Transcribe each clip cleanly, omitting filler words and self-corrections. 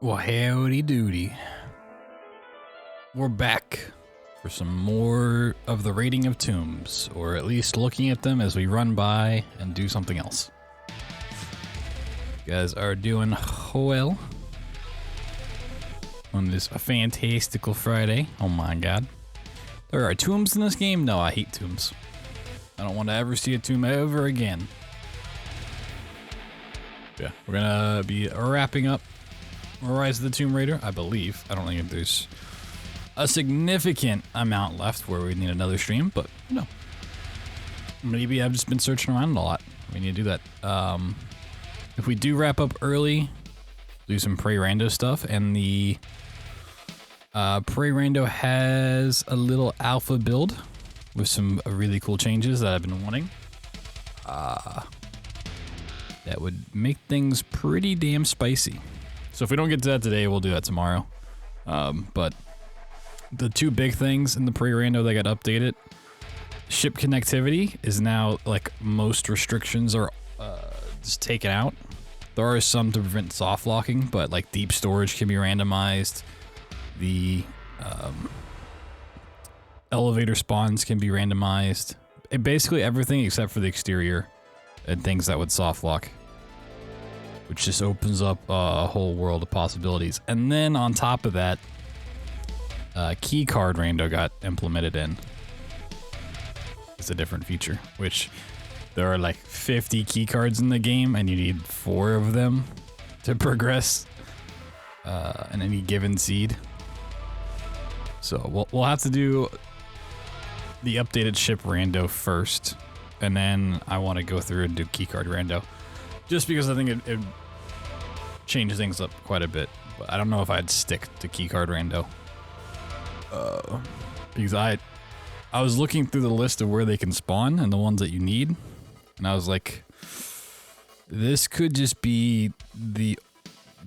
Well, howdy doody. We're back for some more of the raiding of tombs, or at least looking at them as we run by and do something else. You guys are doing well on this fantastical Friday. Oh my god. There are tombs in this game? No, I hate tombs. I don't want to ever see a tomb ever again. Yeah, we're gonna be wrapping up Rise of the Tomb Raider, I believe. I don't think there's a significant amount left where we need another stream, but no. Maybe I've just been searching around a lot. We need to do that. If we do wrap up early, do some Prey Rando stuff, and the Prey Rando has a little alpha build with some really cool changes that I've been wanting. That would make things pretty damn spicy. So if we don't get to that today, we'll do that tomorrow. But the two big things in the pre-rando that got updated, ship connectivity is now, like, most restrictions are just taken out. There are some to prevent soft locking, but like deep storage can be randomized. The elevator spawns can be randomized. Basically everything except for the exterior and things that would soft lock, which just opens up a whole world of possibilities. And then on top of that, key card rando got implemented in. It's a different feature, which there are like 50 key cards in the game and you need 4 of them to progress in any given seed. So we'll have to do the updated ship rando first, and then I want to go through and do key card rando. Just because I think it changes things up quite a bit. But I don't know if I'd stick to keycard rando. Because I was looking through the list of where they can spawn and the ones that you need. And I was like, this could just be the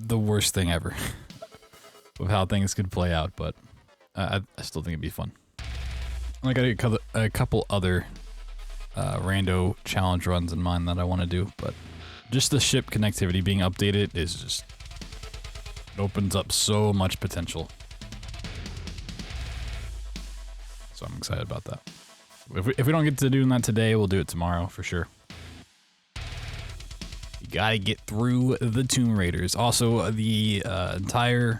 worst thing ever. Of how things could play out. But I still think it'd be fun. I got a couple other rando challenge runs in mind that I want to do. But just the ship connectivity being updated is just, it opens up so much potential. So I'm excited about that. If we don't get to doing that today, we'll do it tomorrow for sure. You gotta get through the Tomb Raiders. Also, the entire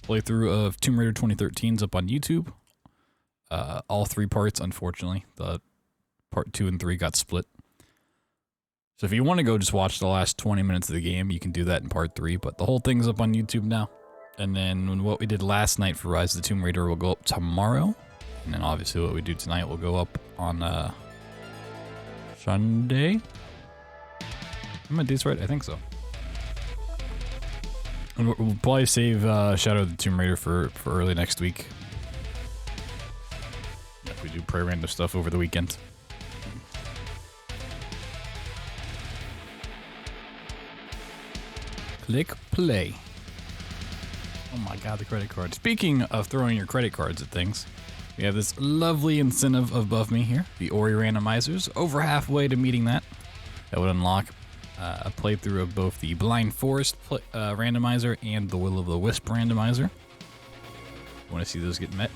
playthrough of Tomb Raider 2013 is up on YouTube. All 3 parts, unfortunately. The part 2 and 3 got split. So if you want to go just watch the last 20 minutes of the game, you can do that in part 3, but the whole thing's up on YouTube now. And then what we did last night for Rise of the Tomb Raider will go up tomorrow. And then obviously what we do tonight will go up on Sunday? Am my dates right? I think so. And we'll probably save Shadow of the Tomb Raider for early next week. If we do Prey Rando stuff over the weekend. Click play. Oh my god, the credit card. Speaking of throwing your credit cards at things, we have this lovely incentive above me here, the Ori randomizers. Over halfway to meeting that. That would unlock a playthrough of both the Blind Forest randomizer and the Will of the Wisp randomizer. Want to see those get met?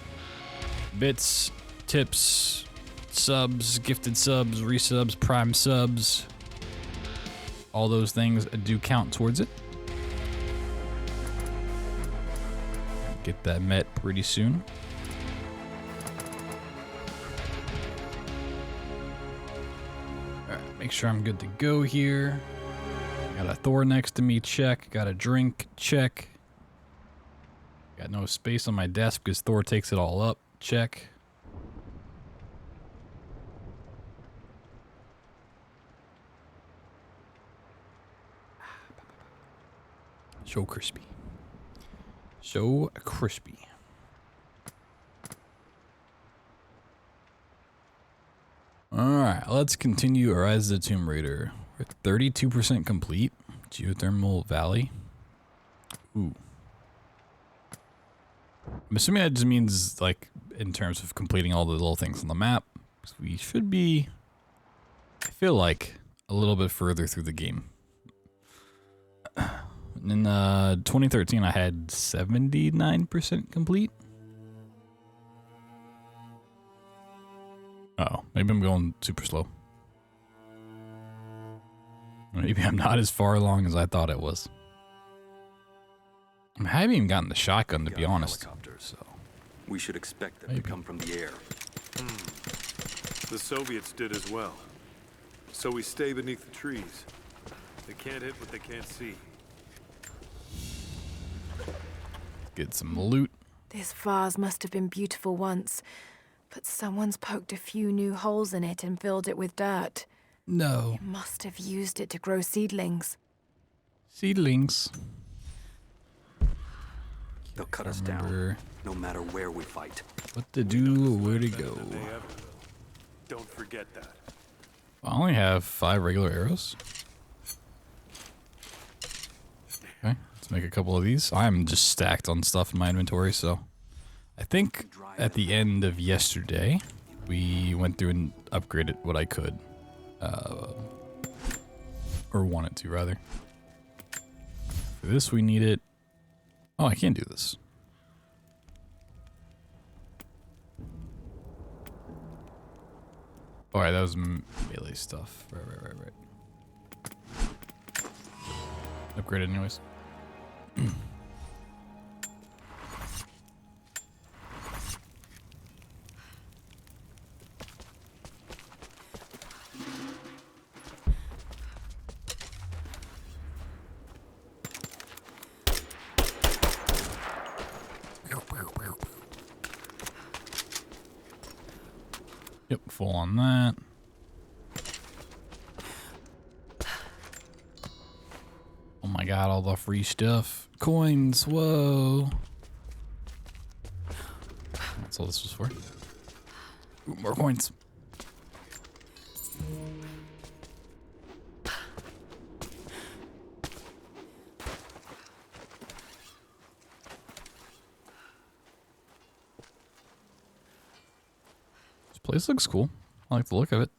Bits, tips, subs, gifted subs, resubs, prime subs. All those things do count towards it. Get that met pretty soon. Alright, make sure I'm good to go here. Got a Thor next to me, check. Got a drink, check. Got no space on my desk because Thor takes it all up, check. So crispy. So crispy. Alright, let's continue Rise of the Tomb Raider. We're at 32% complete. Geothermal Valley. Ooh. I'm assuming that just means, like, in terms of completing all the little things on the map. We should be, I feel like, a little bit further through the game. In 2013, I had 79% complete. Oh, maybe I'm going super slow. Maybe I'm not as far along as I thought it was. I haven't even gotten the shotgun, to be honest. So we should expect them to come from the air. The Soviets did as well. So we stay beneath the trees. They can't hit what they can't see. Get some loot. This vase must have been beautiful once, but someone's poked a few new holes in it and filled it with dirt. No. You must have used it to grow seedlings. Seedlings. They'll cut us down, no matter where we fight. What to do or where to go. Don't forget that. I only have 5 regular arrows. Okay, let's make a couple of these. I'm just stacked on stuff in my inventory, so I think at the end of yesterday, we went through and upgraded what I could. Or wanted to, rather. For this, we need it. Oh, I can't do this. Alright, that was melee stuff. Right. Upgraded anyways. Yep, full on that. Oh my god, all the free stuff. Coins, whoa. That's all this was for. Ooh, more coins. Place looks cool. I like the look of it.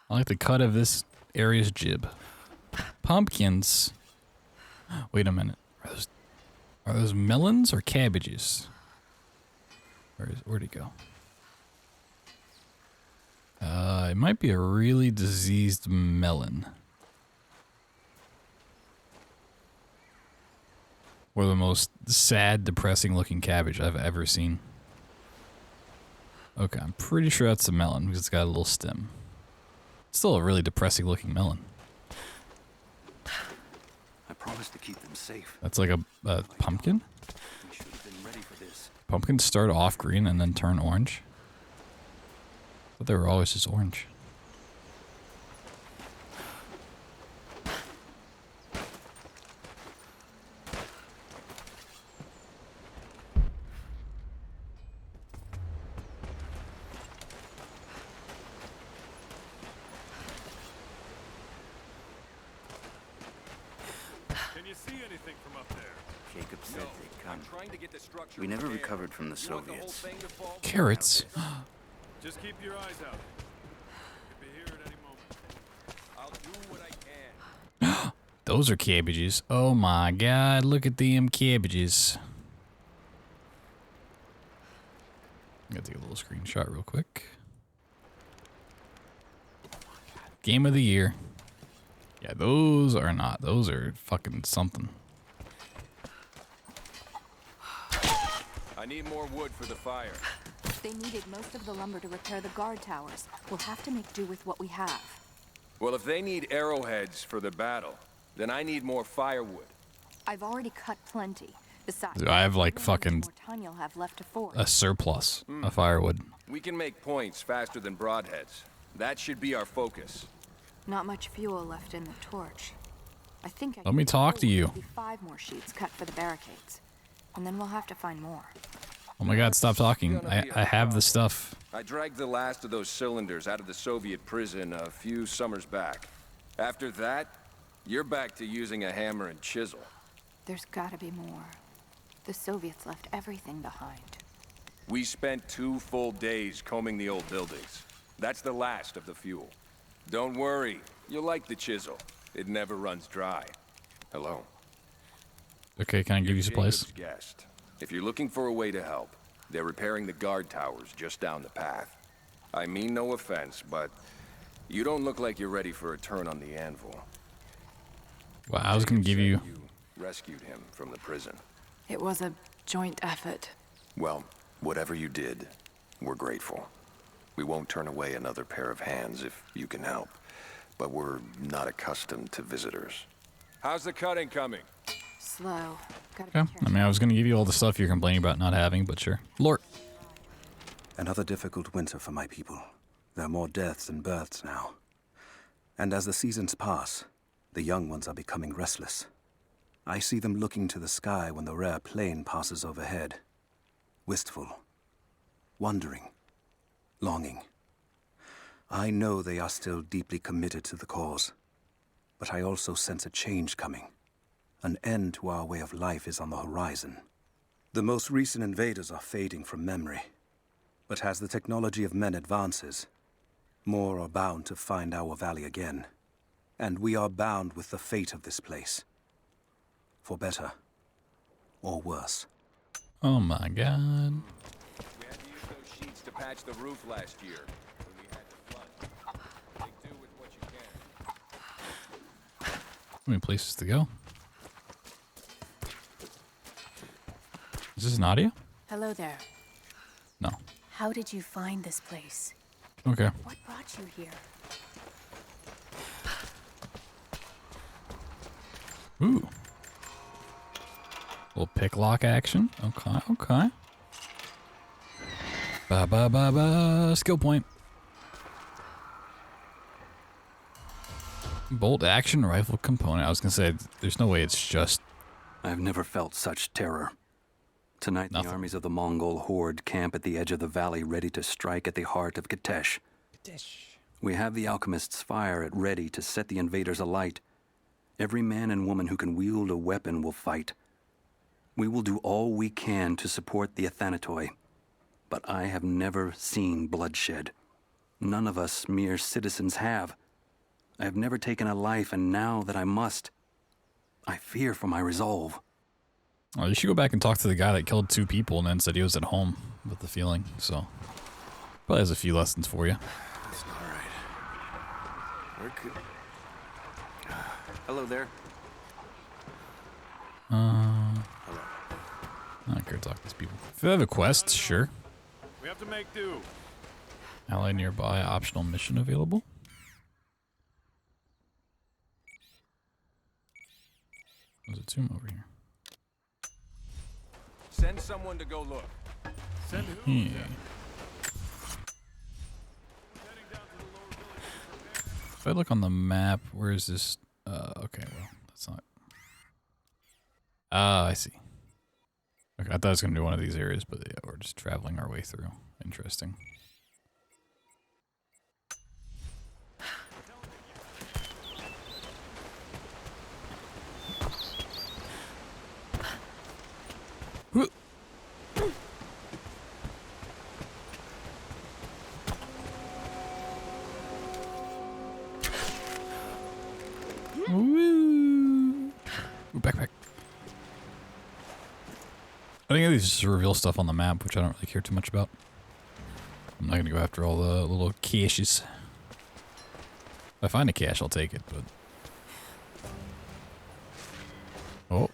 I like the cut of this area's jib. Pumpkins. Wait a minute. Are those melons or cabbages? Where'd it go? It might be a really diseased melon. Or the most sad, depressing looking cabbage I've ever seen. Okay, I'm pretty sure that's a melon because it's got a little stem. It's still a really depressing looking melon. I promise to keep them safe. That's like a pumpkin? We should have been ready for this. Pumpkins start off green and then turn orange. I thought they were always just orange. We never recovered from the Soviets. Carrots. Just keep your eyes out. Could be here at any moment. I'll do what I can. Those are cabbages. Oh my god, look at them cabbages. I'm gonna take a little screenshot real quick. Game of the year. Yeah, those are not. Those are fucking something. I need more wood for the fire. They needed most of the lumber to repair the guard towers. We'll have to make do with what we have. Well, if they need arrowheads for the battle, then I need more firewood. I've already cut plenty. Besides, I have like fucking more time you'll have left to forge. a surplus of firewood. We can make points faster than broadheads. That should be our focus. Not much fuel left in the torch. I think I Let me talk to you. 5 more sheets cut for the barricades. And then we'll have to find more. Oh my god, stop talking. I have the stuff. I dragged the last of those cylinders out of the Soviet prison a few summers back. After that, you're back to using a hammer and chisel. There's gotta be more. The Soviets left everything behind. We spent 2 full days combing the old buildings. That's the last of the fuel. Don't worry, you'll like the chisel. It never runs dry. Hello. Okay, can I give you supplies? Jacob's guest. If you're looking for a way to help, they're repairing the guard towers just down the path. I mean no offense, but you don't look like you're ready for a turn on the anvil. Wow, I was gonna give you... You rescued him from the prison. It was a joint effort. Well, whatever you did, we're grateful. We won't turn away another pair of hands if you can help, but we're not accustomed to visitors. How's the cutting coming? Slow. Gotta be Okay, careful. I mean, I was gonna give you all the stuff you're complaining about not having, but sure. Lord. Another difficult winter for my people. There are more deaths than births now. And as the seasons pass, the young ones are becoming restless. I see them looking to the sky when the rare plane passes overhead. Wistful. Wondering. Longing. I know they are still deeply committed to the cause. But I also sense a change coming. An end to our way of life is on the horizon. The most recent invaders are fading from memory. But as the technology of men advances, more are bound to find our valley again. And we are bound with the fate of this place. For better or worse. Oh my god. We had to use those sheets to patch the roof last year when we had the flood. Make do with what you can. How many places to go? Is this Nadia? Hello there. No. How did you find this place? Okay. What brought you here? Ooh. Little pick lock action. Okay, okay. Ba ba ba ba. Skill point. Bolt action rifle component. I was gonna say, there's no way it's just... I've never felt such terror. Tonight, Nothing. the armies of the Mongol horde camp at the edge of the valley, ready to strike at the heart of Katesh. We have the alchemist's fire at ready to set the invaders alight. Every man and woman who can wield a weapon will fight. We will do all we can to support the Athanatoi. But I have never seen bloodshed. None of us mere citizens have. I have never taken a life, and now that I must, I fear for my resolve. Oh, you should go back and talk to the guy that killed 2 people and then said he was at home with the feeling, so... Probably has a few lessons for you. That's not right. Where could... Hello there. I don't care to talk to these people. If they have a quest, sure. We have to make do. Ally nearby, optional mission available. There's a tomb over here. Send someone to go look. Send who? Yeah. If I look on the map, where is this? Okay, well, that's not... Ah, I see. Okay, I thought it was going to be one of these areas, but yeah, we're just traveling our way through. Interesting. Woo! Ooh, backpack. I think these just reveal stuff on the map, which I don't really care too much about. I'm not gonna go after all the little caches. If I find a cache, I'll take it, but... Oh.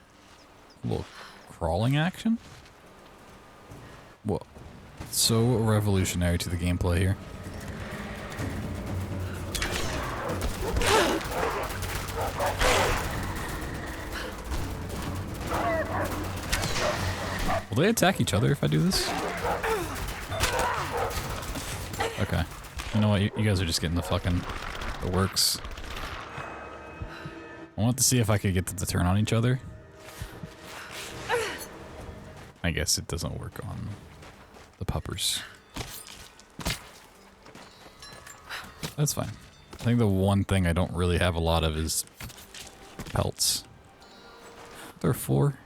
A little crawling action? Whoa. So revolutionary to the gameplay here. Will they attack each other if I do this? Okay. You know what? You guys are just getting the works. I want to see if I could get them to turn on each other. I guess it doesn't work on the puppers. That's fine. I think the one thing I don't really have a lot of is pelts. There are 4.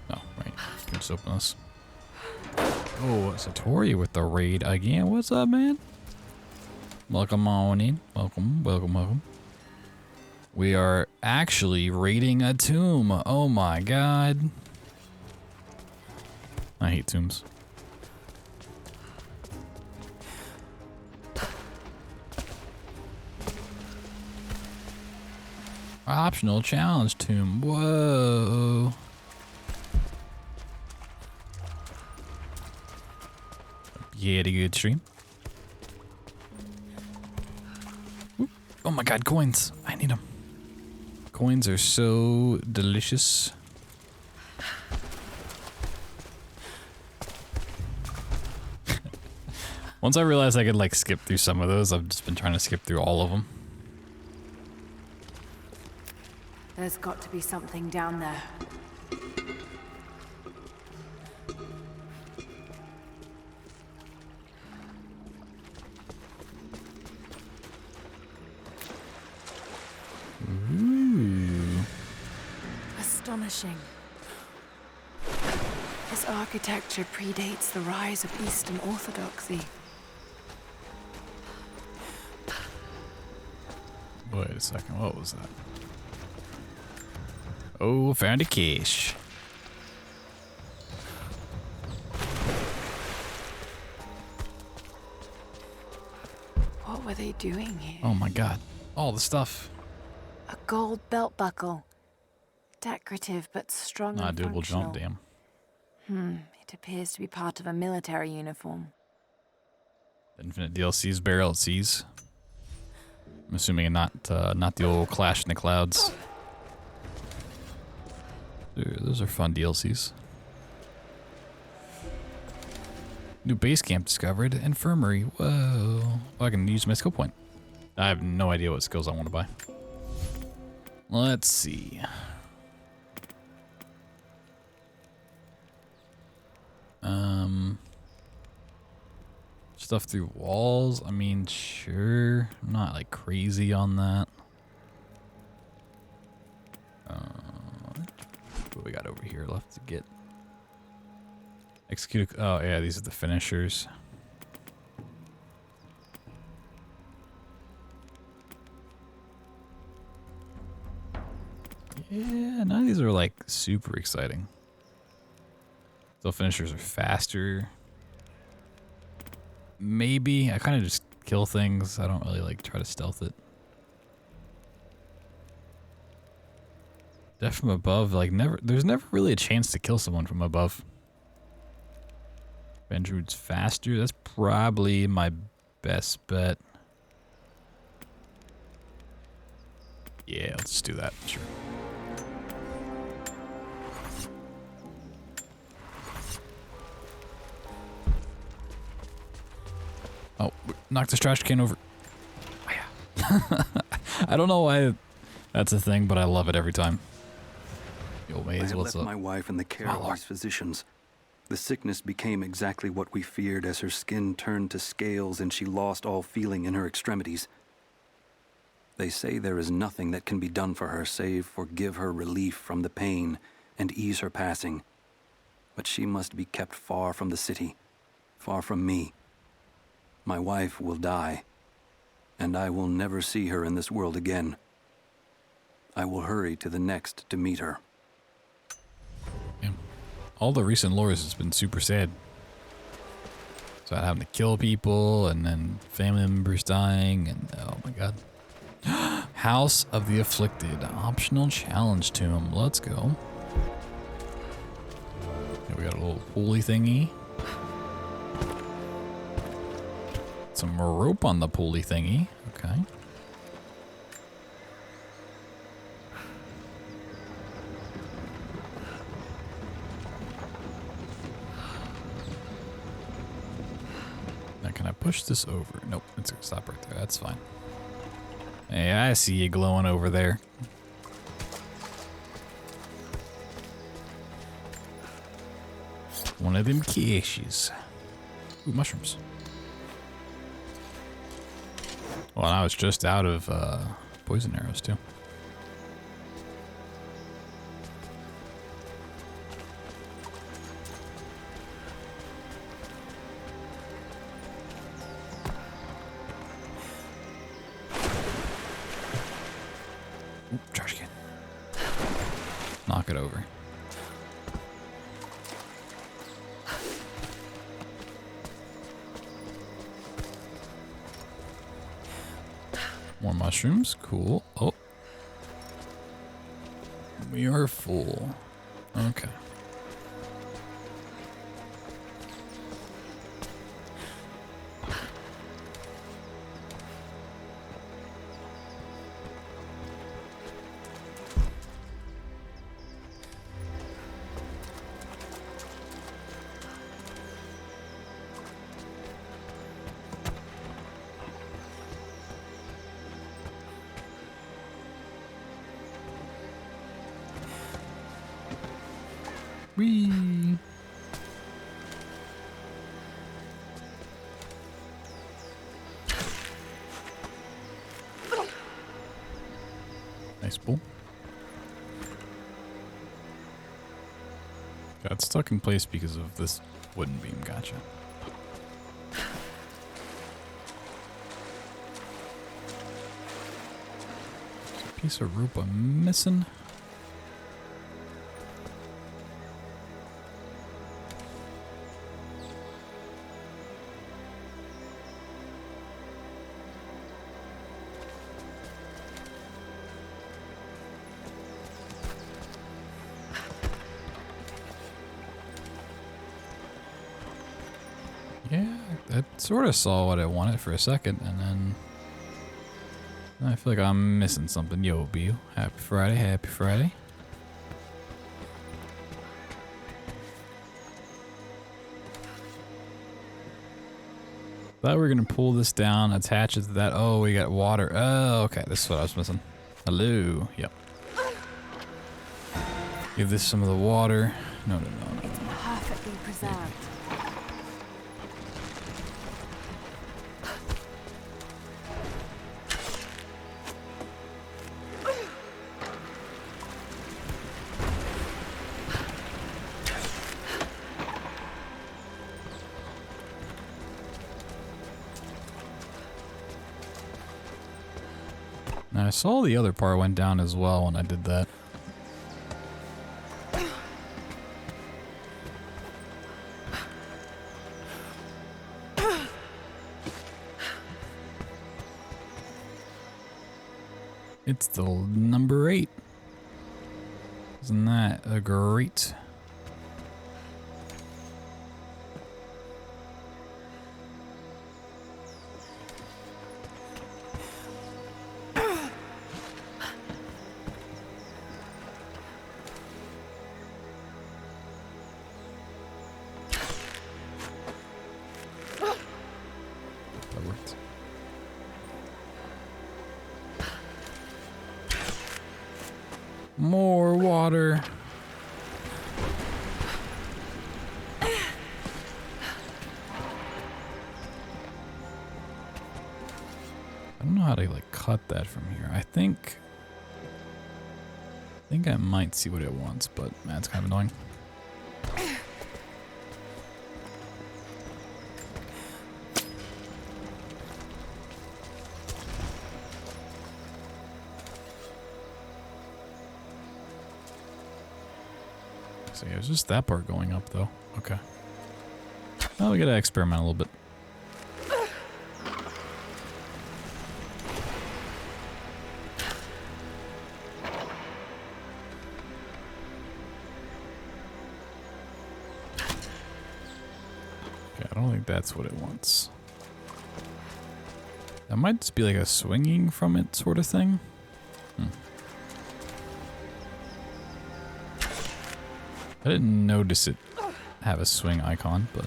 No, Let's open this. Oh, Satori with the raid again. What's up, man? Welcome on in. Welcome, welcome, welcome. We are actually raiding a tomb. Oh my god. I hate tombs. Optional challenge tomb. Whoa. Yeah, a good stream. Oop. Oh my god, coins. I need them. Coins are so delicious. Once I realized I could like skip through some of those, I've just been trying to skip through all of them. There's got to be something down there. Ooh. Astonishing. This architecture predates the rise of Eastern Orthodoxy. Wait a second, what was that? Oh, found a cache. What were they doing here? Oh my god. All the stuff. A gold belt buckle. Decorative but strong Nah, and dude, we'll functional. jump, damn. It appears to be part of a military uniform. Infinite DLC's barrel at seas. I'm assuming not the old Clash in the Clouds. Dude, those are fun DLCs. New base camp discovered. Infirmary. Whoa. Oh, I can use my skill point. I have no idea what skills I want to buy. Let's see. Stuff through walls. I mean, sure. I'm not like crazy on that. What we got over here left to get? Execute. Oh yeah, these are the finishers. Yeah, none of these are like super exciting. So finishers are faster. Maybe. I kind of just kill things. I don't really like try to stealth it. Death from above, like there's never really a chance to kill someone from above. Vendrude's faster. That's probably my best bet. Yeah, let's do that. Sure. Oh, knock this trash can over. Oh, yeah. I don't know why that's a thing, but I love it every time. Yo, Maze, what's up? I left my wife in the care of these physicians. The sickness became exactly what we feared as her skin turned to scales and she lost all feeling in her extremities. They say there is nothing that can be done for her save for give her relief from the pain and ease her passing. But she must be kept far from the city, far from me. My wife will die, and I will never see her in this world again. I will hurry to the next to meet her. Yeah. All the recent lores has been super sad. So having to kill people, and then family members dying, and oh my god. House of the Afflicted, optional challenge tomb. Let's go. Yeah, we got a little pulley thingy. Some rope on the pulley thingy. Okay. Now can I push this over? Nope, it's gonna stop right there. That's fine. Hey, I see you glowing over there. One of them caches. Ooh, mushrooms. Well, I was just out of poison arrows, too. knock it over. More mushrooms. Cool. Oh. We are full. Okay. Whee! Nice bull. Got stuck in place because of this wooden beam. Gotcha. There's a piece of rope I'm missing. Yeah, I sort of saw what I wanted for a second, and then I feel like I'm missing something. Yo, B, happy Friday, happy Friday. Thought we were gonna pull this down, attach it to that. Oh, we got water. Oh, okay, this is what I was missing. Hello, yep. Give this some of the water. No. It's perfectly preserved. Now, I saw the other part went down as well when I did that. It's still number 8. Isn't that a great? That worked. More water. I don't know how to like cut that from here. I think I might see what it wants, but man, it's kind of annoying. So yeah, it was just that part going up though. Okay. Well, we gotta experiment a little bit. Okay, I don't think that's what it wants. That might just be like a swinging from it sort of thing. I didn't notice it have a swing icon, but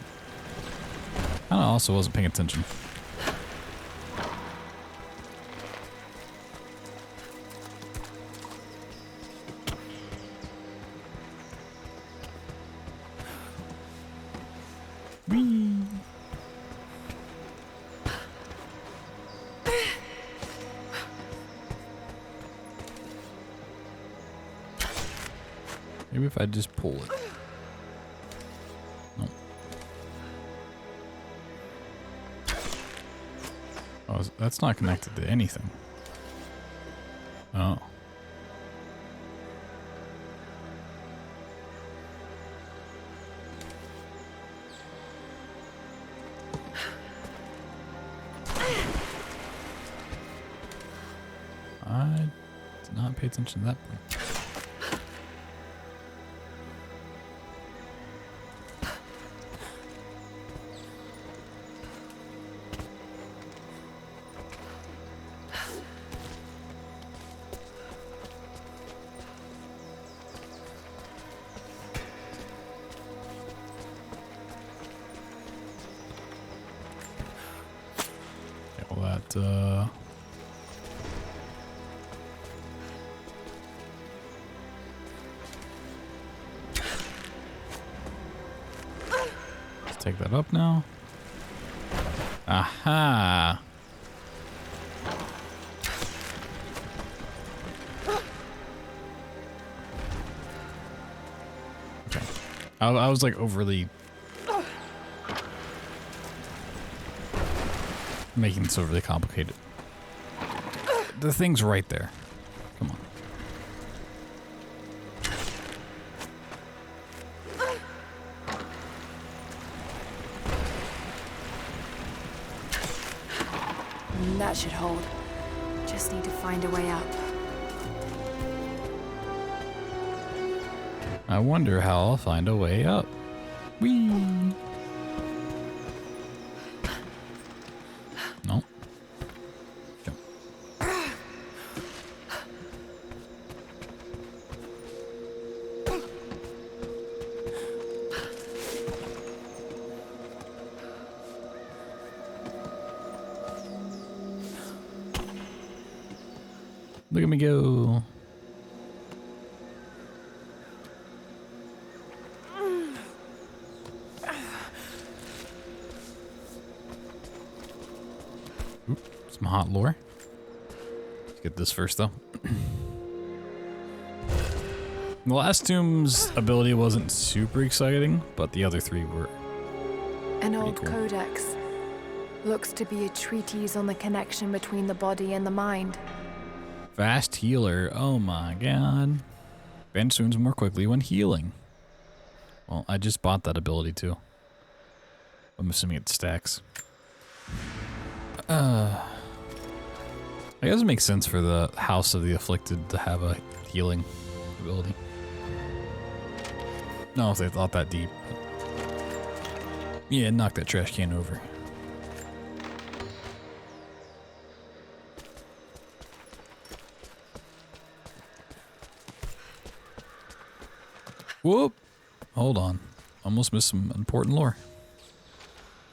I also wasn't paying attention. Whee! Maybe if I just pull it. No. Oh, that's not connected to anything. Oh. I did not pay attention to that point. Let's take that up now. Aha! Okay. I was like overly making this overly complicated. The thing's right there. Come on. That should hold. Just need to find a way up. I wonder how I'll find a way up. Whee! No. Jump. Look at me go. Some hot lore. Let's get this first, though. The last tomb's ability wasn't super exciting, but the other three were. An old cool. codex. Looks to be a treatise on the connection between the body and the mind. Fast healer. Oh my god. Bandage wounds more quickly when healing. Well, I just bought that ability too. I'm assuming it stacks. I guess it makes sense for the House of the Afflicted to have a healing ability. No, if they thought that deep. Yeah, knock that trash can over. Whoop! Hold on. Almost missed some important lore.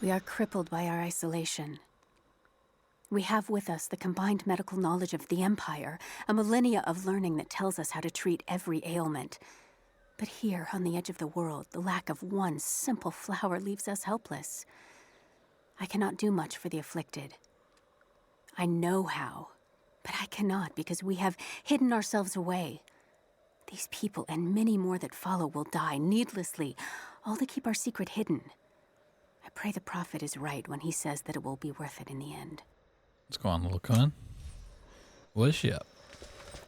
We are crippled by our isolation. We have with us the combined medical knowledge of the Empire, a millennia of learning that tells us how to treat every ailment. But here, on the edge of the world, the lack of one simple flower leaves us helpless. I cannot do much for the afflicted. I know how, but I cannot because we have hidden ourselves away. These people and many more that follow will die needlessly, all to keep our secret hidden. I pray the prophet is right when he says that it will be worth it in the end. What's going on, little Conan? What's up?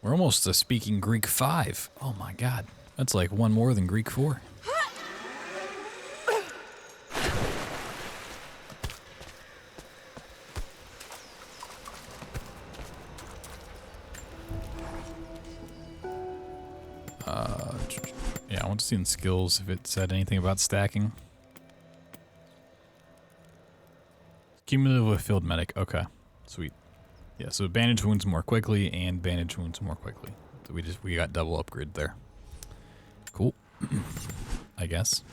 We're almost to speaking Greek 5. Oh my god. That's like one more than Greek 4. Yeah, I want to see in skills if it said anything about stacking. Cumulative with field medic. Okay, sweet. Yeah, so bandage wounds more quickly and bandage wounds more quickly. So we got double upgrade there. Cool. I guess.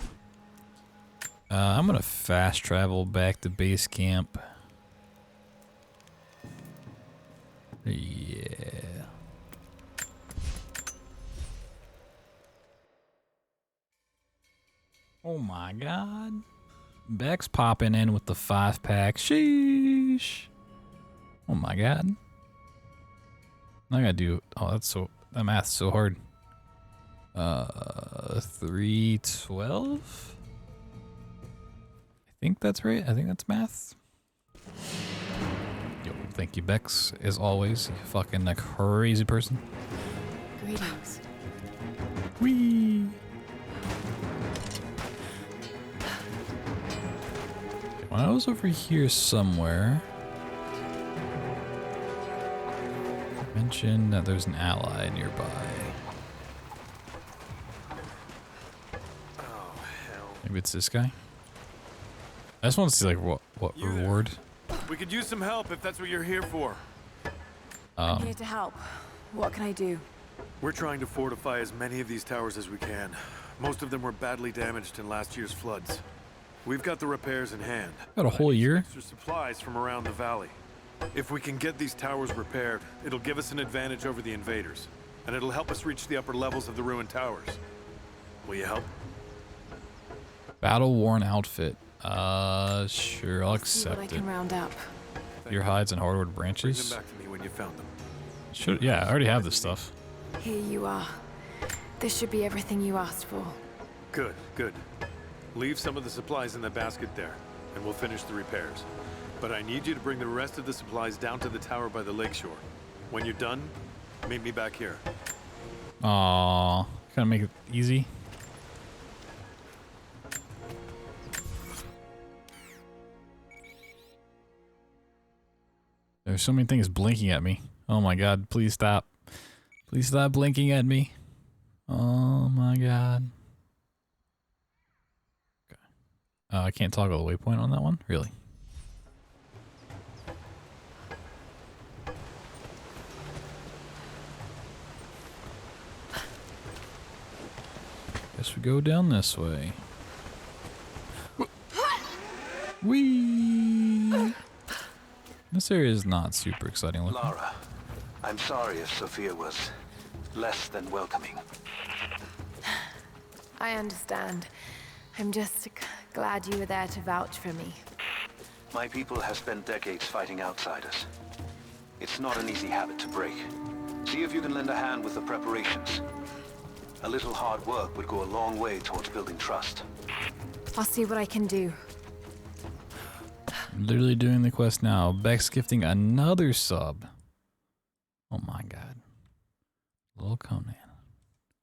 I'm gonna fast travel back to base camp. Yeah. Oh my god. Beck's popping in with the 5-pack. Sheesh. Oh my god. I gotta do. Oh, that math's so hard. 312? I think that's right. I think that's math. Yo, thank you, Bex, as always. You fucking a crazy person. Greetings. Whee! When I was over here somewhere. Mention that there's an ally nearby. Oh, hell. Maybe it's this guy. I just want to see like what You there. reward. We could use some help if that's what you're here for. I'm here to help. What can I do? We're trying to fortify as many of these towers as we can. Most of them were badly damaged in last year's floods. We've got the repairs in hand. Got a whole year. Extra supplies from around the valley. If we can get these towers repaired, it'll give us an advantage over the invaders, and it'll help us reach the upper levels of the ruined towers. Will you help? Battle worn outfit. Sure, I'll See what I accept it. can round up. Your hides and hardwood Bring them branches. back to me when you found them. Should yeah, I already have this stuff. Here you are. This should be everything you asked for. Good, good. Leave some of the supplies in the basket there, and we'll finish the repairs. But I need you to bring the rest of the supplies down to the tower by the lakeshore. When you're done, meet me back here. Aww, kind of make it easy. There's so many things blinking at me. Oh my god, please stop. Please stop blinking at me. Oh my god. Okay. I can't toggle the waypoint on that one? Really? Guess we go down this way. Whee! This area is not super exciting looking. Lara, I'm sorry if Sophia was less than welcoming. I understand. I'm just glad you were there to vouch for me. My people have spent decades fighting outsiders. It's not an easy habit to break. See if you can lend a hand with the preparations. A little hard work would go a long way towards building trust. I'll see what I can do. Literally doing the quest now. Beck's gifting another sub. Oh my god. Little Conan.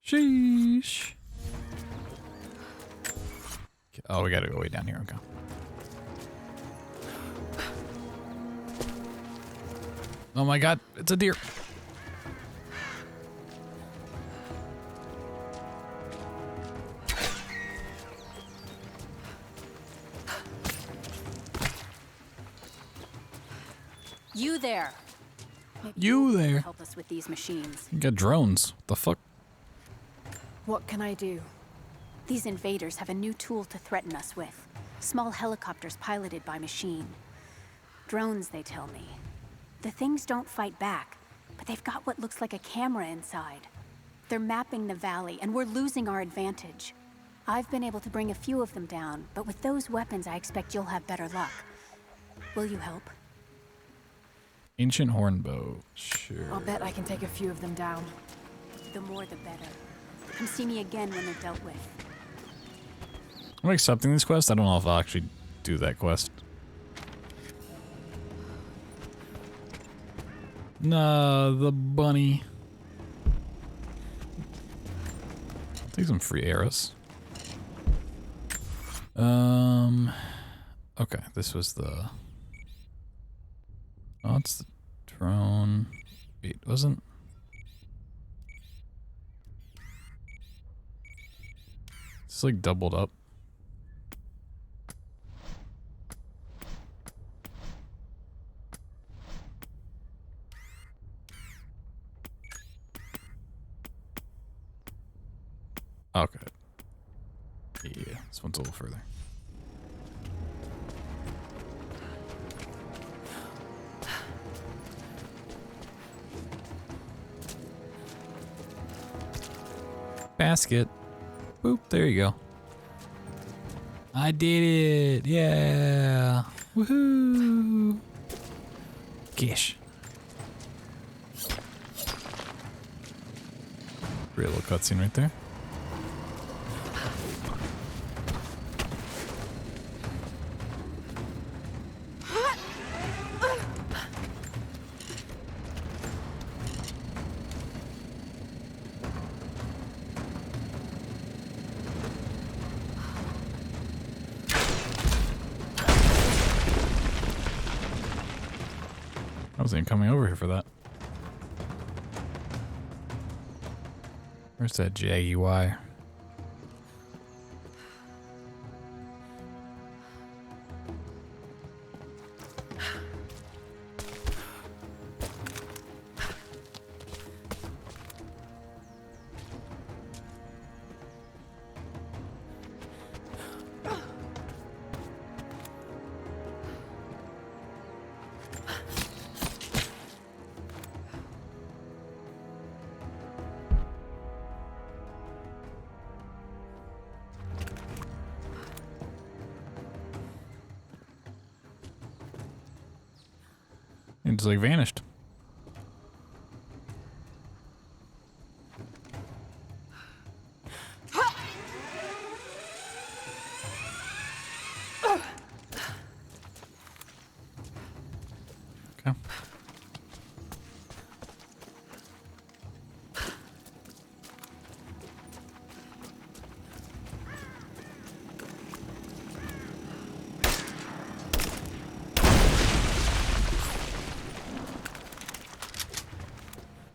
Sheesh. Oh, we gotta go way down here. Okay. Oh my god, it's a deer. You there. Maybe You you'll there. help us with these machines. You got drones. What the fuck? What can I do? These invaders have a new tool to threaten us with. Small helicopters piloted by machine. Drones, they tell me. The things don't fight back, but they've got what looks like a camera inside. They're mapping the valley, and we're losing our advantage. I've been able to bring a few of them down, but with those weapons, I expect you'll have better luck. Will you help? Ancient hornbow. Sure. I'll bet I can take a few of them down. The more the better. Come see me again when they're dealt with. I'm accepting this quest. I don't know if I'll actually do that quest. Nah, the bunny. Take some free arrows. Okay, this was the... Oh, it's the drone. Wait, wasn't... It's like doubled up. Okay. Yeah, this one's a little further. Basket. Boop, there you go. I did it! Yeah! Woohoo! Gish. Great little cutscene right there. I wasn't even coming over here for that. Where's that Jaguar? It just like vanished. Okay.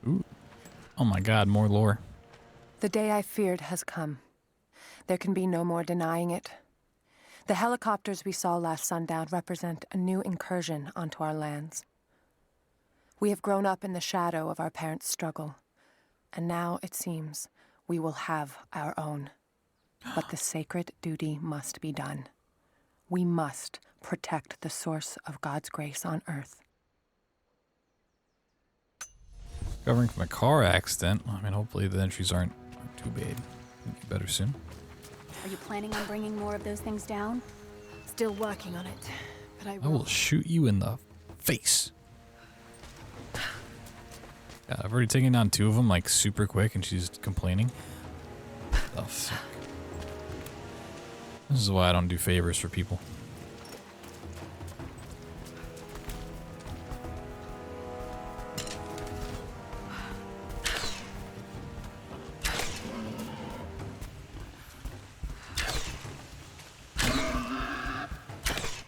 Ooh. Oh my god, more lore. The day I feared has come. There can be no more denying it. The helicopters we saw last sundown represent a new incursion onto our lands. We have grown up in the shadow of our parents' struggle, and now it seems we will have our own. But the sacred duty must be done. We must protect the source of God's grace on Earth. Recovering from a car accident. I mean, hopefully the entries aren't too bad. Get better soon. Are you planning on bringing more of those things down? Still working on it, but I will shoot you in the face. Yeah, I've already taken down 2 of them like super quick and she's complaining. Oh, fuck. This is why I don't do favors for people.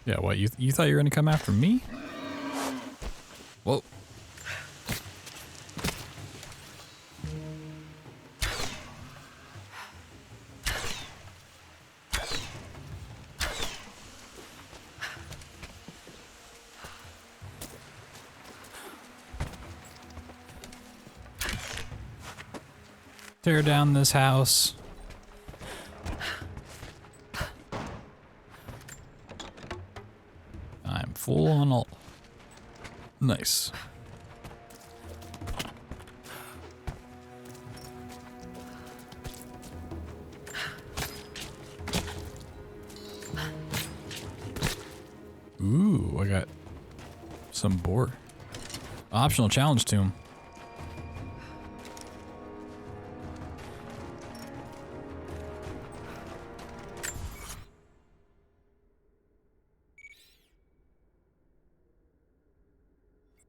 Yeah, what, you thought you were gonna come after me? Whoa. Tear down this house. I'm full on all. Nice. Ooh, I got some boar. Optional challenge tomb.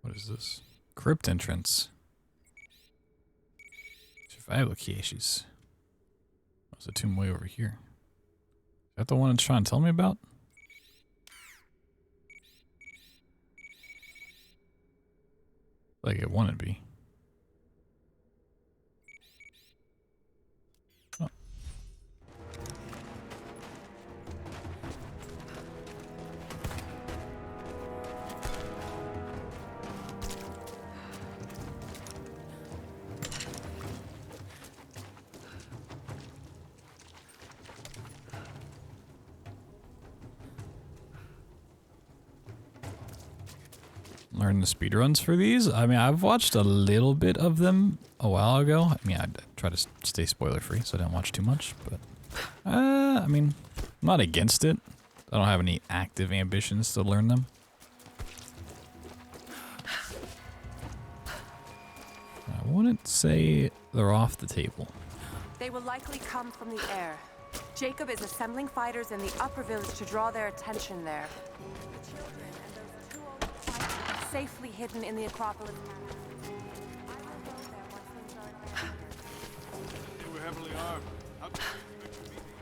What is this? Crypt entrance. Survival caches. There's a tomb way over here. Is that the one it's trying to tell me about? Like it wanted to be. Oh. Learn the speedruns for these. I mean, I've watched a little bit of them a while ago. I mean, I try to stay spoiler free, so I don't watch too much. But I mean, I'm not against it. I don't have any active ambitions to learn them. I wouldn't say they're off the table. They will likely come from the air. Jacob is assembling fighters in the upper village to draw their attention there. The children and those 2 old fighters are safely hidden in the Acropolis. I will go there once things are in order. They were heavily armed. How could we expect to beat them?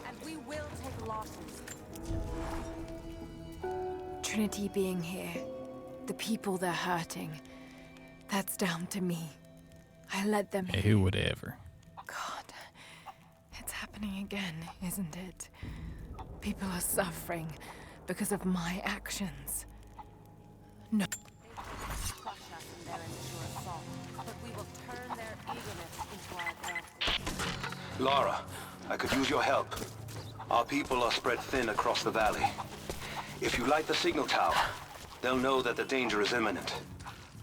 And we will take losses. Trinity being here, The people they're hurting. That's down to me. I led them Hey, here. who would ever? God, it's happening again, isn't it? People are suffering because of my actions. No. They will crush us in their initial assault, but we will turn their eagerness into our advantage. Lara, I could use your help. Our people are spread thin across the valley. If you light the signal tower, they'll know that the danger is imminent.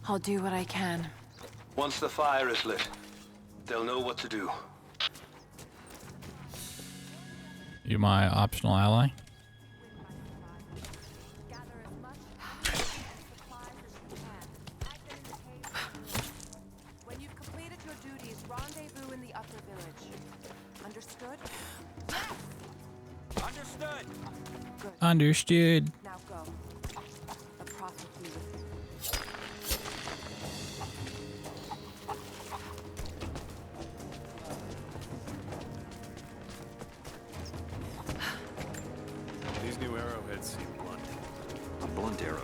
I'll do what I can. Once the fire is lit, they'll know what to do. You my optional ally? Gather as much supplies as you can. Hide them in the cave. When you've completed your duties, rendezvous in the upper village. Understood? Understood! Understood. Now go. The prophet be with you. These new arrowheads seem blunt. A blunt arrow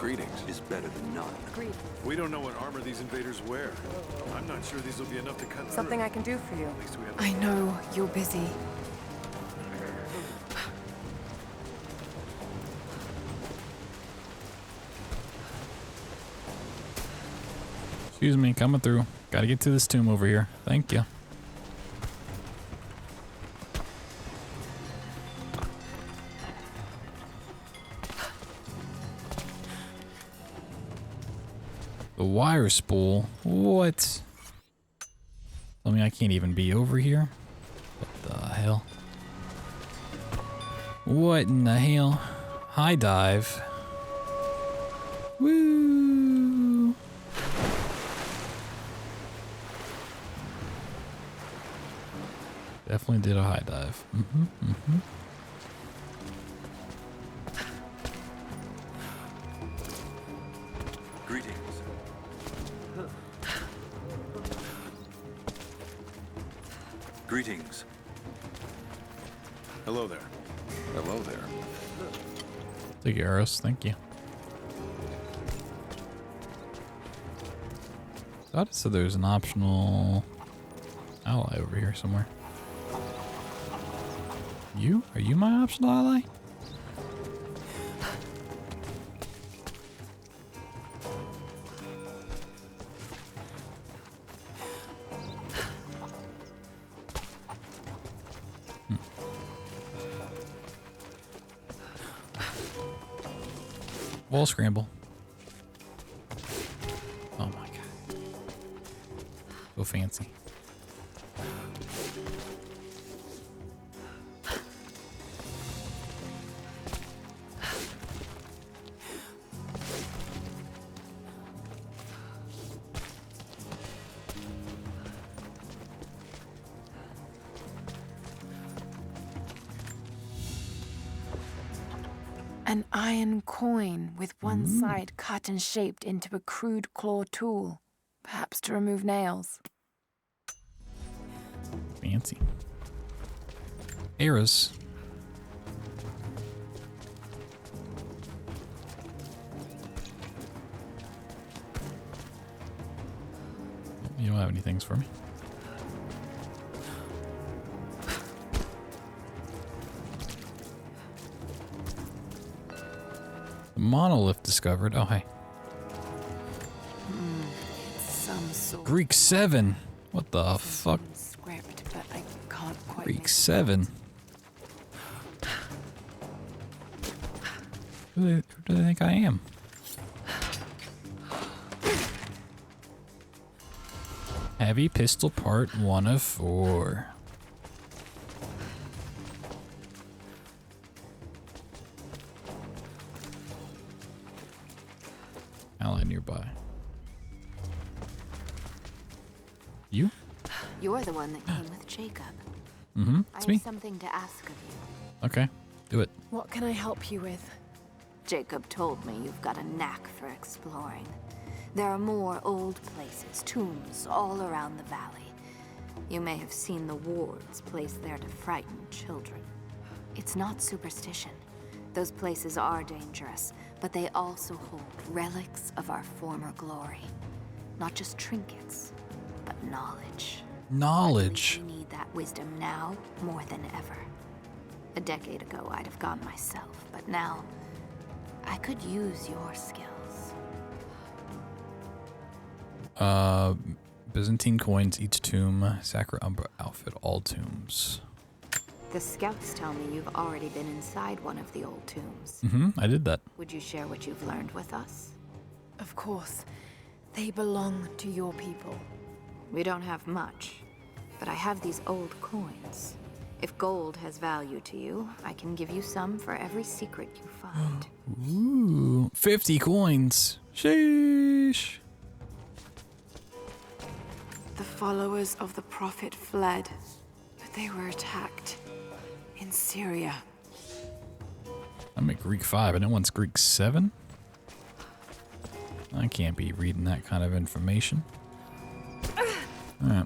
is better than none. Agreed. We don't know what armor these invaders wear. I'm not sure these will be enough to cut through. Something I can do for you. At least we have I know you're busy. Excuse me, coming through. Gotta get to this tomb over here. Thank you. The wire spool? What? Tell me I can't even be over here? What the hell? What in the hell? High dive. Woo! Definitely did a high dive. Greetings. Greetings. Hello there. Hello there. Take your arrows, thank you. Thought it said there was an optional ally over here somewhere. You? Are you my optional ally? Wall scramble. Oh my god. So fancy. An iron coin with one side cut and shaped into a crude claw tool, perhaps to remove nails. Fancy. Arrows. You don't have any things for me. Monolith discovered. Oh, hey. Some sort Greek 7. What the fuck? of script, but I can't quite Greek make 7. Who do they think I am? Heavy pistol part 1 of 4. Ally nearby. You? You're the one that came with Jacob. Mm-hmm. I It's have me. something to ask of you. Okay. Do it. What can I help you with? Jacob told me you've got a knack for exploring. There are more old places, tombs, all around the valley. You may have seen the wards placed there to frighten children. It's not superstition. Those places are dangerous, But they also hold relics of our former glory. Not just trinkets, but knowledge. Knowledge. We need that wisdom now more than ever. A decade ago, I'd have gone myself, but now I could use your skills. Byzantine coins, each tomb, Sacra Umbra outfit, all tombs. The scouts tell me you've already been inside one of the old tombs. I did that. Would you share what you've learned with us? Of course. They belong to your people. We don't have much, but I have these old coins. If gold has value to you, I can give you some for every secret you find. Ooh, 50 coins. Sheesh. The followers of the Prophet fled, but they were attacked in Syria. I'm at Greek 5, and it wants Greek 7? I can't be reading that kind of information. Alright.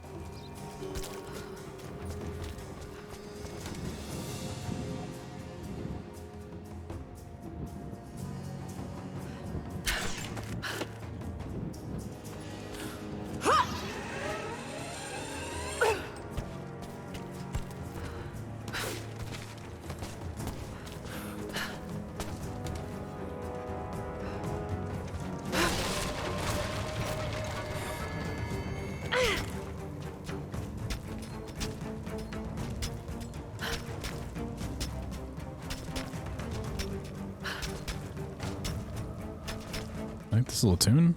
I like this little tune.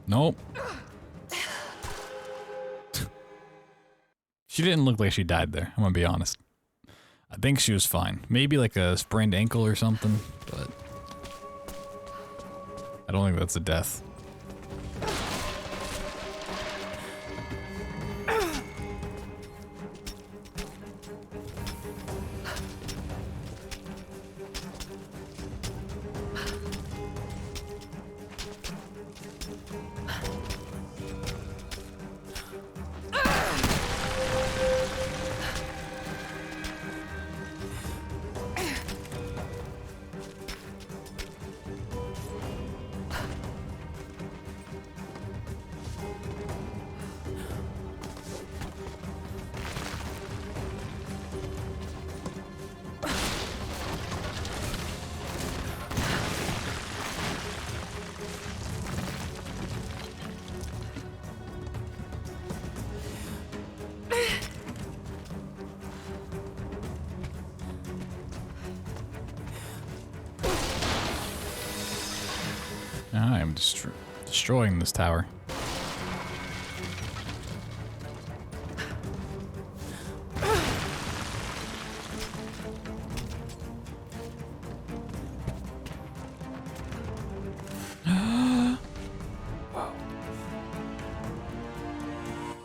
Nope. She didn't look like she died there, I'm gonna be honest. I think she was fine. Maybe like a sprained ankle or something, but I don't think that's a death. I am destroying this tower.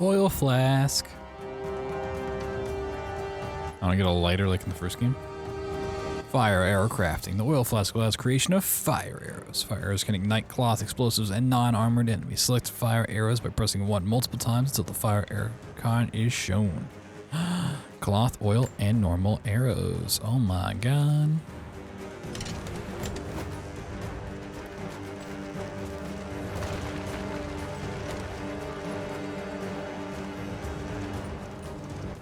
Oil flask. I want to get a lighter like in the first game. Fire arrow crafting. The oil flask allows creation of fire arrows. Fire arrows can ignite cloth, explosives, and non-armored enemies. Select fire arrows by pressing 1 multiple times until the fire arrow icon is shown. Cloth, oil, and normal arrows. Oh my god.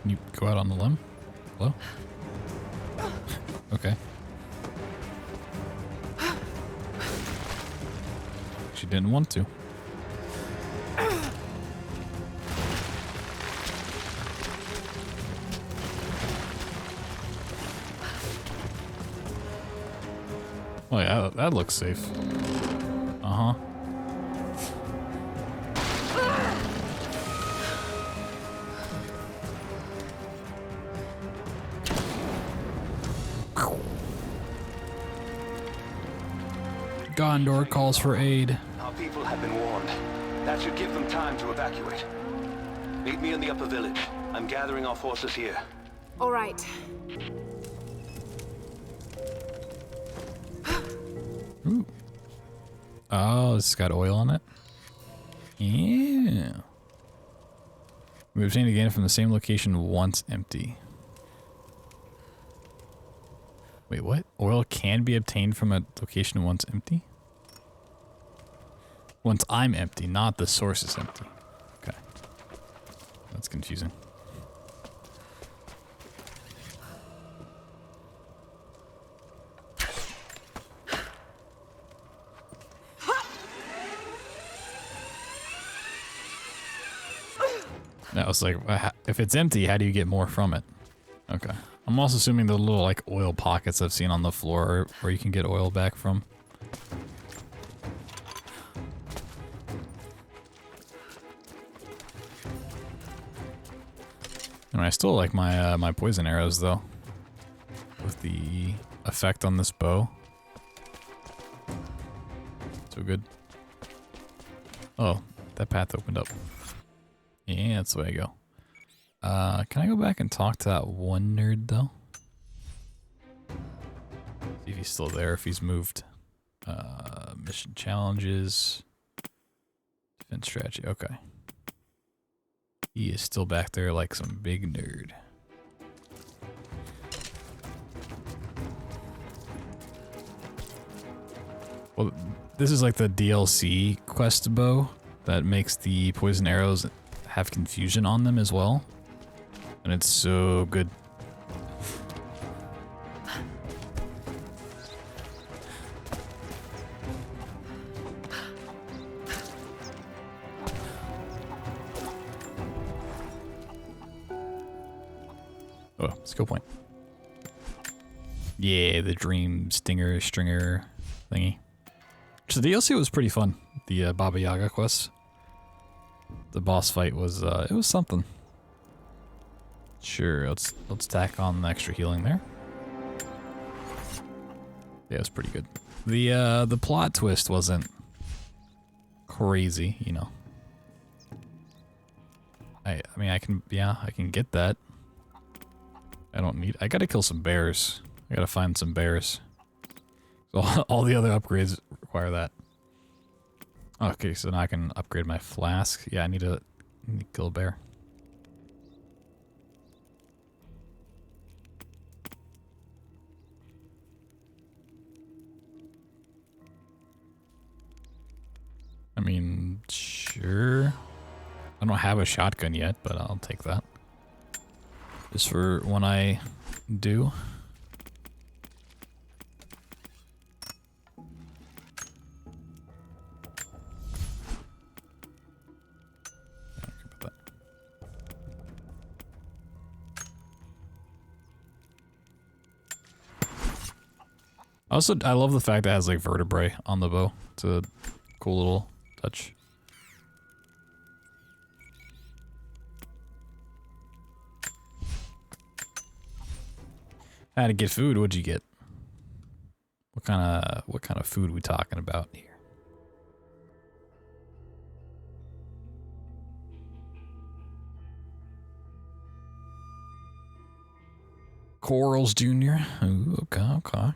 Can you go out on the limb? Hello? Okay. She didn't want to. Oh yeah, that looks safe. Uh-huh. Gondor calls for aid. Our people have been warned. That should give them time to evacuate. Meet me in the upper village. I'm gathering our forces here. All right. Ooh. Oh, this has got oil on it. Yeah. We obtained again from the same location once empty. Wait, what? Oil can be obtained from a location once empty? Once I'm empty, not the source is empty. Okay. That's confusing. I was like, if it's empty, how do you get more from it? Okay. I'm also assuming the little, like, oil pockets I've seen on the floor where you can get oil back from. And I still like my my poison arrows, though. With the effect on this bow. So good. Oh, that path opened up. Yeah, that's the way I go. Can I go back and talk to that one nerd, though? See if he's still there, if he's moved. Mission challenges. Defense strategy, okay. He is still back there like some big nerd. Well, this is like the DLC quest bow that makes the poison arrows have confusion on them as well. And it's so good. Oh, skill point. Yeah, the dream stringer thingy. So the DLC was pretty fun. The Baba Yaga quest. The boss fight was it was something. Sure, let's tack on the extra healing there. Yeah, it's pretty good. The plot twist wasn't crazy, you know. I mean I can get that. I gotta kill some bears. I gotta find some bears. So all the other upgrades require that. Okay, so now I can upgrade my flask. Yeah, I need to kill a bear. I mean, sure. I don't have a shotgun yet, but I'll take that. Just for when I do. Also, I love the fact that it has like vertebrae on the bow. It's a cool little touch. I had to get food. What'd you get? What kind of food we talking about here? Corals Jr. Ooh, okay.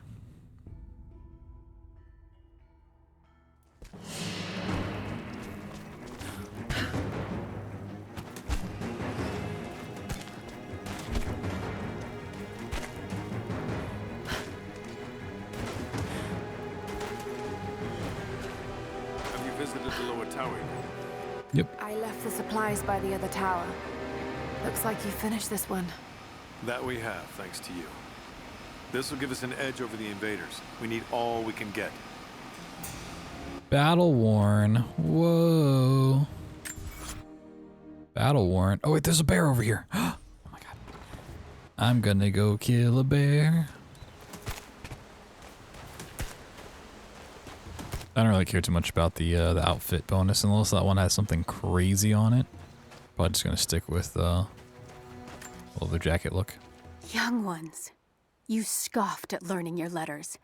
Yep. I left the supplies by the other tower. Looks like you finished this one. That we have, thanks to you. This will give us an edge over the invaders. We need all we can get. Battle worn. Whoa. Battle worn. Oh wait, there's a bear over here. Oh my god. I'm gonna go kill a bear. I don't really care too much about the outfit bonus unless that one has something crazy on it. Probably just gonna stick with leather jacket look. Young ones, you scoffed at learning your letters.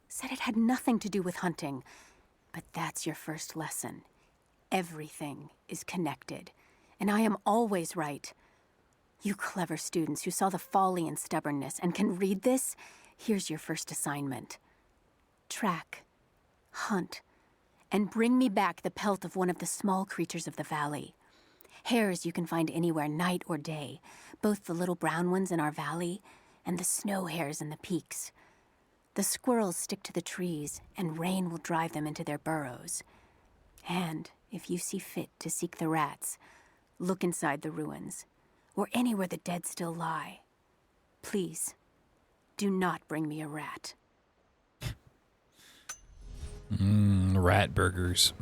Said it had nothing to do with hunting. But that's your first lesson. Everything is connected. And I am always right. You clever students who saw the folly and stubbornness and can read this, here's your first assignment. Track hunt, and bring me back the pelt of one of the small creatures of the valley. Hares you can find anywhere, night or day, both the little brown ones in our valley and the snow hares in the peaks. The squirrels stick to the trees, and rain will drive them into their burrows. And if you see fit to seek the rats, look inside the ruins, or anywhere the dead still lie. Please, do not bring me a rat. Rat burgers.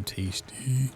Tasty.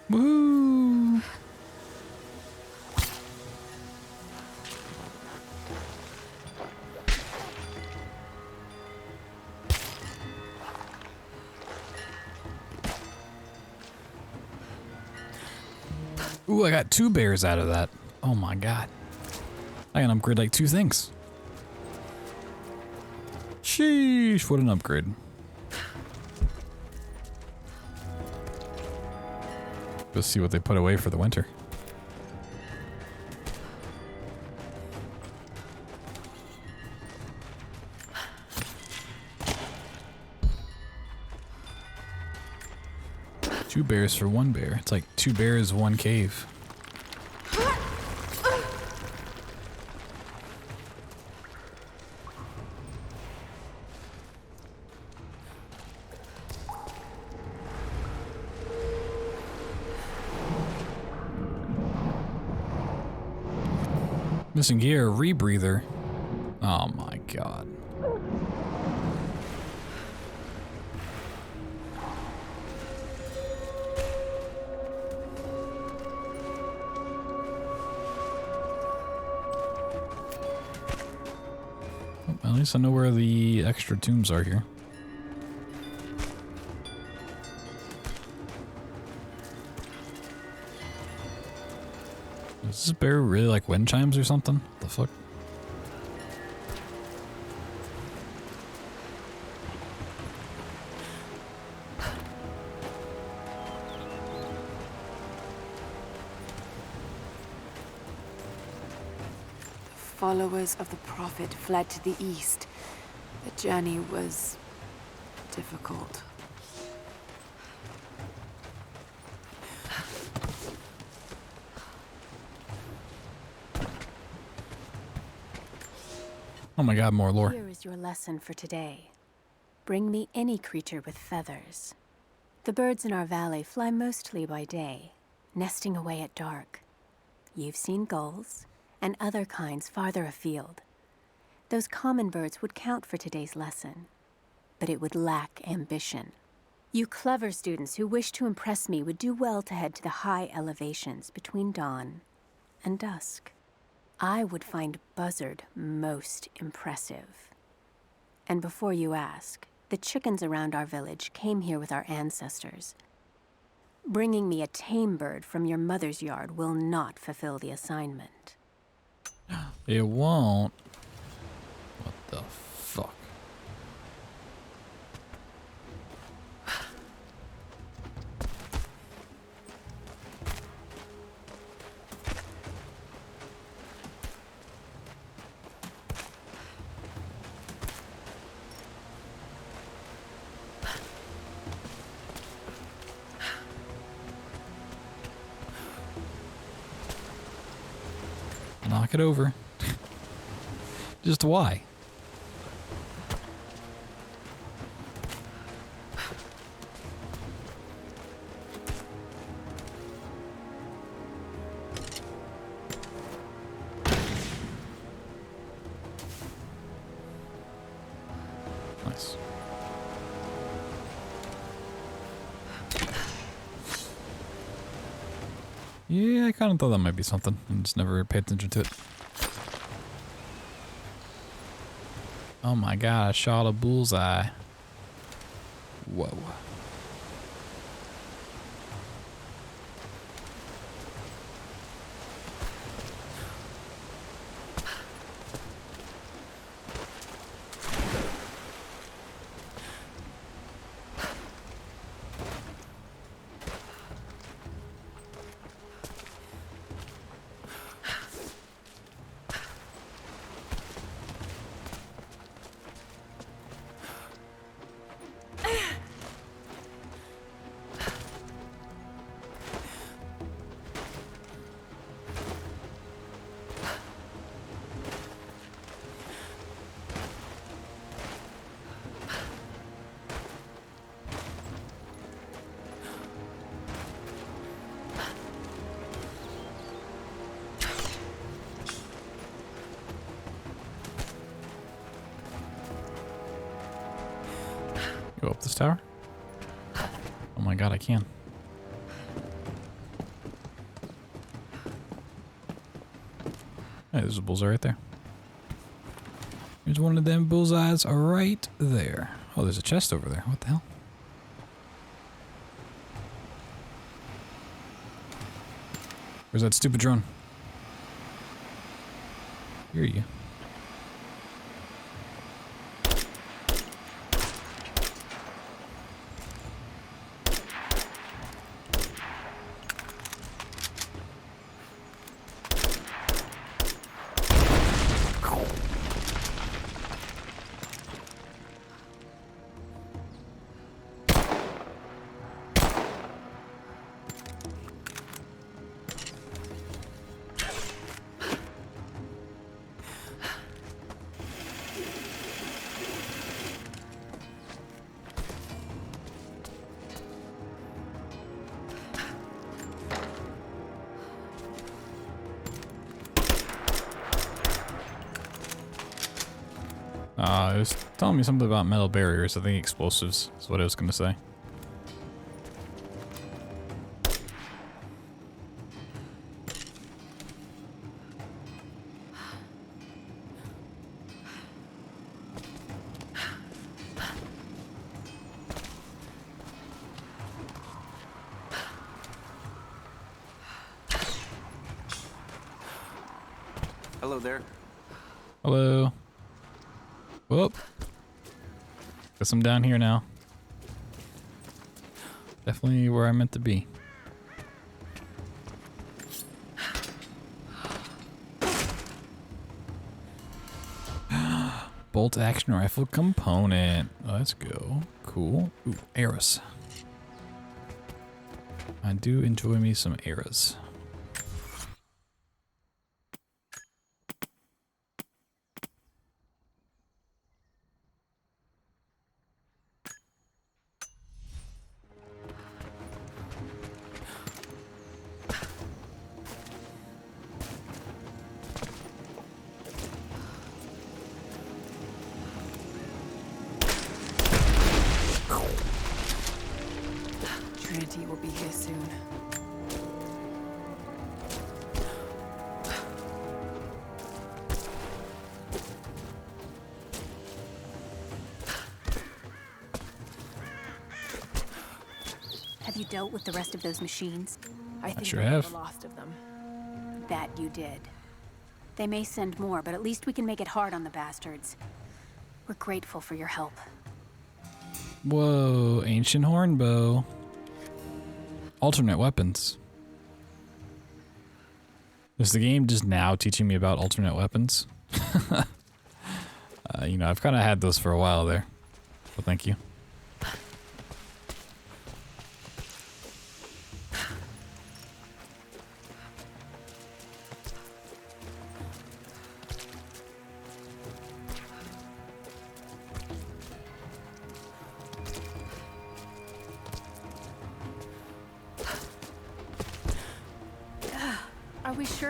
Woo! Ooh, I got 2 bears out of that. Oh my god. I can upgrade like 2 things. Sheesh, what an upgrade. Let's see what they put away for the winter. Two bears for 1 bear. It's like 2 bears, 1 cave. Missing gear, rebreather. Oh my god. At least I know where the extra tombs are here. Does this bear really like wind chimes or something? What the fuck? Followers of the Prophet fled to the east. The journey was difficult. Oh my god, more lore. Here is your lesson for today. Bring me any creature with feathers. The birds in our valley fly mostly by day, nesting away at dark. You've seen gulls and other kinds farther afield. Those common birds would count for today's lesson, but it would lack ambition. You clever students who wish to impress me would do well to head to the high elevations between dawn and dusk. I would find Buzzard most impressive. And before you ask, the chickens around our village came here with our ancestors. Bringing me a tame bird from your mother's yard will not fulfill the assignment. It won't. What the fuck? Knock it over. Just why? Nice. Yeah, I kind of thought that might be something. I just never paid attention to it. Oh my god, I shot a bullseye. Whoa. Go up this tower? Oh my god, I can. Hey, there's a bullseye right there. There's one of them bullseyes right there. Oh, there's a chest over there. What the hell? Where's that stupid drone? Hear you. It was telling me something about metal barriers. I think explosives is what I was going to say. Hello there. Hello. Whoop. Guess I'm down here now. Definitely where I meant to be. Bolt action rifle component. Let's go. Cool. Ooh, arrows. I do enjoy me some arrows. Trinity will be here soon. Have you dealt with the rest of those machines? I think sure we have. the last of them. That you did. They may send more, but at least we can make it hard on the bastards. We're grateful for your help. Whoa, ancient hornbow. Alternate weapons. Is the game just now teaching me about alternate weapons? You know, I've kind of had those for a while there. So thank you.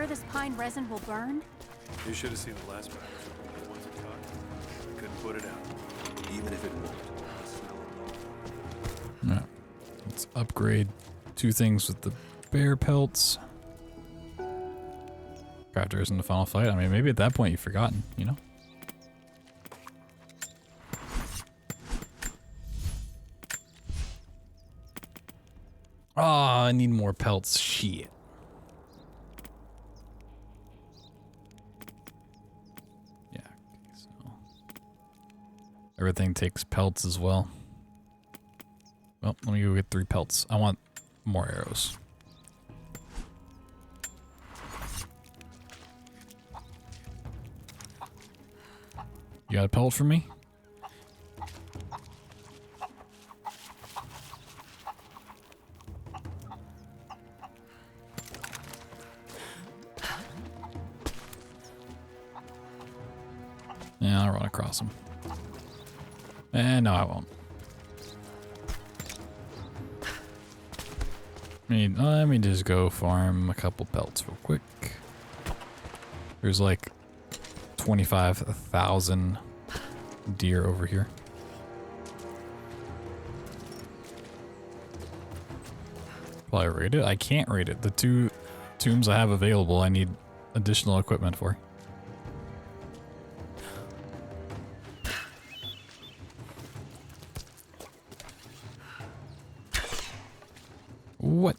this pine resin will burn? You should have seen the last batch. Once it caught, couldn't put it out. Even if it won't. Yeah. Let's upgrade 2 things with the bear pelts. Crafters in the final fight. I mean, maybe at that point you've forgotten, you know? Oh, I need more pelts. Shit. Yeah, okay, so everything takes pelts as well. Well, let me go get 3 pelts. I want more arrows. You got a pelt for me? Yeah, I'll run across him. No, I won't. Let me just go farm a couple pelts real quick. There's like 25,000 deer over here. Probably raid it? I can't raid it. The 2 tombs I have available, I need additional equipment for. What?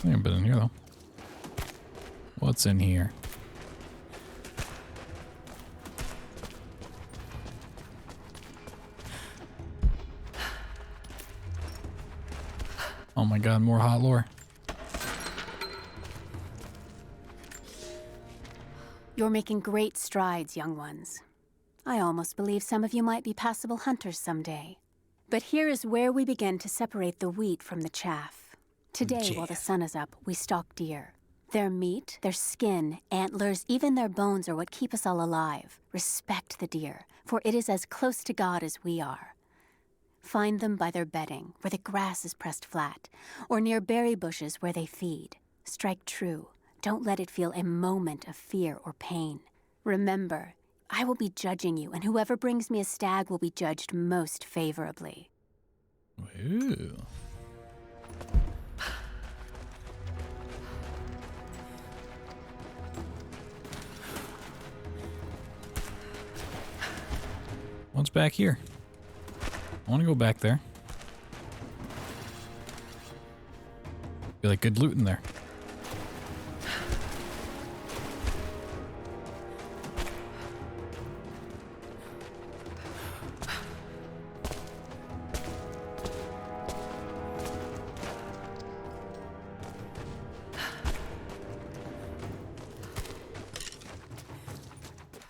I haven't been in here though. What's in here? Oh my god, more hot lore. You're making great strides, young ones. I almost believe some of you might be passable hunters someday. But here is where we begin to separate the wheat from the chaff. Today, while the sun is up, we stalk deer. Their meat, their skin, antlers, even their bones are what keep us all alive. Respect the deer, for it is as close to God as we are. Find them by their bedding, where the grass is pressed flat, or near berry bushes where they feed. Strike true. Don't let it feel a moment of fear or pain. Remember, I will be judging you, and whoever brings me a stag will be judged most favorably. Ooh. What's back here? I want to go back there. Be like good loot in there.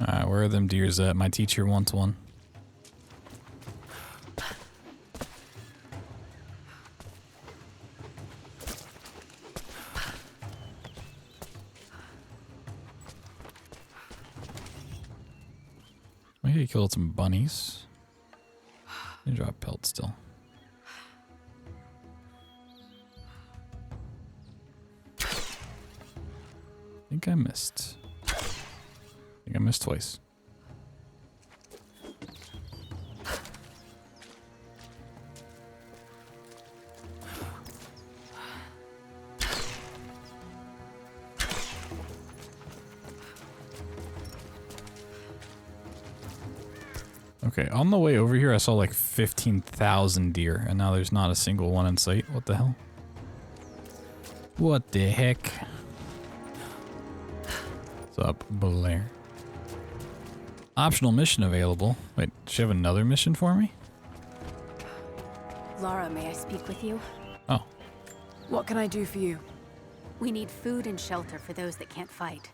Alright, where are them deers at? My teacher wants one. Maybe he killed some bunnies. They drop pelt still. I think I missed. I think I missed twice. Okay, on the way over here, I saw like 15,000 deer, and now there's not a single one in sight. What the hell? What the heck? What's up, Blair? Optional mission available. Wait, does she have another mission for me? Lara, may I speak with you? Oh. What can I do for you? We need food and shelter for those that can't fight.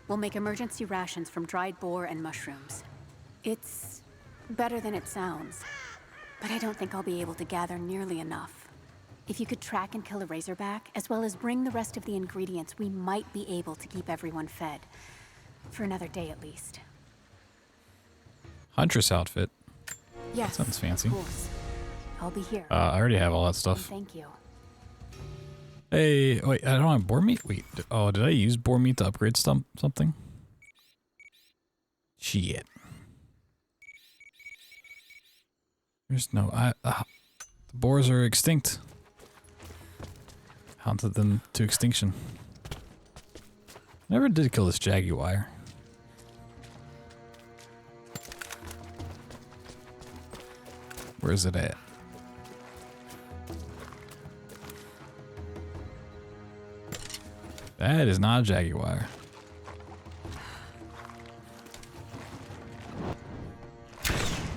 We'll make emergency rations from dried boar and mushrooms. It's better than it sounds, but I don't think I'll be able to gather nearly enough. If you could track and kill a razorback, as well as bring the rest of the ingredients, we might be able to keep everyone fed. For another day at least. Huntress outfit. Yes. Sounds fancy. Of course. I'll be here. I already have all that stuff. Thank you. Hey, wait, I don't have boar meat? Wait, oh, did I use boar meat to upgrade something? Shit. There's no, the boars are extinct. Hunted them to extinction. Never did kill this jaguar. Where is it at? That is not a jaguar.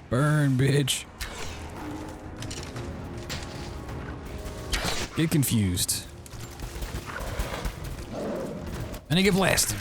Burn, bitch. Get confused. And I get blasted.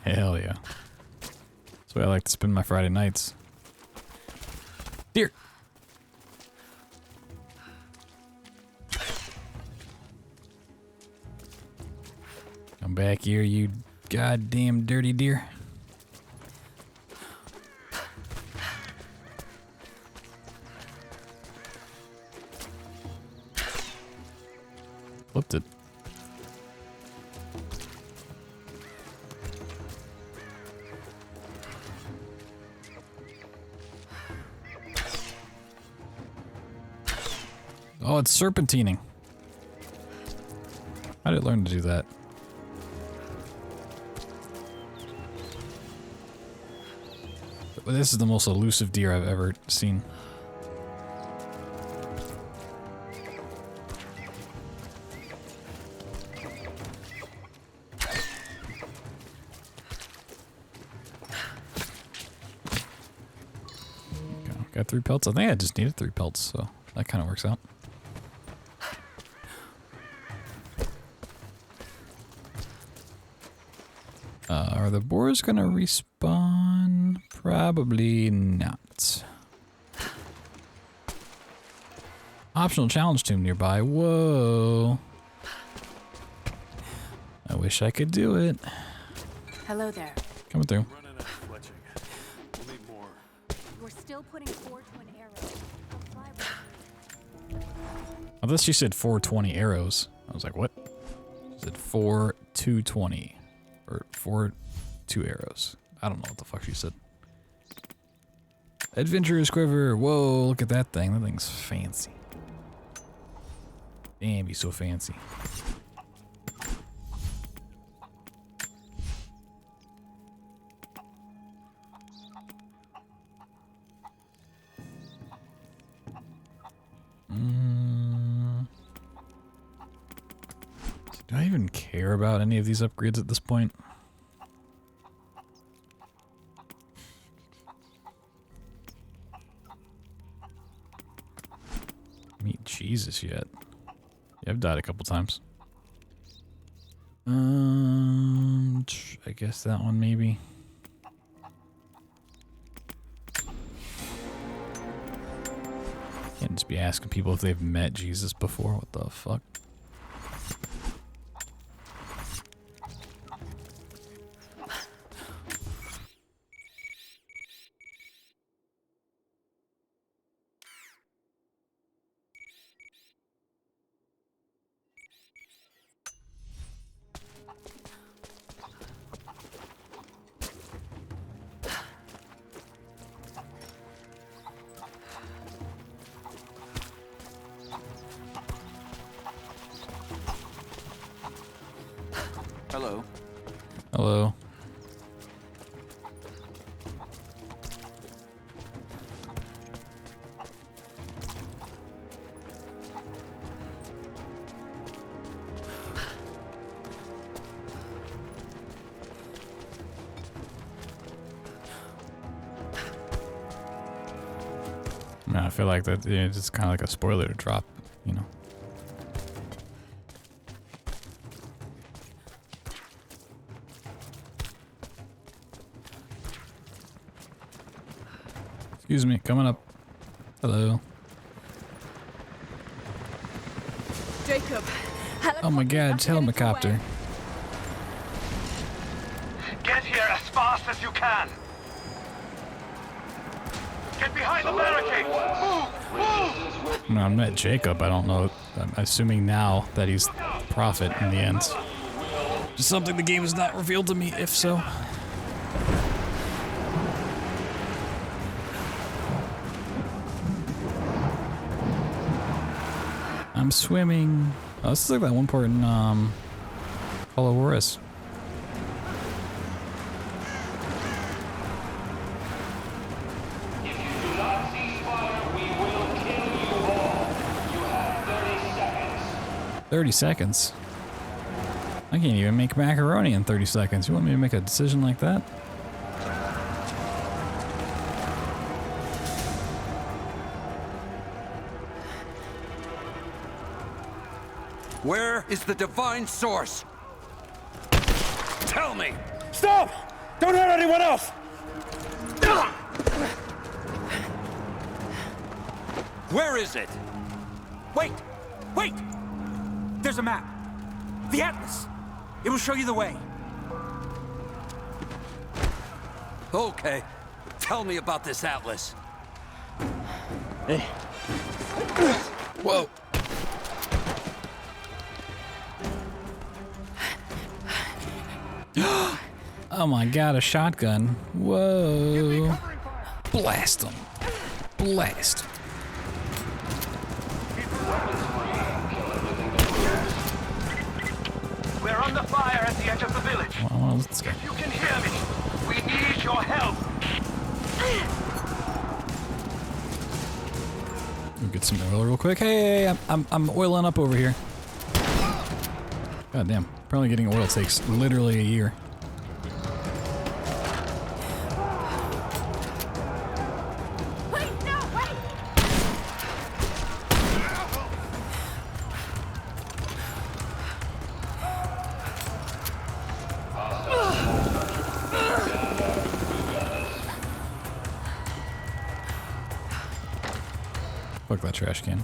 Hell yeah. That's the way I like to spend my Friday nights. Deer! Come back here, you goddamn dirty deer. Flipped it. Oh, it's serpentining. How did it learn to do that? This is the most elusive deer I've ever seen. Okay, got 3 pelts. I think I just needed 3 pelts, so that kind of works out. Are the boars gonna respawn? Probably not. Optional challenge tomb nearby. Whoa. I wish I could do it. Hello there. Coming through. Running out of fletching. We'll need more. We're still putting 4 twin arrows. Comply with me. I thought she said 420 arrows. I was like, what? She said 4 220. Or 4 2 arrows. I don't know what the fuck she said. Adventurer's quiver. Whoa, look at that thing. That thing's fancy. Damn, he's so fancy. Do I even care about any of these upgrades at this point? Meet Jesus yet. Yeah, I've died a couple times. I guess that one maybe. Can't just be asking people if they've met Jesus before. What the fuck? Hello. Hello. Man, I feel like that it's kind of like a spoiler to drop, you know. Excuse me, coming up. Hello. Jacob. Oh my god, it's helicopter. Get here as fast as you can. Get behind the barricade. Move! No, I'm not Jacob. I don't know. I'm assuming now that he's Prophet in the end. Just something the game has not revealed to me, if so. I'm swimming. Oh, this is like that one part in Hollow Wars. If you do not cease fire, we will kill you all. You have 30 seconds. 30 seconds? I can't even make macaroni in 30 seconds. You want me to make a decision like that? Where is the divine source? Tell me! Stop! Don't hurt anyone else! Where is it? Wait! Wait! There's a map. The Atlas. It will show you the way. Okay. Tell me about this Atlas. Hey. Whoa. Oh my god, a shotgun. Whoa. Blast them. Blast. We're under fire at the edge of the village. Well, let's go. If you can hear me, we need your help. We'll get some oil real quick. Hey, I'm oiling up over here. God damn. Apparently getting oil takes literally a year. Wait, no, wait! Fuck that trash can.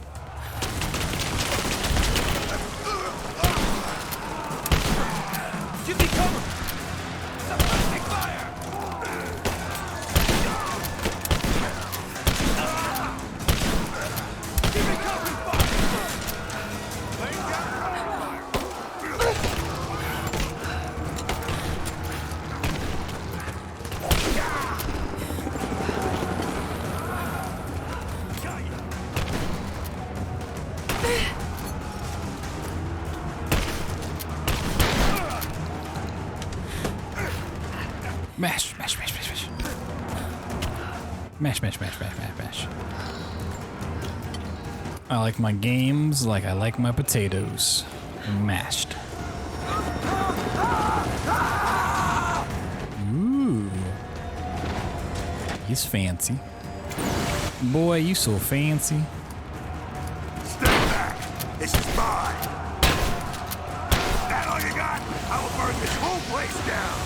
Give me cover! Mash, mash, mash, mash, mash. Mash, mash, mash, mash, mash, mash. I like my games like I like my potatoes. Mashed. Ooh. He's fancy. Boy, you so fancy. Step back! This is mine! That all you got? I will burn this whole place down!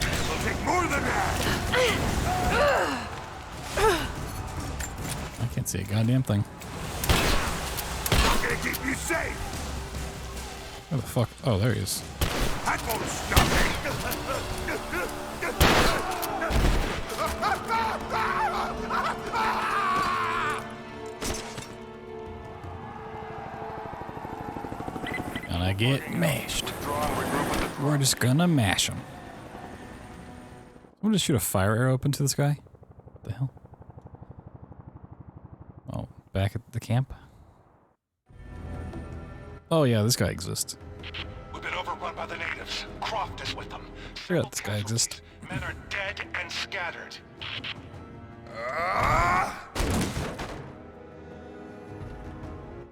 It'll take more than that! I can't see a goddamn thing. I'm gonna keep you safe! Where the fuck? Oh, there he is. That won't stop me! Gonna get mashed. We're just gonna mash him. I'm gonna shoot a fire arrow up into the sky. What the hell? Oh, back at the camp? Oh yeah, this guy exists. We've been overrun by the natives. Croft is with them. Yeah, this guy exists. Men are dead and scattered.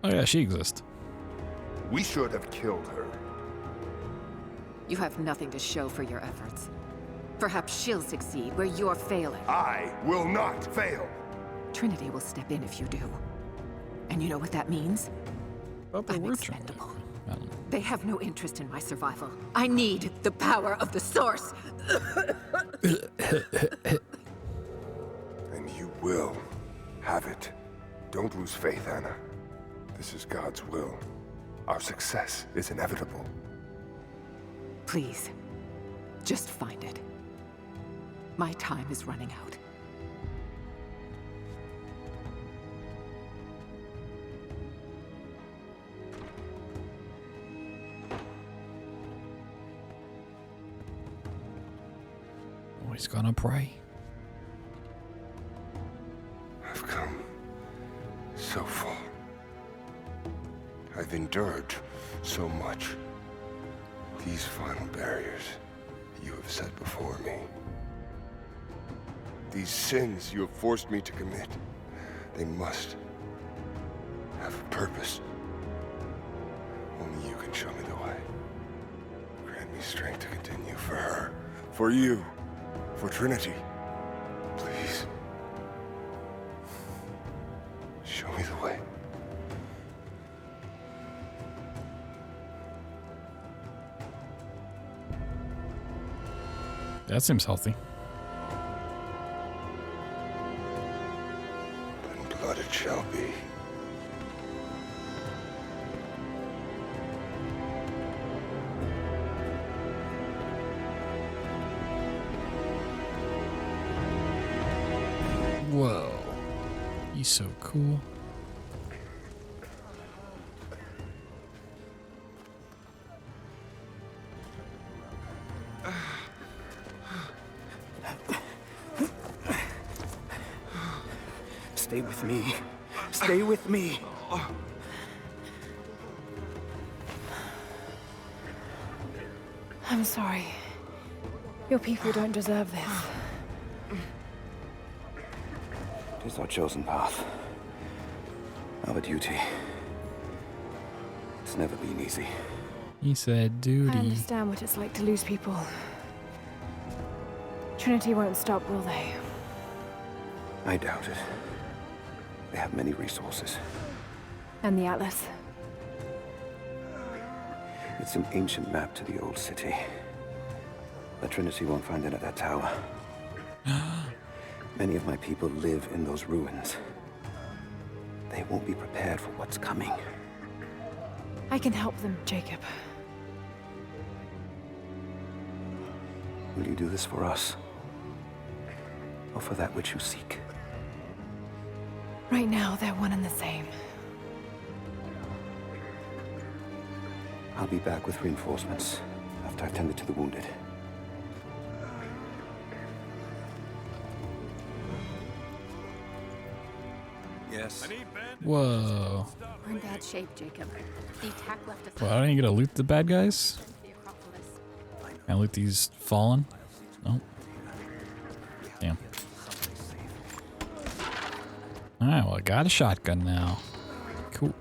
Oh yeah, she exists. We should have killed her. You have nothing to show for your efforts. Perhaps she'll succeed where you're failing. I will not fail. Trinity will step in if you do. And you know what that means? But I'm we're expendable. I don't know. They have no interest in my survival. I need the power of the Source. And you will have it. Don't lose faith, Anna. This is God's will. Our success is inevitable. Please, just find it. My time is running out. Oh, he's gonna pray. I've come so far. I've endured so much. These final barriers you have set before me. These sins you have forced me to commit, they must have a purpose. Only you can show me the way. Grant me strength to continue for her, for you, for Trinity. Please. Show me the way. That seems healthy. Then blood it shall be. Whoa. He's so cool. Stay with me. Stay with me. I'm sorry. Your people don't deserve this. It is our chosen path. Our duty. It's never been easy. He said duty. I understand what it's like to lose people. Trinity won't stop, will they? I doubt it. They have many resources. And the Atlas? It's an ancient map to the old city. The Trinity won't find it at that tower. Many of my people live in those ruins. They won't be prepared for what's coming. I can help them, Jacob. Will you do this for us? Or for that which you seek? Right now, they're one and the same. I'll be back with reinforcements after I've tended to the wounded. Yes. Whoa. We're in bad shape, Jacob. The attack left us. Well, I didn't get to loot the bad guys. Can I loot these fallen? Nope. Damn. Alright, well, I got a shotgun now. Cool.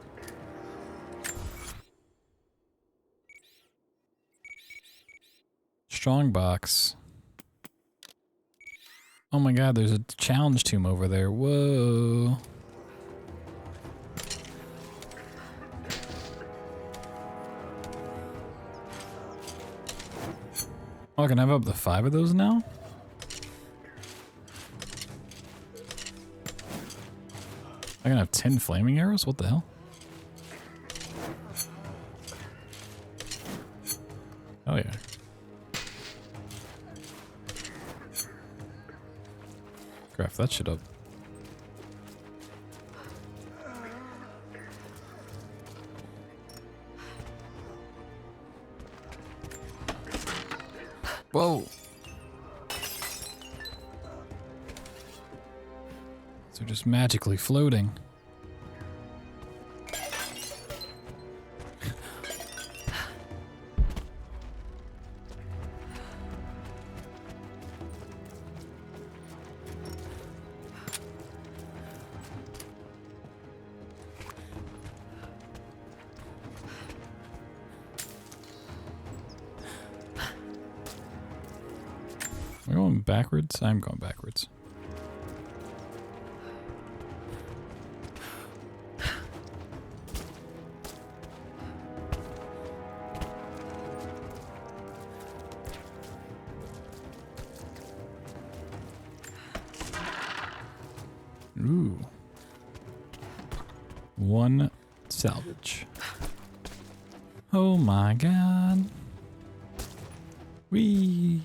Strong box. Oh my god, there's a challenge tomb over there. Whoa. Oh, I can have up to 5 of those now? I can have 10 flaming arrows? What the hell? Oh yeah. Craft that shit up. Whoa. They're just magically floating. We're going backwards? I'm going backwards. Ooh. 1 salvage. Oh my god. Wee.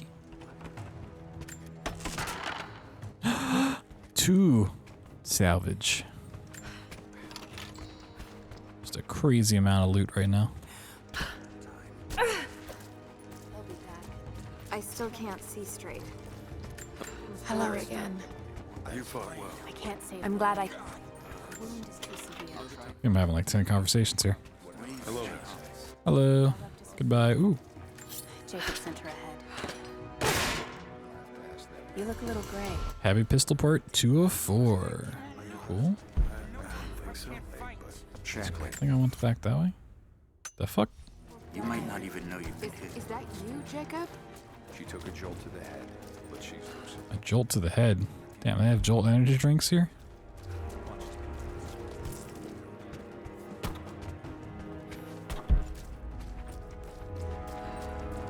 2 salvage. Just a crazy amount of loot right now. I still can't see straight. Hello again. You fought well. I can't say. I'm glad I... The wound is too severe. I'm having like 10 conversations here. Hello. Hello. Goodbye. Ooh. Jacob sent her ahead. You look a little gray. Heavy pistol part 2 of 4. Cool. Check. I think I went back that way. The fuck? You might not even know you've been hit. Is that you, Jacob? She took a jolt to the head, but she's lucid. A jolt to the head. Damn, they have jolt energy drinks here?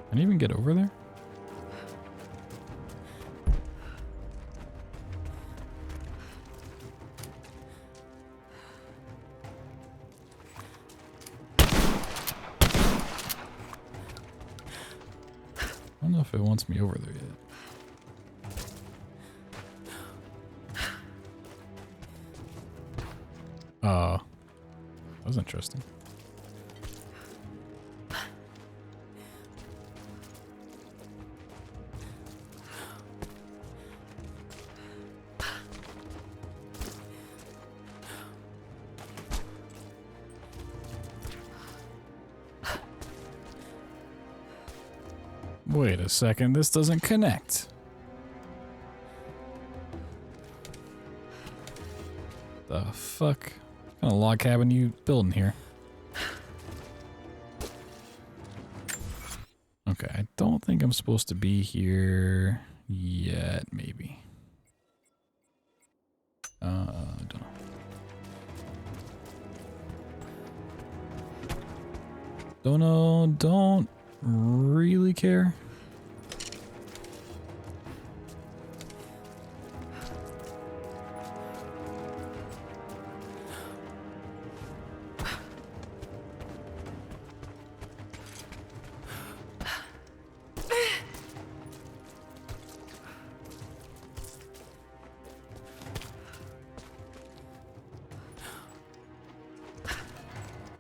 Can I even get over there? I don't know if it wants me over there yet. That was interesting. Wait a second, this doesn't connect. The fuck? What kind of log cabin you building here? Okay, I don't think I'm supposed to be here yet, maybe. I don't know. Don't really care.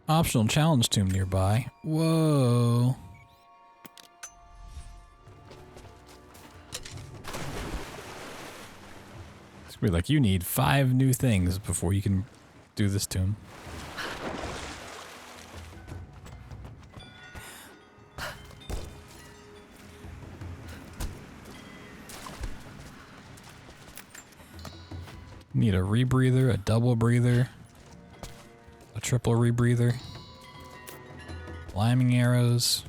Optional challenge tomb nearby. Whoa. It's gonna be like you need 5 new things before you can do this tomb. Need a rebreather, a double breather, a triple rebreather, liming arrows,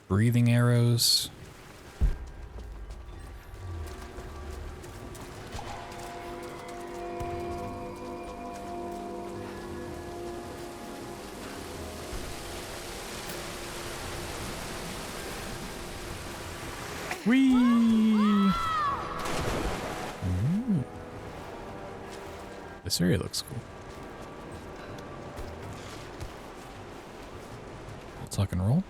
breathing arrows, whee! Ooh. This area looks cool. We'll tuck and roll.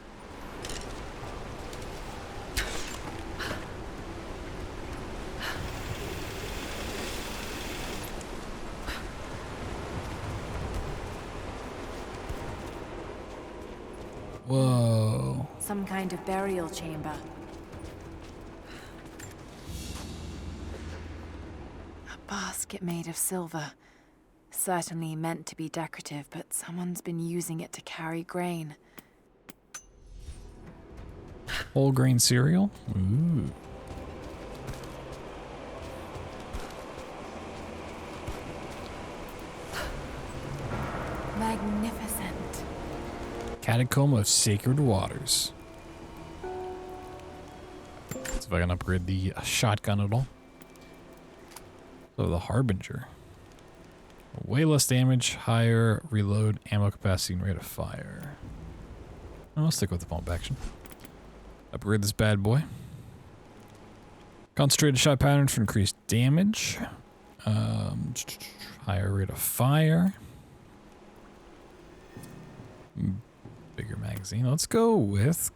Whoa. Some kind of burial chamber. A basket made of silver. Certainly meant to be decorative, but someone's been using it to carry grain. Whole grain cereal? Ooh. Magnificent. Catacomb of Sacred Waters. Let's see if I can upgrade the shotgun at all. So the Harbinger. Way less damage, higher reload, ammo capacity, and rate of fire. I'll stick with the pump action. Upgrade this bad boy. Concentrated shot patterns for increased damage. Higher rate of fire. Bigger magazine. Let's go with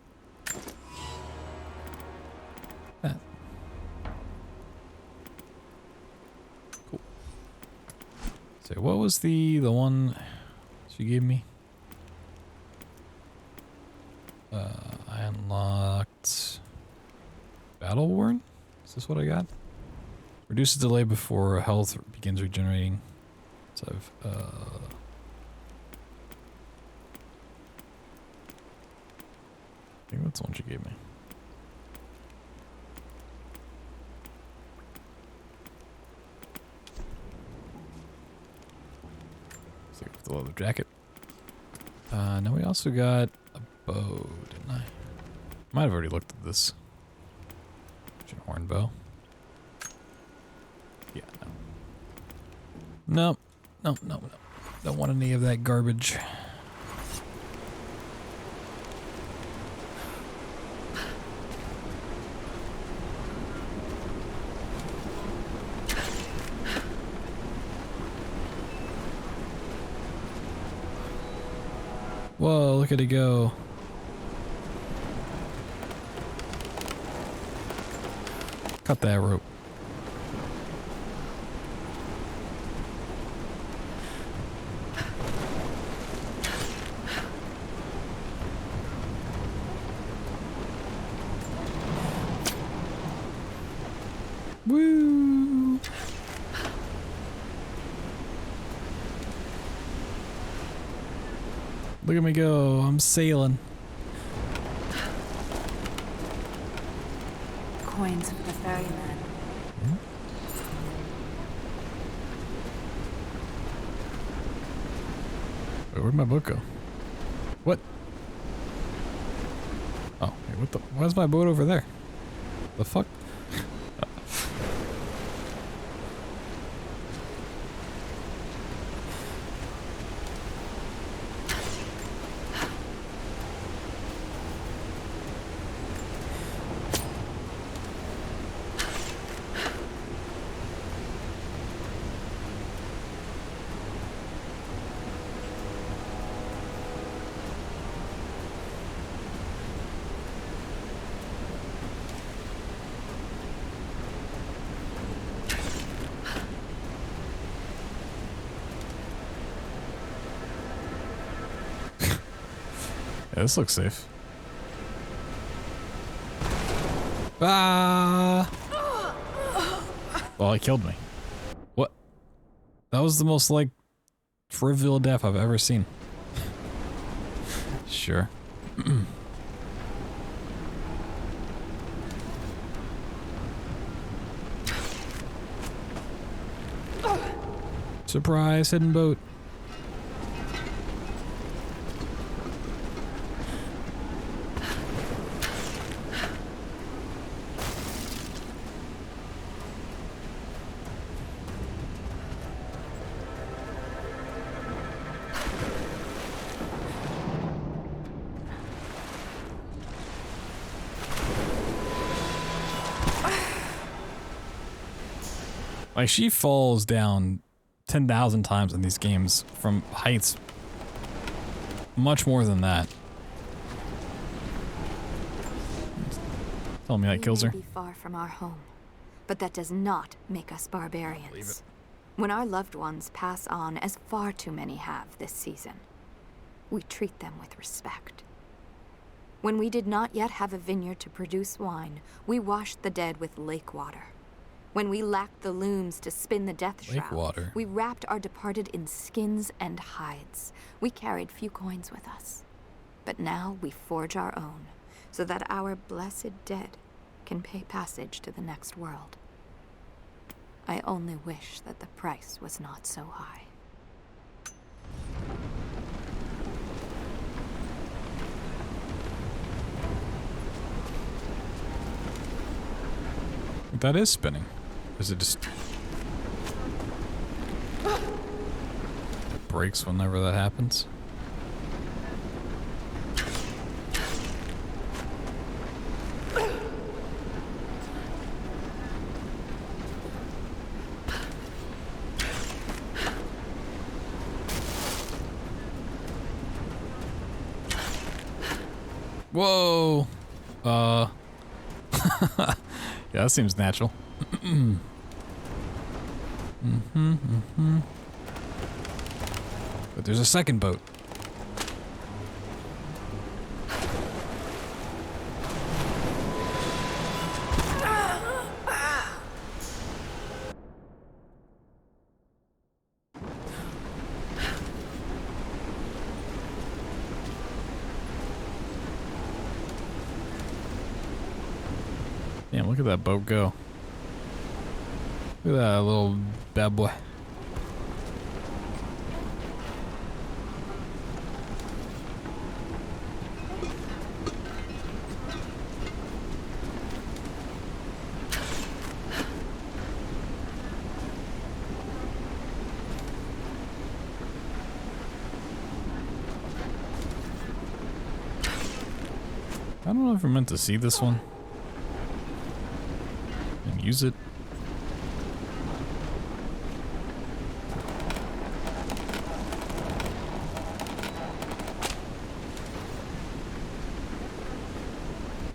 that. Cool. So what was the one she gave me? I unlocked Battle Worn? Is this what I got? Reduces delay before health begins regenerating. So I've I think that's the one she gave me. Let's take off the leather jacket. Now we also got a bow, didn't I? Might have already looked at this. Ancient horn bow. Yeah, no. No. Don't want any of that garbage. Whoa, look at it go. Cut that rope. Woo! Look at me go, I'm sailing. Coins of the ferryman. Wait, where'd my boat go? What? Oh, hey, what the? Why's my boat over there? The fuck? Yeah, this looks safe. Ah! Well, he killed me. What? That was the most, like, trivial death I've ever seen. Sure. Surprise, hidden boat. Like, she falls down 10,000 times in these games from heights much more than that. Tell me that kills her. We may be far from our home, but that does not make us barbarians. When our loved ones pass on, as far too many have this season, we treat them with respect. When we did not yet have a vineyard to produce wine, we washed the dead with lake water. When we lacked the looms to spin the death shroud, we wrapped our departed in skins and hides. We carried few coins with us. But now we forge our own, so that our blessed dead can pay passage to the next world. I only wish that the price was not so high. That is spinning. Is it just breaks whenever that happens? Whoa. Yeah, that seems natural. But there's a second boat. Damn, look at that boat go. Look at that little bad boy. I don't know if we're meant to see this one and use it.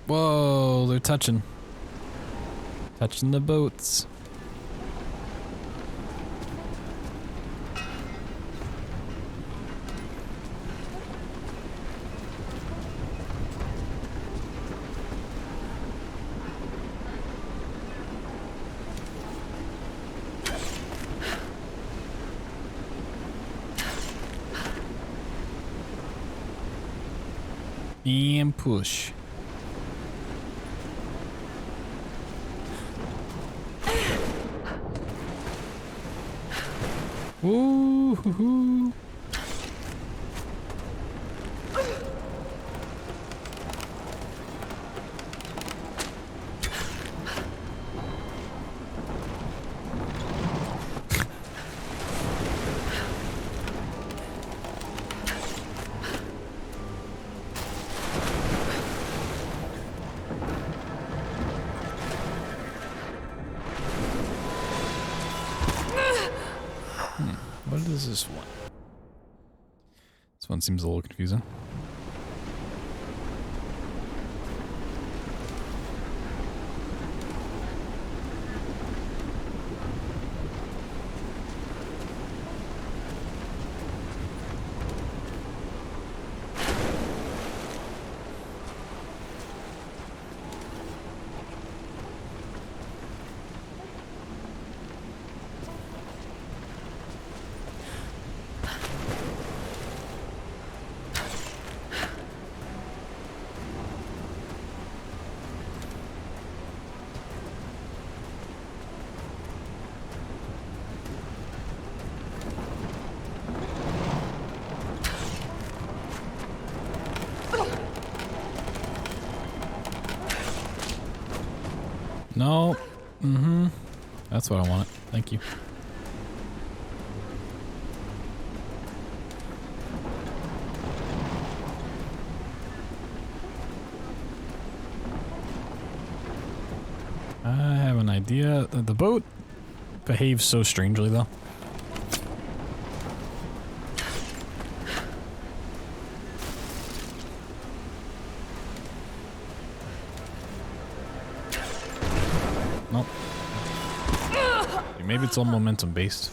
Whoa, they're touching the boats. And push. Ooh, hoo, hoo. What is this one? This one seems a little confusing. No. That's what I wanted. Thank you. I have an idea. The boat behaves so strangely, though. Nope. Maybe it's all momentum based.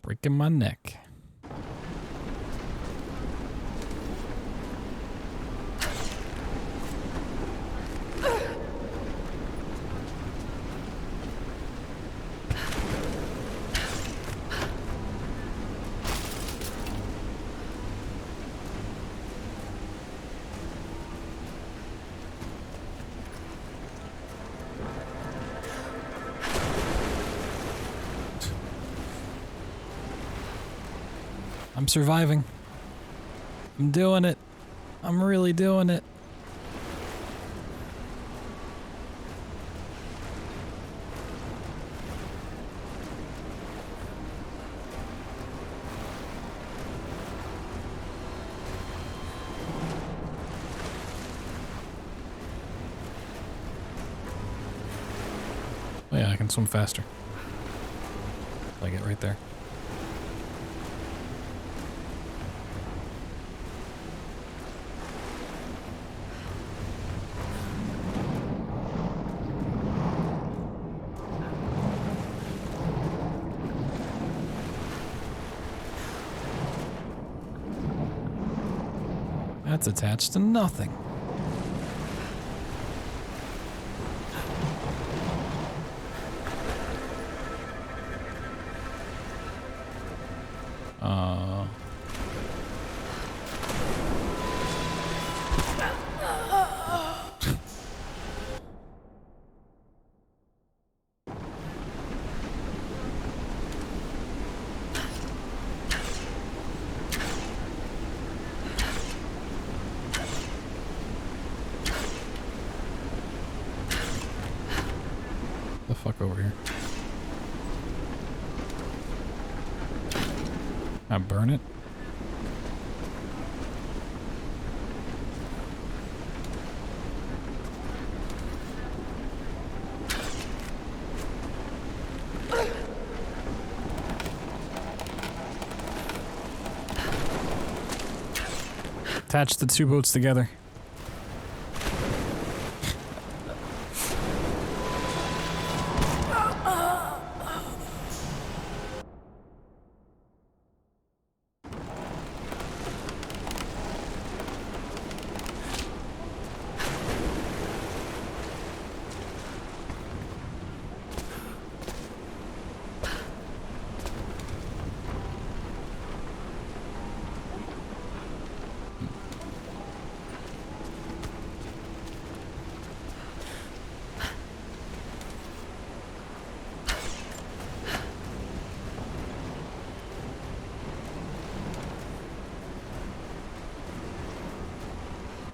Breaking my neck. I'm surviving. I'm doing it. I'm really doing it. Oh yeah, I can swim faster. I get right there. That's attached to nothing. The fuck over here. I burn it. Attach the two boats together.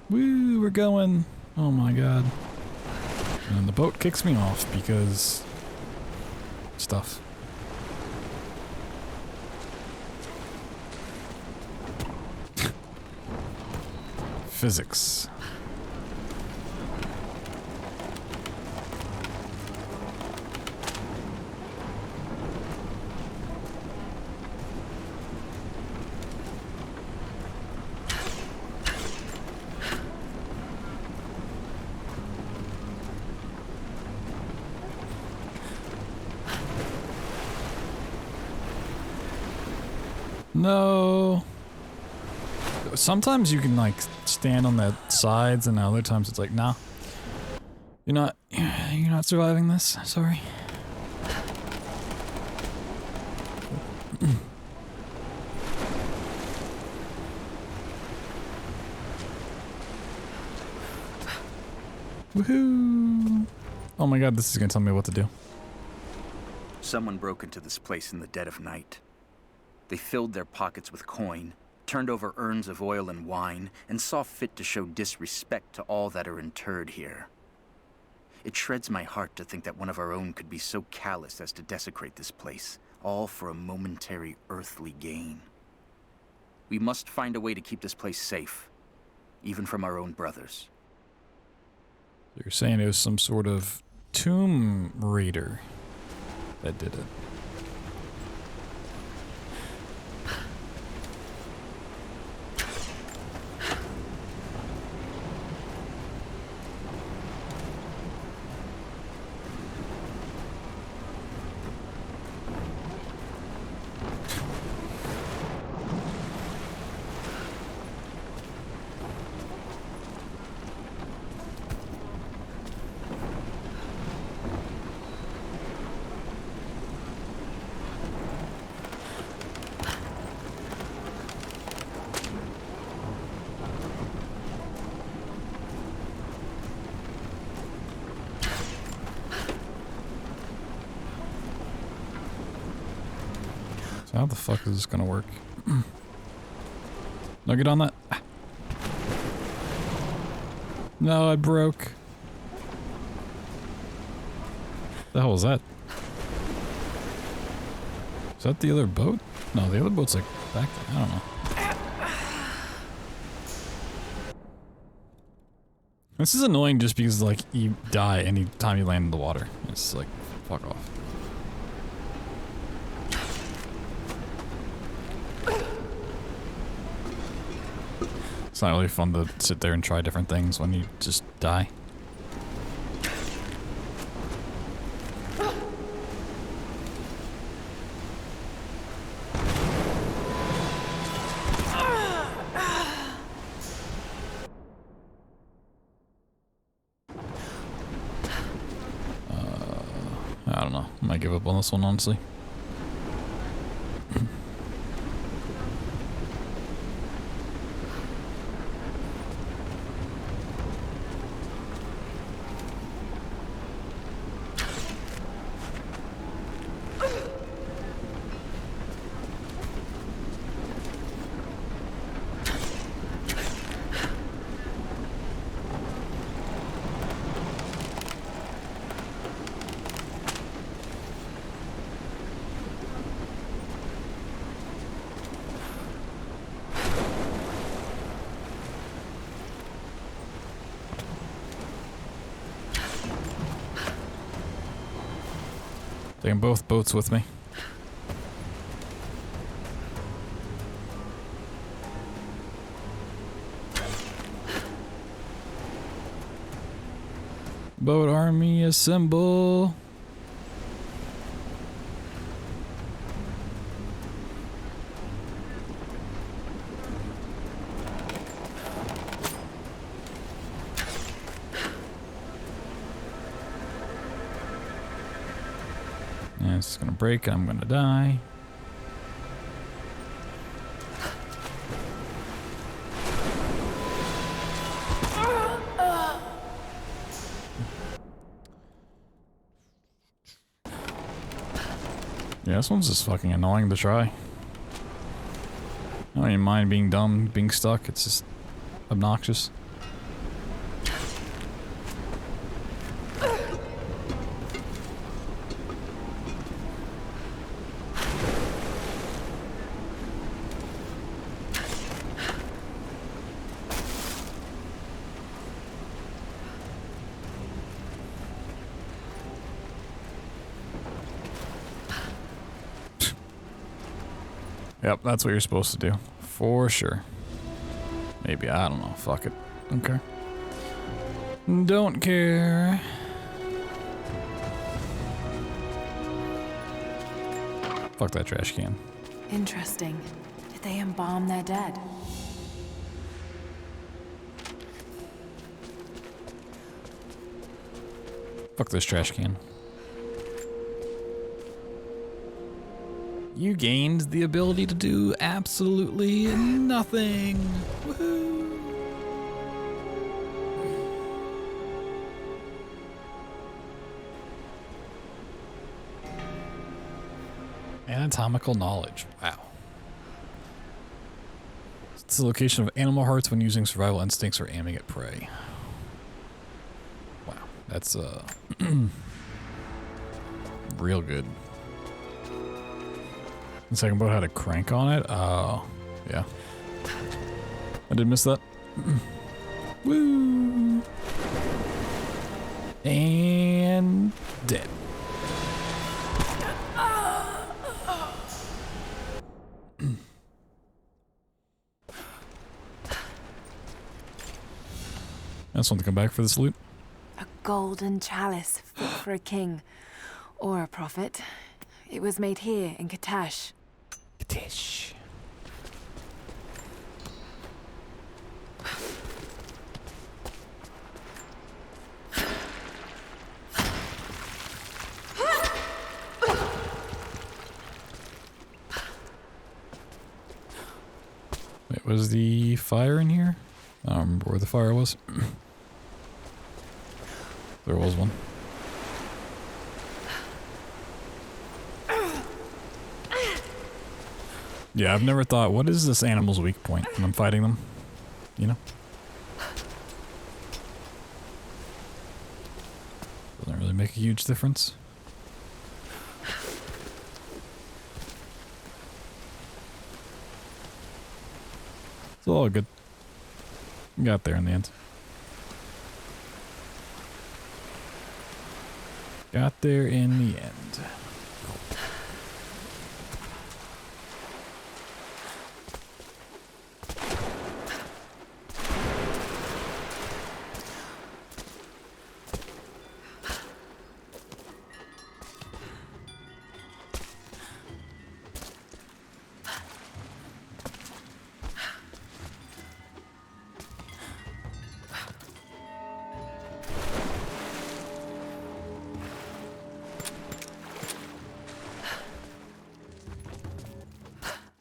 Woo, we're going. Oh my god. And the boat kicks me off because stuff. Physics. No. Sometimes you can like stand on the sides, and other times it's like, nah. You're not surviving this. Sorry. Woohoo! Oh my god, this is gonna tell me what to do. Someone broke into this place in the dead of night. They filled their pockets with coin, turned over urns of oil and wine, and saw fit to show disrespect to all that are interred here. It shreds my heart to think that one of our own could be so callous as to desecrate this place, all for a momentary earthly gain. We must find a way to keep this place safe, even from our own brothers. You're saying it was some sort of tomb raider that did it. How the fuck is this gonna work? No, get on that. No, it broke. The hell was that? Is that the other boat? No, the other boat's like back there. I don't know. This is annoying just because like you die anytime you land in the water. It's like, fuck off. It's not really fun to sit there and try different things when you just die. I don't know. I might give up on this one, honestly. Taking both boats with me. Boat army assemble. Yeah, it's gonna break, I'm gonna die. Yeah, this one's just fucking annoying to try. I don't even mind being dumb, being stuck, it's just obnoxious. Yep, that's what you're supposed to do. For sure. Maybe, I don't know. Fuck it. Don't care. Don't care. Fuck that trash can. Interesting. Did they embalm their dead? Fuck this trash can. You gained the ability to do absolutely nothing. Woohoo! Anatomical knowledge. Wow. It's the location of animal hearts when using survival instincts or aiming at prey. Wow. That's real good. The second boat had a crank on it? Oh, yeah. I did miss that. Woo! And dead. I just want to come back for this loot. A golden chalice fit for a king or a prophet. It was made here in Katash. Katash. Wait, was the fire in here? I don't remember where the fire was. There was one. Yeah, I've never thought, what is this animal's weak point when I'm fighting them? You know? Doesn't really make a huge difference. It's all good. We got there in the end. Got there in the end.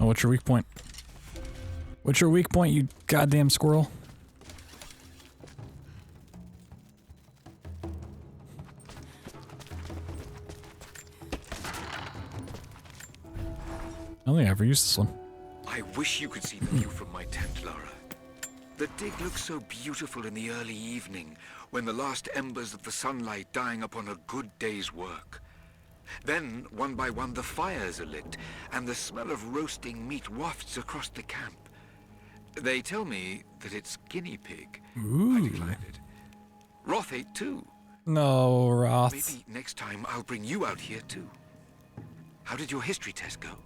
Oh, what's your weak point? What's your weak point, you goddamn squirrel? I don't think I ever used this one. I wish you could see the view from my tent, Lara. The dig looks so beautiful in the early evening, when the last embers of the sunlight dying upon a good day's work. Then, one by one, the fires are lit, and the smell of roasting meat wafts across the camp. They tell me that it's guinea pig. Ooh. I declined it. Roth ate too. No, Roth. Maybe next time I'll bring you out here too. How did your history test go?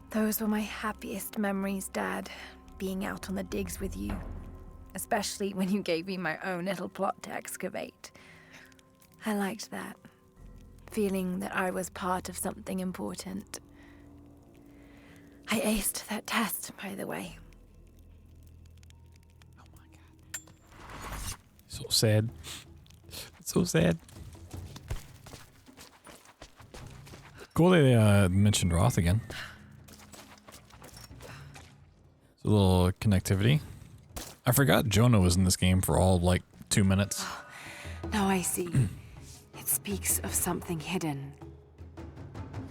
Those were my happiest memories, Dad. Being out on the digs with you. Especially when you gave me my own little plot to excavate. I liked that. Feeling that I was part of something important. I aced that test, by the way. Oh my god. So sad. So sad. Cool they mentioned Roth again. It's a little connectivity. I forgot Jonah was in this game for all like 2 minutes. Now I see. It speaks of something hidden.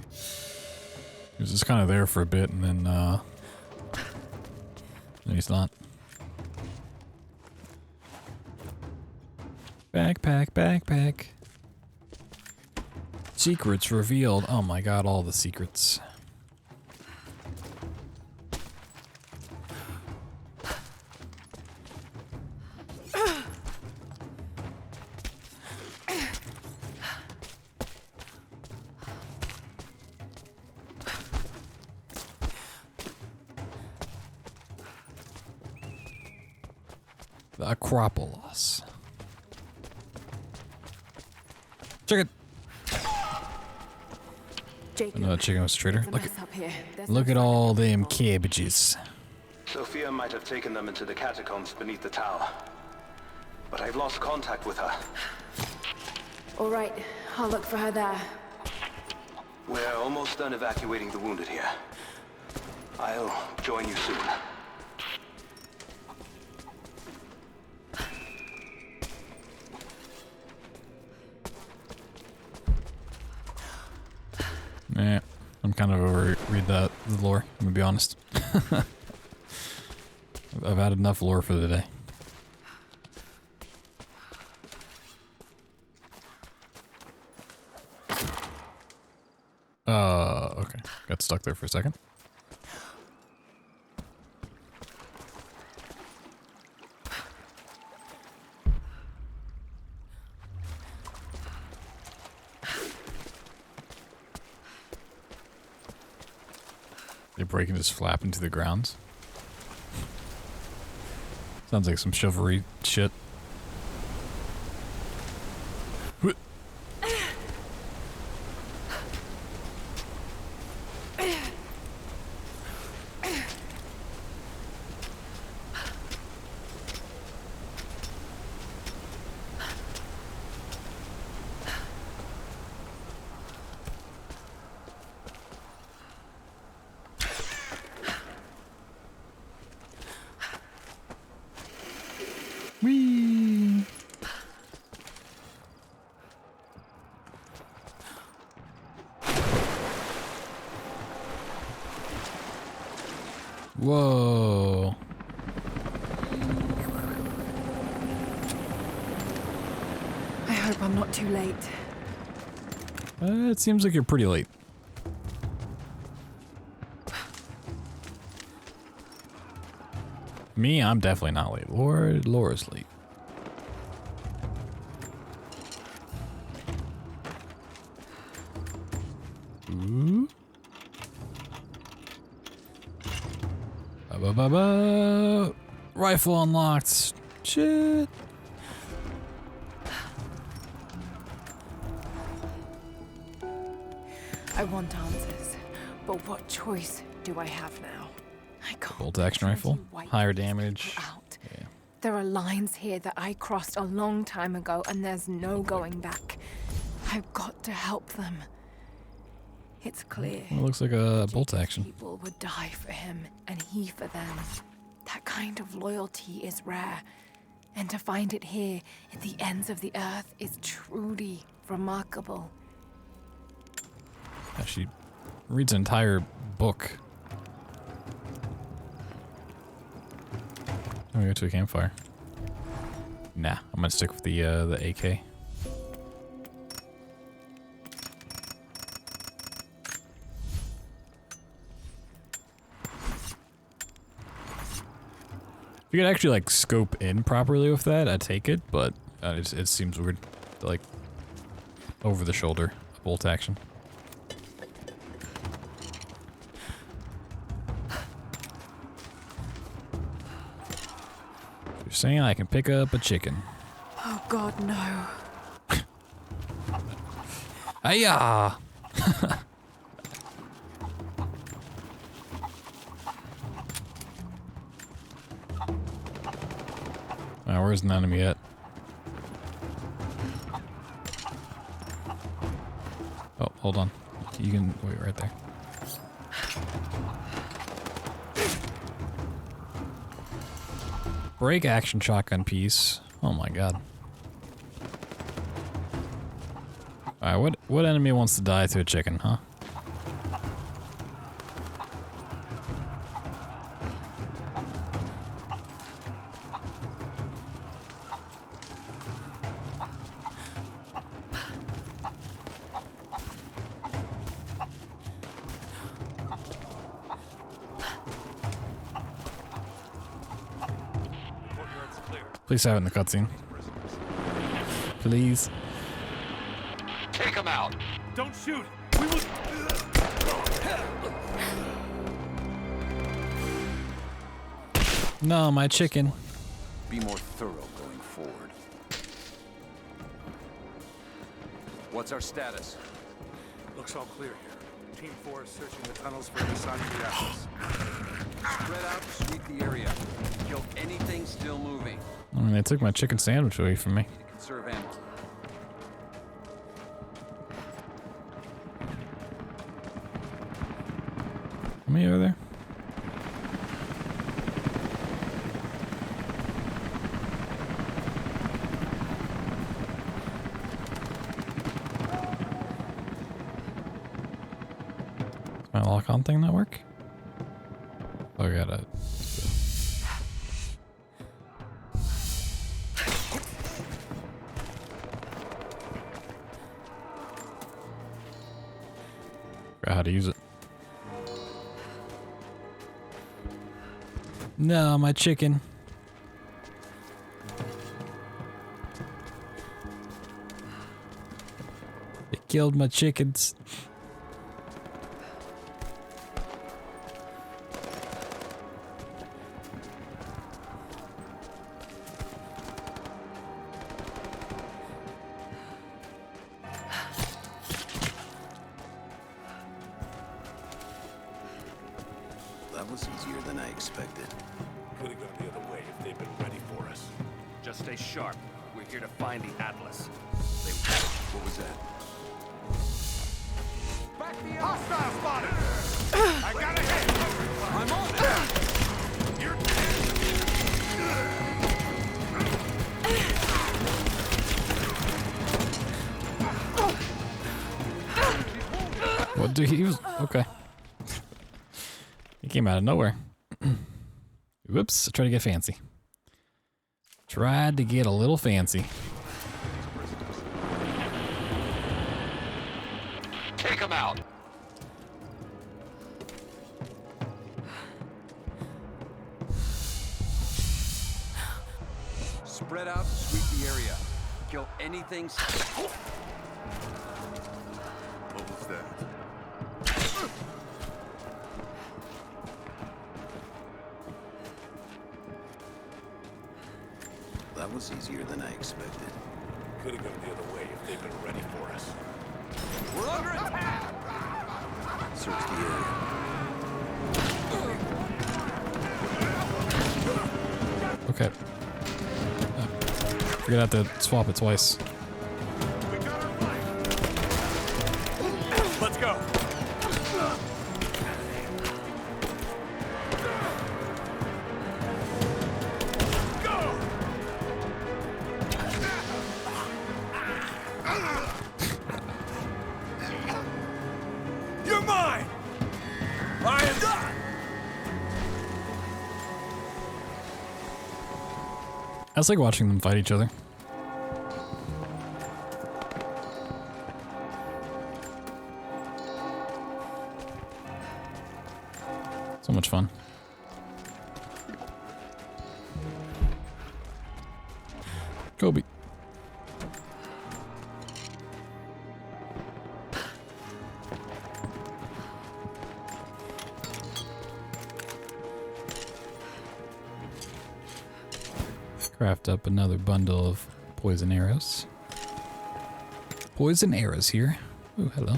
He was just kind of there for a bit and then he's not. Backpack, backpack. Secrets revealed. Oh my god, all the secrets. The Acropolis. Chicken. Another chicken was a traitor. Look at all them cabbages. Sophia might have taken them into the catacombs beneath the tower. But I've lost contact with her. All right, I'll look for her there. We're almost done evacuating the wounded here. I'll join you soon. Yeah, I'm kind of over the lore, I'm gonna be honest. I've had enough lore for the day. Okay. Got stuck there for a second. They break and just flap into the grounds. Sounds like some chivalry shit. Whee! Whoa. I hope I'm not too late. It seems like you're pretty late. Me, I'm definitely not late. Laura's late. Ooh. Ba-ba-ba-ba. Rifle unlocked. Shit. I want answers, but what choice do I have now? I can't. Bolt action rifle. Higher damage. Yeah. There are lines here that I crossed a long time ago, and there's no going back. I've got to help them. It's clear. It looks like a bolt action. People would die for him, and he for them. That kind of loyalty is rare, and to find it here at the ends of the earth is truly remarkable. Yeah, she reads an entire book. I'm gonna go to a campfire. Nah, I'm gonna stick with the AK. If you could actually like scope in properly with that, I'd take it, but it seems weird, like over the shoulder bolt action. You're saying I can pick up a chicken? Oh God, no! Hiya! Where's an enemy at? Oh, hold on. You can wait right there. Break action shotgun piece. Oh my god. Alright, what enemy wants to die to a chicken, huh? Please have it in the cutscene. Please. Take him out. Don't shoot. We will. No, my chicken. Be more thorough going forward. What's our status? Looks all clear here. Team 4 is searching the tunnels for any sign of the Atlas. Spread out, sweep the area. Kill anything still moving. I mean, they took my chicken sandwich away from me. Conserve ammo. Am I over there? Does my lock-on thing not work? Oh, I gotta... Forgot how to use it. No, my chicken. They killed my chickens. That was easier than I expected. Could have gone the other way if they'd been ready for us. Just stay sharp. We're here to find the Atlas. What was that? Back the hostile spotted! I got a hit! I'm on it! You're What do he use? Okay. He came out of nowhere. Whoops, I tried to get fancy. Tried to get a little fancy. Take them out. Spread out, sweep the area. Kill anything. What was that? That was easier than I expected. Could have gone the other way if they'd been ready for us. We're under attack! Search the area. Okay. We're gonna have to swap it twice. Let's go. You're mine! I am done! I was like watching them fight each other. So much fun. Kobe. Craft up another bundle of poison arrows. Poison arrows here. Ooh, hello.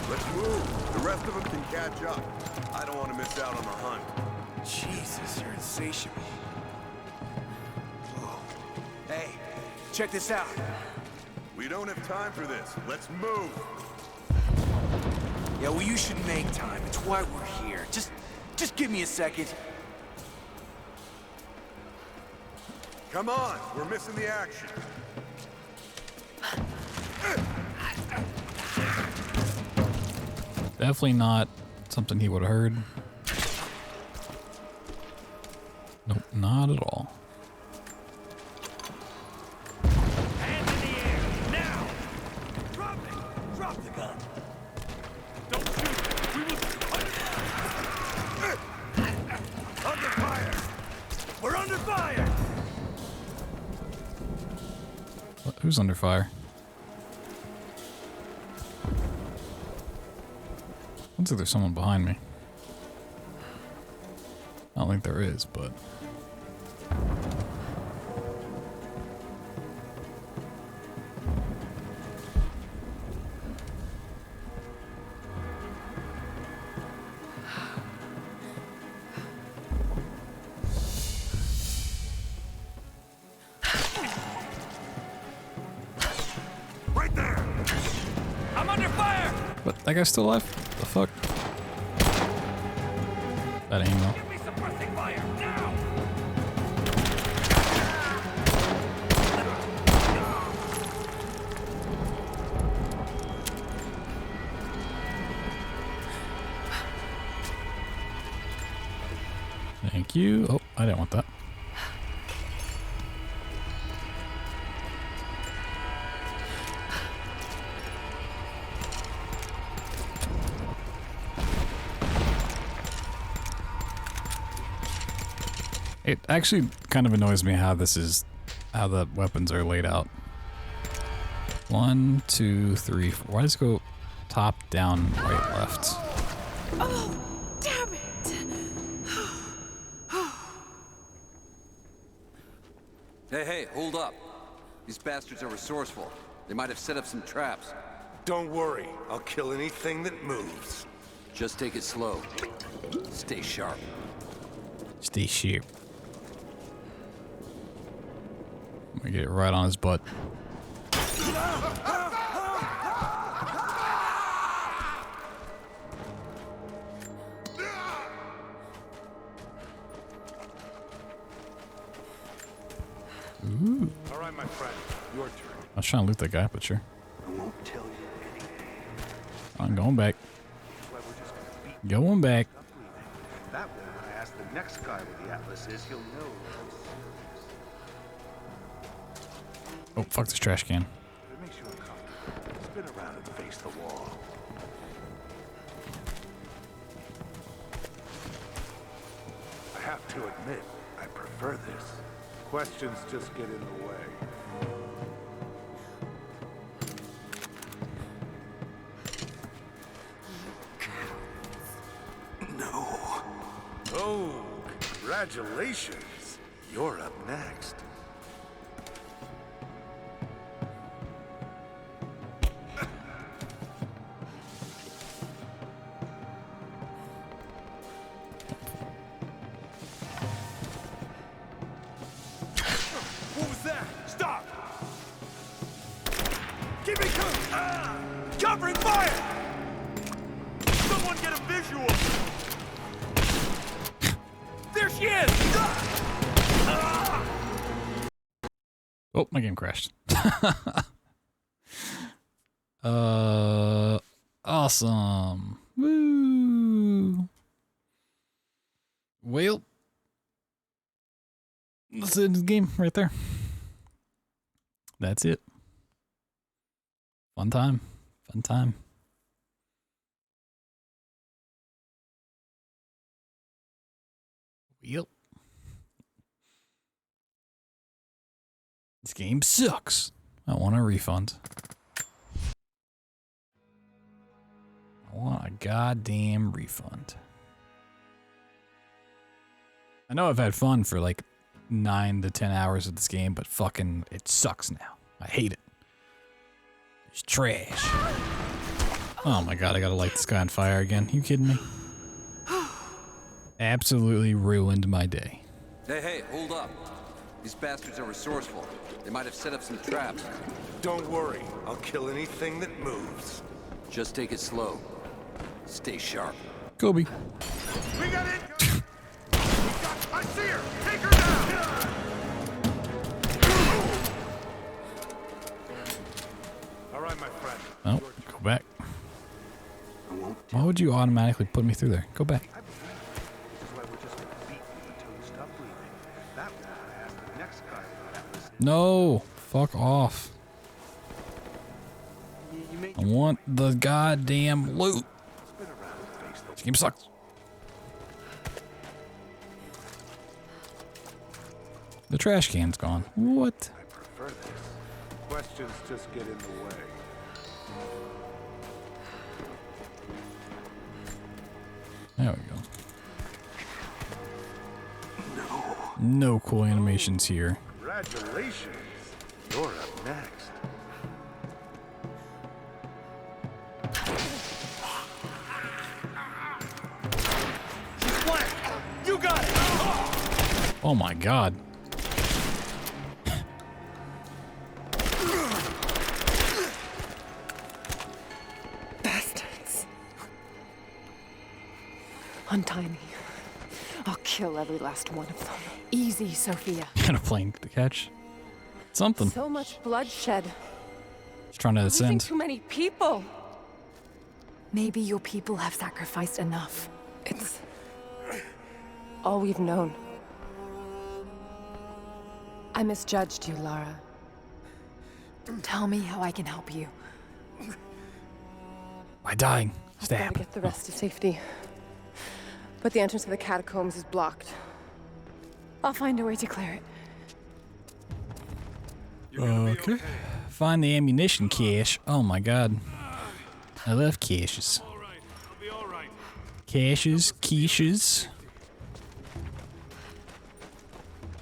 Let's move. The rest of them can catch up. I don't want to miss out on the hunt. Jesus, you're insatiable. Whoa. Hey, check this out. We don't have time for this. Let's move. Yeah, well, you should make time. It's why we're here. Just give me a second. Come on, we're missing the action. Definitely not something he would have heard. Nope, not at all. Hands in the air, now! Drop it! Drop the gun! Don't shoot! We will... Under fire! We're under fire! What? Who's under fire? Looks like there's someone behind me. I don't think there is, but... Right there! I'm under fire! What? That guy's still alive? The fuck? That ain't well. Give me suppressing fire, now! Thank you. Oh, I didn't want that. It actually kind of annoys me how how the weapons are laid out. 1, 2, 3, 4. Why does it go top, down, right, left? Oh, damn it! Hey, hold up. These bastards are resourceful. They might have set up some traps. Don't worry, I'll kill anything that moves. Just take it slow. Stay sharp. Stay sharp. I'm gonna get it right on his butt. Ooh. All right, my friend, your turn. I was trying to loot that guy, but sure. I won't tell you anything. I'm going back. That's why we're just gonna beat Going back. That way, when I ask the next guy where the Atlas is, he'll know. Oh, fuck this trash can. It makes you uncomfortable. Spin around and face the wall. I have to admit, I prefer this. Questions just get in the way. No. Oh, congratulations. You're up next. What was that? Stop! Keep it coming! Ah! Covering fire! Someone get a visual! There she is! Ah! Oh, my game crashed. Awesome. Woo. Well, that's it. The game right there. That's it. Fun time. Fun time. Yep. This game sucks. I want a refund. I want a goddamn refund. I know I've had fun for like 9 to 10 hours of this game, but fucking it sucks now. I hate it. It's trash. Oh my god, I gotta light this guy on fire again. You kidding me? Absolutely ruined my day. Hey, hold up. These bastards are resourceful. They might have set up some traps. Don't worry. I'll kill anything that moves. Just take it slow. Stay sharp. Kobe. We got it! I see her! Take her down! All right, my friend. Oh, go back. Why would you automatically put me through there? Go back. This is why we're just gonna beat you until you stop breathing. That way I ask the next guy about this. No, fuck off. I want the goddamn loot. This game sucks. The trash can's gone. What? I prefer this. Questions just get in the way. There we go. No cool animations here. Congratulations. You're up next. She's flanked. You got it. Oh my god. Bastards. Untie me. I'll kill every last one of them. Easy, Sophia. Kind of playing to catch something. So much bloodshed. Just trying to Losing ascend. too many people. Maybe your people have sacrificed enough. It's all we've known. I misjudged you, Lara. Tell me how I can help you. By dying. I've Stab. gotta get the rest to safety. But the entrance to the catacombs is blocked. I'll find a way to clear it. Okay. Find the ammunition cache. Oh my god. I love caches. Caches, quiches.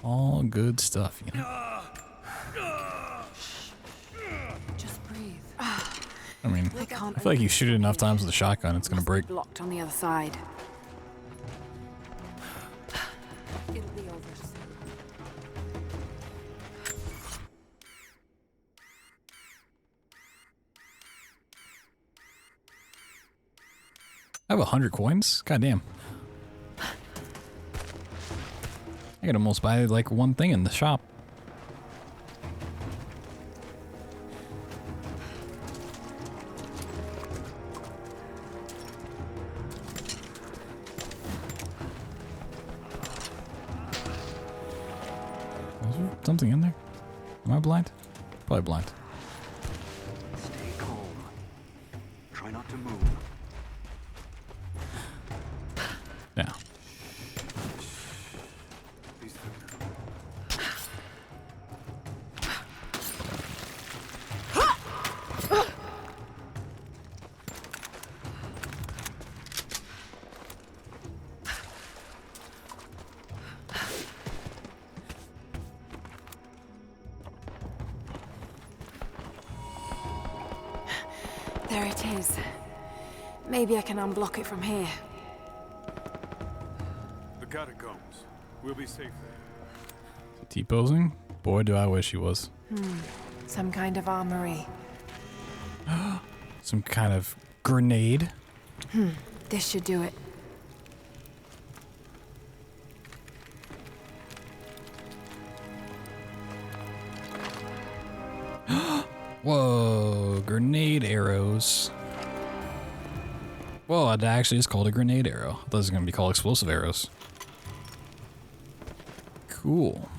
All good stuff, you know. Just breathe. I mean, I feel like you shoot it enough times with a shotgun, it's gonna break. Blocked on the other side. It'll be over soon. I have 100 coins? God damn. I could almost buy like one thing in the shop. Is there something in there? Am I blind? Probably blind. Stay calm. Try not to move. Now. There it is. Maybe I can unblock it from here. The catacombs. We'll be safe there. T-posing? Boy, do I wish he was. Some kind of armory. Some kind of grenade. This should do it. Whoa, grenade arrows. Well, it actually is called a grenade arrow. I thought it was going to be called explosive arrows. Cool.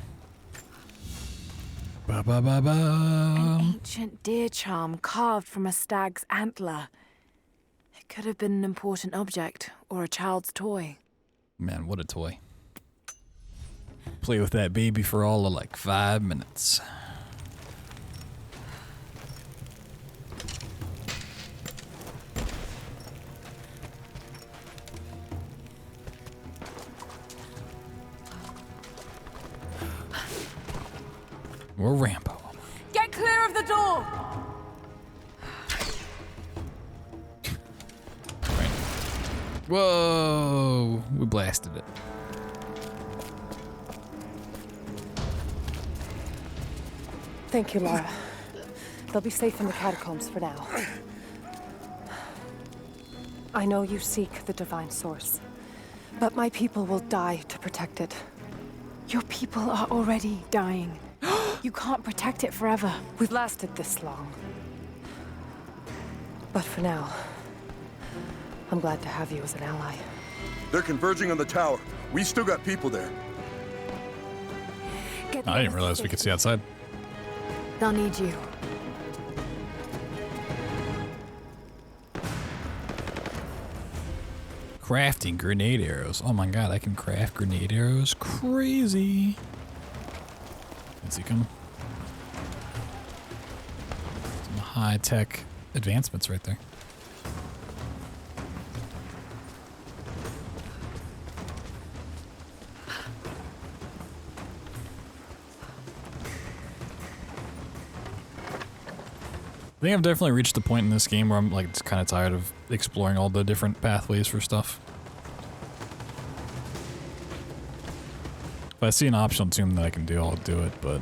Ba-ba-ba-ba. An ancient deer charm carved from a stag's antler. It could have been an important object or a child's toy. Man, what a toy. Play with that baby for all of like 5 minutes. We're Rambo. Get clear of the door! Right. Whoa! We blasted it. Thank you, Lara. They'll be safe in the catacombs for now. I know you seek the divine source, but my people will die to protect it. Your people are already dying. You can't protect it forever. We've lasted this long. But for now, I'm glad to have you as an ally. They're converging on the tower. We still got people there. I didn't realize we could see outside. They'll need you. Crafting grenade arrows. Oh my god, I can craft grenade arrows. Crazy. Is he coming? Some high-tech advancements right there. I think I've definitely reached the point in this game where I'm like just kind of tired of exploring all the different pathways for stuff. If I see an optional tomb that I can do, I'll do it, but...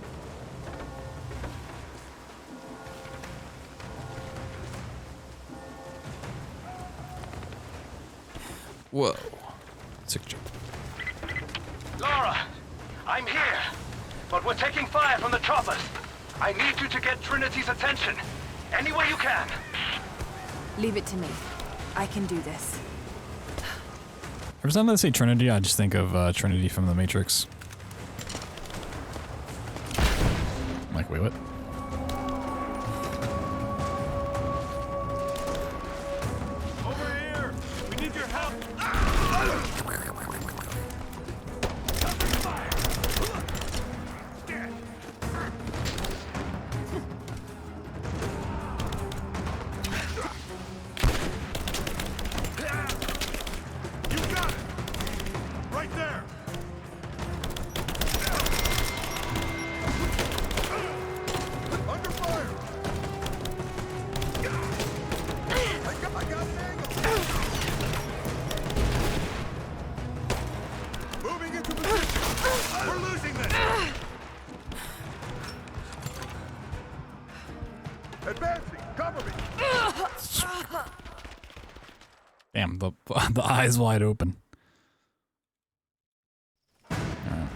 Whoa. Sick jump. Lara, I'm here, but we're taking fire from the choppers. I need you to get Trinity's attention. Any way you can. Leave it to me. I can do this. Every time I say Trinity, I just think of Trinity from The Matrix. I'm like, wait, what? Over here! We need your help! Damn, the eyes wide open. Alright.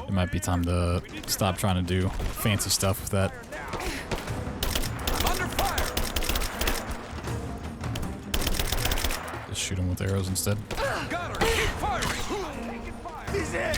It might be time to stop trying to do fancy stuff with that. Just shoot him with arrows instead. Got her! Keep firing! He's in!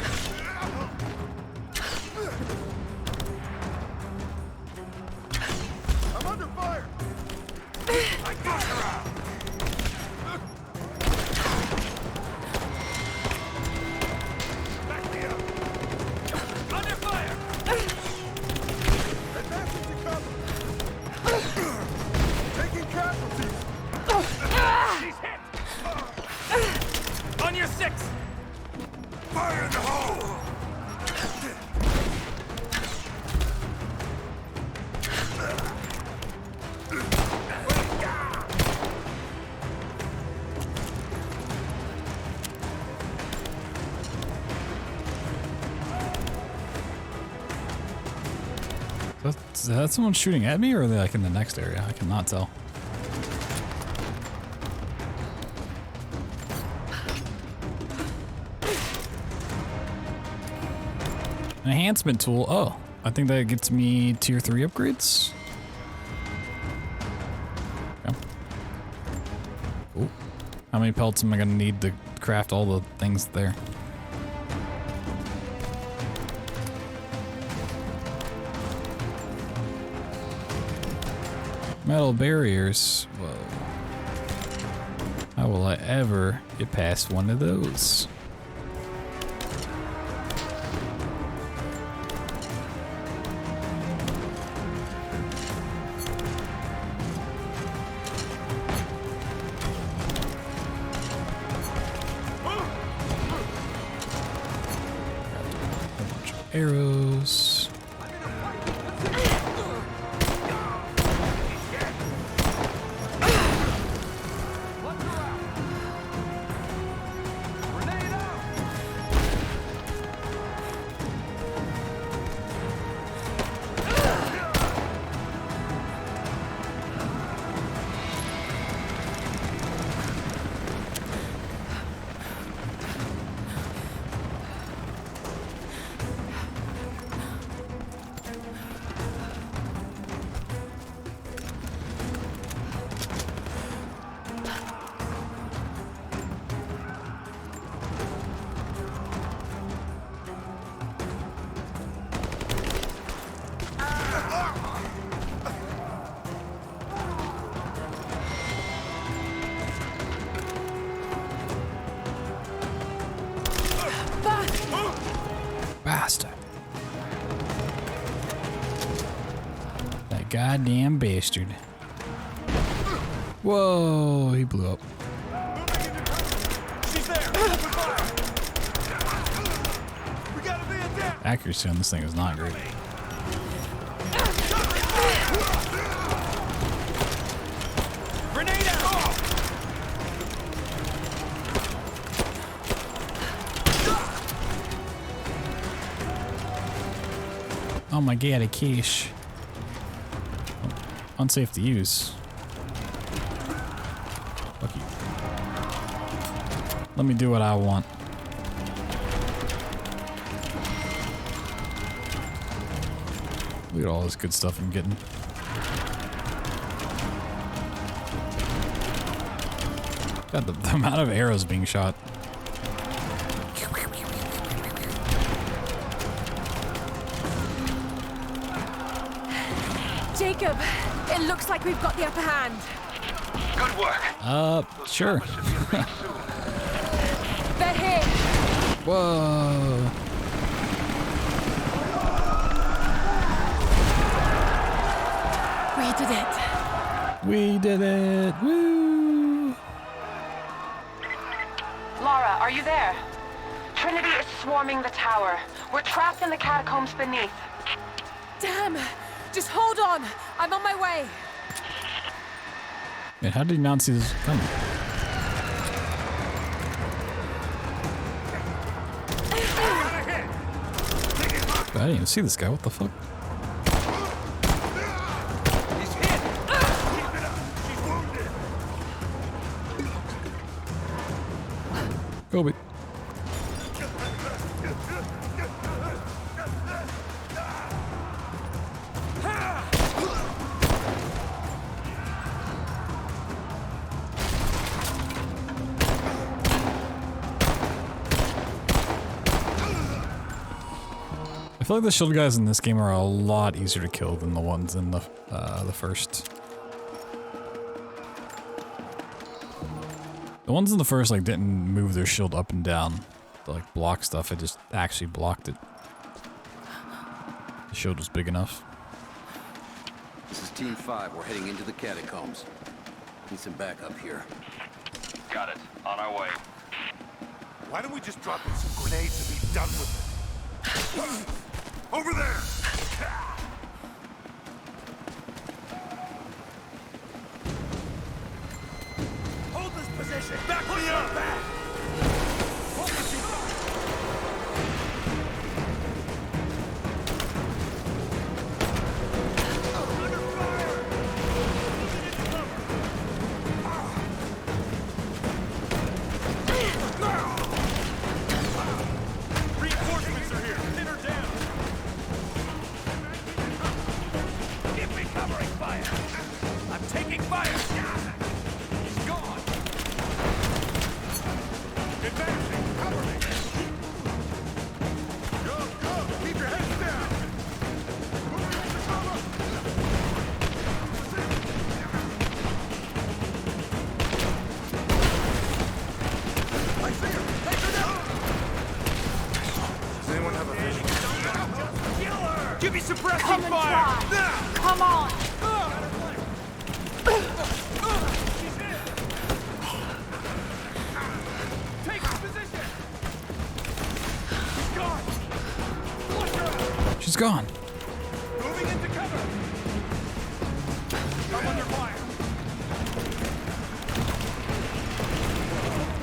Is that someone shooting at me, or are they like in the next area? I cannot tell. Enhancement tool. Oh, I think that gets me tier 3 upgrades. Okay. Cool. How many pelts am I gonna need to craft all the things there? Metal barriers. Whoa. How will I ever get past one of those? Arrows. Bastard. That goddamn bastard. Whoa, he blew up. Accuracy on this thing is not great. Grenade out! Oh my god, a quiche. Oh, unsafe to use. Fuck you. Let me do what I want. Look at all this good stuff I'm getting. God, the amount of arrows being shot. Jacob, it looks like we've got the upper hand. Good work. Sure. They're here. Whoa. We did it. We did it. Woo. Lara, are you there? Trinity is swarming the tower. We're trapped in the catacombs beneath. Damn! Just hold on. I'm on my way. Man, how did he not see this coming? I didn't even see this guy. What the fuck? Kobe. I feel like the shield guys in this game are a lot easier to kill than the ones in the first. The ones in the first like didn't move their shield up and down to like block stuff. It just actually blocked it. The shield was big enough. This is Team 5. We're heading into the catacombs. Need some backup here. Got it. On our way. Why don't we just drop in some grenades and be done with it? Over there! Hold this position! Back me up! Back! Give me suppressing Come and fire! try. Now! Come on! Take position! She's gone! Flush her out! She's gone. Moving into cover! I'm under fire!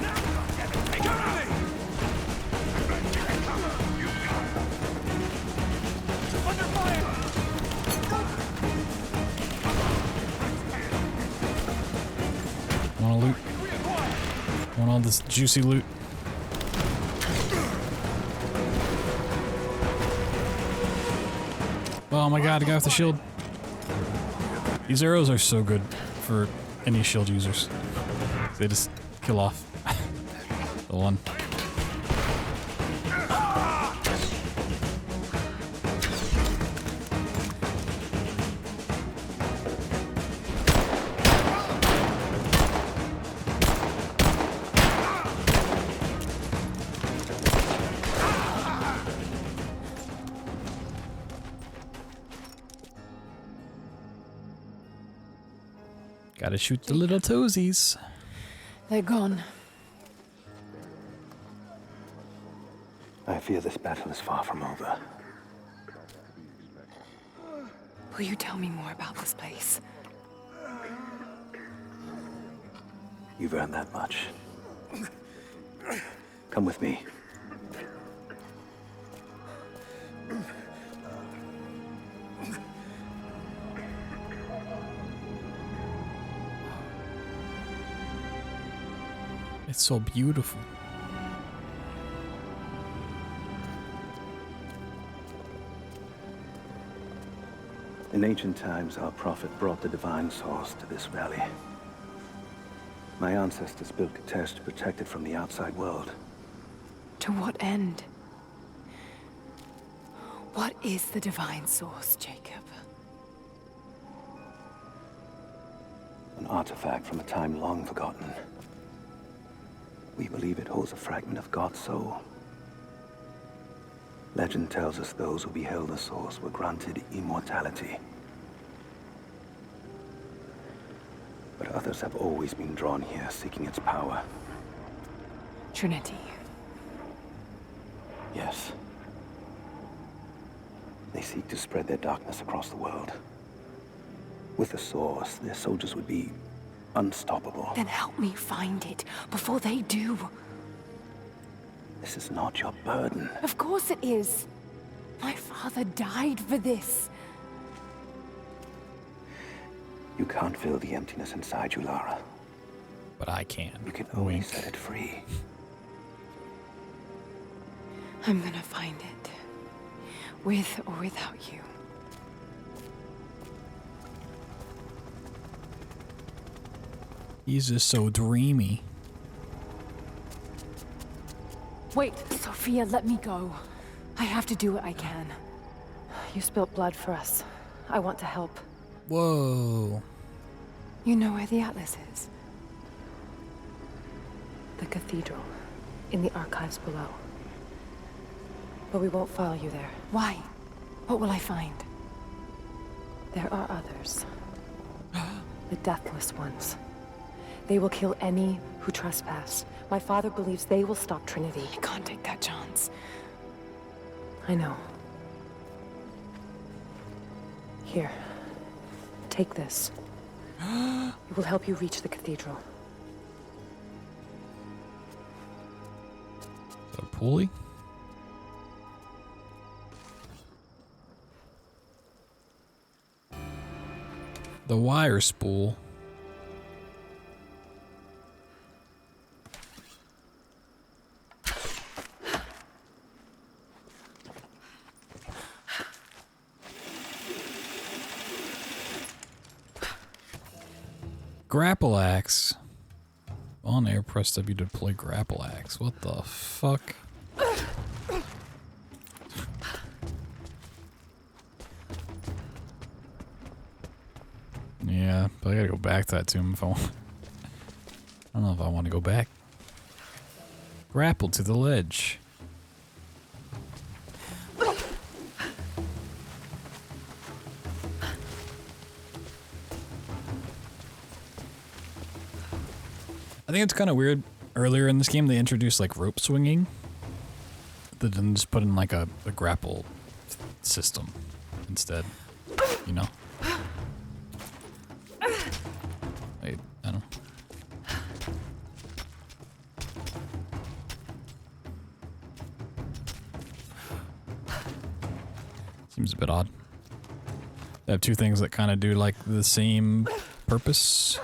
Now! Take cover! Under fire! Want to loot? Want all this juicy loot? Oh my god, the guy with the shield. These arrows are so good for any shield users. They just kill off the one. Gotta shoot the little toesies. They're gone. I fear this battle is far from over. Will you tell me more about this place? You've earned that much. Come with me. It's so beautiful. In ancient times, our prophet brought the divine source to this valley. My ancestors built Katesh to protect it from the outside world. To what end? What is the divine source, Jacob? An artifact from a time long forgotten. We believe it holds a fragment of God's soul. Legend tells us those who beheld the source were granted immortality. But others have always been drawn here, seeking its power. Trinity. Yes. They seek to spread their darkness across the world. With the source, their soldiers would be unstoppable. Then help me find it before they do. This is not your burden. Of course it is. My father died for this. You can't fill the emptiness inside you, Lara. But I can. You can only set it free. I'm gonna find it. With or without you. He's just so dreamy. Wait, Sophia, let me go. I have to do what I can. You spilt blood for us. I want to help. Whoa. You know where the Atlas is? The cathedral. In the archives below. But we won't follow you there. Why? What will I find? There are others. The deathless ones. They will kill any who trespass. My father believes they will stop Trinity. I can't take that chance. I know. Here. Take this. It will help you reach the cathedral. Is that a pulley? The wire spool. Grapple axe. On air, press W to deploy grapple axe. What the fuck? Yeah, but I gotta go back to that tomb if I want. I don't know if I want to go back. Grapple to the ledge. I think it's kind of weird. Earlier in this game, they introduced like rope swinging. They didn't just put in like a grapple system instead. You know? Wait, I don't know. Seems a bit odd. They have two things that kind of do like the same purpose.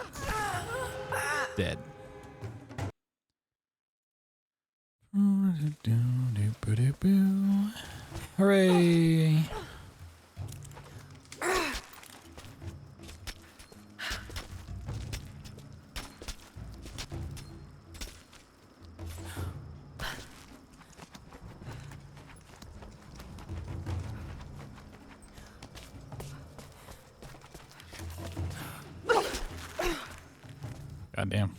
Dead. Hooray! Goddamn.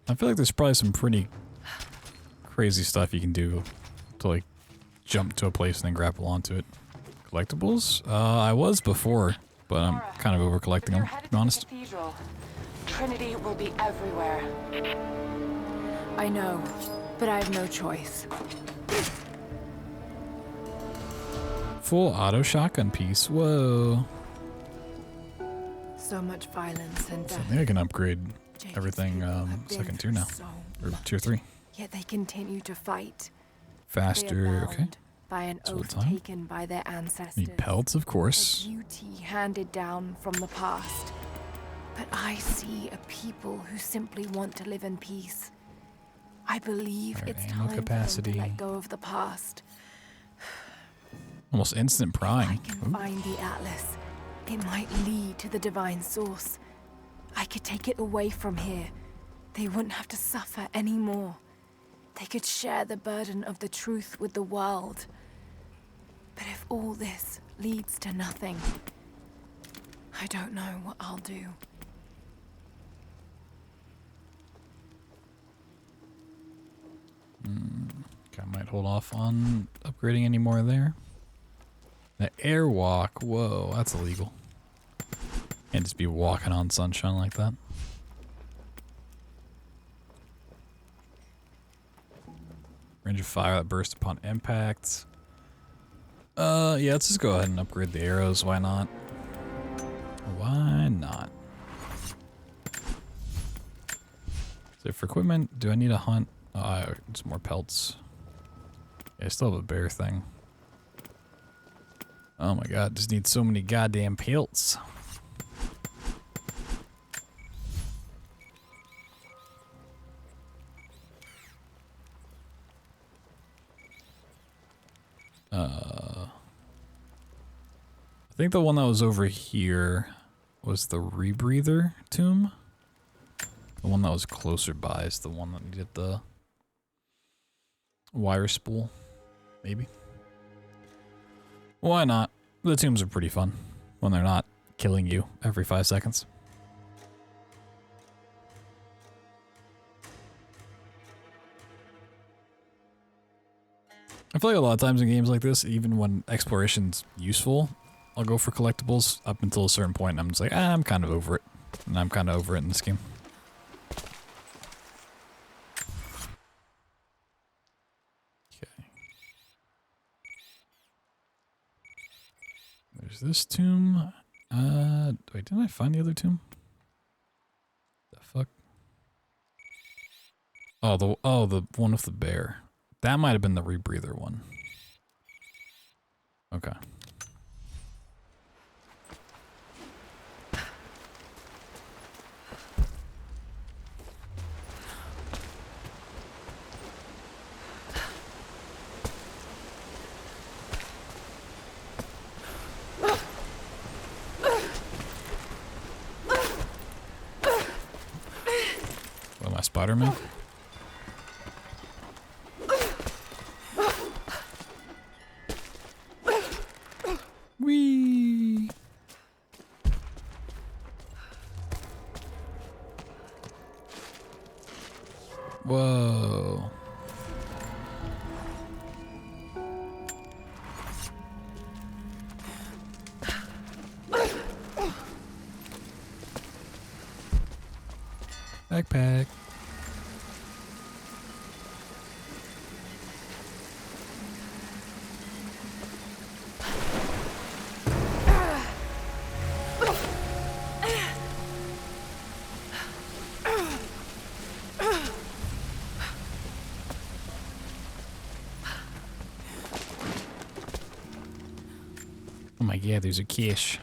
I feel like there's probably some pretty crazy stuff you can do to like jump to a place and then grapple onto it. Collectibles? I was before, but I'm kind of over collecting them, to be honest. Cathedral. Trinity will be everywhere. I know, but I have no choice. Full auto shotgun piece. Whoa. So much violence and I death. think I can upgrade everything second tier now. Or tier 3. Yet they continue to fight. Faster, okay. By an So oath time. taken by their ancestors. Need pelts, of course. A duty handed down from the past. But I see a people who simply want to live in peace. I believe Alright, it's ammo time capacity. for them to let go of the past. Almost instant prying. Ooh. Find the Atlas. It might lead to the divine source. I could take it away from here. They wouldn't have to suffer anymore. They could share the burden of the truth with the world. But if all this leads to nothing, I don't know what I'll do. Okay, I might hold off on upgrading any more there. The airwalk, whoa, that's illegal. Can't just be walking on sunshine like that. Range of fire that bursts upon impact. Yeah, let's just go ahead and upgrade the arrows. Why not? Why not? So for equipment, do I need a hunt? It's more pelts. Yeah, I still have a bear thing. Oh my god, just need so many goddamn pelts. I think the one that was over here was the rebreather tomb. The one that was closer by is the one that needed the wire spool, maybe. Why not? The tombs are pretty fun when they're not killing you every 5 seconds. I feel like a lot of times in games like this, even when exploration's useful, I'll go for collectibles up until a certain point and I'm just like, I'm kind of over it. And I'm kind of over it in this game. Okay. There's this tomb. Wait, didn't I find the other tomb? The fuck? Oh, the one with the bear. That might have been the rebreather one. Okay. What am I, Spider-Man? Whee! Whoa. Backpack. Oh my god, there's a cache.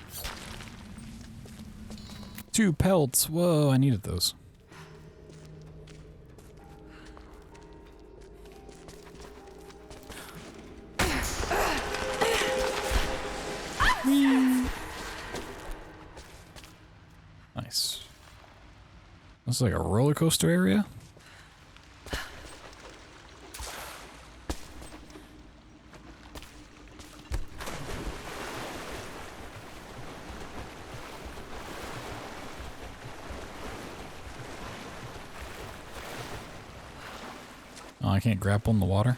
2 pelts. Whoa, I needed those. Whee. Nice. This is like a roller coaster area. Oh, I can't grapple in the water.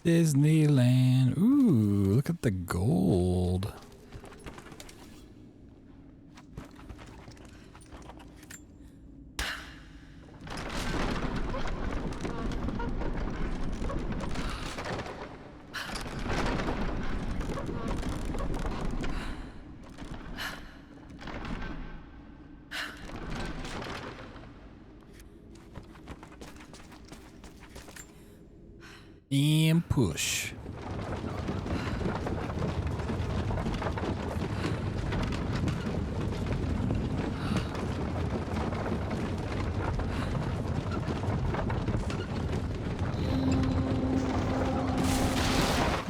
Disneyland. Ooh, look at the gold. And push.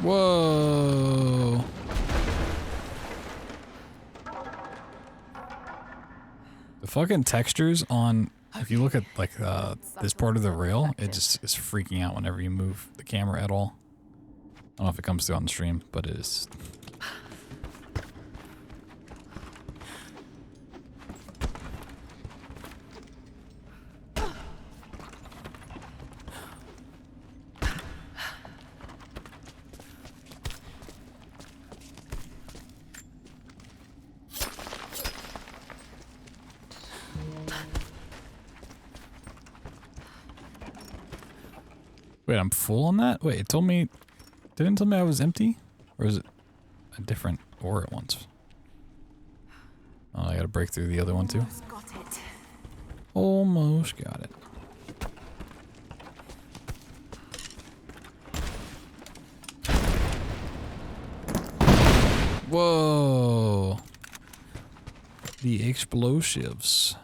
Whoa. The fucking textures on, if you look at like this part of the rail, it just is freaking out whenever you move the camera at all. I don't know if it comes through on the stream, but it is. Wait, I'm full on that? Wait, it told me... Didn't it tell me I was empty? Or is it a different ore at once? Oh, I gotta break through the other one too? Almost got it. Whoa! The explosives.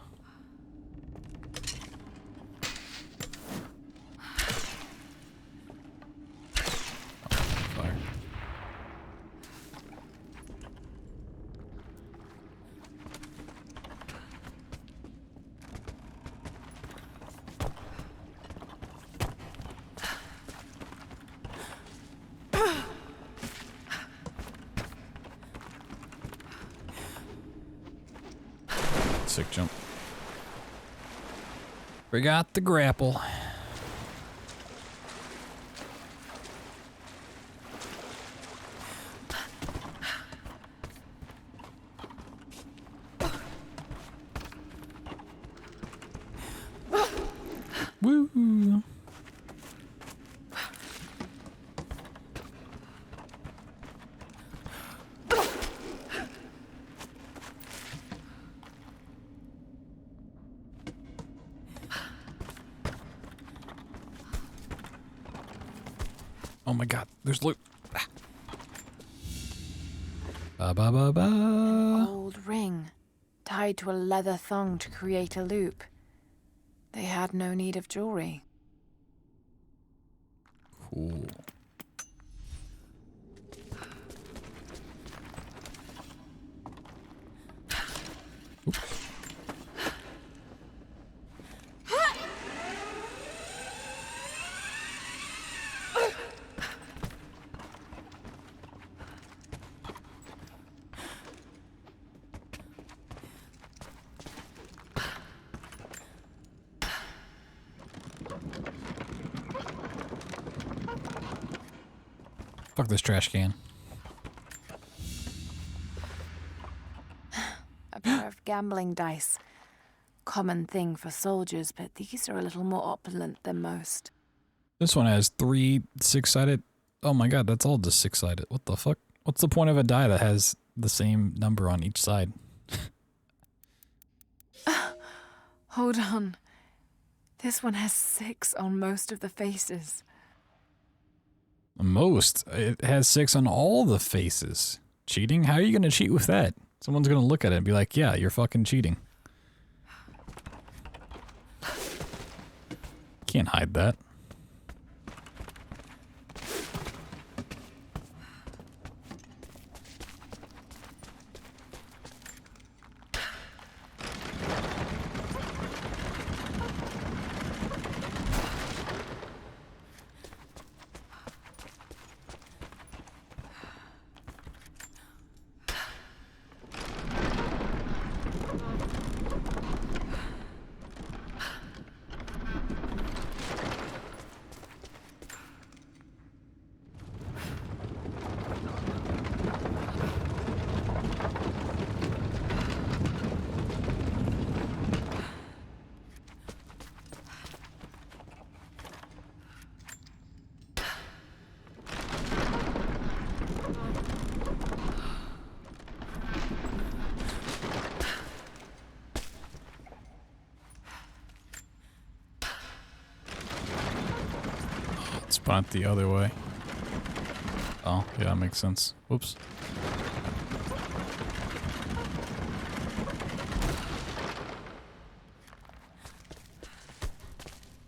Sick jump. Forgot the grapple. Woo! Oh my god, there's loot. Ah. Ba ba ba ba. An old ring, tied to a leather thong to create a loop. They had no need of jewelry. Cool. Oop. Fuck this trash can. A pair of gambling dice. Common thing for soldiers, but these are a little more opulent than most. This one has 3 6-sided. Oh my god, that's all just 6-sided. What the fuck? What's the point of a die that has the same number on each side? Hold on. This one has 6 on most of the faces. Most? It has 6 on all the faces. Cheating? How are you gonna cheat with that? Someone's gonna look at it and be like, yeah, you're fucking cheating. Can't hide that. Spun it the other way. Oh, yeah, that makes sense. Whoops.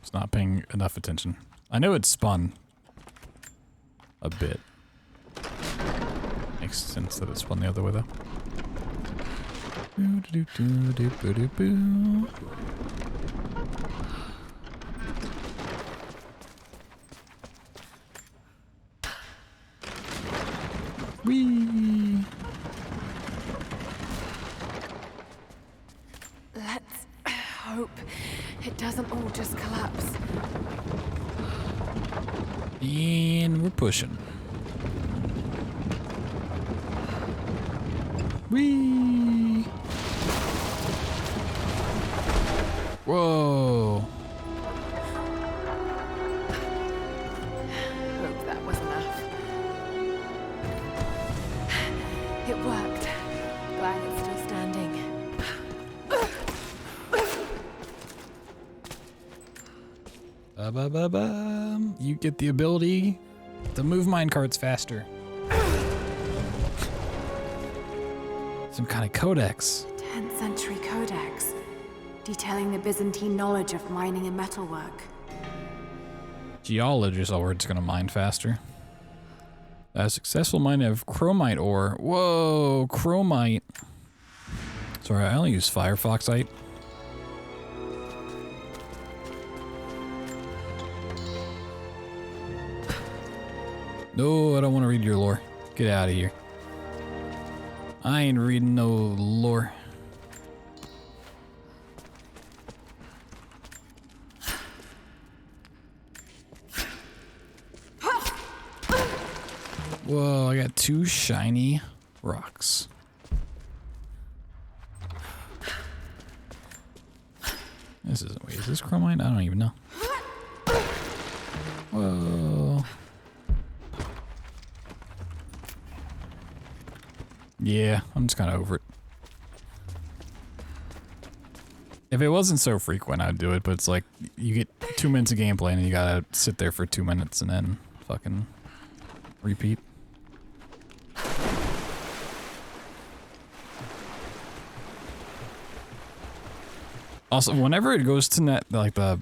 It's not paying enough attention. I know it spun a bit. Makes sense that it spun the other way though. Whee! Let's hope it doesn't all just collapse. And we're pushing. Whee! Whoa! Hope that was enough. It worked. Glad it's still standing. Ba-ba-ba-ba. You get the ability to move minecarts faster. Some kind of codex. 10th century codex, detailing the Byzantine knowledge of mining and metalwork. Geologist, oh, we're just gonna mine faster. A successful mining of chromite ore. Whoa, chromite. Sorry, I only use firefoxite. No, I don't want to read your lore. Get out of here. I ain't reading no lore. Whoa, I got 2 shiny rocks. This isn't, wait, is this chromite? I don't even know. Whoa. Yeah, I'm just kind of over it. If it wasn't so frequent, I'd do it, but it's like, you get 2 minutes of gameplay and you gotta sit there for 2 minutes and then fucking repeat. Also, whenever it goes to net, like the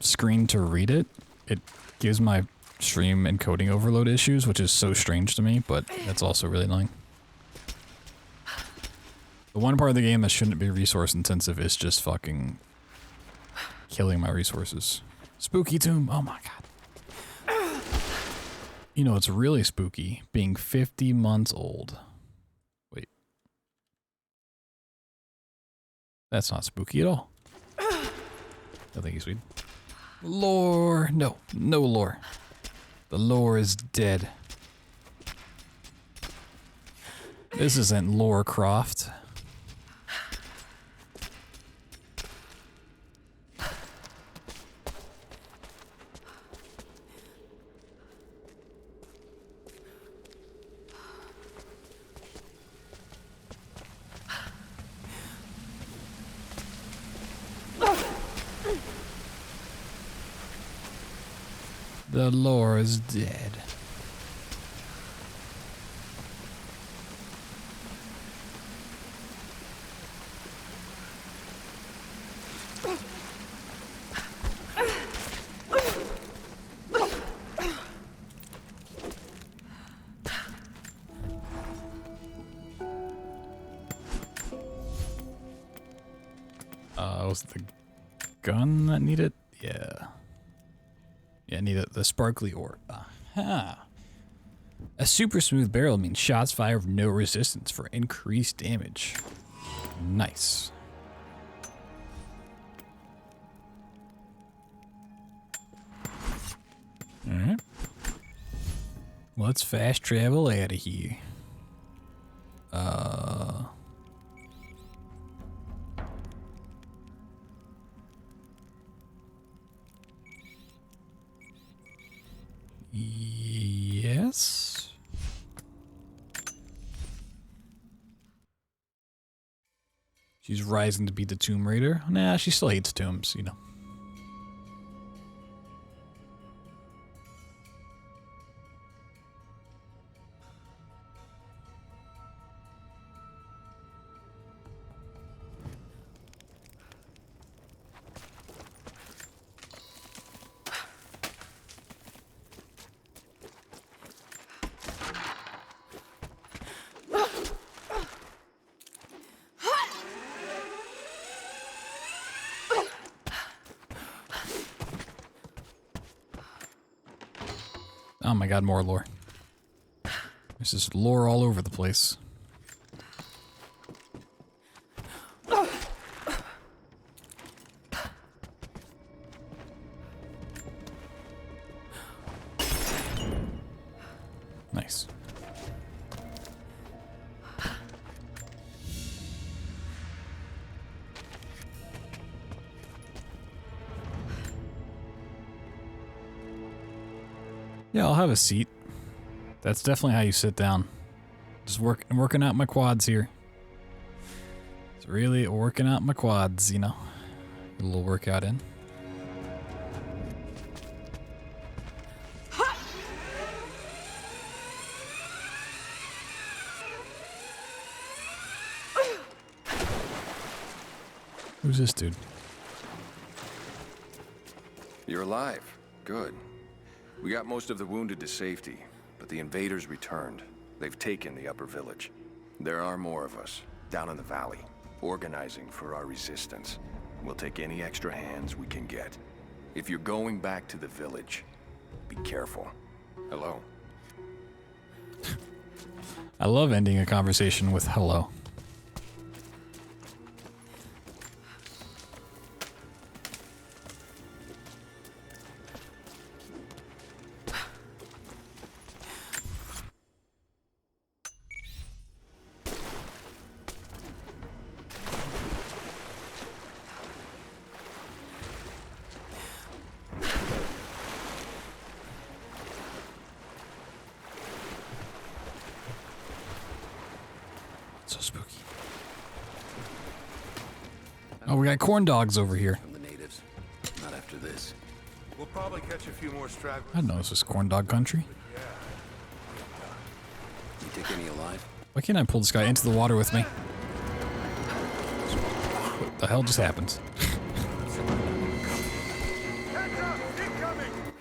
screen to read it, it gives my stream encoding overload issues, which is so strange to me, but that's also really annoying. The one part of the game that shouldn't be resource intensive is just fucking killing my resources. Spooky tomb, oh my god. You know, it's really spooky being 50 months old. Wait. That's not spooky at all. I think he's sweet. Lore. No, no lore. The lore is dead. This isn't Lara Croft. The lore is dead. Was it the gun that needed? Yeah. Yeah, need the sparkly ore. Aha. A super smooth barrel means shots fire with no resistance for increased damage. Nice. Alright. Let's fast travel out of here. Yes. She's rising to be the Tomb Raider. Nah, she still hates tombs, you know. Oh my god, more lore. There's just lore all over the place. Nice. Yeah, I'll have a seat. That's definitely how you sit down. Just working out my quads here. It's really working out my quads, you know. Get a little workout in. Who's this dude? You're alive. Good. We got most of the wounded to safety, but the invaders returned. They've taken the upper village. There are more of us, down in the valley, organizing for our resistance. We'll take any extra hands we can get. If you're going back to the village, be careful. Hello? I love ending a conversation with hello. So spooky. Oh, we got corn dogs over here. From the natives. Not after this. We'll probably catch a few more stragglers. I know this is corn dog country. You take any alive? Why can't I pull this guy into the water with me? What the hell just happened?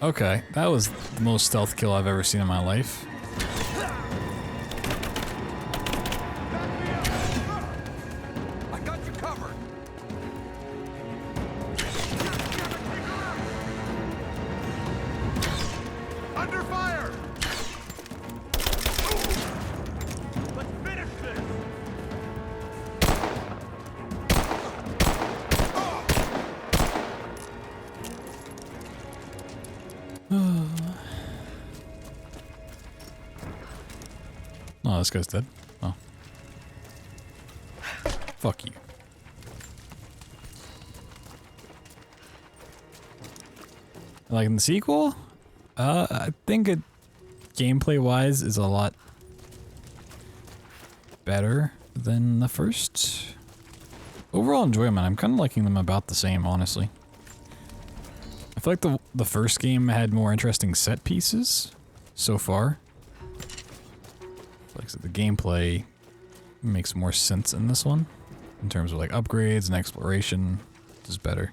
Okay, that was the most stealth kill I've ever seen in my life. I got you covered. Under fire. Let's finish this! Oh, this guy's dead. Oh. Fuck you. Like in the sequel, I think it gameplay-wise is a lot better than the first. Overall enjoyment, I'm kind of liking them about the same, honestly. I feel like the first game had more interesting set pieces so far. Like so the gameplay makes more sense in this one in terms of like upgrades and exploration. This is better.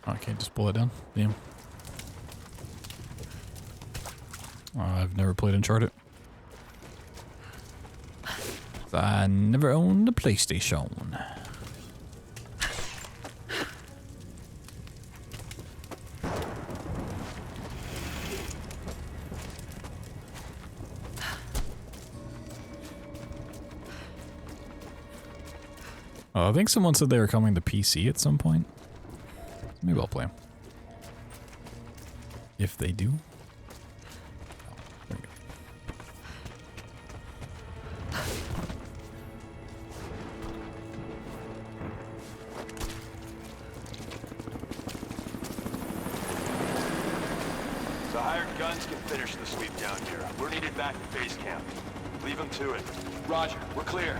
Okay, just pull it down. Damn. I've never played Uncharted. I never owned a PlayStation. I think someone said they were coming to PC at some point. Maybe I'll play them. If they do. The hired guns can finish the sweep down here. We're needed back at base camp. Leave them to it. Roger, we're clear.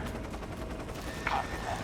Copy that.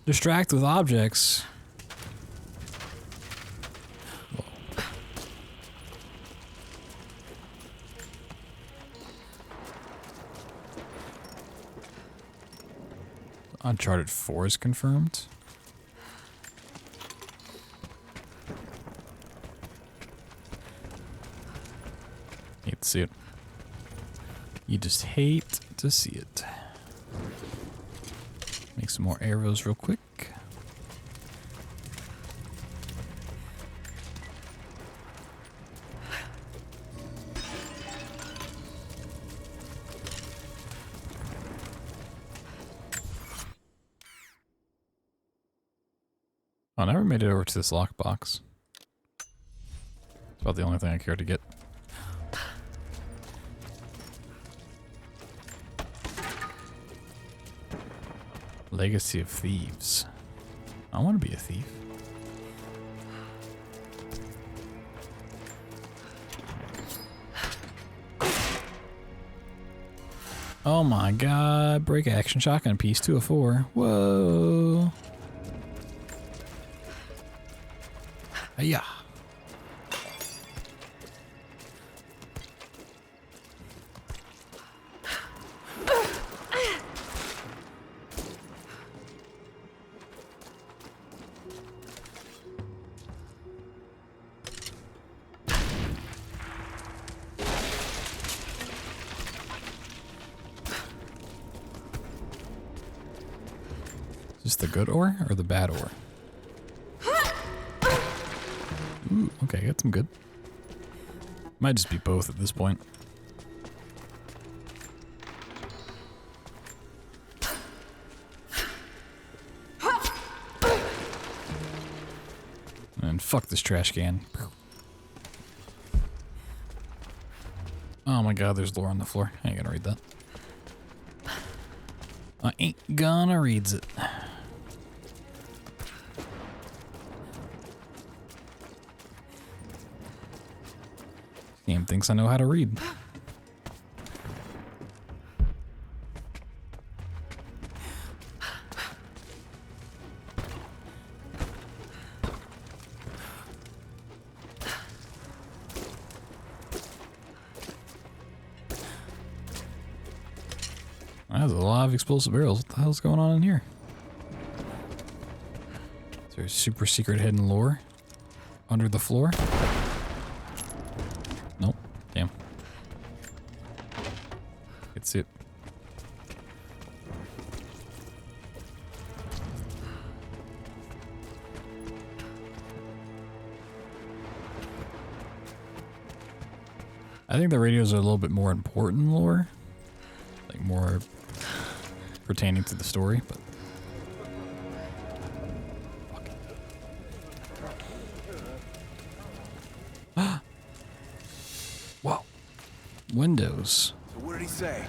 Distract with objects. Uncharted 4 is confirmed. Hate to see it. You just hate to see it. Make some more arrows real quick. I never made it over to this lockbox. It's about the only thing I care to get. Legacy of Thieves. I want to be a thief. Oh my god. Break action shotgun piece 2 of 4. Whoa. Yeah. Is this the good ore or the bad ore? Ooh, okay, got some good. Might just be both at this point. And fuck this trash can. Oh my god, there's lore on the floor. I ain't gonna read that. I ain't gonna read it. Game thinks I know how to read. There's a lot of explosive barrels. What the hell's going on in here? Is there super secret hidden lore under the floor? Nope. Damn. It's it. I think the radios are a little bit more important lore. Like more pertaining to the story, but wow. Windows. So what did he say?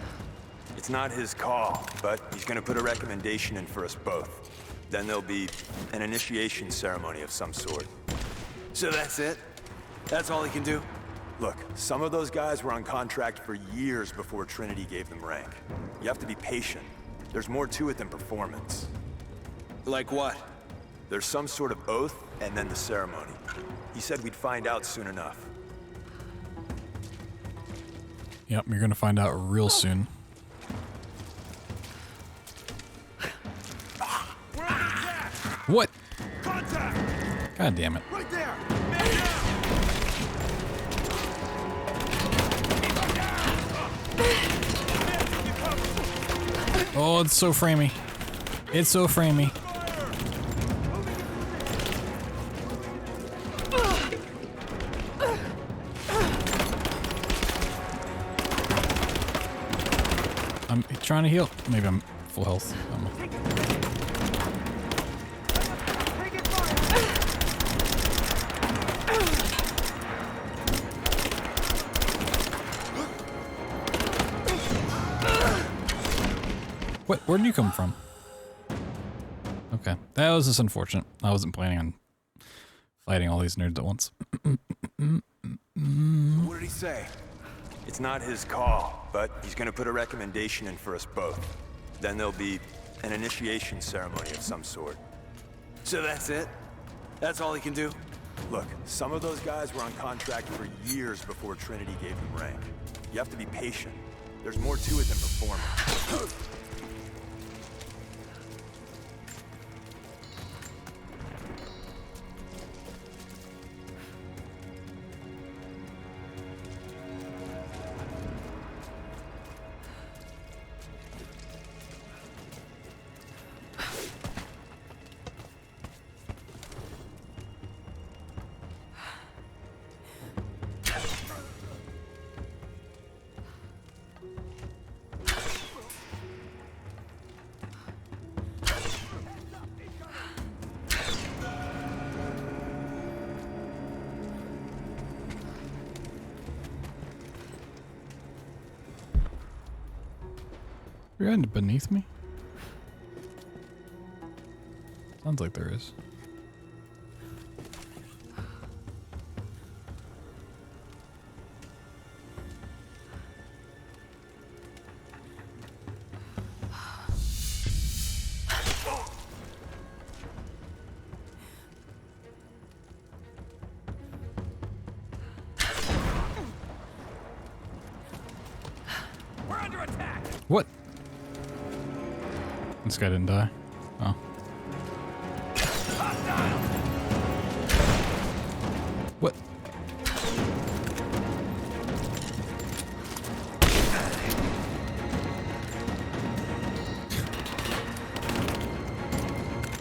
It's not his call, but he's gonna put a recommendation in for us both. Then there'll be an initiation ceremony of some sort. So that's it? That's all he can do? Look, some of those guys were on contract for years before Trinity gave them rank. You have to be patient. There's more to it than performance. Like what? There's some sort of oath, and then the ceremony. He said we'd find out soon enough. Yep, you're gonna find out real soon. What? God damn it. Right there. Oh, it's so framey. It's so framey. I'm trying to heal. Maybe I'm full health. What? Where did you come from? Okay, that was just unfortunate. I wasn't planning on fighting all these nerds at once. What did he say? It's not his call, but he's gonna put a recommendation in for us both. Then there'll be an initiation ceremony of some sort. So that's it? That's all he can do? Look, some of those guys were on contract for years before Trinity gave them rank. You have to be patient. There's more to it than performance. You're in beneath me? Sounds like there is. We're under attack. What? This guy didn't die. Oh. What?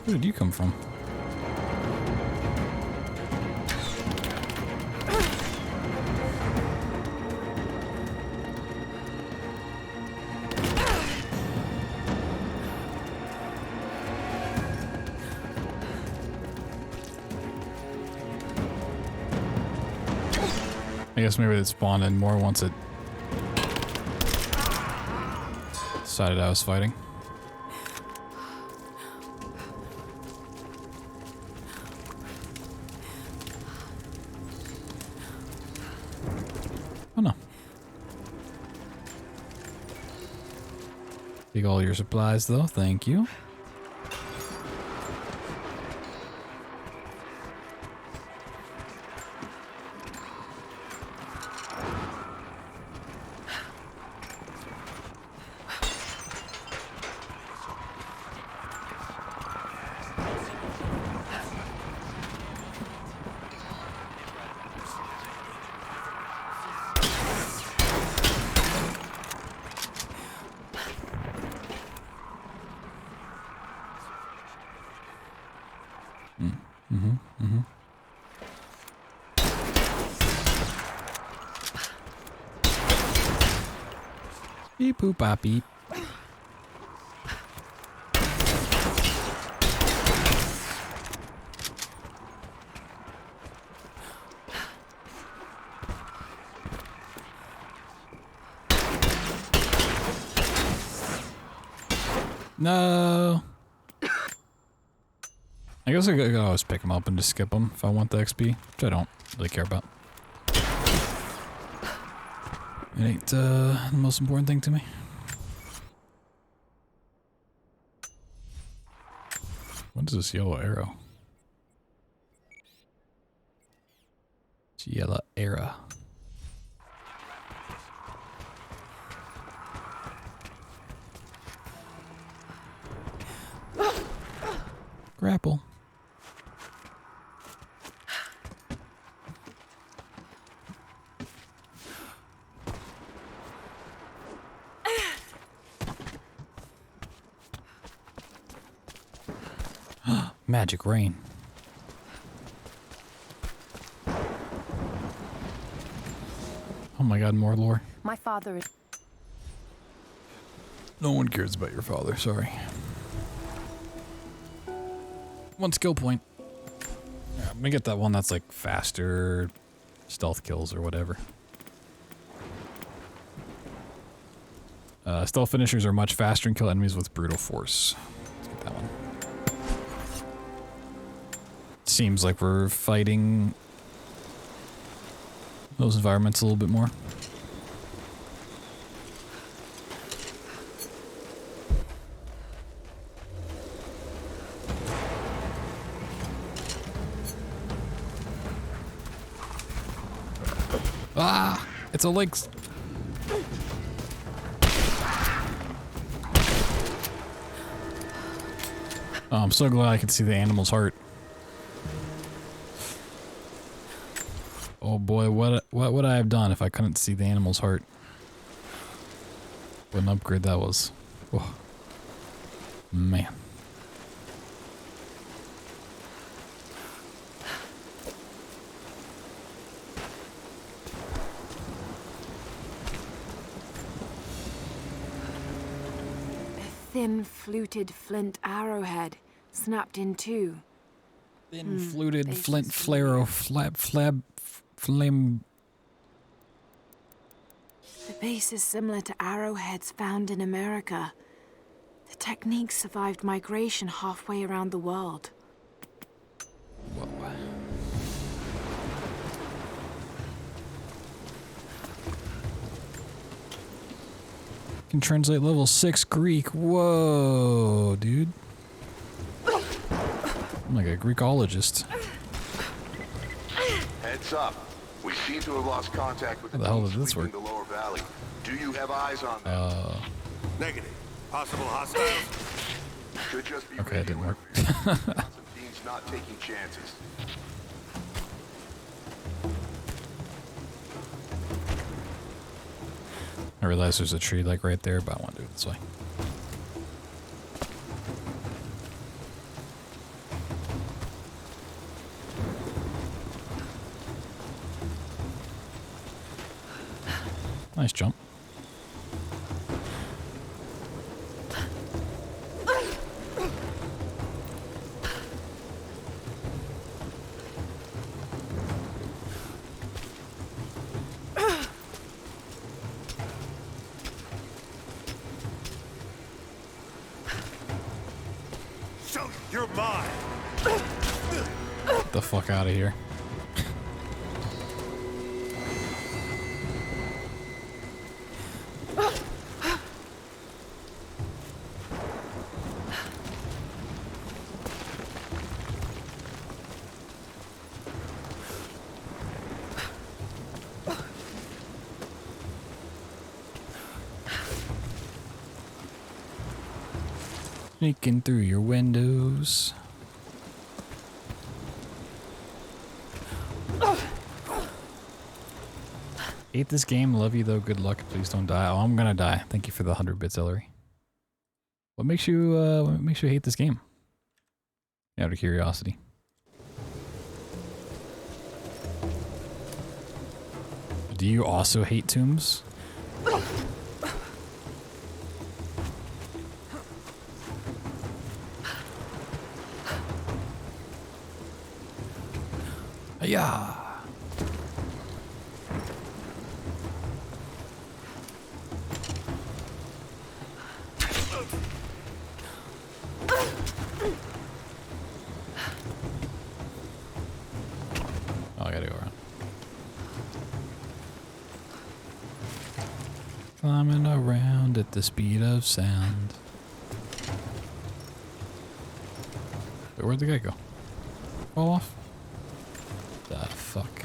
Where did you come from? I guess maybe it spawned in more once it decided I was fighting. Oh no. Take all your supplies though, thank you. Beep boop bop beep. No. I guess I could always pick them up and just skip them if I want the XP, which I don't really care about. It ain't the most important thing to me. What is this yellow arrow? It's yellow arrow. Grapple. Magic rain. Oh my god, more lore. My father is... No one cares about your father, sorry. One skill point. Yeah, let me get that one that's like faster stealth kills or whatever. Stealth finishers are much faster and kill enemies with brutal force. Let's get that one. Seems like we're fighting those environments a little bit more. Ah! It's a lynx! Oh, I'm so glad I could see the animal's heart. Oh boy, what would I have done if I couldn't see the animal's heart? What an upgrade that was. Oh. Man. Thin, fluted flint arrowhead, snapped in two. Thin, fluted flint flare flame. The base is similar to arrowheads found in America. The technique survived migration halfway around the world. Whoa. Can translate level 6 Greek. Whoa, dude. I'm like a Greekologist. Heads up. We seem to have lost contact with How the hell did this work? the lower valley. Do you have eyes on them? Negative. Possible hostiles? Could just be okay, it didn't work. Constantine's not taking chances. I realize there's a tree like right there, but I want to do it this way. Nice jump. So you're mine. Get the fuck out of here. Sneaking through your windows. Hate this game, love you though, good luck, please don't die. Oh, I'm gonna die. Thank you for the 100 bits, Ellery. What makes you hate this game? Out of curiosity. Do you also hate tombs? Yeah. Oh, I gotta go around. Climbing around at the speed of sound. Wait, where'd the guy go? Fall off? The fuck?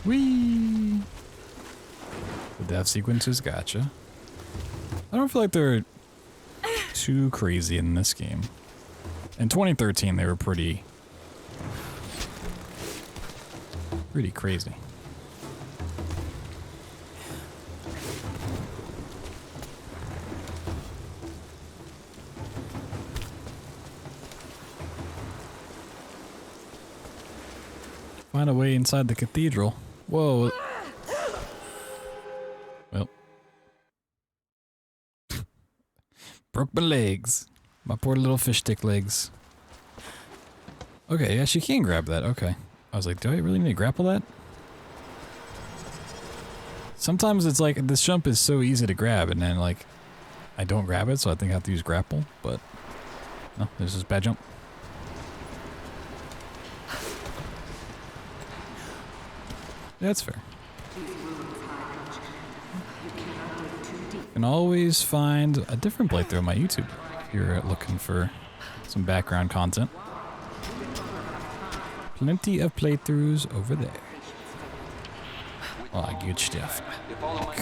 Whee! The death sequences, gotcha. I don't feel like they're too crazy in this game. In 2013, they were pretty crazy. Find a way inside the cathedral. Whoa. Well. Broke my legs. My poor little fish stick legs. Okay, yeah, she can grab that. Okay. I was like, do I really need to grapple that? Sometimes it's like, this jump is so easy to grab, and then like, I don't grab it, so I think I have to use grapple, but no, this is bad jump. That's fair. You can always find a different playthrough on my YouTube if you're looking for some background content. Plenty of playthroughs over there. Oh, good stuff. We are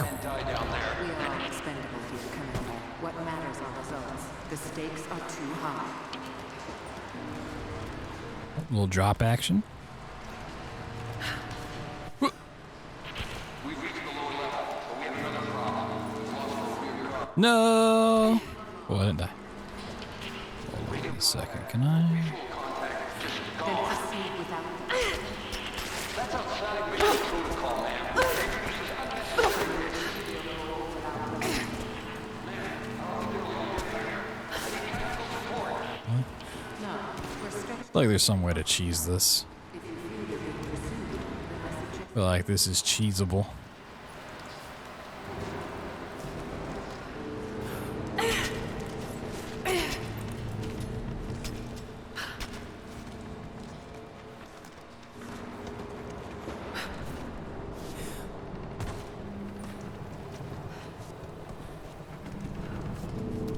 expendable here, Commander. What matters are results. The stakes are too high. A little drop action. No! Oh, I didn't die. Hold on a second, can I? I feel like there's some way to cheese this. I feel like this is cheesable.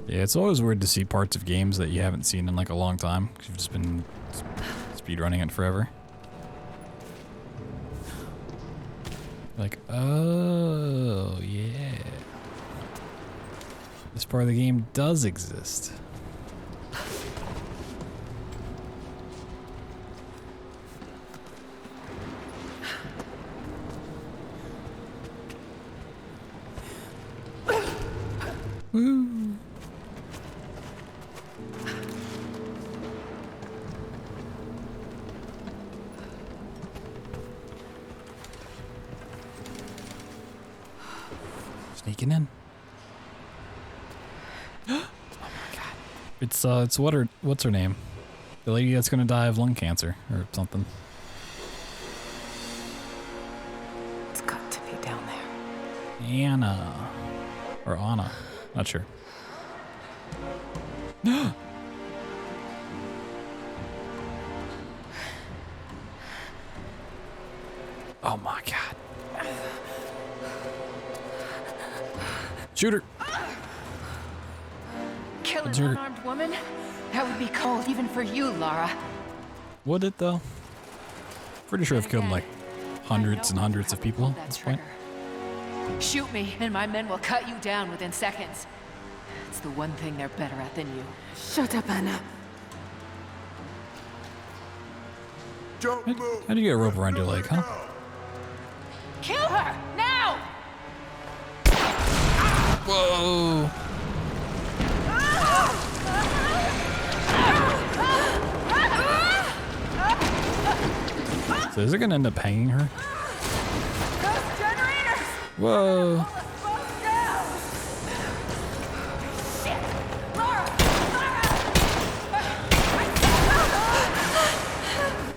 Yeah, it's always weird to see parts of games that you haven't seen in like a long time, because you've just been speedrunning it forever. Like, oh, yeah. This part of the game does exist. Woo. Sneaking in. Oh my god. It's what's her name? The lady that's gonna die of lung cancer or something. It's got to be down there. Anna. Or Anna. Not sure. Oh my god. Shoot her. Kill an Shoot her. unarmed woman? That would be cold even for you, Lara. Would it though? Pretty sure I've killed like hundreds and hundreds of people at this point. Shoot me, and my men will cut you down within seconds. It's the one thing they're better at than you. Shut up, Anna. How do you get a rope around your leg, huh? Kill her! Now! Whoa! So is it gonna end up hanging her? Whoa!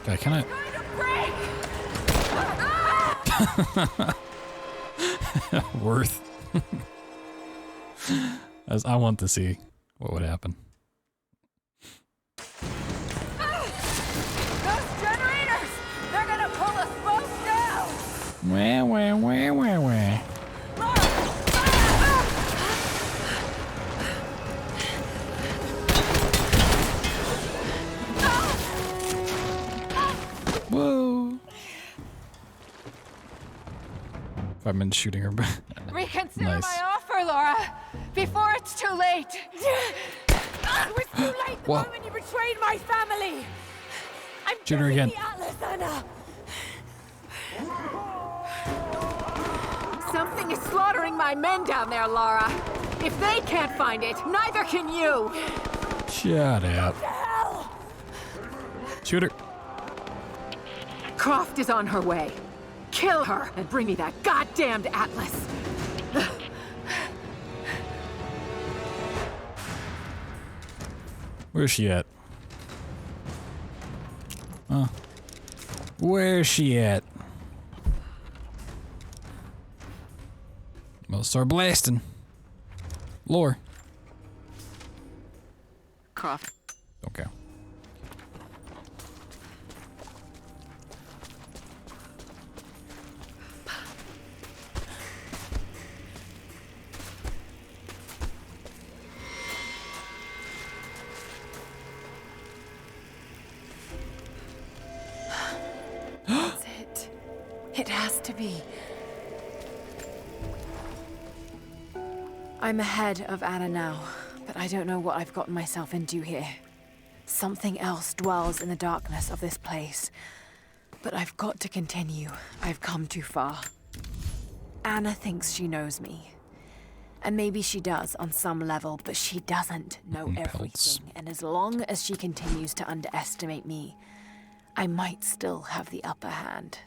Okay, can I? Worth. As I want to see what would happen. Those generators! They're gonna pull us both down! Wah, wah, wah, wah, wah. Whoa. 5 minutes shooting her back. Reconsider Nice. my offer, Laura, before it's too late. It was too late the Whoa. moment you betrayed my family. I'm Shoot her again. the Atlas, Anna. Something is slaughtering my men down there, Lara. If they can't find it, neither can you. Shut up. Shoot her. Croft is on her way. Kill her and bring me that goddamned Atlas. Where's she at? Huh? Where's she at? Well, start blasting. Lore. Croft. Okay. That's it. It has to be. I'm ahead of Anna now, but I don't know what I've gotten myself into here. Something else dwells in the darkness of this place. But I've got to continue. I've come too far. Anna thinks she knows me. And maybe she does on some level, but she doesn't know everything. And as long as she continues to underestimate me, I might still have the upper hand.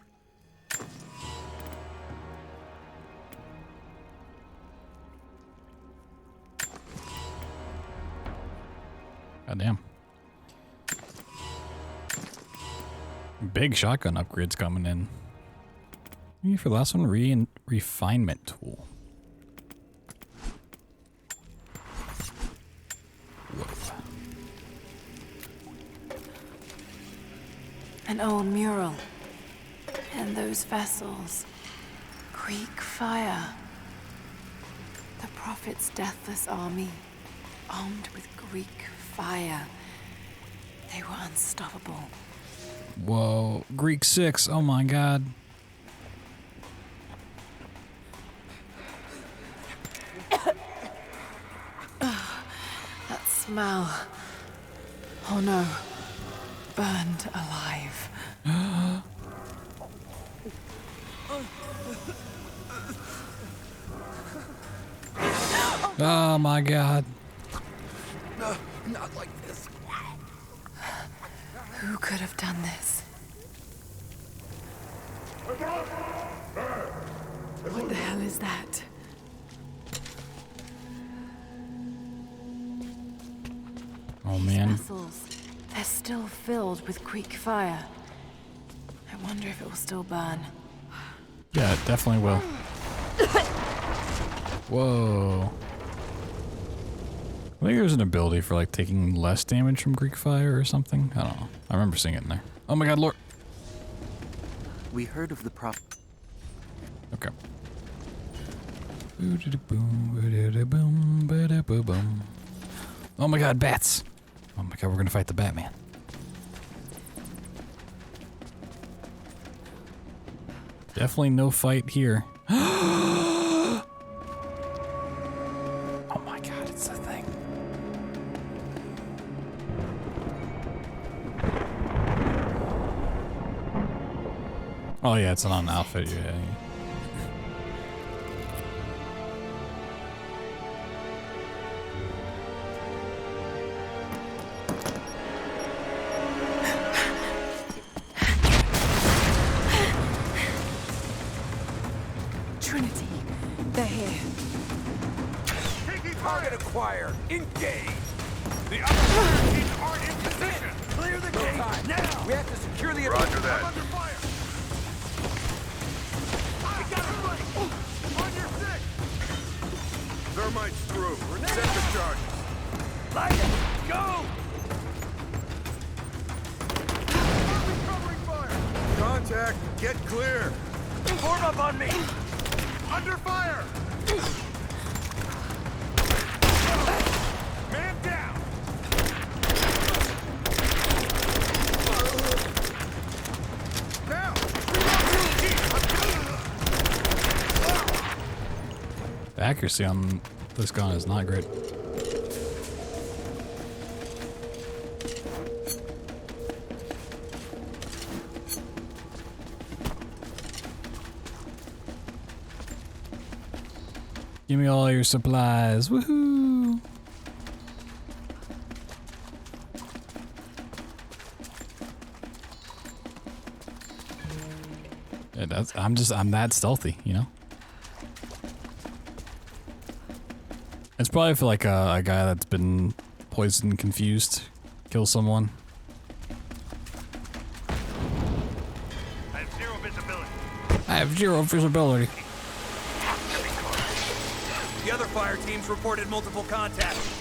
Goddamn. Big shotgun upgrades coming in. Maybe for the last one, refinement tool. Whoa. An old mural. And those vessels. Greek fire. The Prophet's deathless army, armed with Greek fire. They were unstoppable. Whoa. Greek 6. Oh my god. That smell. Oh no. Burned alive. Oh my god. No, not like this. Who could have done this? What the hell is that? Oh man. These vessels, they're still filled with Greek fire. I wonder if it will still burn. Yeah, it definitely will. Whoa. I think there's an ability for like taking less damage from Greek fire or something. I don't know. I remember seeing it in there. Oh my god, Lord. We heard of the Okay. Oh my god, bats! Oh my god, we're gonna fight the Batman. Definitely no fight here. Oh my god, it's the thing. Oh yeah, it's an outfit, yeah. Trinity, they're here. Target acquired. Engage. The other teams aren't in position. Clear the gate now. We have to secure the. Roger that. I'm under fire. I got it right. On your six. Thermite's through. Set the charges. Light it. Go. Covering fire. Contact. Get clear. Form up on me. Under fire. Man down. Now. The accuracy on this gun is not great. Give me all your supplies. Woohoo! Yeah, I'm that stealthy, you know? It's probably for like a guy that's been poisoned, confused, kill someone. I have zero visibility. I have zero visibility. The other fire teams reported multiple contacts.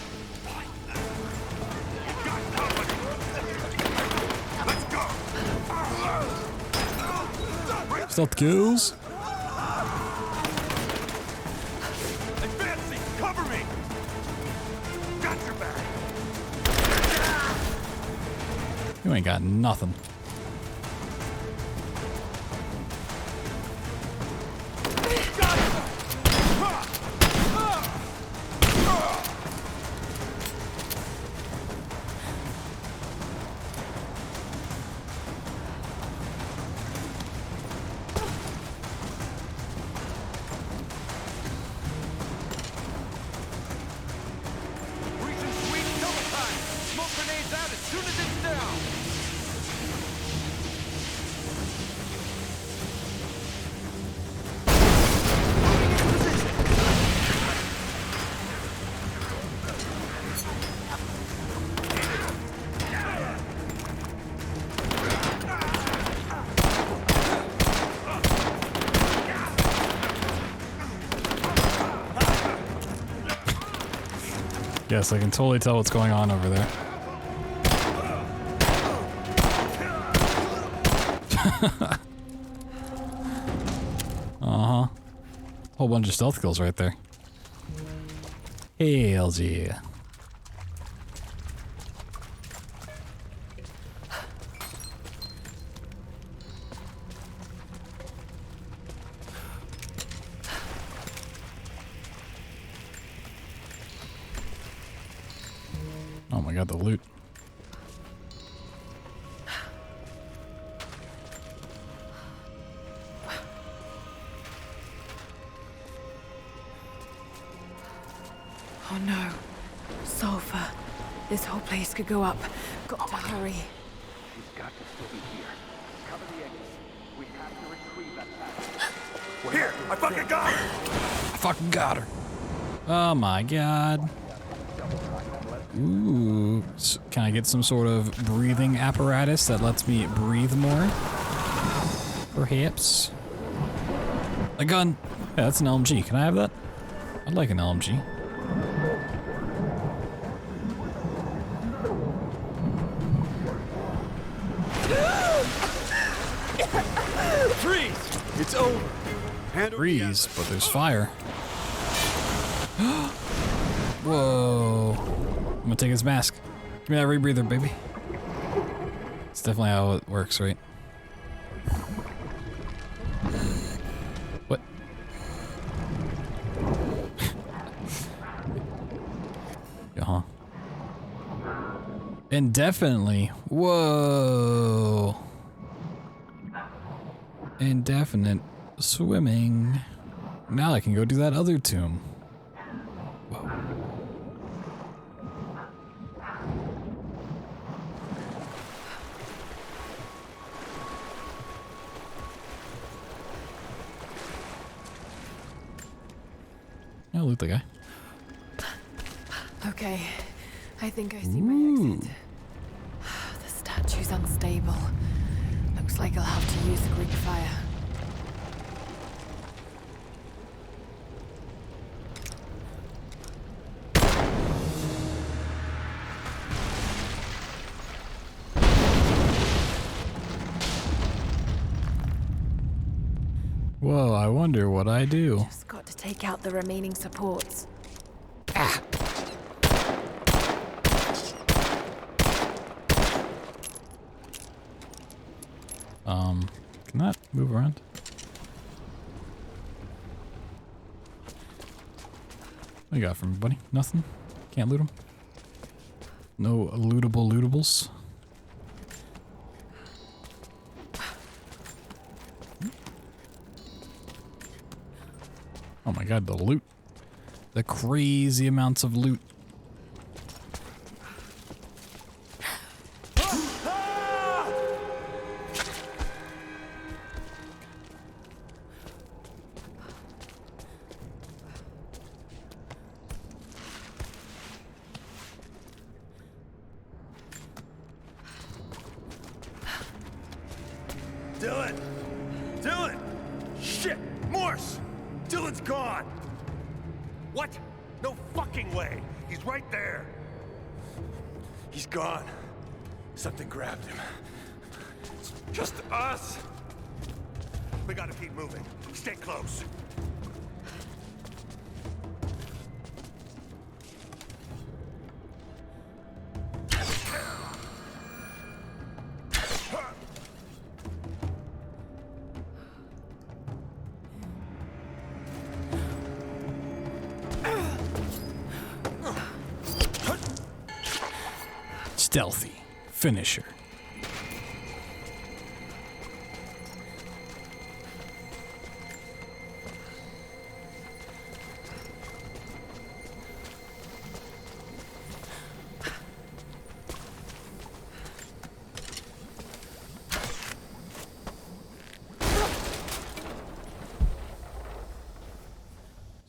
Let's go. Stealth kills. Advancing, cover me. Got your back. You ain't got nothing. Yes, I can totally tell what's going on over there. Uh-huh. Whole bunch of stealth kills right there. Hells yeah. Oh my god, the loot. Oh no. Sulfur. This whole place could go up. Got to hurry. She's got to still be here. Cover the exit. We have to retrieve that package. Here, I fucking got her. I fucking got her. Oh my god. Ooh. Can I get some sort of breathing apparatus that lets me breathe more? Perhaps. A gun. Yeah, that's an LMG. Can I have that? I'd like an LMG. over. Freeze, but there's fire. Whoa. I'm gonna take his mask. Give me that rebreather, baby. It's definitely how it works, right? What? Uh-huh. Indefinitely. Whoa. Indefinite swimming. Now I can go do that other tomb. Whoa. I'll loot the guy. Okay, I think I see my exit. The statue's unstable. Looks like I'll have to use the Greek fire. Whoa, I wonder what I do. Just got to take out the remaining supports. Ah. Can that move around? What you got from me, buddy? Nothing? Can't loot him? No lootable lootables? Oh my god, the loot. The crazy amounts of loot. Dylan! Dylan! Shit! Morse! Dylan's gone! What? No fucking way! He's right there! He's gone. Something grabbed him. It's just us! We gotta keep moving. Stay close. Stealthy. Finisher.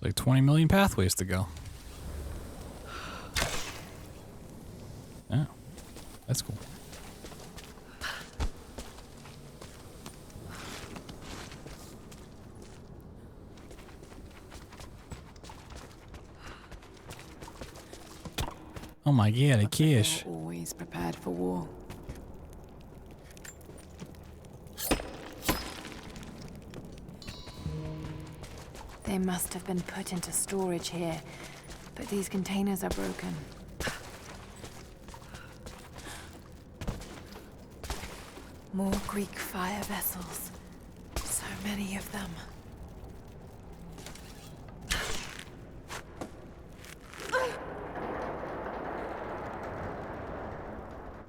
Like 20 million pathways to go. Oh, that's cool. Oh my god, a cache. Always prepared for war. They must have been put into storage here, but these containers are broken. More Greek fire vessels. So many of them.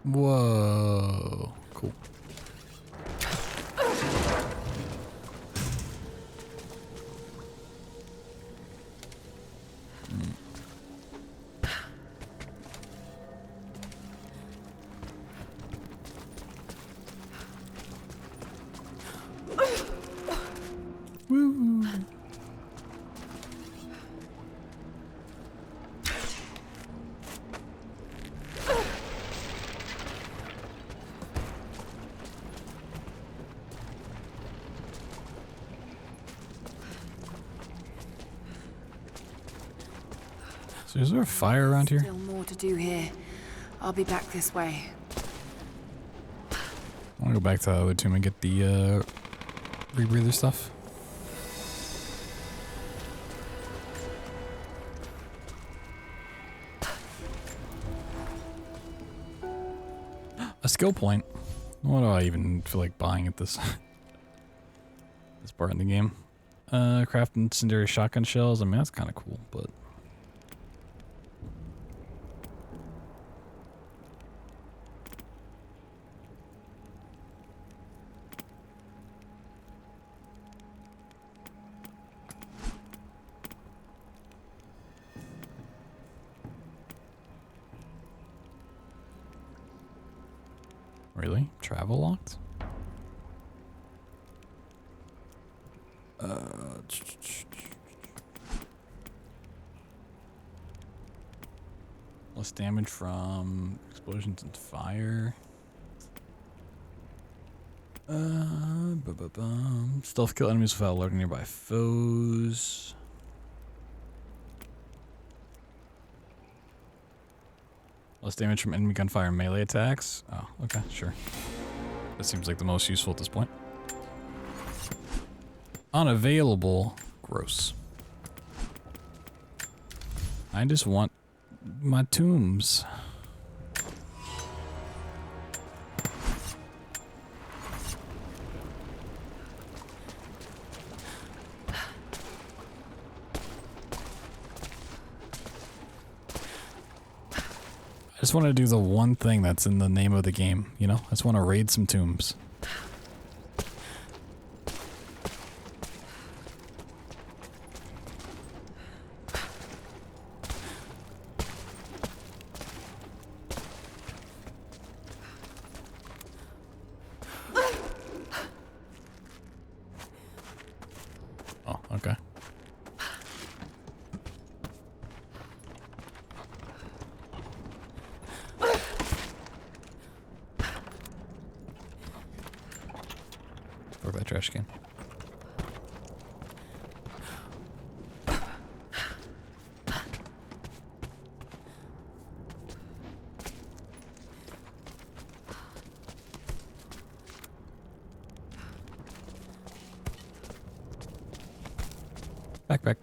Whoa, cool. Woo. So is there a fire around here? Still more to do here. I'll be back this way. I want to go back to the other tomb and get the rebreather stuff. A skill point. What do I even feel like buying at this this part in the game? Craft incendiary shotgun shells. I mean, that's kind of cool, but really? Travel locked? Less damage from explosions and fire. Stealth kill enemies without alerting nearby foes. Less damage from enemy gunfire and melee attacks. Oh, okay, sure. That seems like the most useful at this point. Unavailable. Gross. I just want my tombs. I just want to do the one thing that's in the name of the game, you know? I just want to raid some tombs. Oh, okay. Fuck that trash can. Backpack.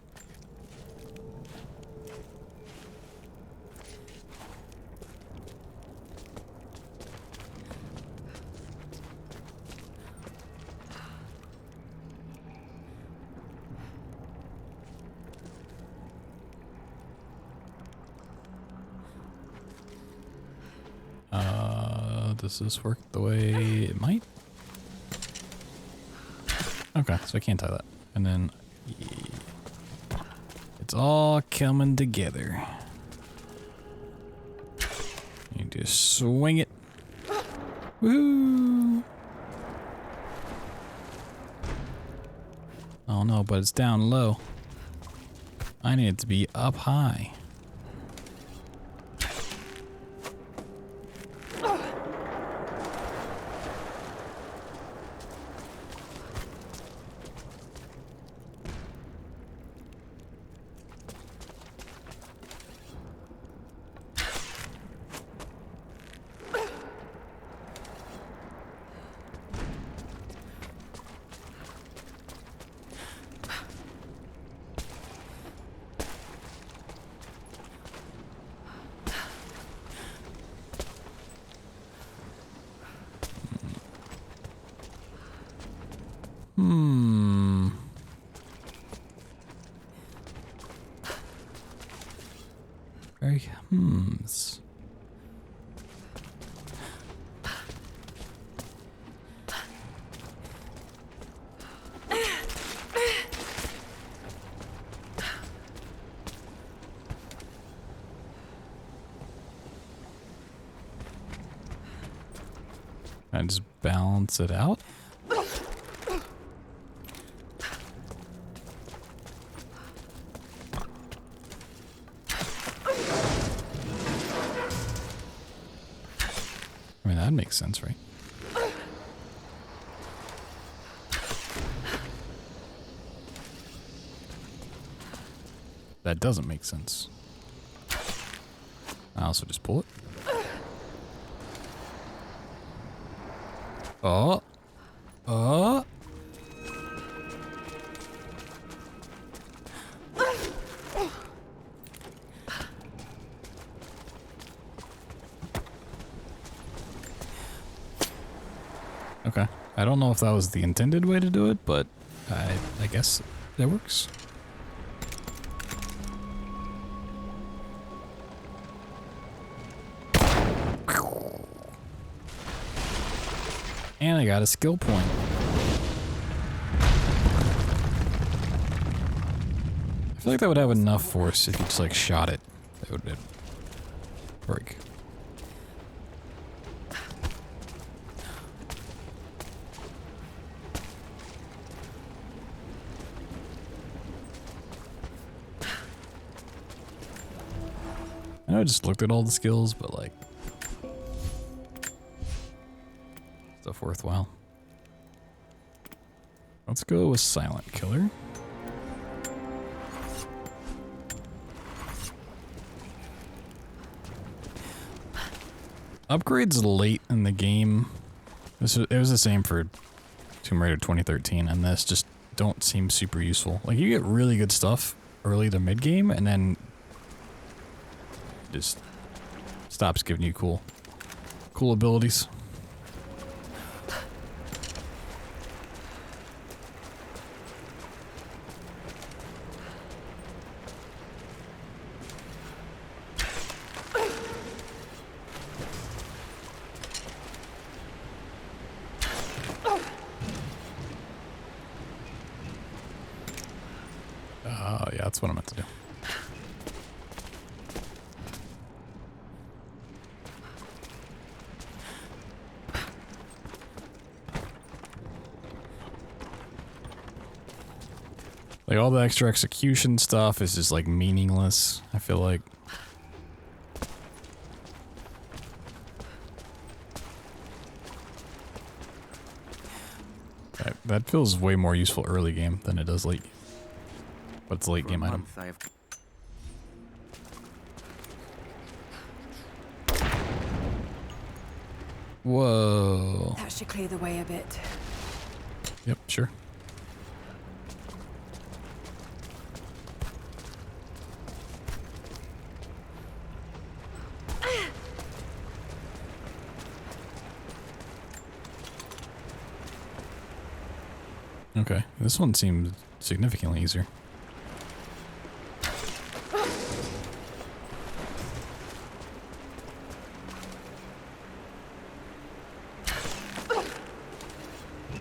Does this work the way it might? Okay, so I can't tie that. And then it's all coming together. You just swing it. Woo! Oh no, but it's down low. I need it to be up high. Very hums. And just balance it out. I mean, that makes sense, right? That doesn't make sense. I also just pull it. Oh. Oh. Okay. I don't know if that was the intended way to do it, but I guess that works. And I got a skill point. I feel like that would have enough force if you just like shot it. That would break. I know I just looked at all the skills, but like stuff worthwhile. Let's go with Silent Killer. Upgrades late in the game. It was the same for Tomb Raider 2013, and this just don't seem super useful. Like you get really good stuff early to mid game, and then just stops giving you cool abilities. Yeah, that's what I meant to do. Like all the extra execution stuff is just like meaningless, I feel like. That feels way more useful early game than it does late game. But it's a late game item. Whoa. That should clear the way a bit. Yep, sure. Okay, this one seems significantly easier.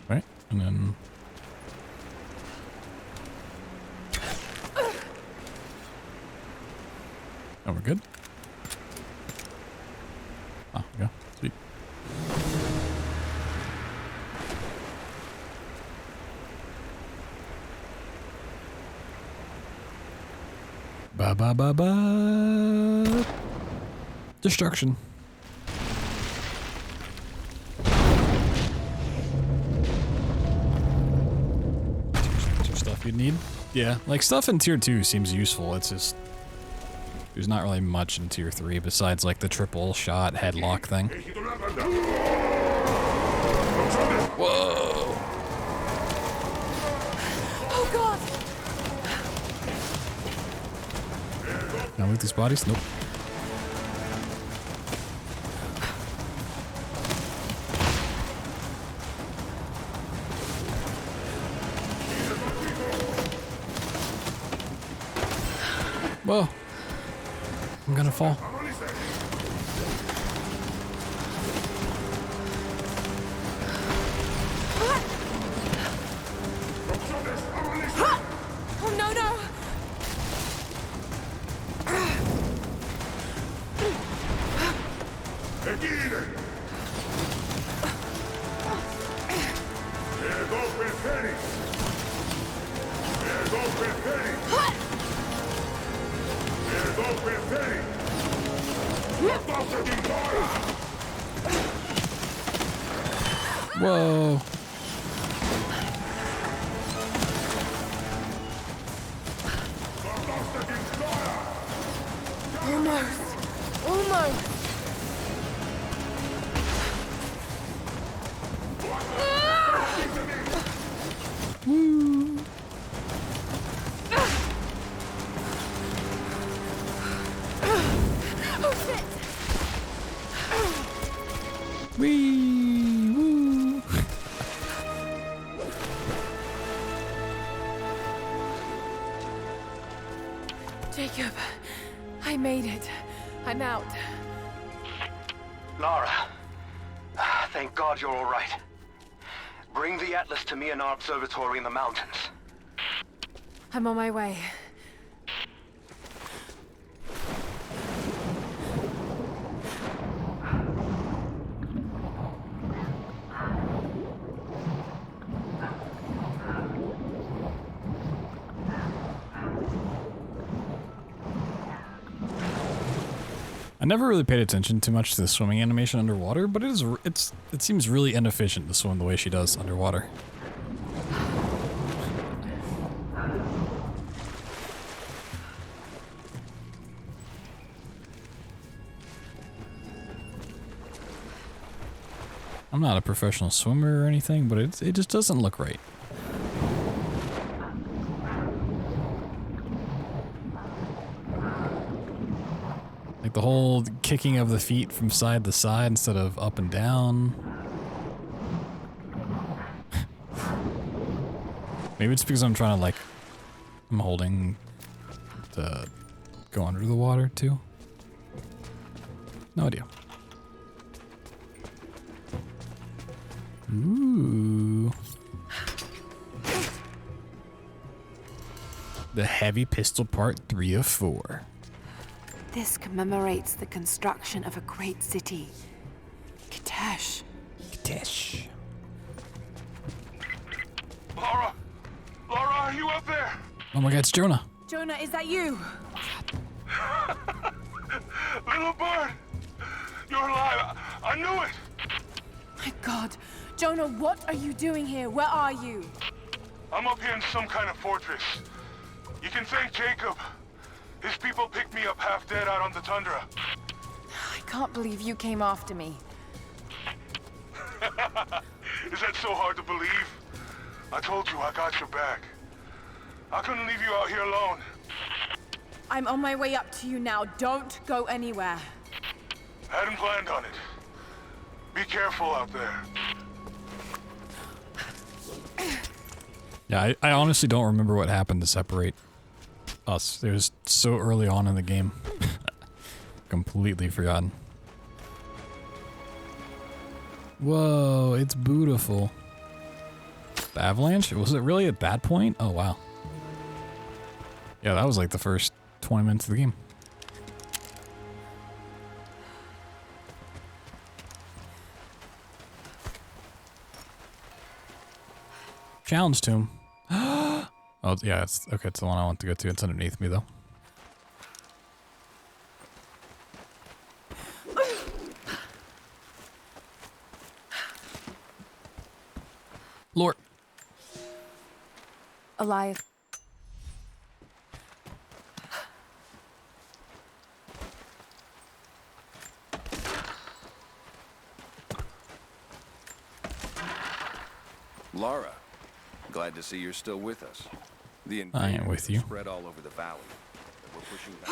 Right, and then... Oh, we're good? Oh, yeah, sweet. Ba ba ba ba. Destruction. Some stuff you'd need. Yeah, like stuff in tier 2 seems useful. It's just there's not really much in tier 3 besides like the triple shot headlock thing. Whoa. Oh god. Can I loot these bodies? Nope. Whoa. I'm gonna fall. Oh no, no. Whoa. Almost. Woo. Oh shit. Wee. Woo. Lara, thank God you're all right. Bring the Atlas to me in our observatory in the mountains. I'm on my way. I never really paid attention too much to the swimming animation underwater, but it seems really inefficient to swim the way she does underwater. I'm not a professional swimmer or anything, but it just doesn't look right. Like the whole kicking of the feet from side to side instead of up and down. Maybe it's because I'm trying to I'm holding to go under the water too. No idea. Ooh. The heavy pistol part 3 of 4. This commemorates the construction of a great city. Kitesh. Kitesh. Lara! Lara, are you up there? Oh my god, it's Jonah. Jonah, is that you? Little bird! You're alive. I knew it! My God. Jonah, what are you doing here? Where are you? I'm up here in some kind of fortress. You can thank Jacob. His people picked me up half dead out on the tundra. I can't believe you came after me. Is that so hard to believe? I told you I got your back. I couldn't leave you out here alone. I'm on my way up to you now. Don't go anywhere. Hadn't planned on it. Be careful out there. Yeah, I honestly don't remember what happened to separate us. It was so early on in the game. Completely forgotten. Whoa, it's beautiful. The avalanche? Was it really at that point? Oh, wow. Yeah, that was like the first 20 minutes of the game. Challenge tomb. Oh, yeah, it's okay. It's the one I want to go to. It's underneath me, though. Lord. Elias. Lara, glad to see you're still with us. The I am with you. Spread all over the valley. We're pushing back.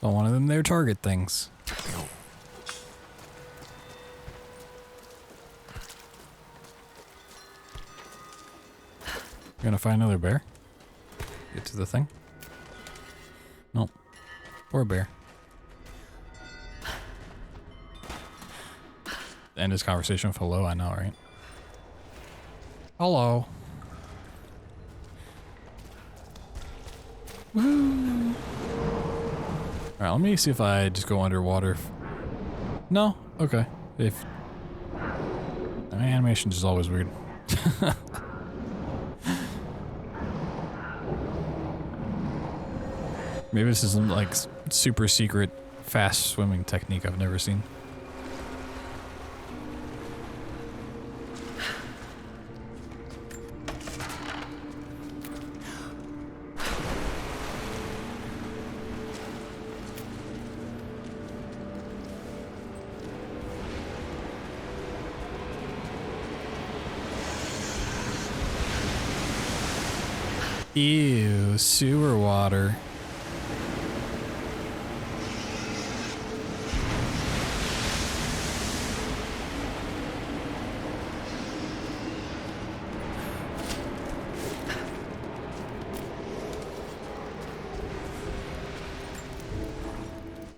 So one of them their target things. You gonna find another bear? Get to the thing? Nope. Or a bear. End his conversation with hello, I know, right? Hello. Woo. Alright, let me see if I just go underwater. No? Okay. If my animation is always weird. Maybe this is some like super secret fast swimming technique I've never seen. Ew, sewer water.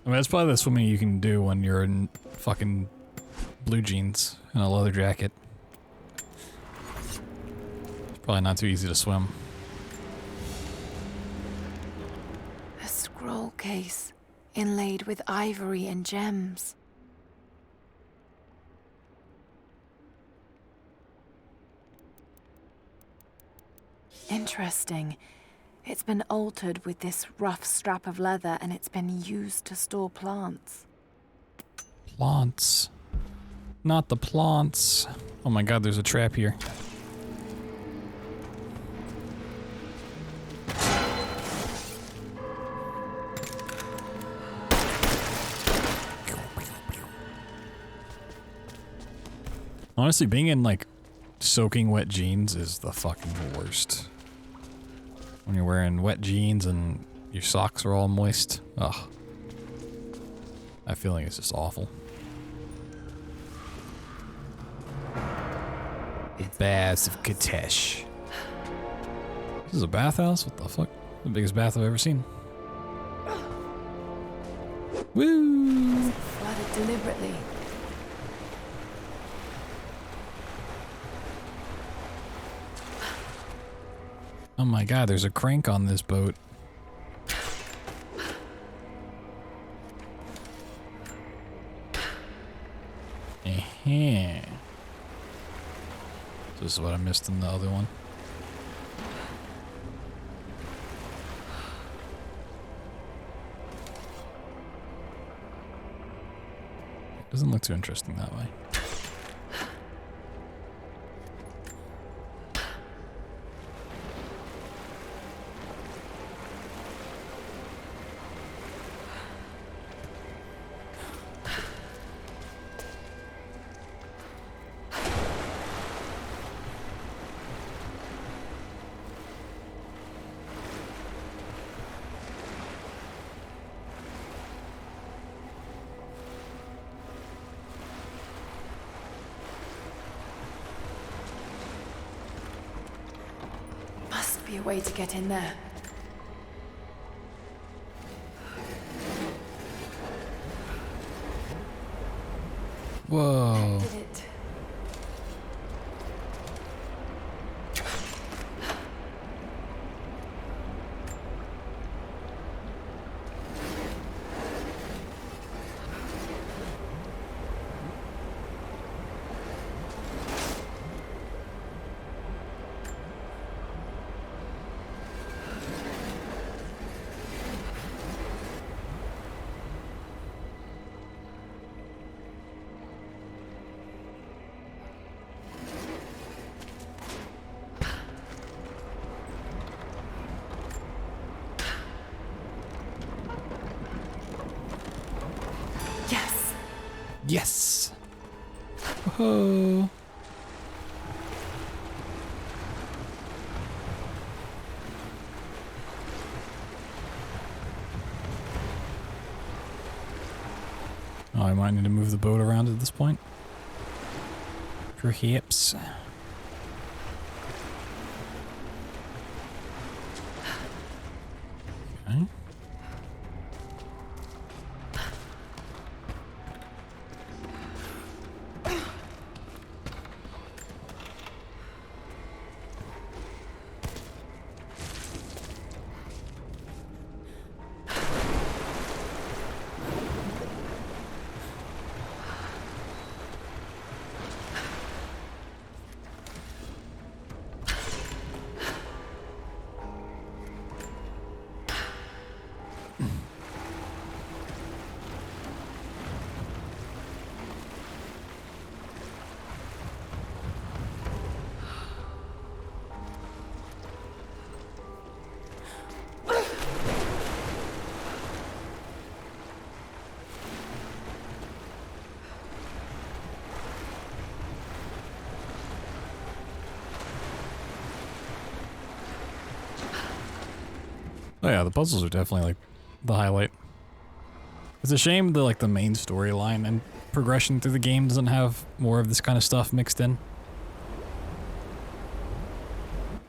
I mean, that's probably the swimming you can do when you're in fucking blue jeans and a leather jacket. It's probably not too easy to swim. A scroll case inlaid with ivory and gems. Interesting. It's been altered with this rough strap of leather, and it's been used to store plants. Plants. Not the plants. Oh my god, there's a trap here. Honestly, being in like soaking wet jeans is the fucking worst. When you're wearing wet jeans and your socks are all moist. Ugh. That feeling is just awful. The Baths of Katesh. This is a bathhouse? What the fuck? The biggest bath I've ever seen. Woo! Flooded deliberately. Oh my god, there's a crank on this boat. This is what I missed in the other one. Doesn't look too interesting that way. Be a way to get in there. Whoa. Did it. Yes. Whoa. Oh, I might need to move the boat around at this point. Perhaps. Okay. Oh yeah, the puzzles are definitely like the highlight. It's a shame that like the main storyline and progression through the game doesn't have more of this kind of stuff mixed in.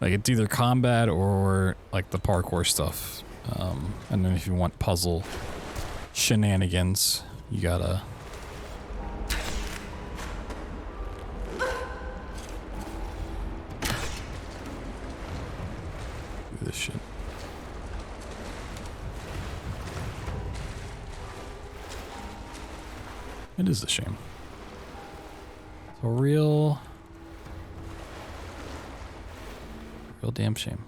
Like it's either combat or like the parkour stuff. And then if you want puzzle shenanigans. You gotta... do this shit. It is a shame. It's a real damn shame.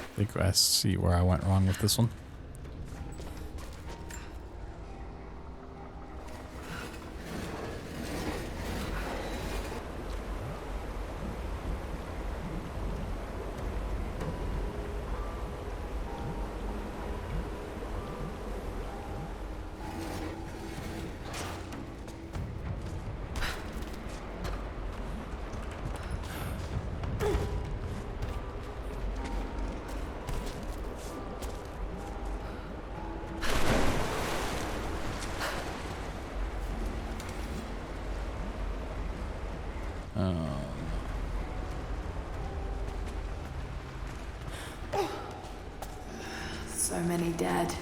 I think I see where I went wrong with this one. So many dead.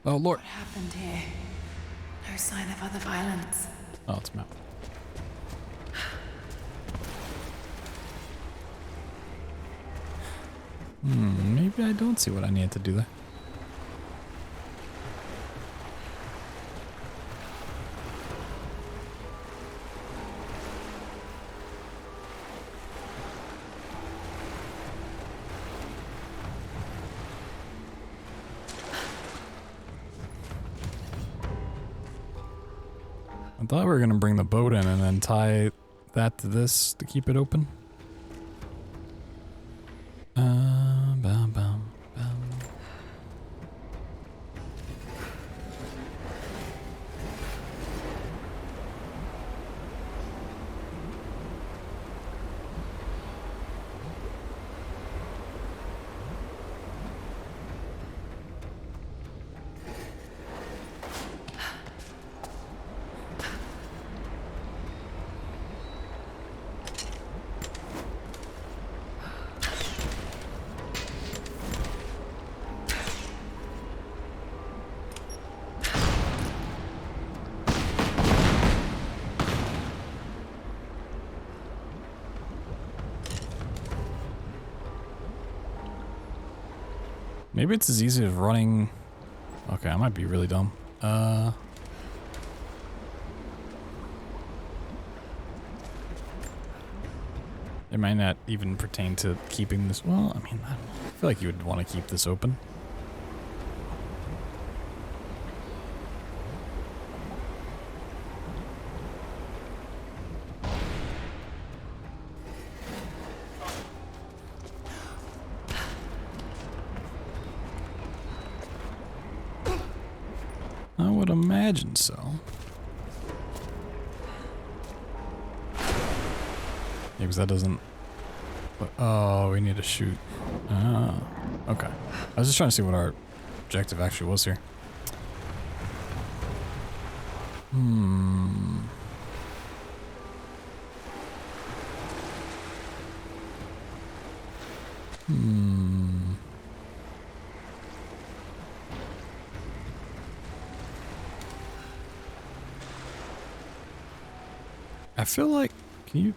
Oh, Lord. What happened here? No sign of other violence. Oh, it's Matt. Maybe I don't see what I needed to do there. I thought we were gonna bring the boat in and then tie that to this to keep it open. Bam, bam, bam. Maybe it's as easy as running. Okay, I might be really dumb. It might not even pertain to keeping this. Well, I mean, I feel like you would want to keep this open. I would imagine so. Yeah, because that doesn't... Oh, we need to shoot. Ah, okay. I was just trying to see what our objective actually was here. I feel like... Can you...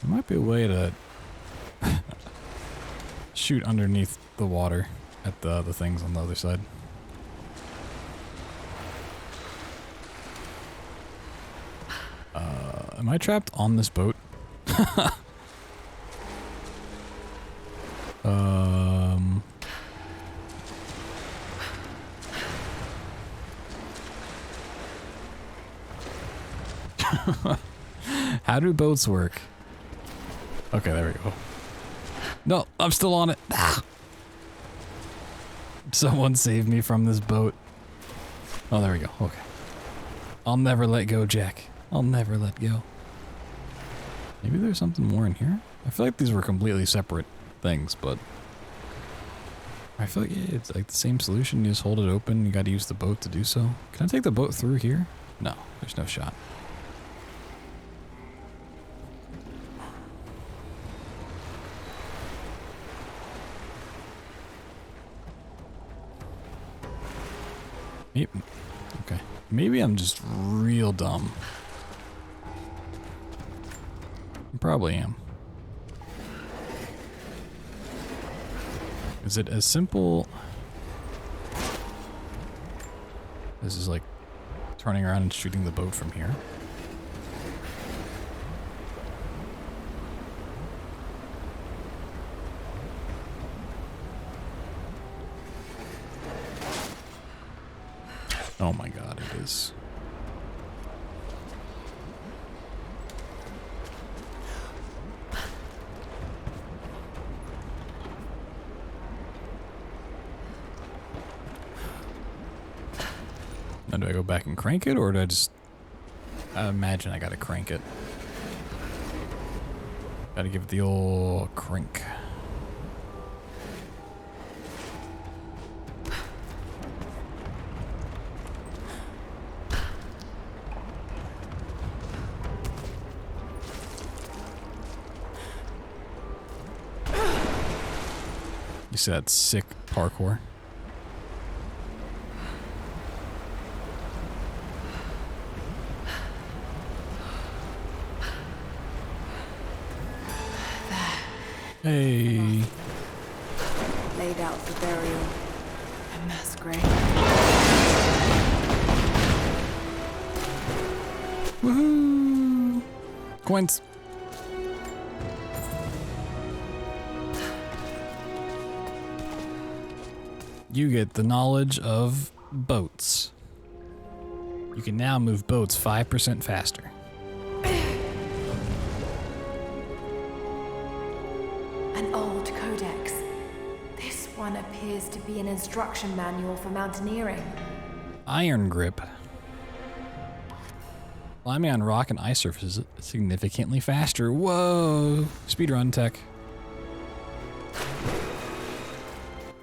There might be a way to shoot underneath the water at the other things on the other side. Am I trapped on this boat? How do boats work? Okay, there we go. No, I'm still on it. Ah. Someone save me from this boat. Oh, there we go. Okay. I'll never let go, Jack. I'll never let go. Maybe there's something more in here? I feel like these were completely separate things, but... I feel like it's like the same solution. You just hold it open. You got to use the boat to do so. Can I take the boat through here? No, there's no shot. Yep. Okay. Maybe I'm just real dumb. I probably am. Is it as simple as is like turning around and shooting the boat from here? Oh my god, it is. Now do I go back and crank it, or do I just... I imagine I gotta crank it. Gotta give it the old crank. You see that sick parkour? Hey. Laid out for burial. A mass grave. Woohoo! Coins. You get the knowledge of boats. You can now move boats 5% faster. An old codex. This one appears to be an instruction manual for mountaineering. Iron grip. Climbing on rock and ice surfaces significantly faster. Whoa! Speedrun tech.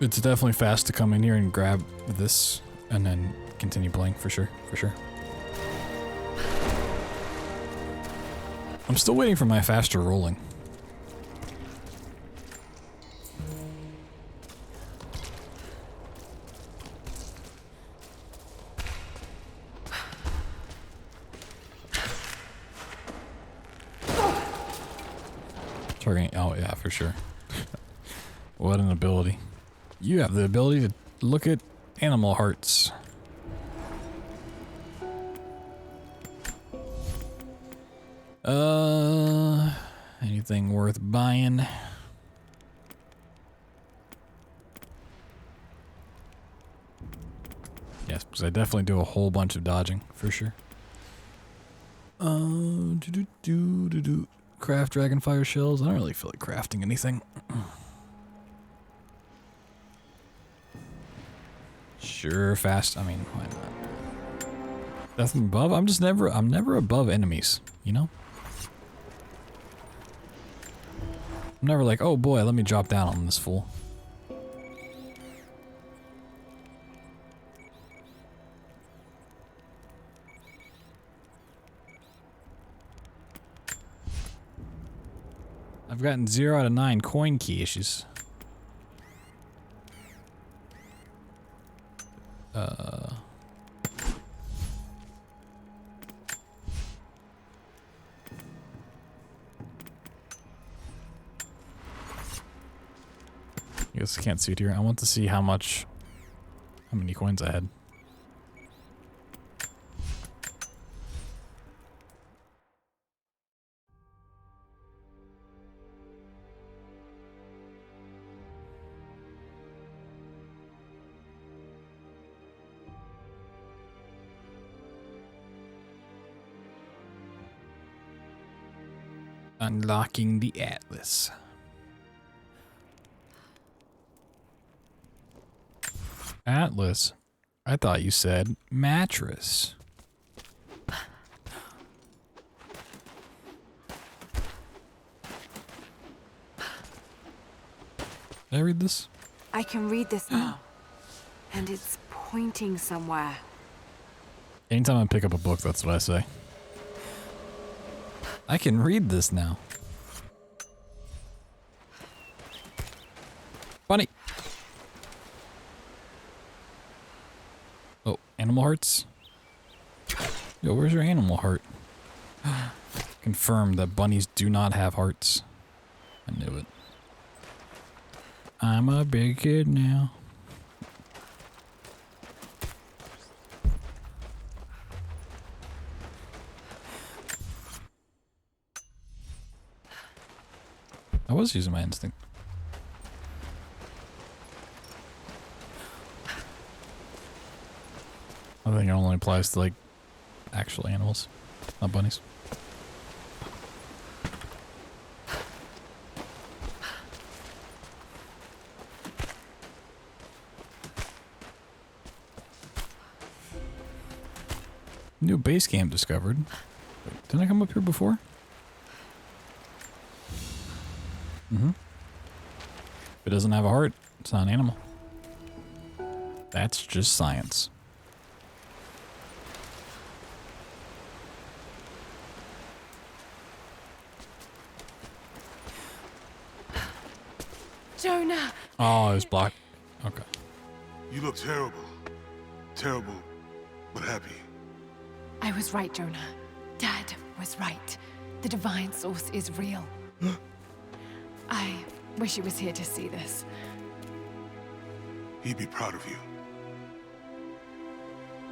It's definitely fast to come in here and grab this and then continue playing for sure, for sure. I'm still waiting for my faster rolling. Targeting, oh yeah, for sure. What an ability. You have the ability to look at animal hearts. Anything worth buying? Yes, because I definitely do a whole bunch of dodging, for sure. Craft dragonfire shells. I don't really feel like crafting anything. Sure, fast. I mean, why not? Nothing above. I'm never above enemies, you know? I'm never like, oh boy, let me drop down on this fool. I've gotten 0 out of 9 coin key issues. I guess I can't see it here. I want to see how many coins I had. Unlocking the Atlas. Atlas? I thought you said mattress. Did I read this? I can read this now. And it's pointing somewhere. Anytime I pick up a book, that's what I say. I can read this now. Bunny. Oh, animal hearts? Yo, where's your animal heart? Confirmed that bunnies do not have hearts. I knew it. I'm a big kid now. I was using my instinct. I think it only applies to, like, actual animals, not bunnies. New base camp discovered. Wait, didn't I come up here before? Mm-hmm. If it doesn't have a heart, it's not an animal. That's just science. Jonah! Oh, it was blocked. Okay. You look terrible. Terrible, but happy. I was right, Jonah. Dad was right. The divine source is real. I wish he was here to see this. He'd be proud of you.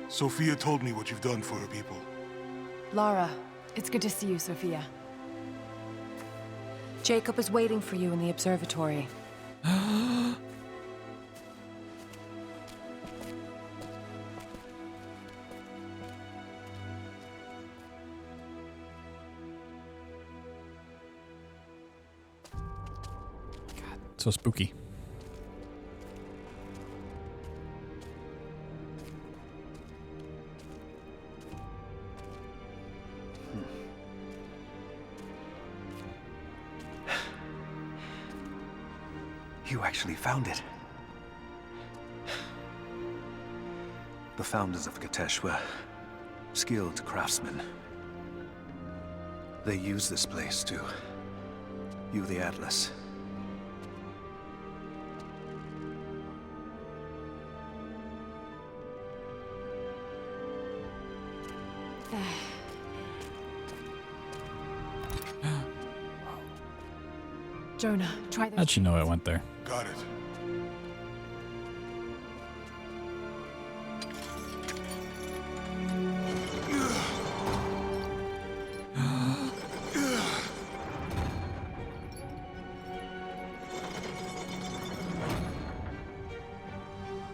Sophia told me what you've done for her people. Lara, it's good to see you, Sophia. Jacob is waiting for you in the observatory. So spooky. You actually found it. The founders of Katesh were skilled craftsmen. They used this place to view the Atlas. Jonah, try this. How'd you know I went there? Got it.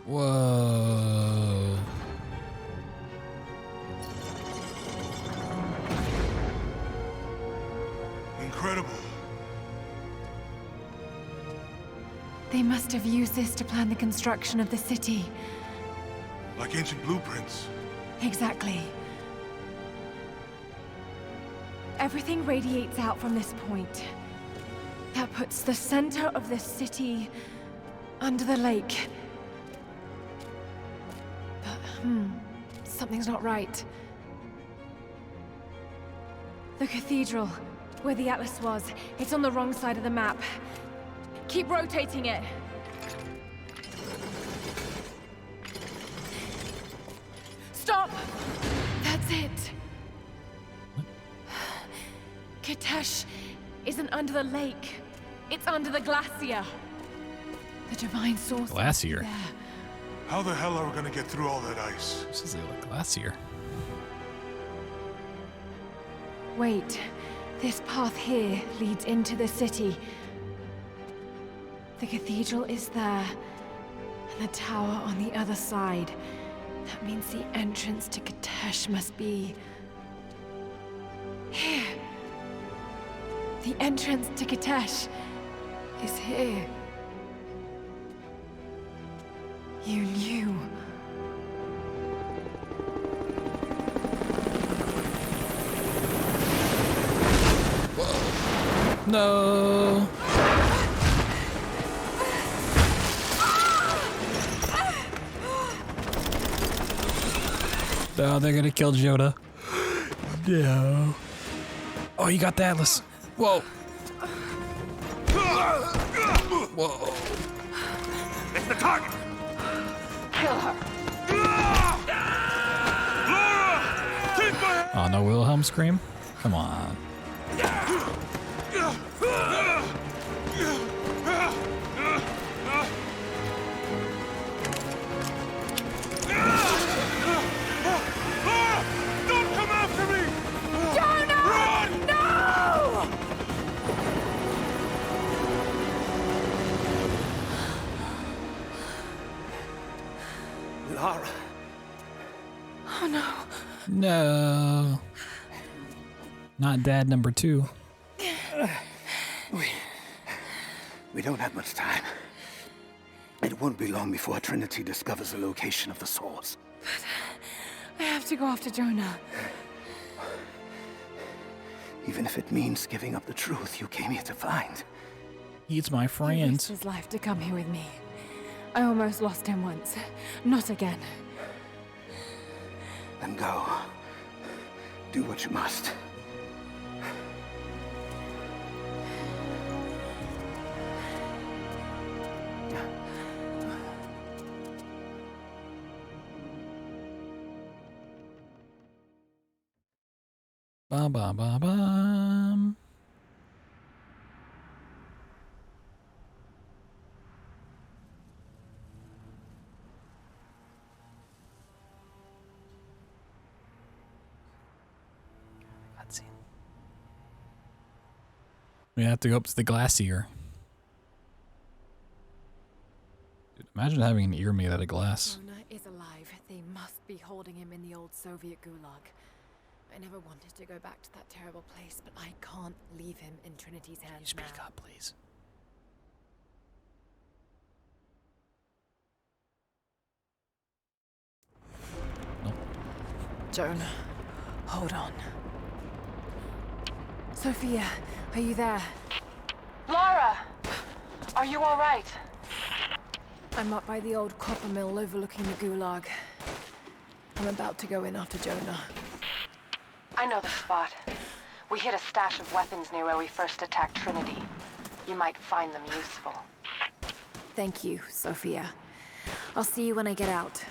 Whoa. Incredible. They must have used this to plan the construction of the city. Like ancient blueprints. Exactly. Everything radiates out from this point. That puts the center of the city under the lake. But, something's not right. The cathedral, where the Atlas was, it's on the wrong side of the map. Keep rotating it. Stop! That's it. Katesh isn't under the lake. It's under the glacier. The divine source. Glacier? There. How the hell are we gonna get through all that ice? This is a glacier. Wait. This path here leads into the city. The cathedral is there, and the tower on the other side. That means the entrance to Katesh must be here. The entrance to Katesh is here. You knew. No. No, they're gonna kill Jonah. No. Oh, you got the Atlas. Whoa. Whoa. It's the target. Kill her. Oh, no Wilhelm scream? Come on. Don't come after me! Jonah! Run! No! Lara. Oh no. No. Not dad number 2. We don't have much time. It won't be long before Trinity discovers the location of the source. I have to go after Jonah. Even if it means giving up the truth you came here to find. He's my He friend. risked his life to come here with me. I almost lost him once. Not again. Then go. Do what you must. Ba ba ba bum. Cutscene. We have to go up to the glacier. Dude, imagine having an ear made out of glass. Jonah is alive. They must be holding him in the old Soviet gulag. I never wanted to go back to that terrible place, but I can't leave him in Trinity's hands. Speak up, please. Nope. Jonah, hold on. Sophia, are you there? Lara! Are you all right? I'm up by the old copper mill overlooking the gulag. I'm about to go in after Jonah. I know the spot. We hid a stash of weapons near where we first attacked Trinity. You might find them useful. Thank you, Sophia. I'll see you when I get out.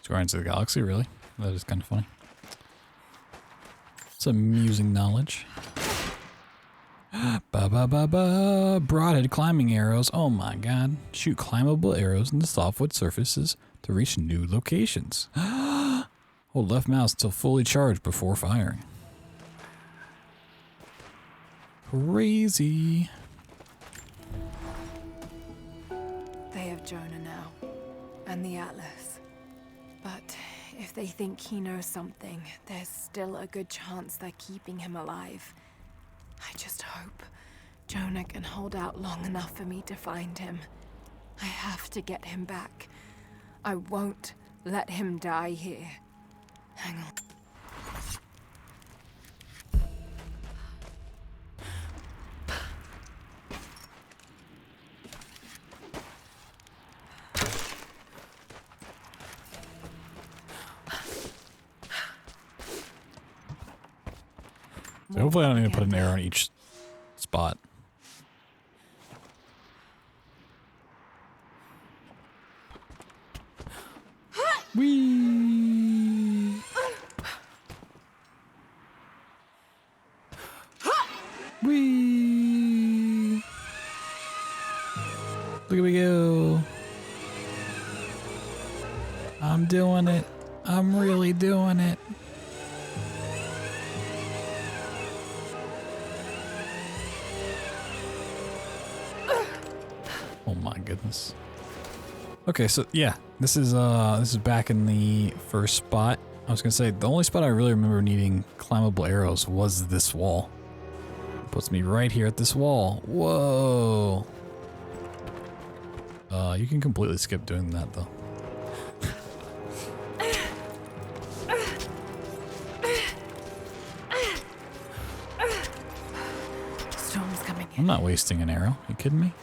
Guardians of the Galaxy, really? That is kind of funny. It's amusing knowledge. Ba ba ba ba. Broadhead climbing arrows. Oh my god. Shoot climbable arrows into softwood surfaces to reach new locations. Hold left mouse until fully charged before firing. Crazy. They have Jonah now, and the Atlas. But if they think he knows something, there's still a good chance they're keeping him alive. I just hope Jonah can hold out long enough for me to find him. I have to get him back. I won't let him die here. Hang on. So hopefully I don't need to put an arrow in each spot. Whee! Whee! Look at me go. I'm doing it. I'm really doing it. Oh my goodness. Okay, so yeah, this is back in the first spot. I was gonna say the only spot I really remember needing climbable arrows was this wall. It puts me right here at this wall. Whoa. You can completely skip doing that though. Storm's coming in. I'm not wasting an arrow. You kidding me?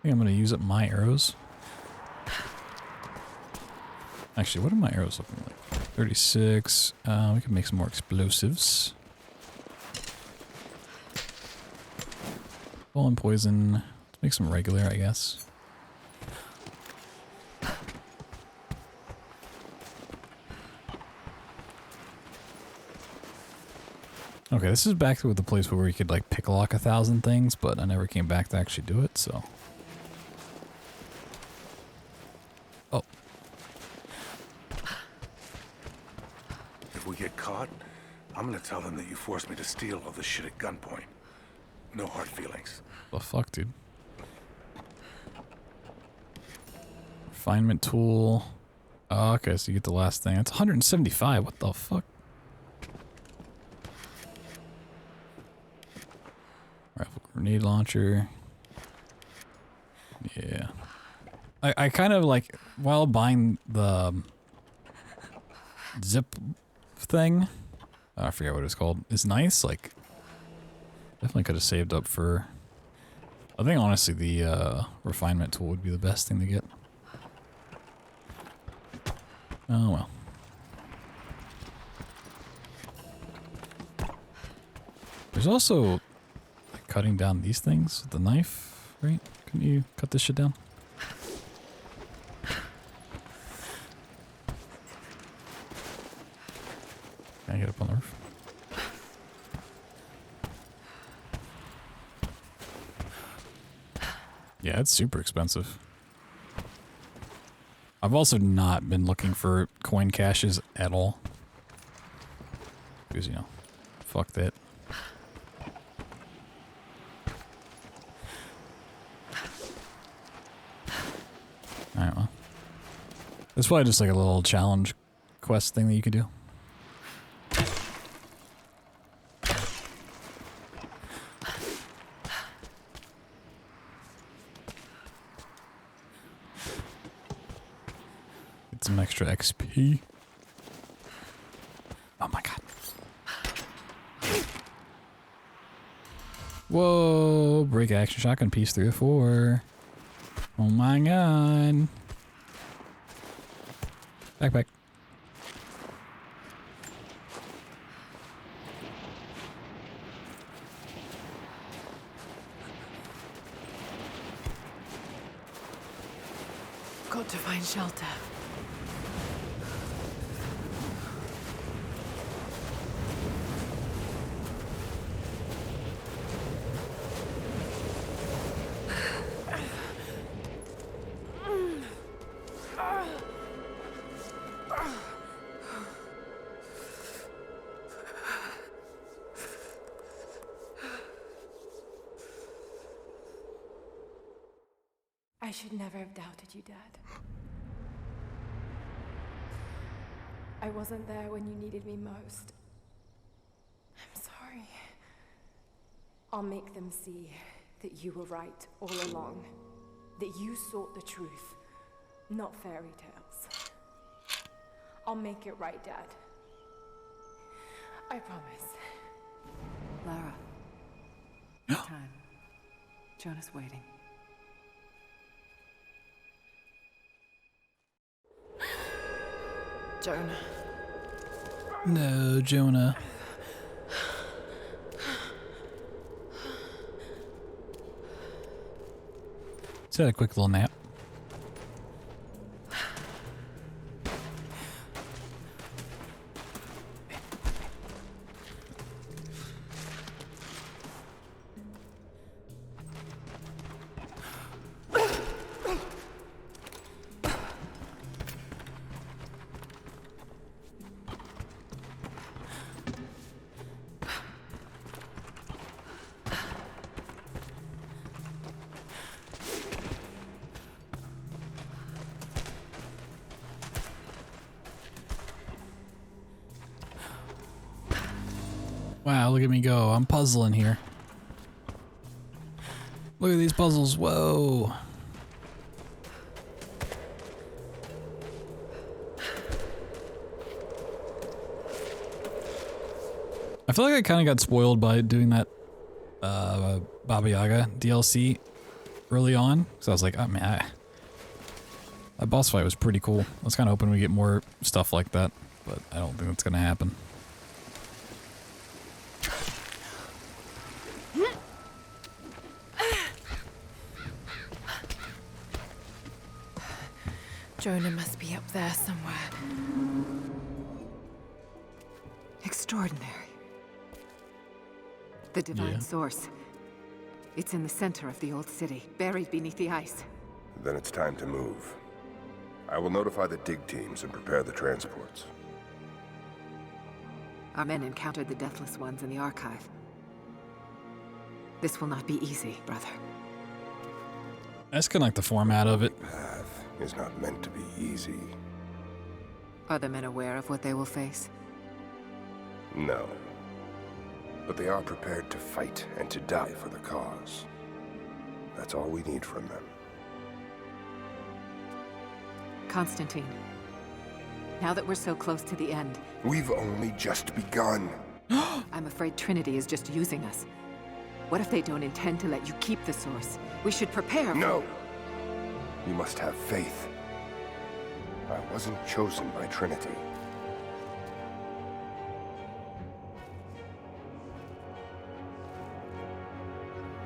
think I'm gonna use up my arrows. Actually, what are my arrows looking like? 36. We can make some more explosives. Ball and poison. Let's make some regular, I guess. Okay, this is back to the place where we could like pick lock 1,000 things, but I never came back to actually do it, so. Oh. If we get caught, I'm gonna tell them that you forced me to steal all this shit at gunpoint. No hard feelings. The fuck, dude? Refinement tool. Oh, okay, so you get the last thing. It's 175. What the fuck? Rifle grenade launcher. Yeah. I kind of like, while buying the zip thing, I forget what it's called, it's nice. Like, definitely could have saved up for, I think honestly the refinement tool would be the best thing to get. Oh well. There's also like cutting down these things with the knife, right? Can you cut this shit down? Can I get up on the roof? Yeah, it's super expensive. I've also not been looking for coin caches at all. Because, you know, fuck that. Alright, well. It's probably just like a little challenge quest thing that you could do. Get some extra XP. Oh my god. Whoa, break action shotgun piece 3 of 4. Oh my god. Backpack. Got to find shelter. I should never have doubted you, Dad. I wasn't there when you needed me most. I'm sorry. I'll make them see that you were right all along. That you sought the truth, not fairy tales. I'll make it right, Dad. I promise. Lara. It's time. Jonah's waiting. Jonah. No, Jonah. Just had a quick little nap. Wow, look at me go. I'm puzzling here. Look at these puzzles. Whoa. I feel like I kind of got spoiled by doing that Baba Yaga DLC early on. So I was like, oh man, that boss fight was pretty cool. I was kind of hoping we get more stuff like that, but I don't think that's going to happen. Jonah must be up there somewhere. Extraordinary. The divine source. It's in the center of the old city, buried beneath the ice. Then it's time to move. I will notify the dig teams and prepare the transports. Our men encountered the Deathless Ones in the archive. This will not be easy, brother. That's kind of like the format of it. The path is not meant to be easy. Are the men aware of what they will face? No. But they are prepared to fight and to die for the cause. That's all we need from them. Constantine, now that we're so close to the end... We've only just begun. I'm afraid Trinity is just using us. What if they don't intend to let you keep the source? We should prepare for... No! You must have faith. I wasn't chosen by Trinity.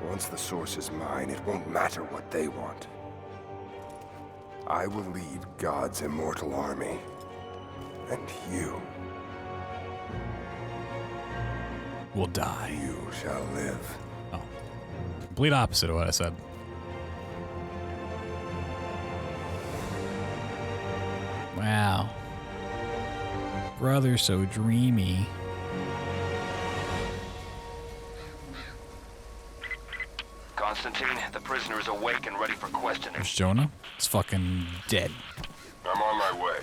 Once the source is mine, it won't matter what they want. I will lead God's immortal army. And you... will die. You shall live. Oh. Complete opposite of what I said. Wow. Brother, so dreamy. Constantine, the prisoner is awake and ready for questioning. There's Jonah. He's fucking dead. I'm on my way.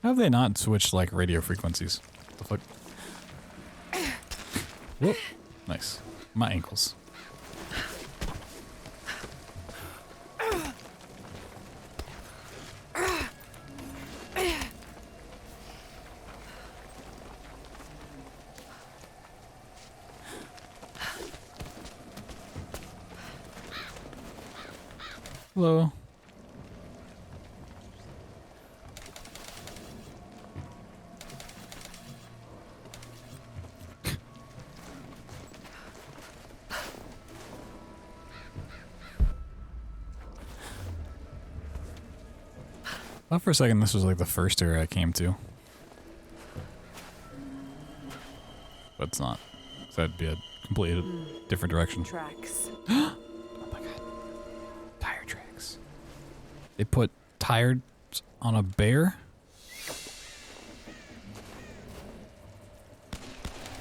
How have they not switched, like, radio frequencies? The fuck? Whoop. Nice. My ankles. Hello. Thought for a second this was like the first area I came to. But it's not. So that'd be a completely different direction. Tracks. Oh my god. Tire tracks. They put tires on a bear?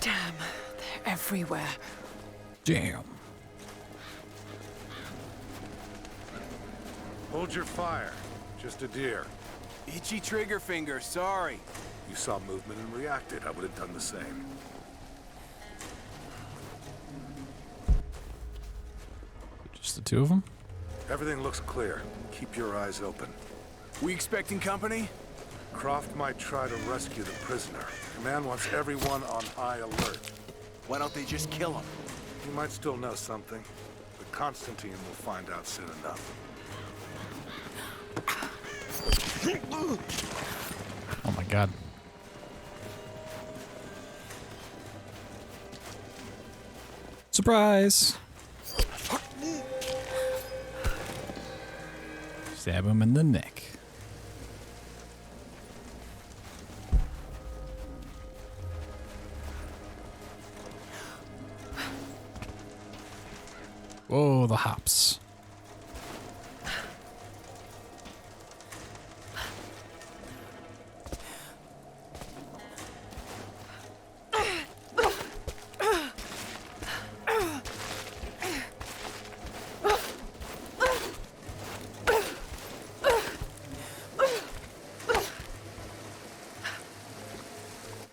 Damn, they're everywhere. Damn. Hold your fire. Just a deer. Itchy trigger finger, sorry. You saw movement and reacted. I would have done the same. Just the two of them? Everything looks clear. Keep your eyes open. We expecting company? Croft might try to rescue the prisoner. Command wants everyone on high alert. Why don't they just kill him? He might still know something, but Constantine will find out soon enough. Oh my god. Surprise! Stab him in the neck. Whoa, the hops.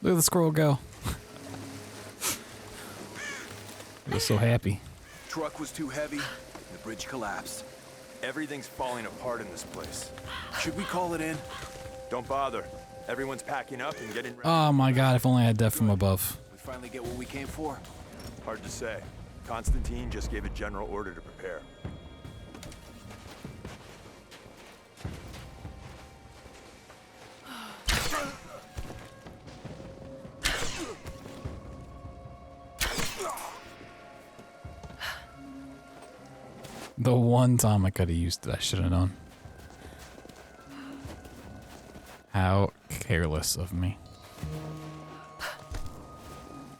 Look at the squirrel go. He was so happy. Truck was too heavy. The bridge collapsed. Everything's falling apart in this place. Should we call it in? Don't bother. Everyone's packing up and getting ready. Oh my god, if only I had death from above. We finally get what we came for? Hard to say. Constantine just gave a general order to prepare. The one time I could have used it, I should have known. How careless of me.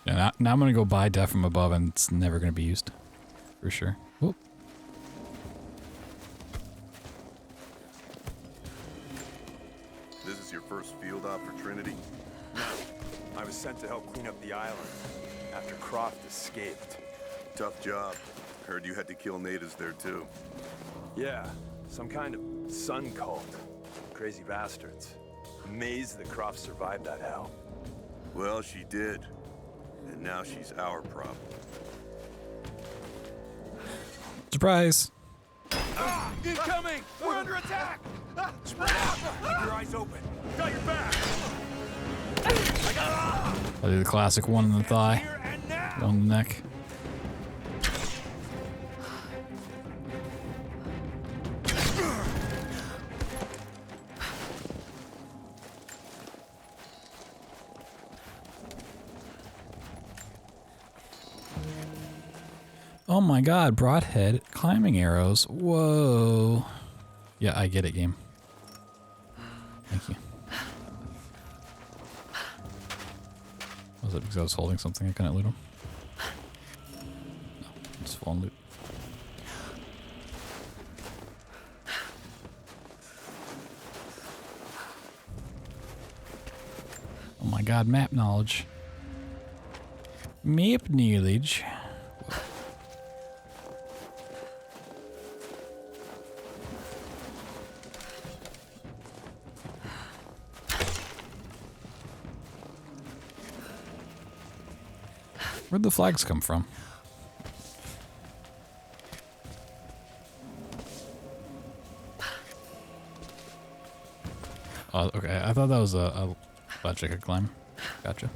Yeah, now I'm gonna go buy death from above and it's never gonna be used. For sure. Whoop. This is your first field op for Trinity? No. I was sent to help clean up the island after Croft escaped. Tough job. Heard you had to kill natives there too. Yeah, some kind of sun cult. Crazy bastards. Amazed that Croft survived that hell. Well, she did. And now she's our problem. Surprise! Incoming! We're under attack! Spread out! Keep your eyes open. Got your back! I'll do the classic one in the thigh, one in the neck. Oh my god, broadhead climbing arrows. Whoa. Yeah, I get it, game. Thank you. Was it because I was holding something I couldn't loot him? No, it's full on loot. Oh my god, map knowledge. Map knowledge. Where'd the flags come from? Oh, okay. I thought that was a ledge I could climb. Gotcha.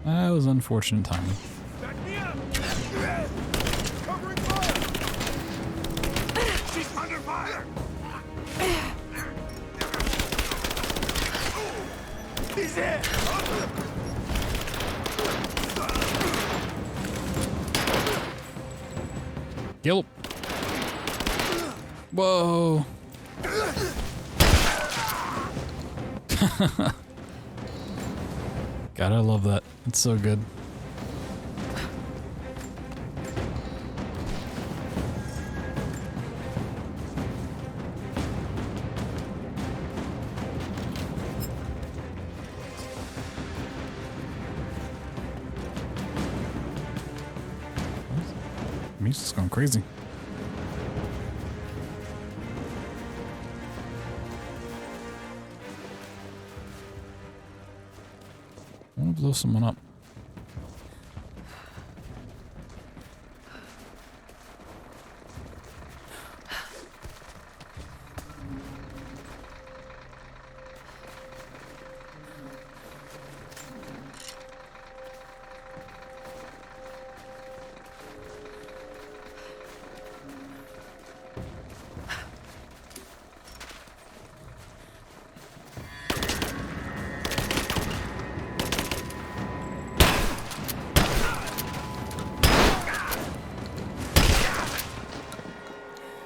That was unfortunate timing. Covering fire! She's under fire! He's in! Gilp. Whoa. God, I love that. It's so good. Music's going crazy. I want to blow someone up.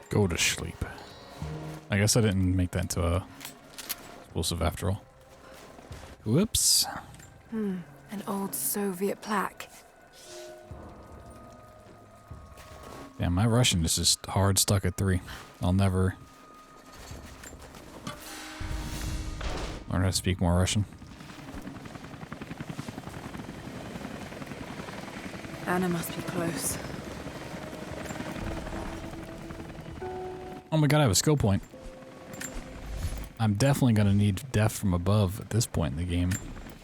Go to sleep. I guess I didn't make that into a explosive after all. Whoops. An old Soviet plaque. Yeah, my Russian is just hard stuck at 3. I'll never learn how to speak more Russian. Anna must be close. Oh my god, I have a skill point. I'm definitely gonna need death from above at this point in the game.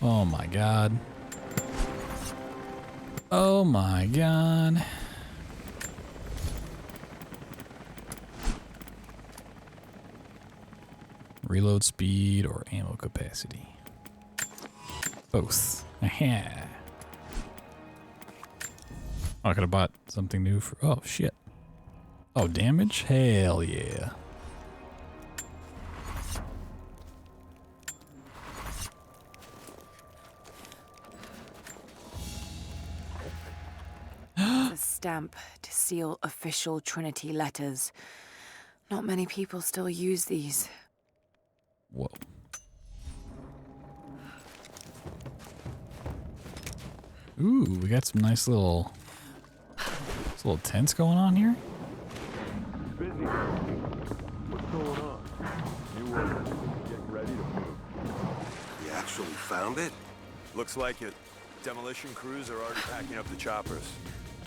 Oh my god. Oh my god. Reload speed or ammo capacity? Both. Aha. Oh, I could have bought something new for. Oh shit. Oh, damage? Hell yeah. It's a stamp to seal official Trinity letters. Not many people still use these. Whoa. Ooh, we got some nice little tents going on here. Busy. What's going on? New order. Getting ready to move. You actually found it? Looks like it. Demolition crews are already packing up the choppers.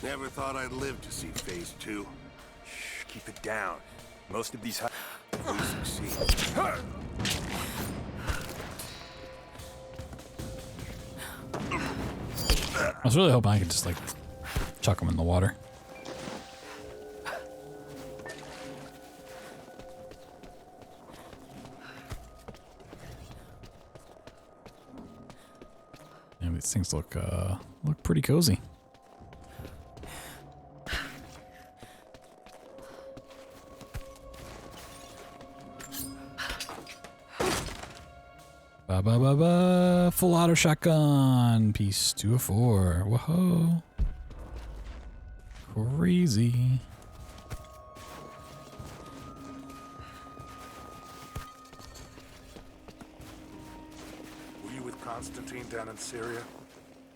Never thought I'd live to see phase 2. Shh, keep it down. Most of these we succeed. I was really hoping I could just like chuck them in the water. And these things look pretty cozy. Full auto shotgun. Piece 2 of 4. Whoa. Crazy. Were you with Constantine down in Syria?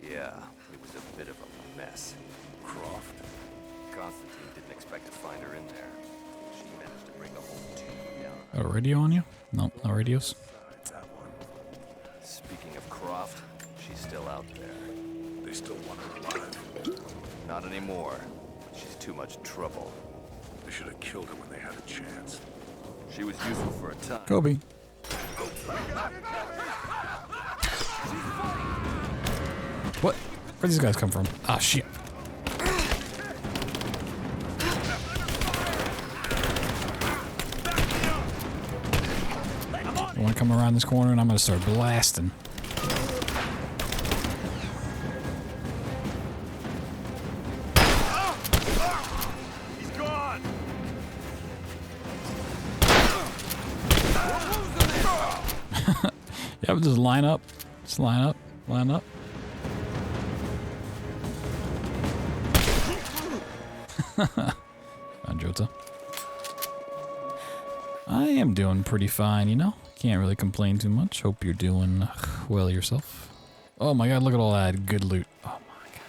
Yeah, it was a bit of a mess. Croft? Constantine didn't expect to find her in there. She managed to bring a whole team down. Got a radio on you? No, no radios. Speaking of Croft, she's still out there. They still want her alive? Not anymore. She's too much trouble. They should have killed her when they had a chance. She was useful for a time. Kobe. What? Where'd these guys come from? Ah, shit. I want to come around this corner and I'm going to start blasting. He's gone! Yeah, but just line up. Just line up. Line up. Jota. I am doing pretty fine, you know? Can't really complain too much. Hope you're doing well yourself. Oh my god, look at all that good loot. Oh my god.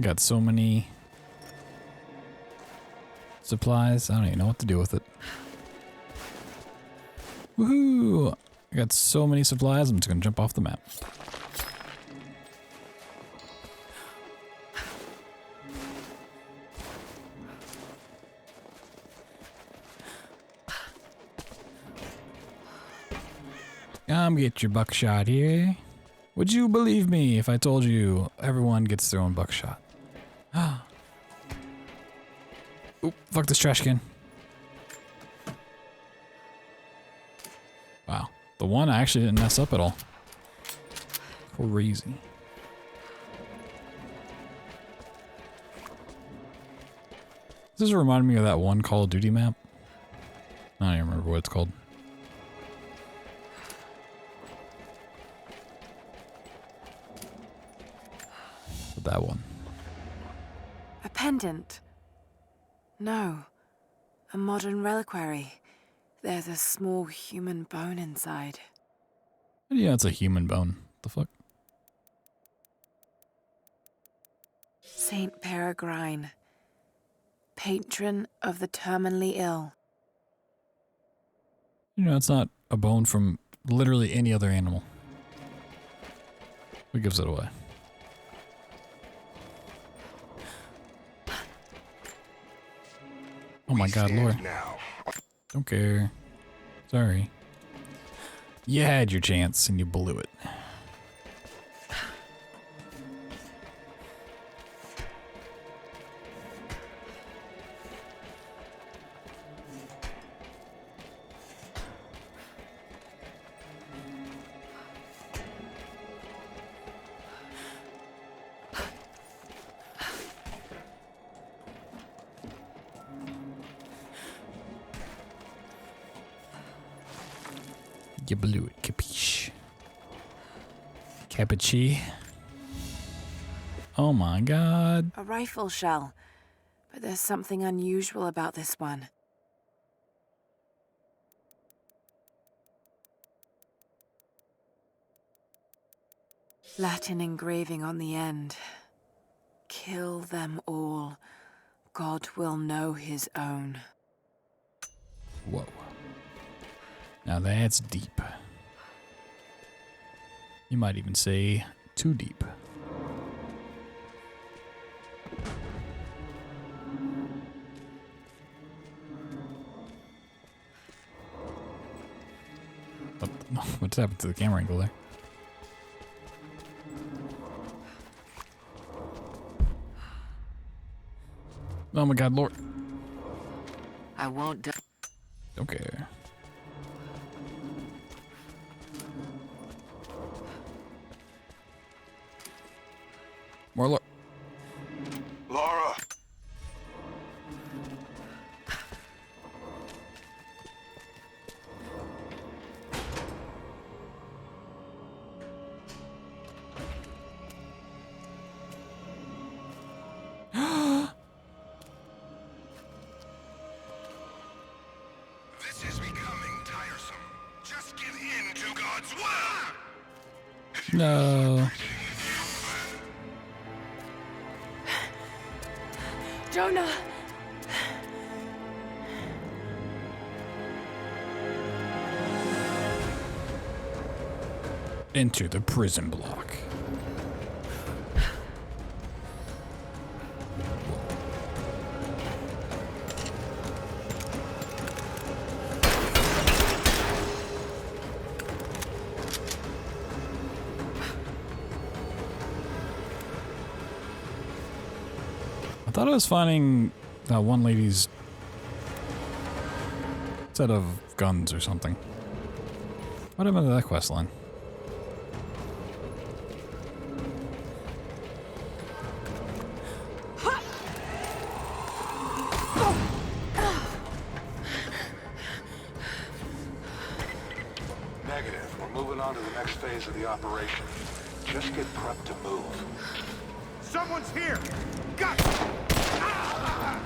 Got so many supplies. I don't even know what to do with it. Woohoo! I got so many supplies, I'm just gonna jump off the map. Come get your buckshot here. Would you believe me if I told you everyone gets their own buckshot? Oop, fuck this trash can. Wow. The one I actually didn't mess up at all. Crazy. This reminded me of that one Call of Duty map. I don't even remember what it's called. That one. A pendant? No. A modern reliquary. There's a small human bone inside. Yeah, it's a human bone. The fuck? Saint Peregrine. Patron of the terminally ill. You know, it's not a bone from literally any other animal. Who gives it away? Oh my God, Lord. Don't care. Sorry. You had your chance and you blew it. You blew it, capiche? Capiche? Oh my God. A rifle shell. But there's something unusual about this one. Latin engraving on the end. Kill them all. God will know his own. Whoa. Now that's deep. You might even say too deep. What's happened to the camera angle there? Oh my God, Lord. I won't Don't care. More Lord. Laura! This is becoming tiresome. Just give in to God's will! No. Jonah! Enter the prison block. I thought I was finding that one lady's set of guns or something. What happened to that quest line? Negative. We're moving on to the next phase of the operation. Just get prepped to move. Someone's here! Got it! Ah!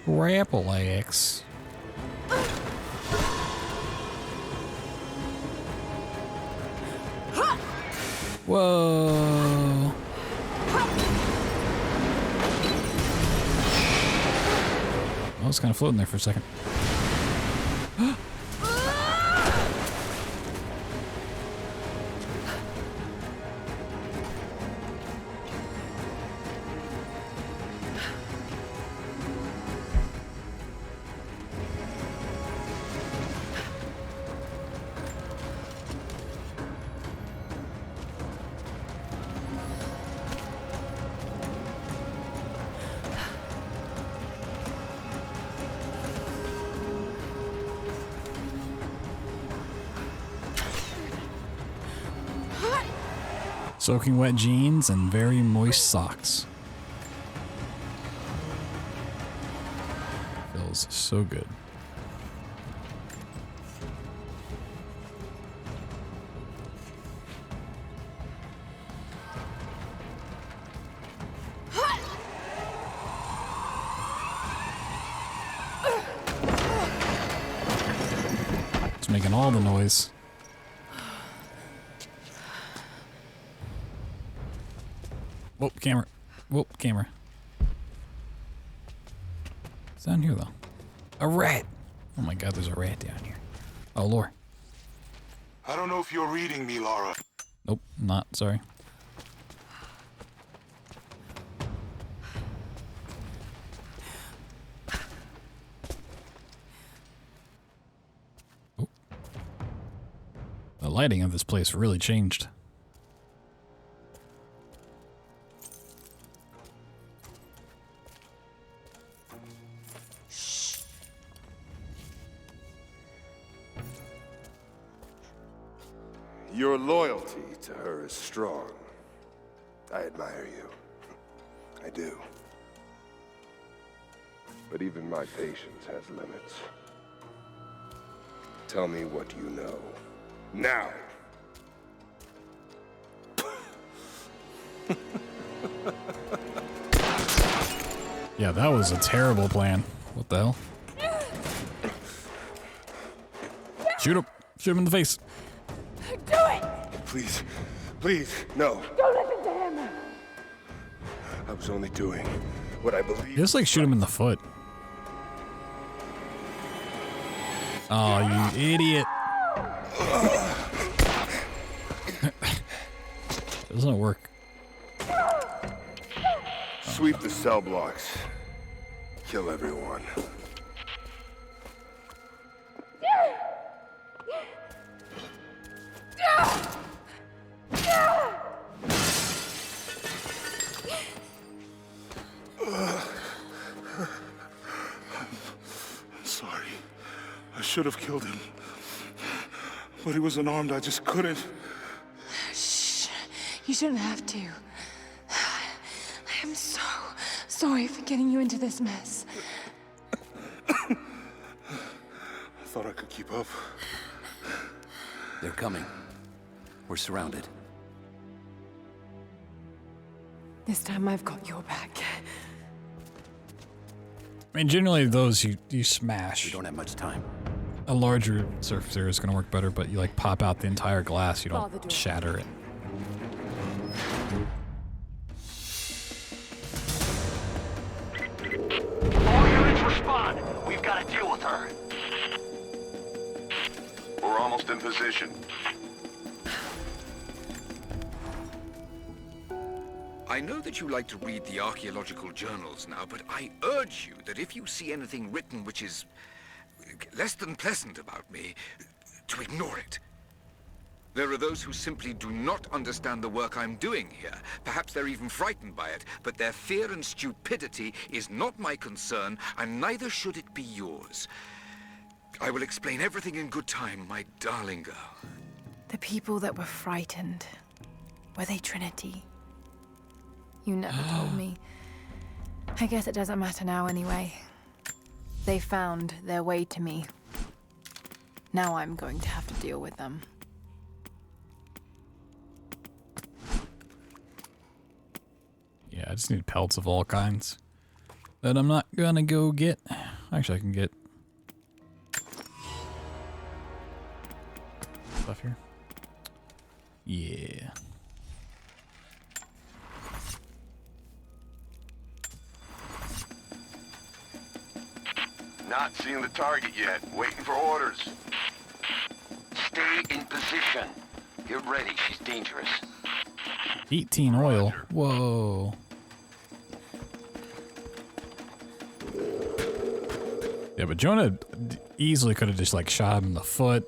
Grapple axe. Whoa. I was kind of floating there for a second. Soaking wet jeans and very moist socks. Feels so good. It's making all the noise. Whoop, camera. Whoop, camera. It's down here, though. A rat! Oh my god, there's a rat down here. Oh, lore. I don't know if you're reading me, Lara. Nope, not. Sorry. Oh. The lighting of this place really changed. Your loyalty to her is strong. I admire you. I do. But even my patience has limits. Tell me what you know. Now! Yeah, that was a terrible plan. What the hell? Shoot him! Shoot him in the face! Do it! Please, please, no. Don't listen to him! I was only doing what I believe. Just like shoot him in the foot. Oh, you idiot. Doesn't work. Sweep the cell blocks. Kill everyone. Sorry. I should have killed him. But he was unarmed, I just couldn't. Shh. You shouldn't have to. I am so sorry for getting you into this mess. I thought I could keep up. They're coming. We're surrounded. This time I've got your back. I mean, generally those you smash. We don't have much time. A larger surface area is going to work better, but you like pop out the entire glass. You don't shatter it. All units respond. We've got to deal with her. We're almost in position. I know that you like to read the archaeological journals now, but I urge you that if you see anything written which is less than pleasant about me, to ignore it. There are those who simply do not understand the work I'm doing here. Perhaps they're even frightened by it, but their fear and stupidity is not my concern, and neither should it be yours. I will explain everything in good time, my darling girl. The people that were frightened, were they Trinity? You never told me. I guess it doesn't matter now anyway. They found their way to me. Now I'm going to have to deal with them. Yeah, I just need pelts of all kinds that I'm not gonna go get. Actually, I can get stuff here. Yeah. Not seeing the target yet. Waiting for orders. Stay in position. Get ready. She's dangerous. 18 oil. Whoa. Yeah, but Jonah easily could have just like shot him in the foot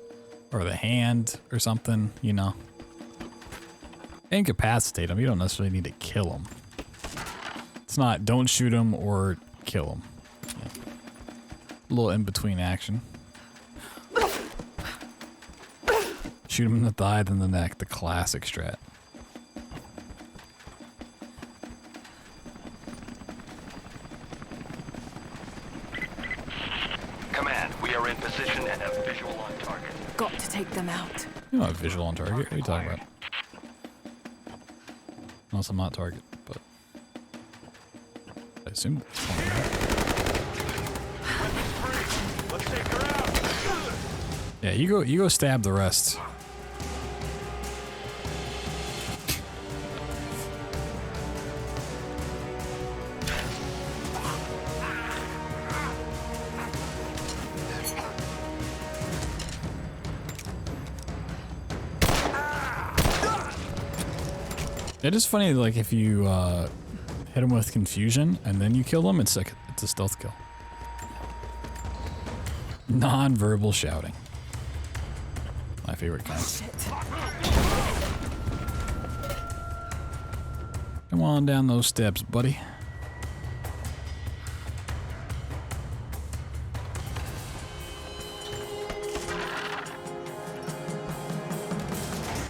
or the hand or something, you know. Incapacitate him. You don't necessarily need to kill him. It's not don't shoot him or kill him. Yeah. A little in-between action. Shoot him in the thigh, then the neck. The classic strat. Command, we are in position and have visual on target. Got to take them out. You don't have visual on target. What are you talking about? Unless I'm not target, but I assume it's Let's take her out. yeah, you go stab the rest. It is funny, like, if you hit him with confusion and then you kill him, it's a stealth kill. Non-verbal shouting. My favorite kind. Come on down those steps, buddy.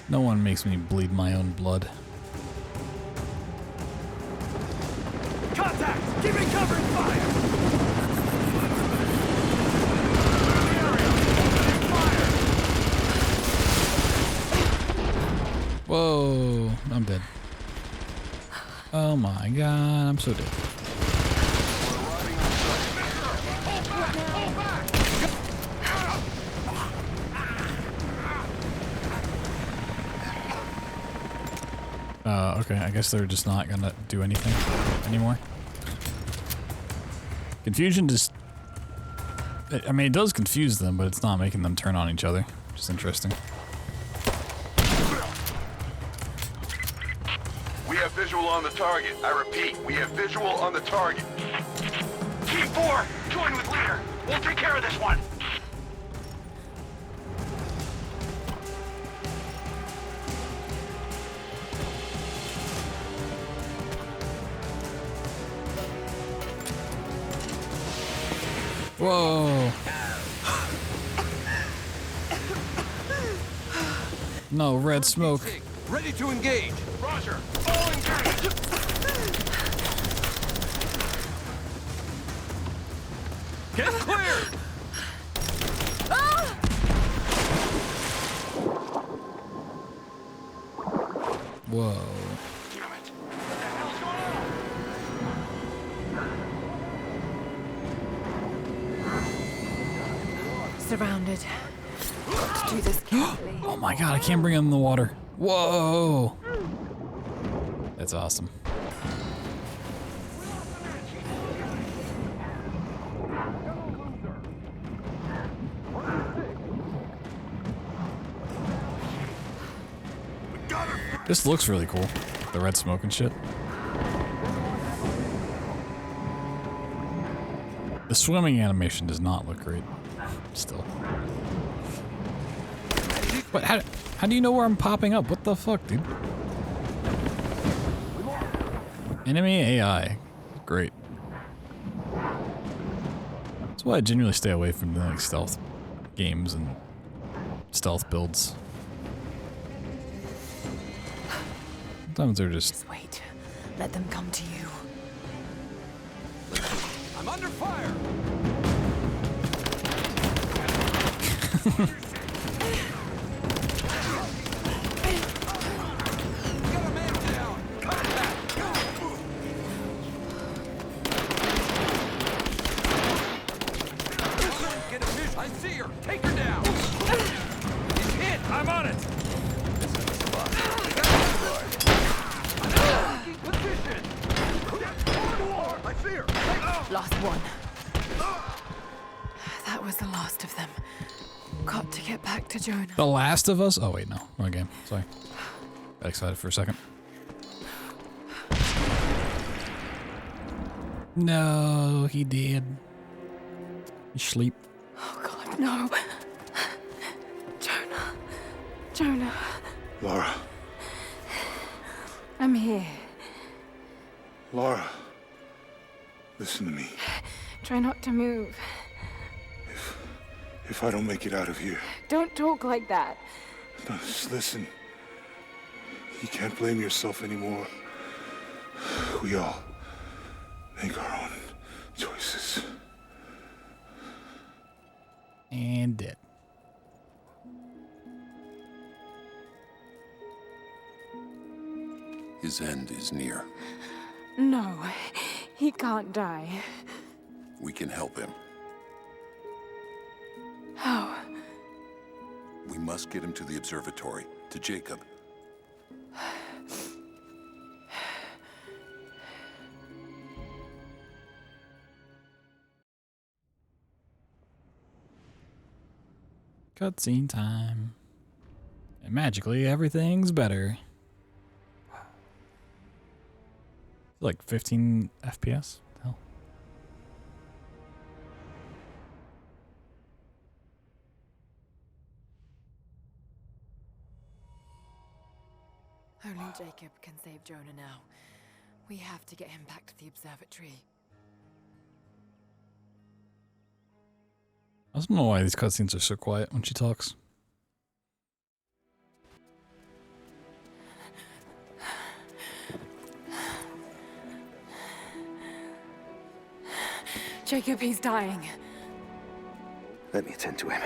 No one makes me bleed my own blood. Contact! Give me cover and fire! Whoa, I'm dead. Oh my god, I'm so dead. Okay, I guess they're just not gonna do anything anymore. Confusion just... I mean, it does confuse them, but it's not making them turn on each other, which is interesting. We have visual on the target. I repeat, we have visual on the target. Team 4, join with leader. We'll take care of this one. Whoa. No, red smoke. Ready to engage. Roger. All engaged. Get clear. Whoa. Surrounded. Let's do this carefully. Oh my god, I can't bring him in the water. Whoa. That's awesome. This looks really cool. The red smoke and shit. The swimming animation does not look great. Still. What? How do you know where I'm popping up? What the fuck, dude? Enemy AI. Great. That's why I genuinely stay away from the like stealth games and stealth builds. Sometimes they're just... Wait. Let them come to you. I'm under fire. I see her. Take her down. He's hit. I'm on it. This is the spot. Position. I see her. Lost one. That was the last of them. Got to get back to Jonah. The Last of Us? Oh wait, no. Wrong game. Sorry. Got excited for a second. No, he did. He sleep. Oh God, no. Jonah. Jonah. Laura. I'm here. Laura. Listen to me. Try not to move. If I don't make it out of here, Don't talk like that. no, just listen. You can't blame yourself anymore. We all make our own choices. And dead. His end is near. No, he can't die. We can help him. How? We must get him to the observatory, to Jacob. Cutscene time. And magically, everything's better. Like 15 FPS? Hell. Only Jacob can save Jonah now. We have to get him back to the observatory. I don't know why these cutscenes are so quiet when she talks. Jacob, he's dying. Let me attend to him.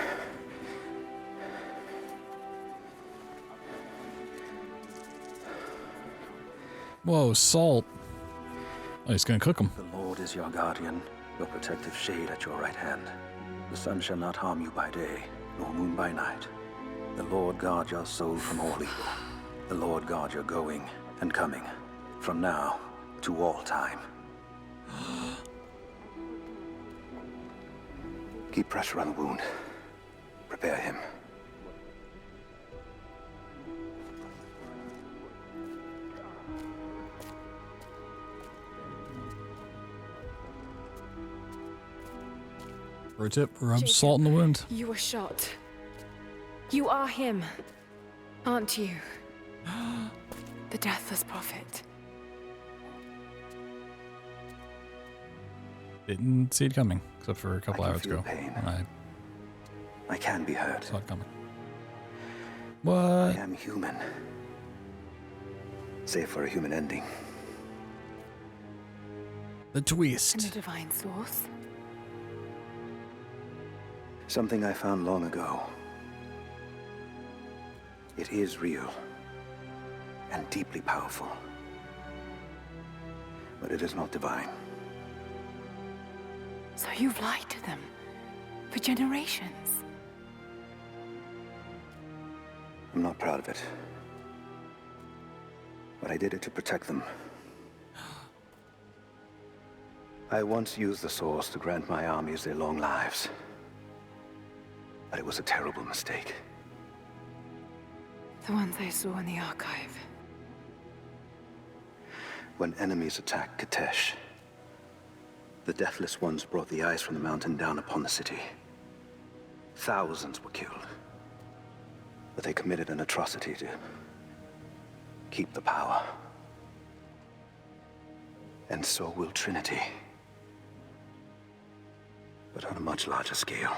Whoa, salt. Oh, he's gonna cook him. The Lord is your guardian, your protective shade at your right hand. The sun shall not harm you by day, nor moon by night. The Lord guard your soul from all evil. The Lord guard your going and coming, from now to all time. Keep pressure on the wound. Prepare him. Pro tip, rub Jacob, salt in the wound. You were shot. You are him, aren't you? The Deathless Prophet. Didn't see it coming, except for a couple hours ago. Pain. I can be hurt. Saw it coming. What? I am human. Save for a human ending. The twist. And the divine source? Something I found long ago. It is real and deeply powerful, but it is not divine. So you've lied to them for generations. I'm not proud of it, but I did it to protect them. I once used the source to grant my armies their long lives, but it was a terrible mistake. The ones I saw in the archive. When enemies attacked Katesh, the Deathless Ones brought the ice from the mountain down upon the city. Thousands were killed, but they committed an atrocity to keep the power. And so will Trinity, but on a much larger scale.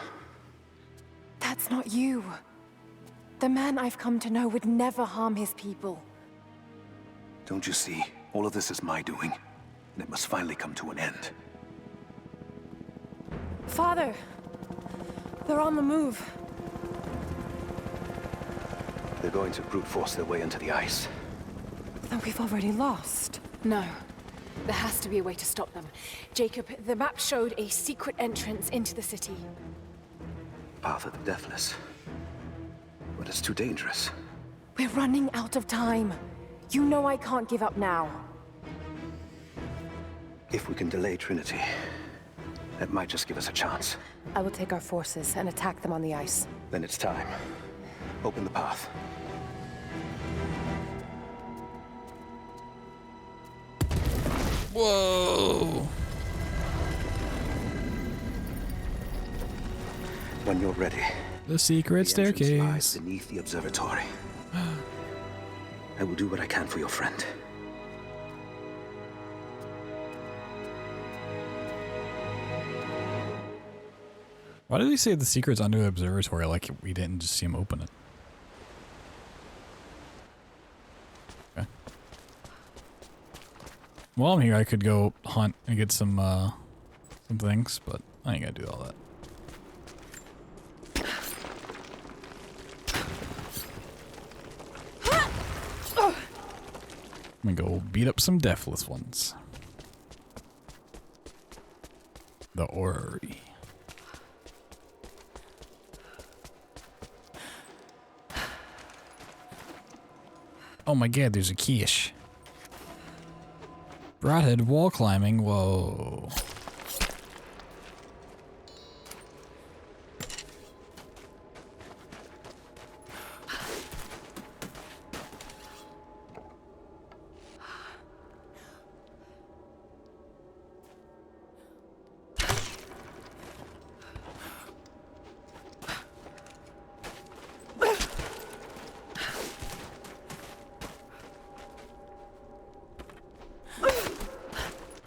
That's not you. The man I've come to know would never harm his people. Don't you see? All of this is my doing, and it must finally come to an end. Father! They're on the move. They're going to brute force their way into the ice. Then we've already lost. No. There has to be a way to stop them. Jacob, the map showed a secret entrance into the city. Path of the Deathless. But it's too dangerous. We're running out of time. You know I can't give up now. If we can delay Trinity, that might just give us a chance. I will take our forces and attack them on the ice. Then it's time. Open the path. Whoa! When you're ready. The secret staircase lies beneath the observatory. I will do what I can for your friend. Why did he say the secret's under the observatory like we didn't just see him open it? Okay. While I'm here, I could go hunt and get some things, but I ain't gonna do all that. I'm gonna go beat up some Deathless Ones. The orrery. Oh my god, there's a quiche. Broadhead wall climbing, whoa.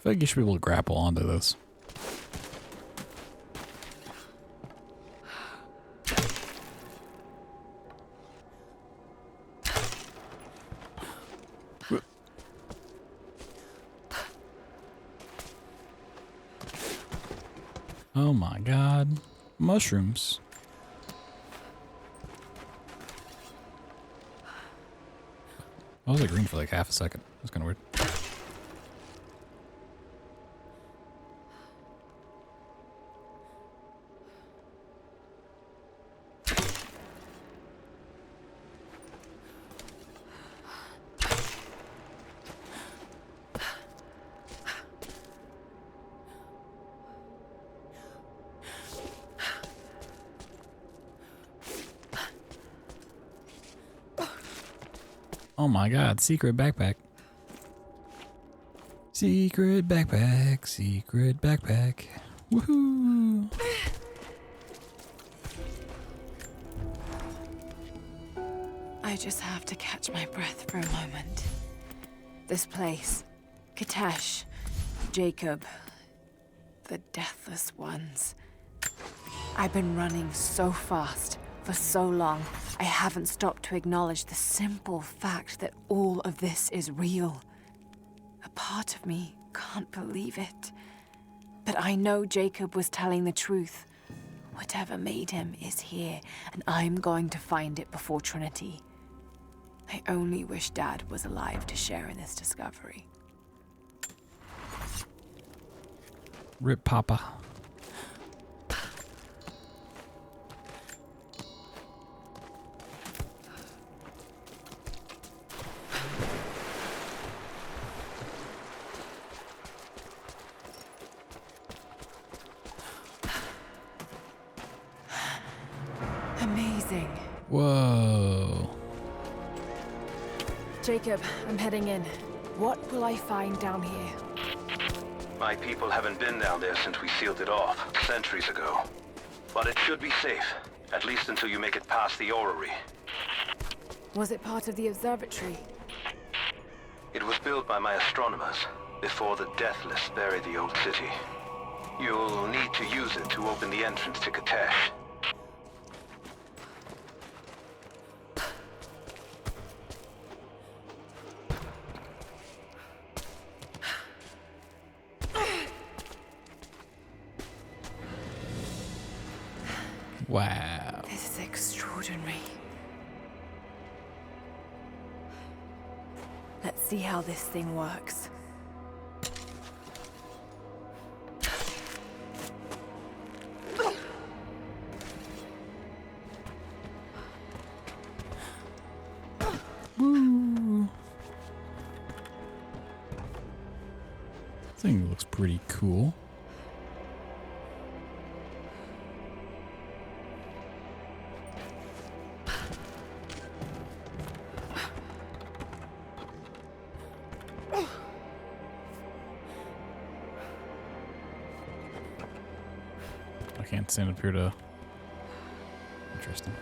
feel like you should be able to grapple onto this. Oh my god. Mushrooms. I was like green for like half a second. That's kind of weird. Oh my god, secret backpack. Secret backpack, secret backpack. Woohoo! I just have to catch my breath for a moment. This place, Katesh, Jacob, the Deathless Ones. I've been running so fast for so long, I haven't stopped to acknowledge the simple fact that all of this is real. A part of me can't believe it. But I know Jacob was telling the truth. Whatever made him is here, and I'm going to find it before Trinity. I only wish Dad was alive to share in this discovery. Rip Papa. Amazing. Whoa. Jacob, I'm heading in. What will I find down here? My people haven't been down there since we sealed it off, centuries ago. But it should be safe, at least until you make it past the orrery. Was it part of the observatory? It was built by my astronomers, before the Deathless buried the old city. You'll need to use it to open the entrance to Katesh. Wow. This is extraordinary. Let's see how this thing works. Woo. This thing looks pretty cool. I can't stand up here to... Interesting.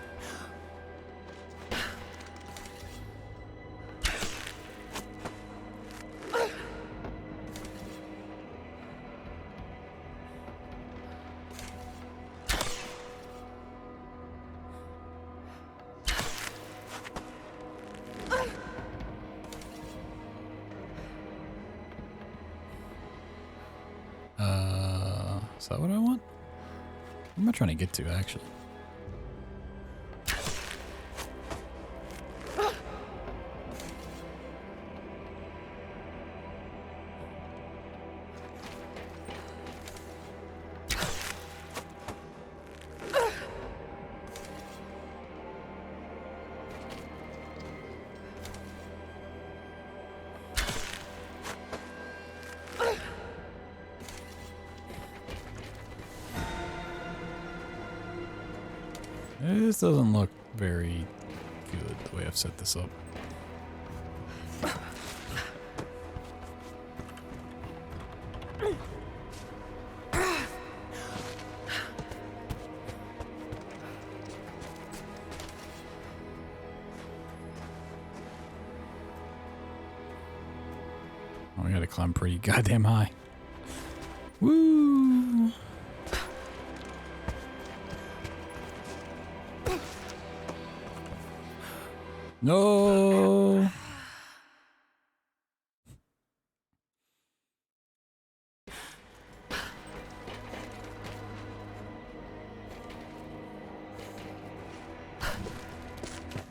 Is that what I want? What am I trying to get to, actually? This doesn't look very good the way I've set this up. Oh, we gotta climb pretty goddamn high. Woo! No!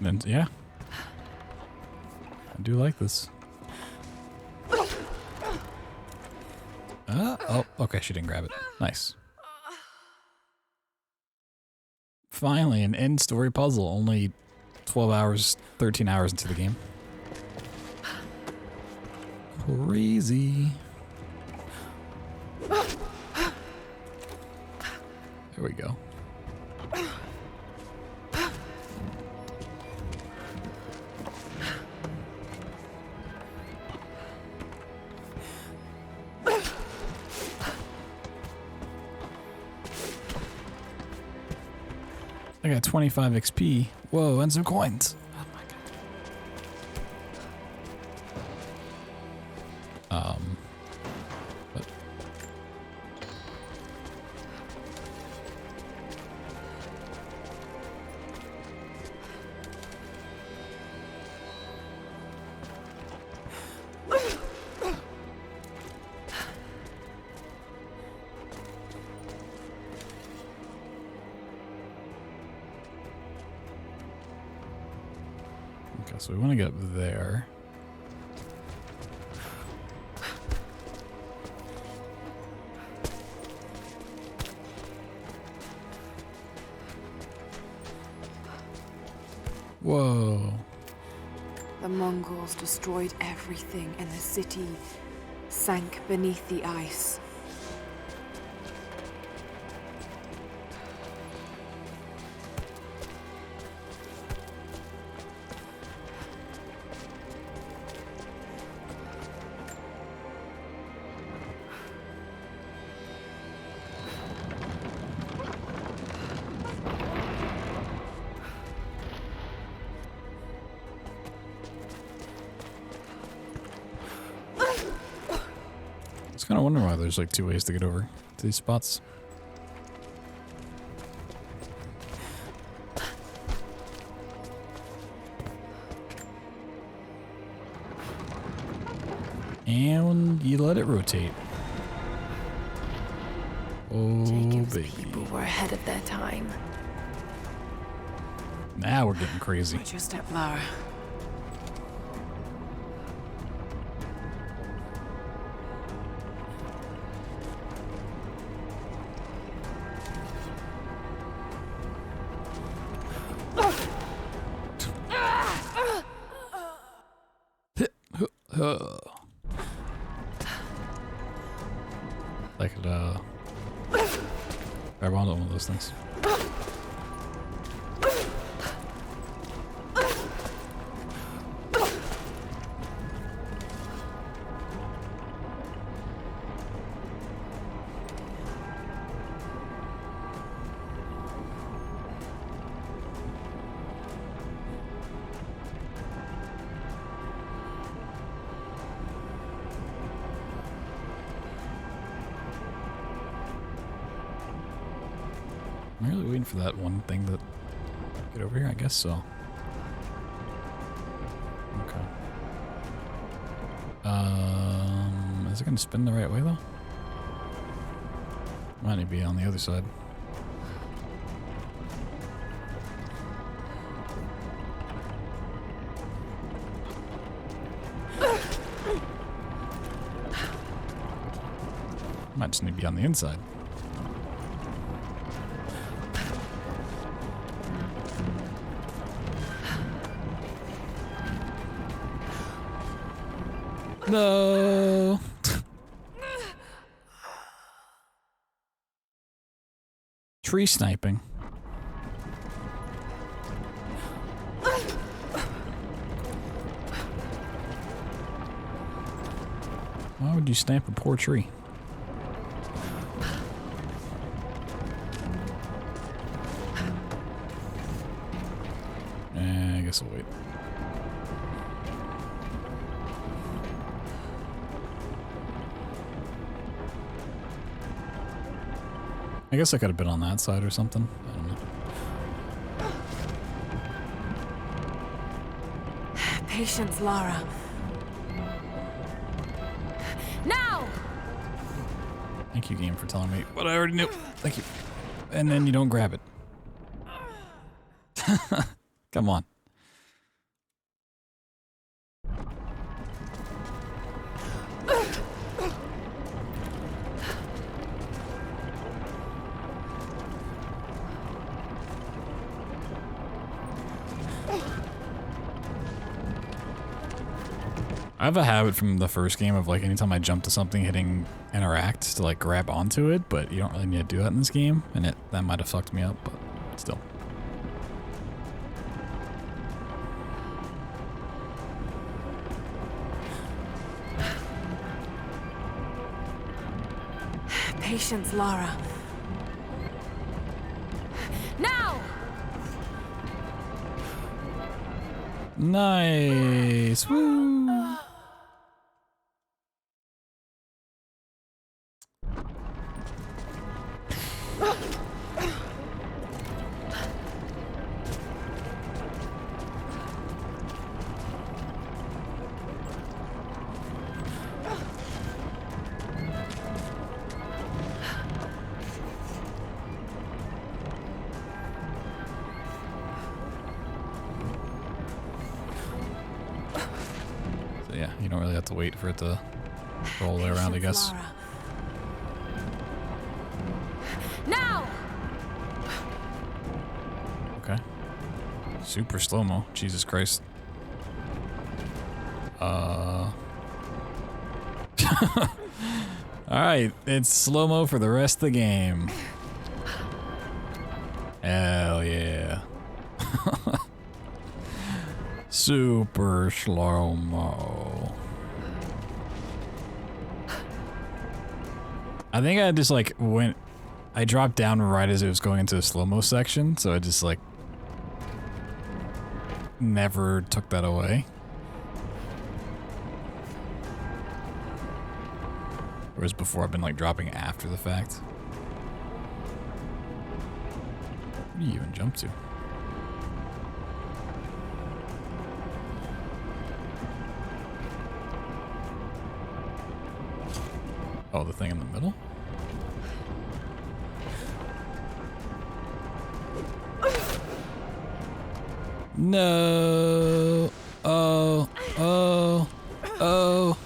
And yeah. I do like this. Oh, okay, she didn't grab it. Nice. Finally, an end story puzzle. Only 12 hours, 13 hours into the game. Crazy. There we go. I got 25 XP. Whoa, and some coins. Oh my god. But okay, so we want to get up there. Whoa. The Mongols destroyed everything, and the city sank beneath the ice. I was kind of wondering why there's like two ways to get over to these spots. And you let it rotate. Oh, Jacob's baby. people were ahead of their time. Now we're getting crazy. Watch your step, Lara. I could, grab onto one of those things. I'm really waiting for that one thing to get over here, I guess so. Okay. Is it gonna spin the right way though? Might need to be on the other side. Might just need to be on the inside. No. Tree sniping. Why would you snipe a poor tree? I guess I'll wait. I guess I could have been on that side or something. I don't know. Patience, Lara. Now! Thank you, game, for telling me what I already knew. Thank you. And then you don't grab it. Come on. I have a habit from the first game of like anytime I jump to something, hitting interact to like grab onto it, but you don't really need to do that in this game, and that might have fucked me up, but still. Patience, Lara. Now! Nice. Woo. Yeah, you don't really have to wait for it to roll the way around, I guess. Now! Okay. Super slow-mo. Jesus Christ. Alright, it's slow-mo for the rest of the game. Hell yeah. Super slow-mo. I think I just like I dropped down right as it was going into the slow-mo section, so I just like never took that away. Whereas before I've been like dropping after the fact. What do you even jump to? Oh, the thing in the middle? No. Oh. Oh. Oh.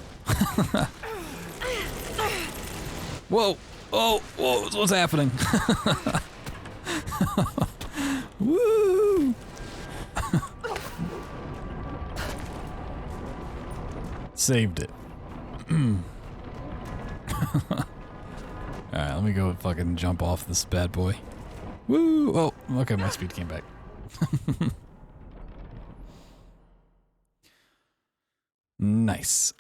Whoa. Oh. Whoa. What's happening? Woo. Saved it. Alright, let me go fucking jump off this bad boy. Woo! Oh, okay, my speed came back. Nice.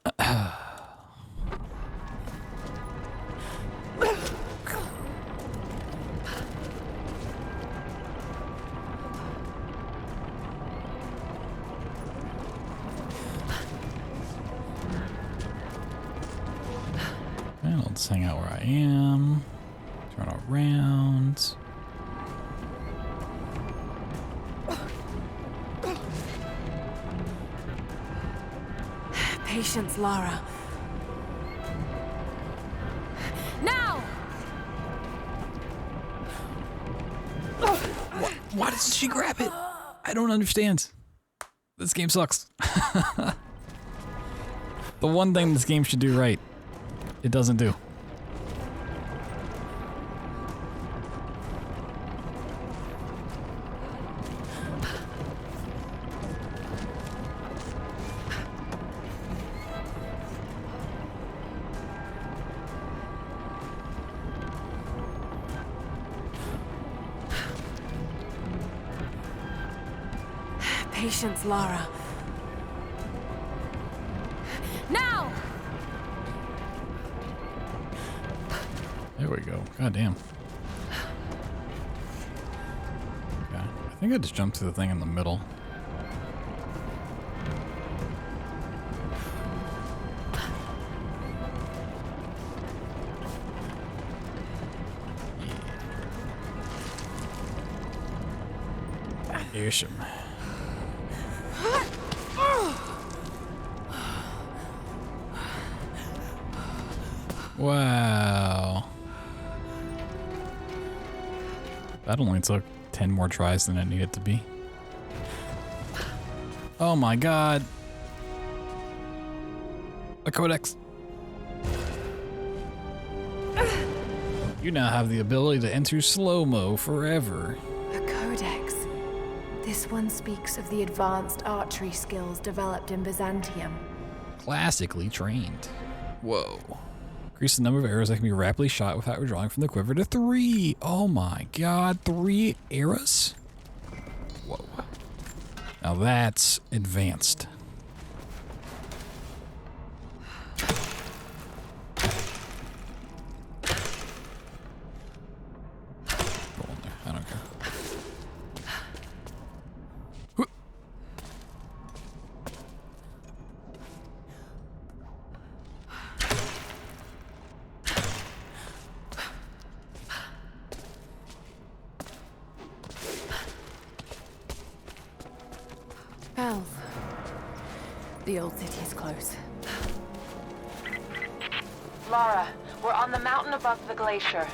And I'll just hang out where I am. Turn around. Patience, Lara. Now! Why does she grab it? I don't understand. This game sucks. The one thing this game should do right, it doesn't do. Patience, Lara. Now! There we go. God damn. Okay. I think I just jumped to the thing in the middle. Isham. Wow. That only took 10 more tries than it needed to be. Oh my god. A codex. You now have the ability to enter slow-mo forever. A codex. This one speaks of the advanced archery skills developed in Byzantium. Classically trained. Whoa. Increase the number of arrows that can be rapidly shot without withdrawing from the quiver to 3. Oh my god, 3 arrows? Whoa. Now that's advanced. Go in there. I don't care. Bells. The old city is close. Lara, we're on the mountain above the glacier.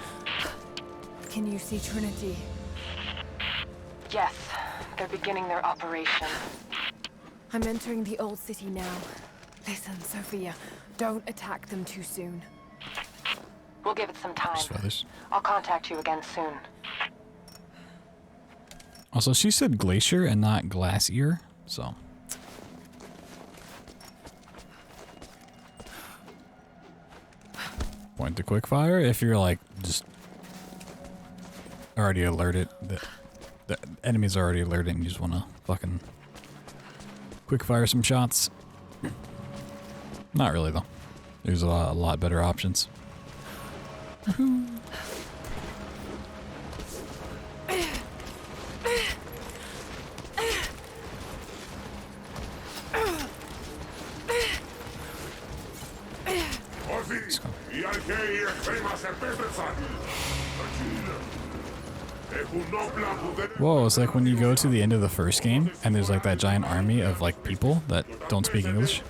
Can you see Trinity? Yes, they're beginning their operation. I'm entering the old city now. Listen, Sophia, don't attack them too soon. We'll give it some time. Feathers. I'll contact you again soon. Also, she said glacier and not glass ear, so. Point to quickfire if you're like just already alerted. The enemy's already alerted and you just want to fucking quickfire some shots. Not really though. There's a lot better options. Whoa, it's like when you go to the end of the first game and there's like that giant army of like people that don't speak English.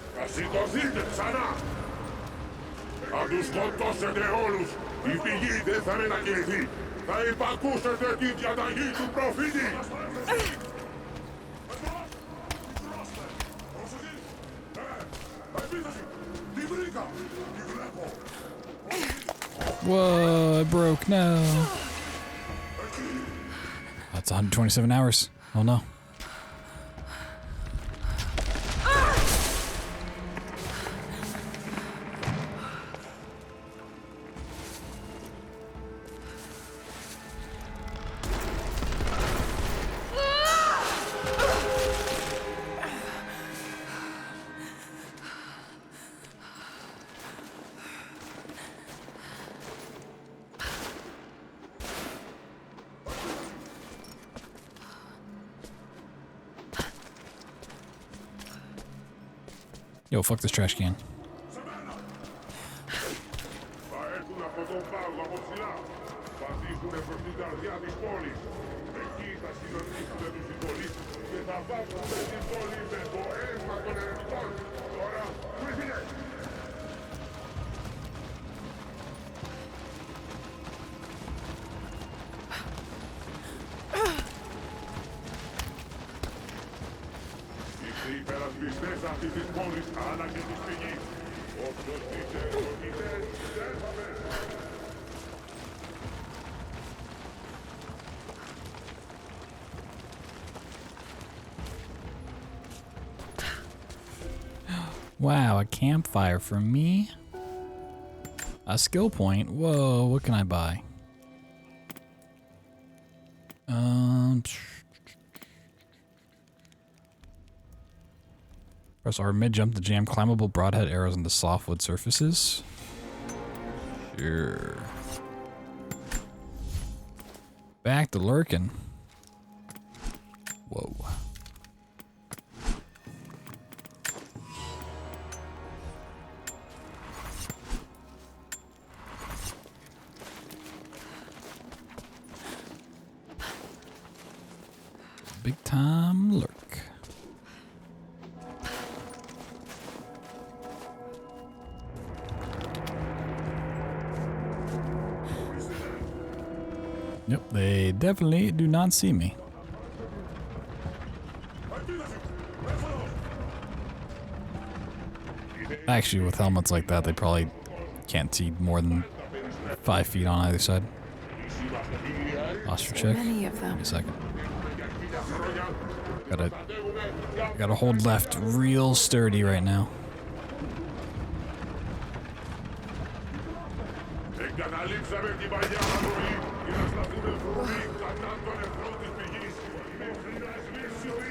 Whoa, it broke, no. That's 127 hours. Oh no. Yo, fuck this trash can. Wow, a campfire for me? A skill point? Whoa, what can I buy? Press R mid jump to jam climbable broadhead arrows into softwood surfaces. Sure. Back to lurking. Whoa. Big time lurk. Yep, they definitely do not see me. Actually, with helmets like that, they probably can't see more than 5 feet on either side. Posture check. Many of them. Wait a second. Gotta hold left real sturdy right now.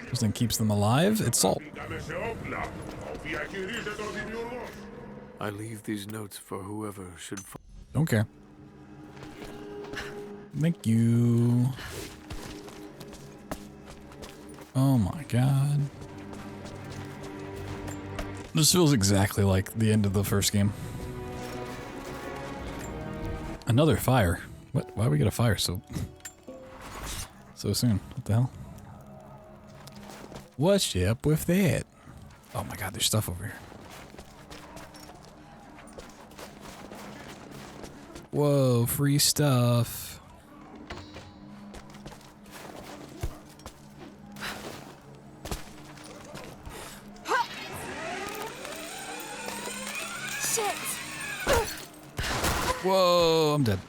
This thing keeps them alive. It's salt. I leave these notes for whoever should. Don't care. Thank you. Oh my god. This feels exactly like the end of the first game. Another fire. What? Why we get a fire so soon? What the hell? What's up with that? Oh my god, there's stuff over here. Whoa, free stuff. Shit! Whoa, I'm dead.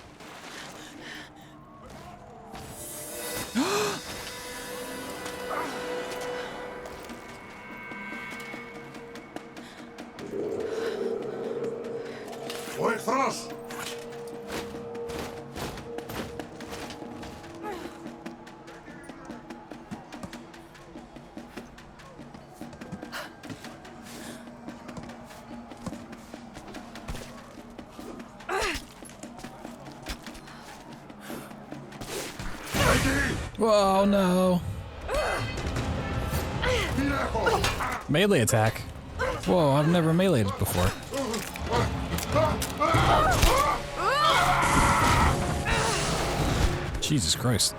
Wait for us! Whoa, no. Melee attack. Whoa, I've never meleeed before. Jesus Christ.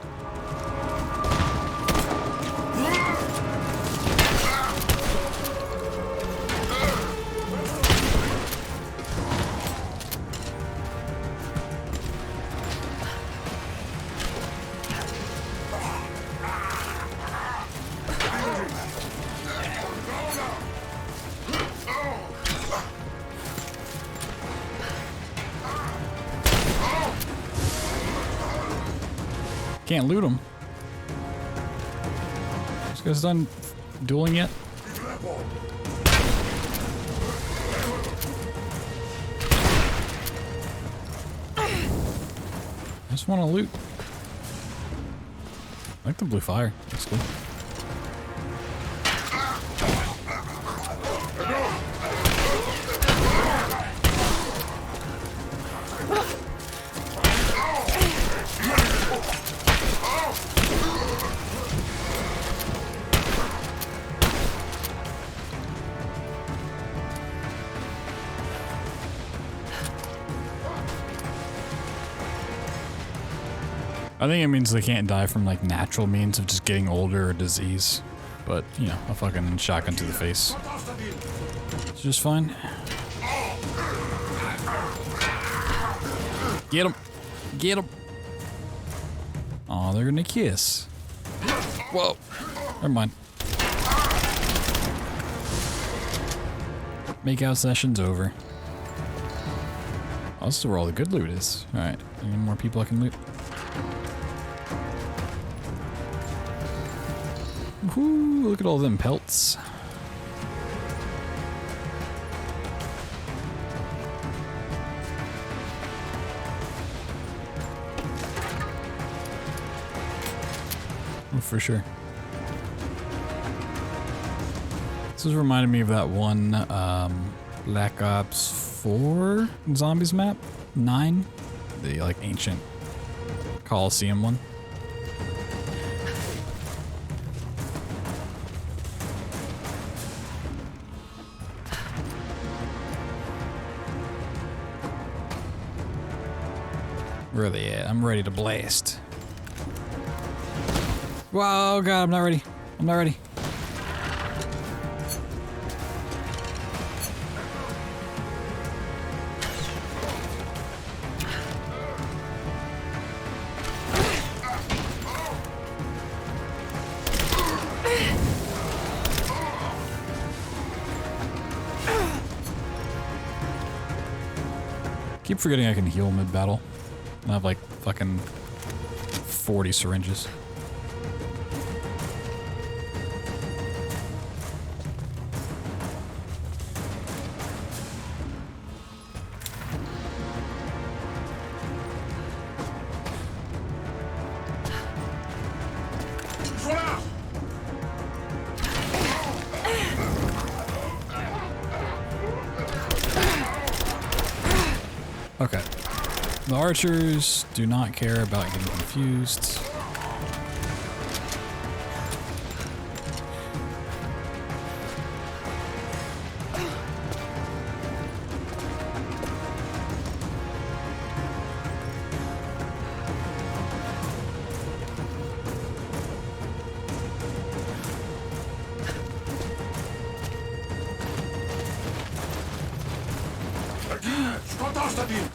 Can't loot him. This guy's done dueling yet? I just want to loot. I like the blue fire. That's cool. I think it means they can't die from like natural means of just getting older or disease. But, you know, a fucking shotgun to the face. It's just fine. Get him! Get him! Aw, they're gonna kiss. Whoa! Never mind. Makeout session's over. Oh, this is where all the good loot is. Alright, any more people I can loot? Woohoo, look at all them pelts. Oh, for sure. This is reminding me of that one Black Ops 4 Zombies map? 9? The like ancient Coliseum one. Where are they at? I'm ready to blast. Whoa, God, I'm not ready. I'm not ready. Keep forgetting I can heal mid-battle. I have like fucking 40 syringes. Okay. The archers do not care about getting confused.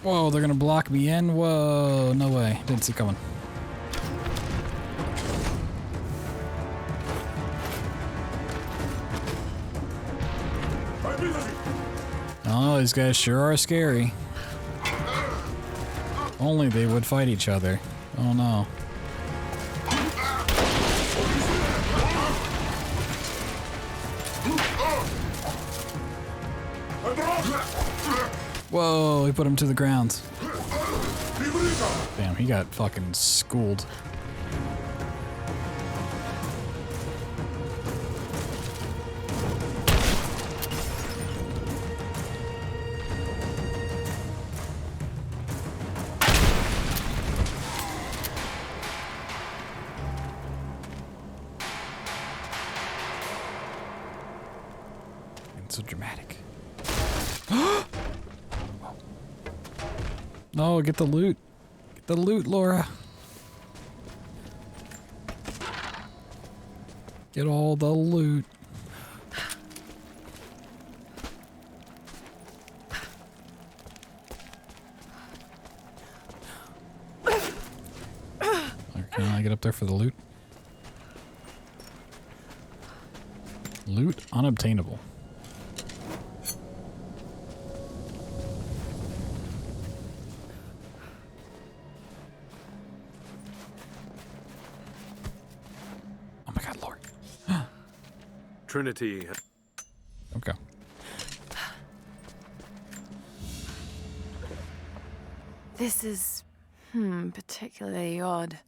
Whoa, they're gonna block me in? Whoa, no way. Didn't see it coming. Oh, these guys sure are scary. Only they would fight each other. Oh no. Whoa, he put him to the ground. Damn, he got fucking schooled. It's so dramatic. No, get the loot. Get the loot, Laura. Get all the loot. Can I get up there for the loot? Loot unobtainable. Trinity. Okay. This is, particularly odd.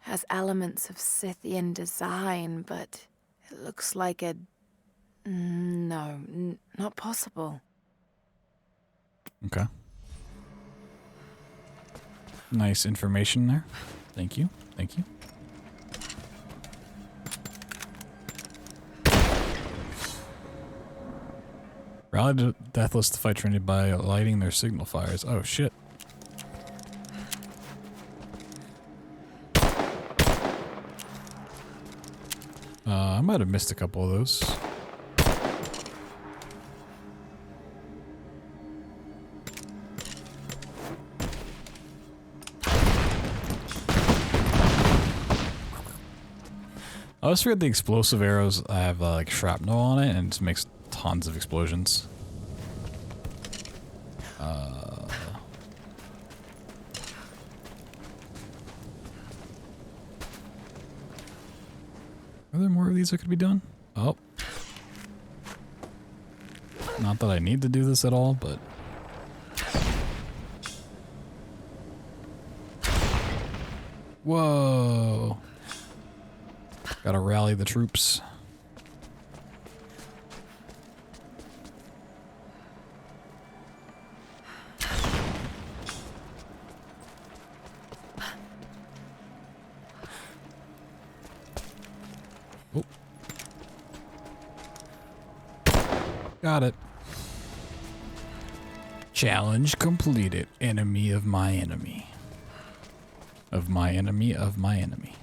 Has elements of Scythian design, but it looks like a... No, not possible. Okay. Nice information there. Thank you. Thank you. Rally to Deathless to fight Trinity by lighting their signal fires. Oh shit. I might have missed a couple of those. I always forget the explosive arrows have like shrapnel on it and it just makes tons of explosions. Are there more of these that could be done? Oh. Not that I need to do this at all, but... Whoa. Gotta rally the troops. Oh. Got it. Challenge completed. Enemy of my enemy. Of my enemy of my enemy.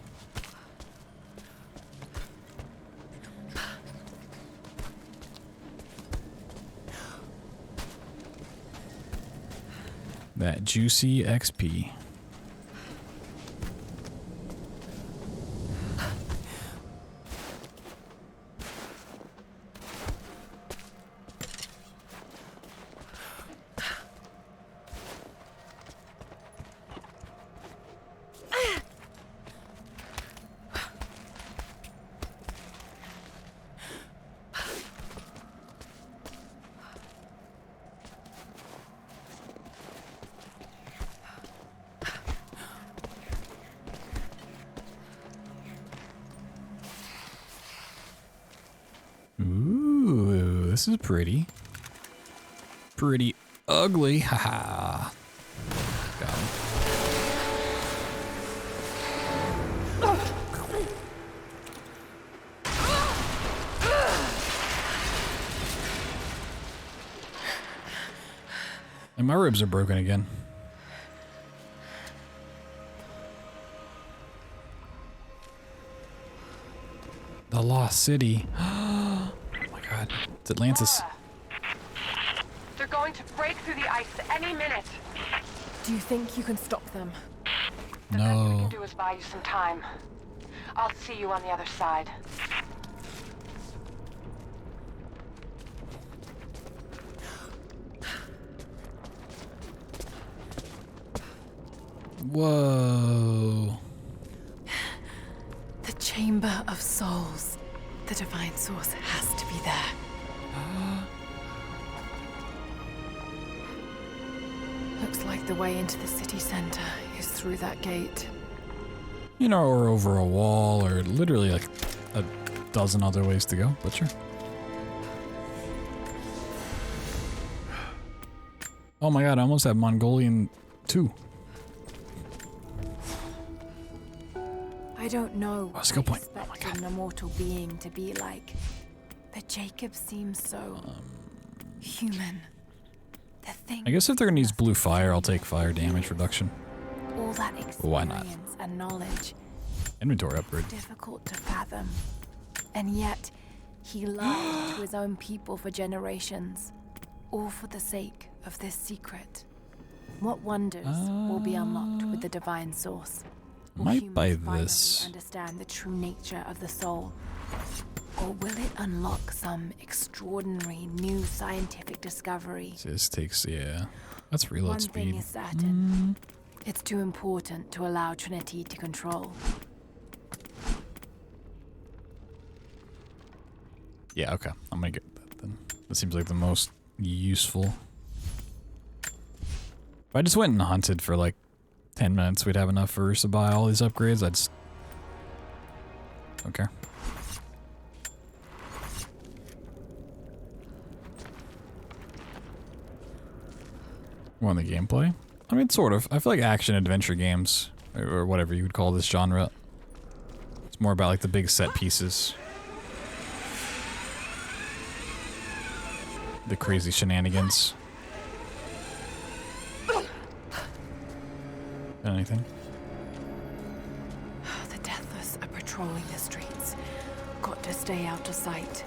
That juicy XP. Ooh, this is pretty. Pretty ugly. Haha. Got him. And my ribs are broken again. The Lost City. Oh my god. It's Atlantis. They're going to break through the ice any minute. Do you think you can stop them? No. Do is buy you some time. I'll see you on the other side. Whoa. The Chamber of Souls. The Divine Source has to be there. Looks like the way into the city center is through that gate. You know, or over a wall, or literally like a dozen other ways to go, but sure. Oh my god, I almost have Mongolian 2. I don't know Oh, skill point. what I expect an immortal being to be like, but Jacob seems so human. The thing I guess if they're gonna use blue fire, I'll take fire damage reduction. all that experience Why not? and knowledge, Inventory upgrade. difficult to fathom. And yet, he lied to his own people for generations, all for the sake of this secret. What wonders will be unlocked with the Divine Source? Will Might buy humans finally this. understand the true nature of the soul? Or will it unlock some extraordinary new scientific discovery? This takes, yeah. That's reload One thing speed. is certain. It's too important to allow Trinity to control. Yeah, okay. I'm gonna get that then. That seems like the most useful. If I just went and hunted for like 10 minutes, we'd have enough for us to buy all these upgrades. I just don't care. More on the gameplay? I mean, sort of. I feel like action-adventure games, or whatever you would call this genre, it's more about like the big set pieces. The crazy shenanigans. Anything? The Deathless are patrolling the streets. Got to stay out of sight.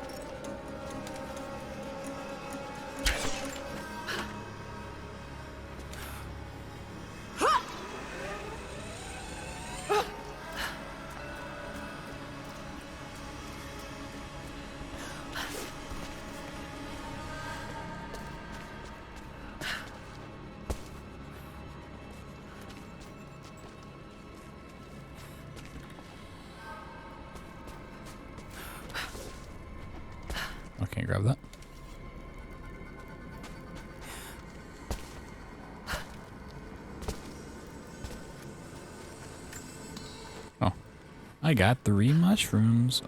Okay, grab that. Oh, I got 3 mushrooms.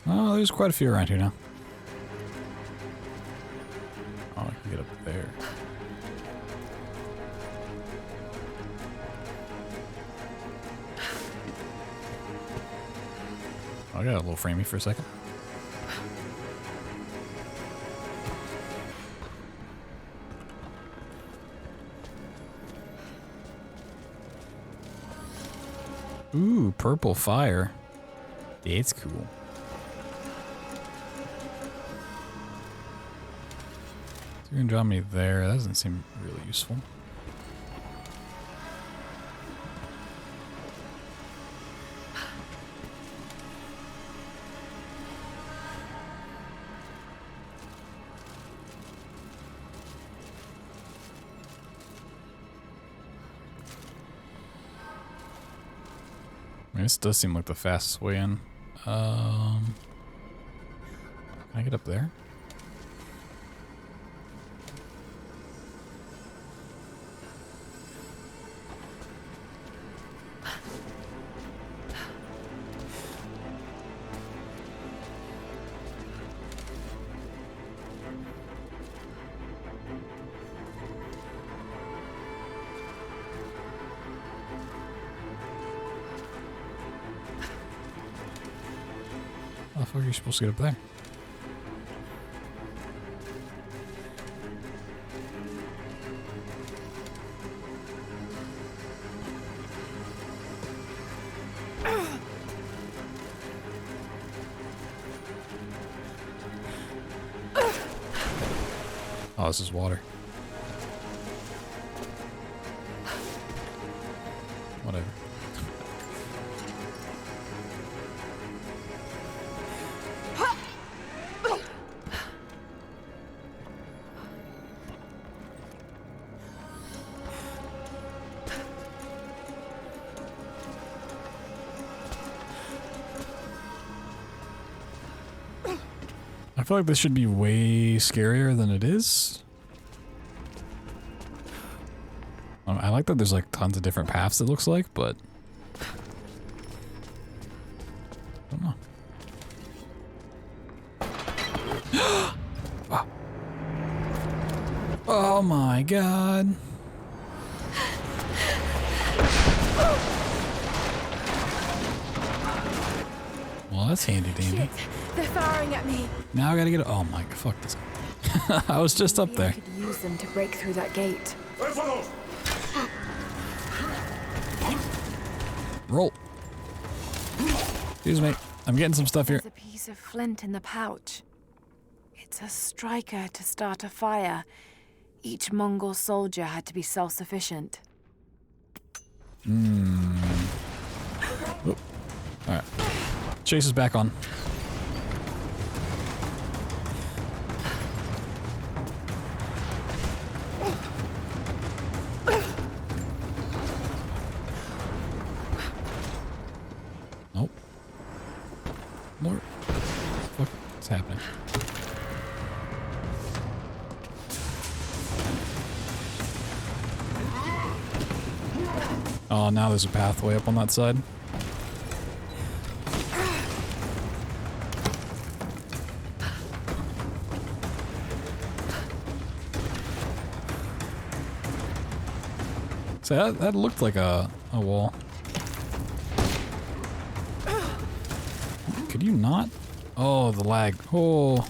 Oh, there's quite a few around here now. Oh, I can get up there. got a little framey for a second. Ooh, purple fire. It's cool. So you're gonna draw me there. That doesn't seem really useful. I mean, this does seem like the fastest way in. Can I get up there? How the fuck are you supposed to get up there? Oh, this is water. Whatever. I feel like this should be way scarier than it is. I like that there's like tons of different paths, it looks like, but I don't know. Oh. Oh my god. Well, that's handy dandy. Shit, they're firing at me. Now I gotta get. Oh my, fuck this. I was just up there. I could use them to break through that gate. Roll. Excuse me. I'm getting some stuff here. There's a piece of flint in the pouch. It's a striker to start a fire. Each Mongol soldier had to be self-sufficient. Alright. Chase is back on. Nope. More. What's happening? Oh, now there's a pathway up on that side. So that looked like a wall. Could you not? Oh, the lag. Oh.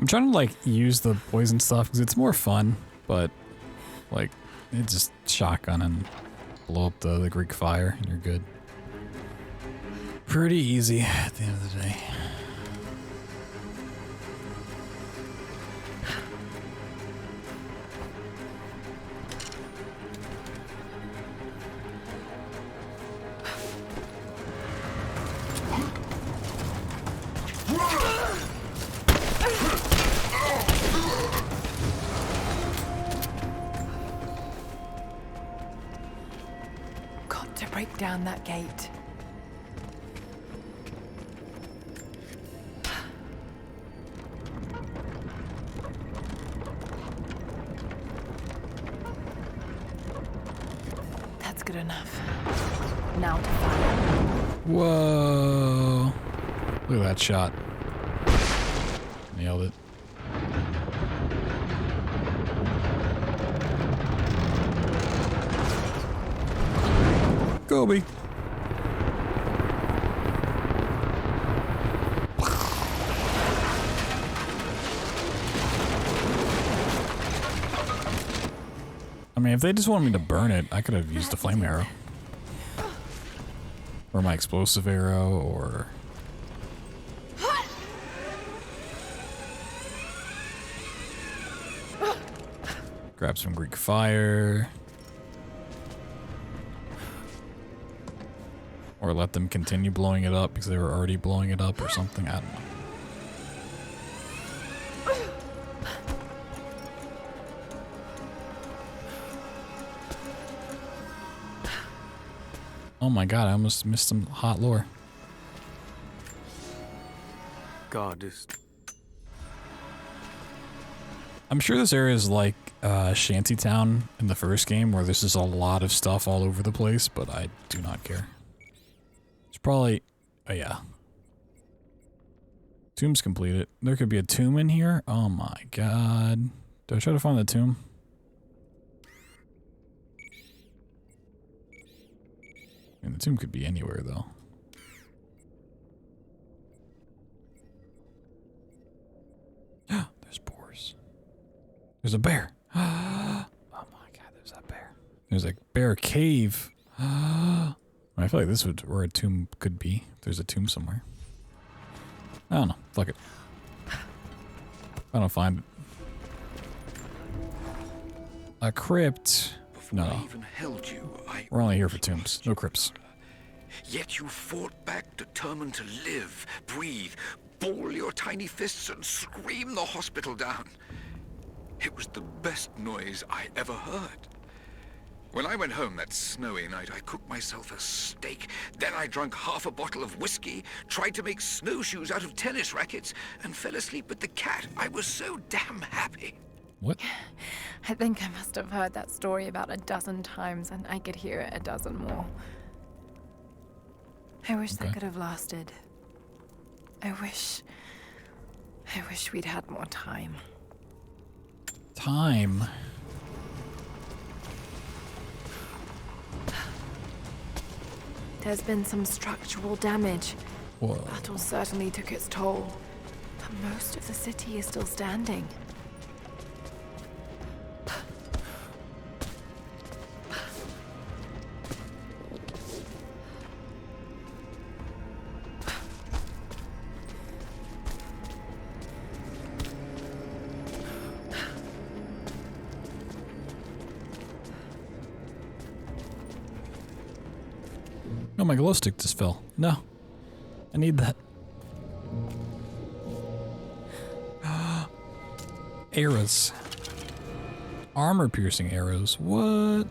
trying to like use the poison stuff because it's more fun, but like it's just shotgun and blow up the Greek fire and you're good. Pretty easy at the end of the day. Got to break down that gate. That's good enough. Now to fire. Whoa. Look at that shot. Nailed it. Kobe. I mean, if they just wanted me to burn it, I could have used a flame arrow. Or my explosive arrow, or... grab some Greek fire. Or let them continue blowing it up because they were already blowing it up or something. I don't know. Oh my god, I almost missed some hot lore. God, just... I'm sure this area is like Shantytown in the first game where there's just a lot of stuff all over the place, but I do not care. It's probably... oh yeah. Tomb's completed. There could be a tomb in here? Oh my god. Do I try to find the tomb? I mean, the tomb could be anywhere, though. There's boars. There's a bear. Oh my god, there's that bear. There's a bear cave. I feel like this would where a tomb could be. There's a tomb somewhere. I don't know. Fuck it. I don't find it. A crypt. No. We're only here for tombs. No crypts. Yet you fought back, determined to live, breathe, ball your tiny fists and scream the hospital down. It was the best noise I ever heard. When I went home that snowy night, I cooked myself a steak. Then I drank half a bottle of whiskey, tried to make snowshoes out of tennis rackets, and fell asleep with the cat. I was so damn happy. What? I think I must have heard that story about 12 times, and I could hear it 12 more. I wish that could have lasted. I wish we'd had more time. Time? There's been some structural damage. Whoa. The battle certainly took its toll, but most of the city is still standing. Oh, my glow stick just fell. No. I need that. Arrows. Armor-piercing arrows. What?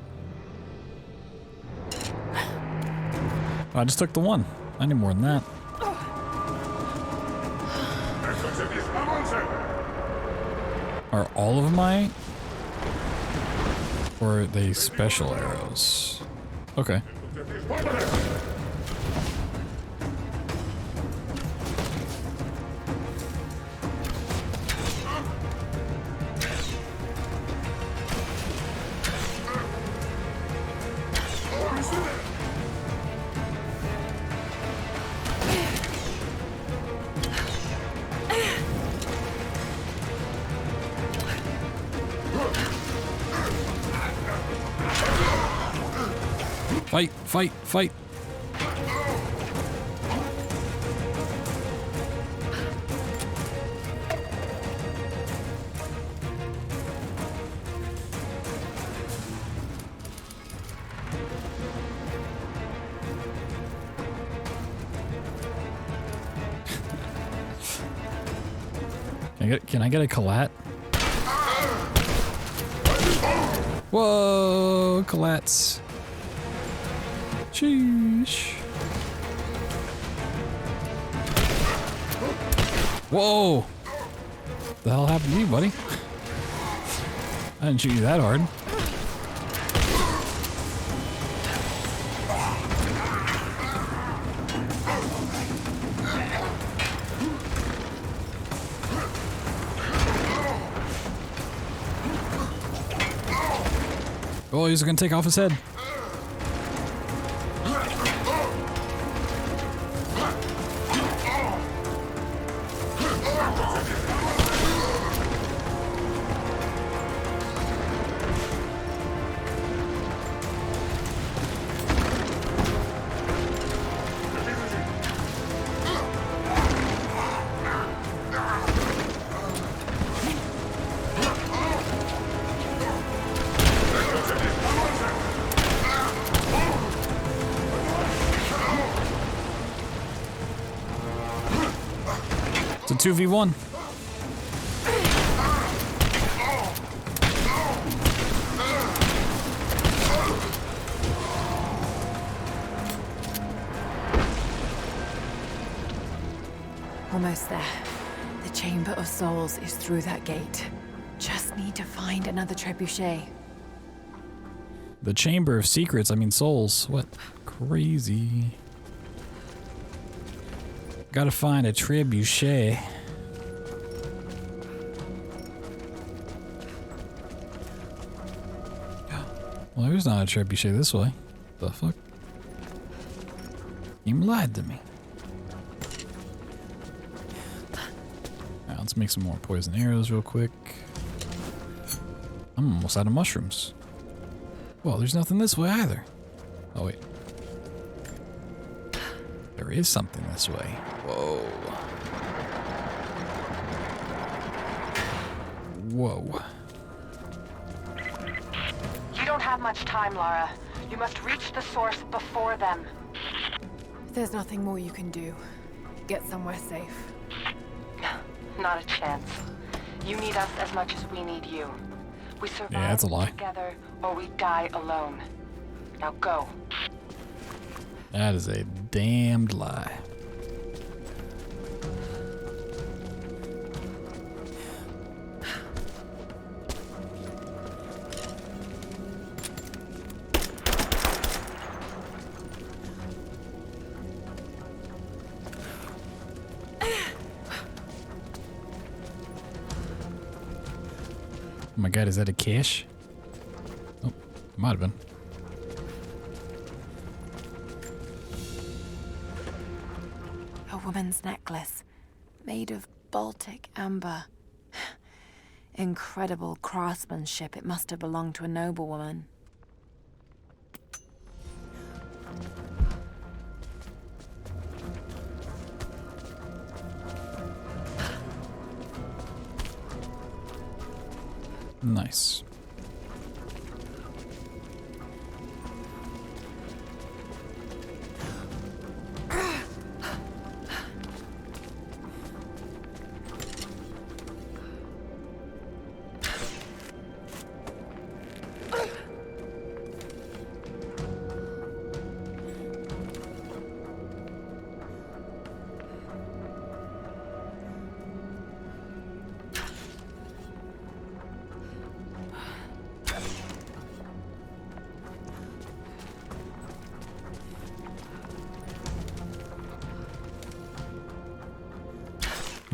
I just took the one. I need more than that. Are all of my... or are they special arrows? Okay. Fight, fight, fight. Can I get a collat? Whoa, collats. Sheesh. Whoa. What the hell happened to you, buddy? I didn't shoot you that hard. Oh, he's gonna take off his head. It's a 2v1. Almost there. The Chamber of Souls is through that gate. Just need to find another trebuchet. The Chamber of Secrets, I mean souls. What? Crazy. Gotta find a trebuchet. Well, there's not a trebuchet this way. The fuck? You lied to me. Alright, let's make some more poison arrows real quick. I'm almost out of mushrooms. Well, there's nothing this way either. Oh, wait. There is something this way. Whoa. Whoa. You don't have much time, Lara. You must reach the source before them. There's nothing more you can do. Get somewhere safe. Not a chance. You need us as much as we need you. We survive Yeah, that's a lie. together, or we die alone. Now go. That is a damned lie. Oh my god, is that a cache? Oh, might have been. A woman's necklace, made of Baltic amber. Incredible craftsmanship. It must have belonged to a noblewoman. Nice.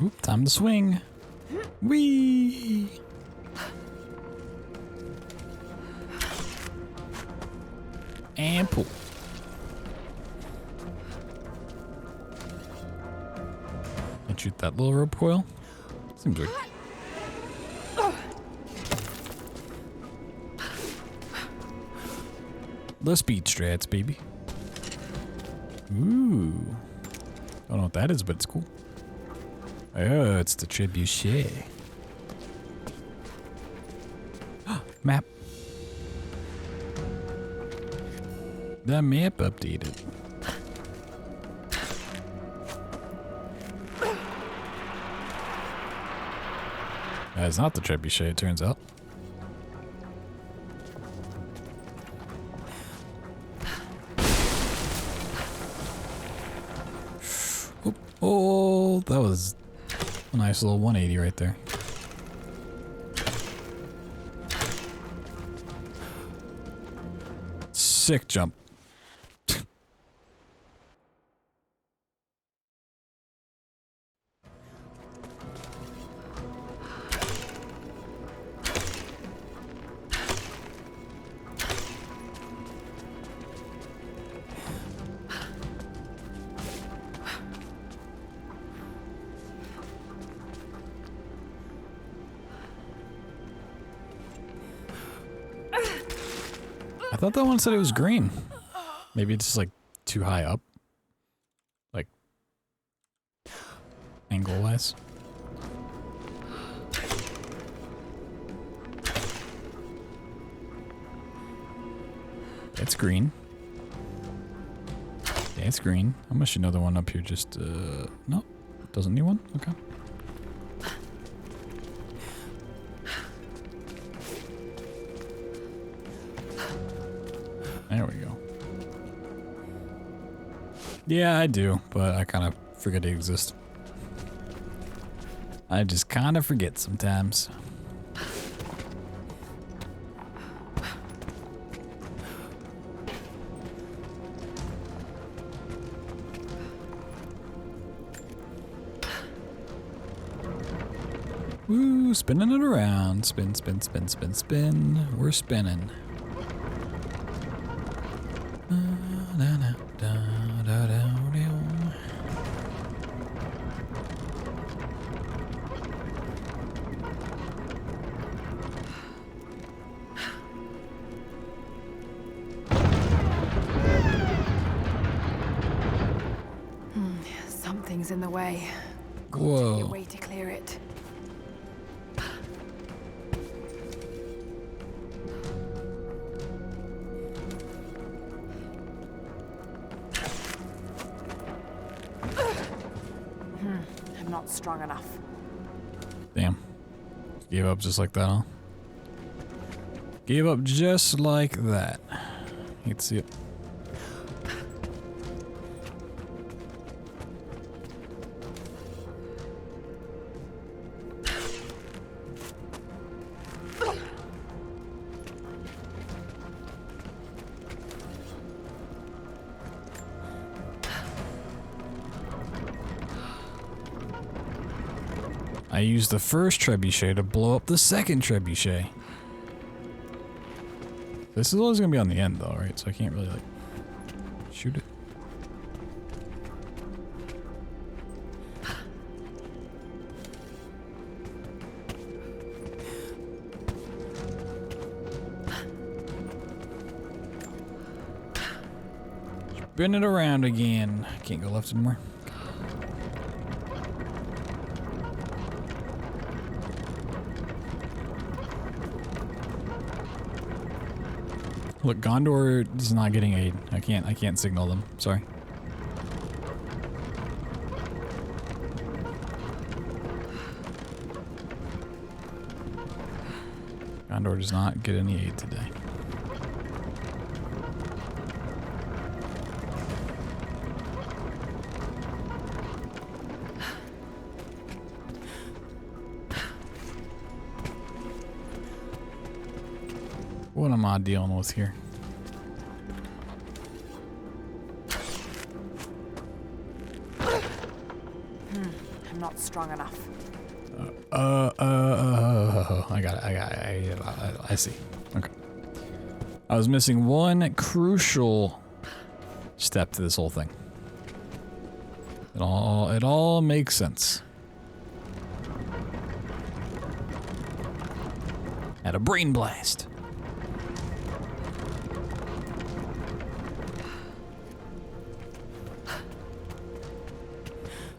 Oop, time to swing. Whee! And pull. And shoot that little rope coil. Seems like. the speed strats, baby. Ooh. I don't know what that is, but it's cool. Oh, it's the trebuchet. Map. The map updated. That's not the trebuchet, it turns out. Oh, that was a nice little 180 right there. Sick jump. I thought that one said it was green. Maybe it's just like too high up. Like angle wise. It's green. Yeah, it's green. How much another one up here just no. Doesn't need one? Okay. There we go. Yeah, I do, but I kind of forget they exist. I just kind of forget sometimes. Woo, spinning it around. Spin, spin, spin, spin, spin. We're spinning. Something's in the way. Whoa. A way to clear it. I'm not strong enough. Damn. Gave up just like that, huh? Gave up just like that. You can see it. I used the first trebuchet to blow up the second trebuchet. This is always gonna be on the end though, right? So I can't really like shoot it. Spin it around again. Can't go left anymore. Look, Gondor is not getting aid. I can't signal them. Sorry. Gondor does not get any aid today. What am I dealing with here? I'm not strong enough. I got it. I see. Okay. I was missing one crucial step to this whole thing. It all makes sense. Had a brain blast.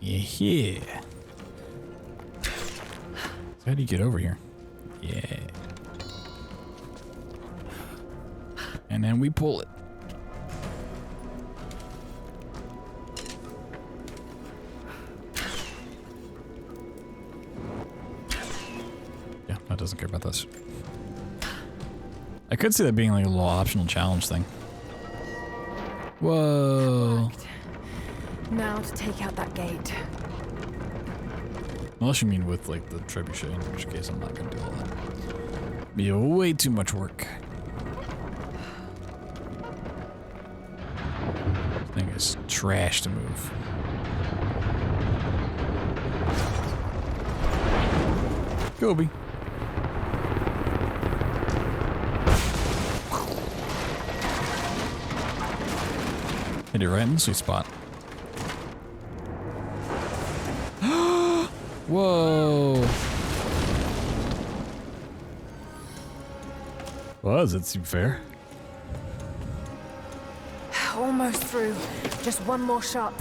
Yeah. So how do you get over here? Yeah. And then we pull it. Yeah, that doesn't care about this. I could see that being like a little optional challenge thing. Whoa. Now to take out that gate. Unless you mean with like the trebuchet, in which case I'm not gonna do all that. Be way too much work. This thing is trash to move. Gobi. Hit it right in the sweet spot. Whoa. Well, does it seem fair? Almost through. Just one more shot.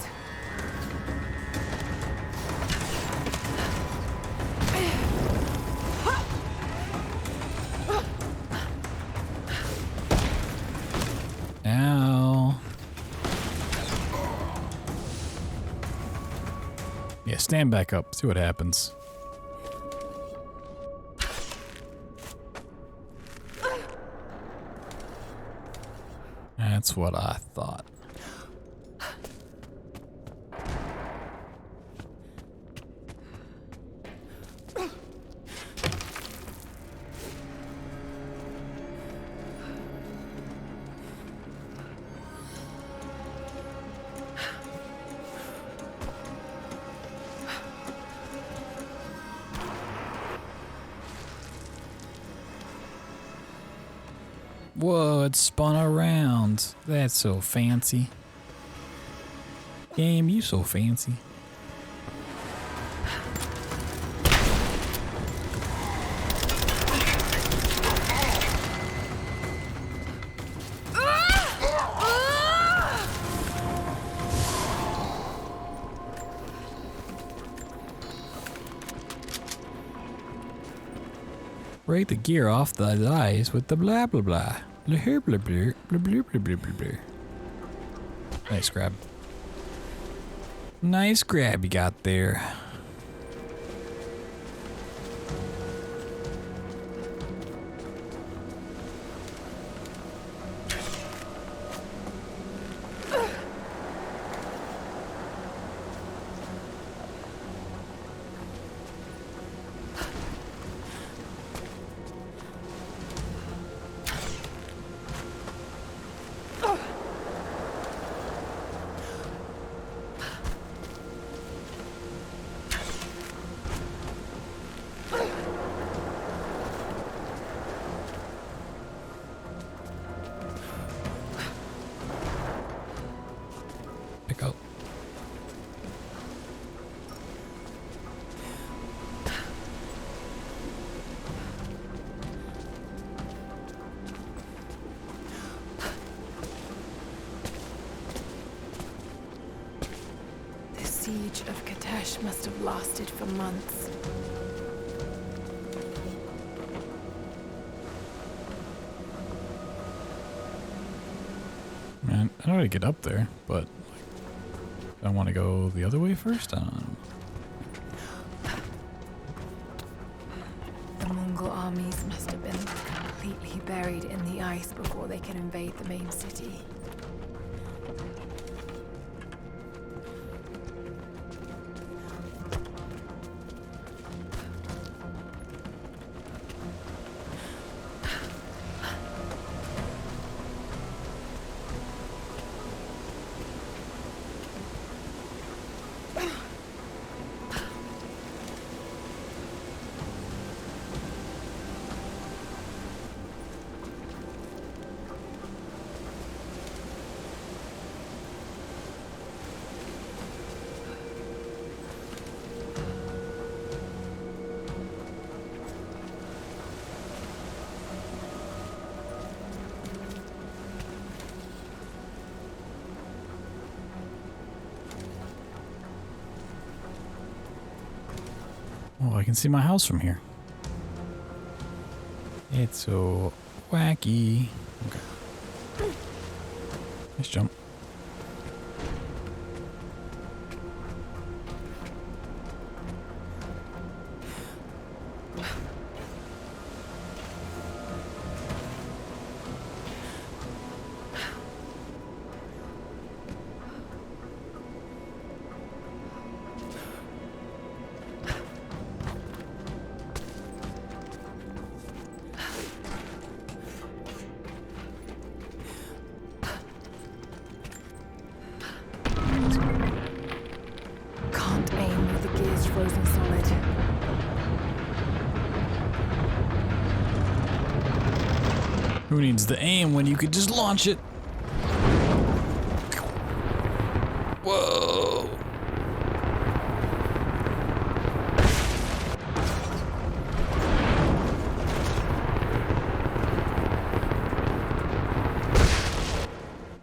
Ow. Yeah, stand back up. See what happens. That's what I thought. Whoa, it spun around. That's so fancy. Game, you so fancy. Break the gear off the eyes with the blah blah blah. Blah blah blah blah blah blah blah blah blah. Nice grab. Nice grab you got there. Pick up. The siege of Katesh must have lasted for months. Man, I know how to get up there, but I want to go the other way first. I don't know. The Mongol armies must have been completely buried in the ice before they could invade the main city. Oh, I can see my house from here. It's so wacky. Okay. Nice jump. Frozen solid. Who needs the aim when you could just launch it? Whoa.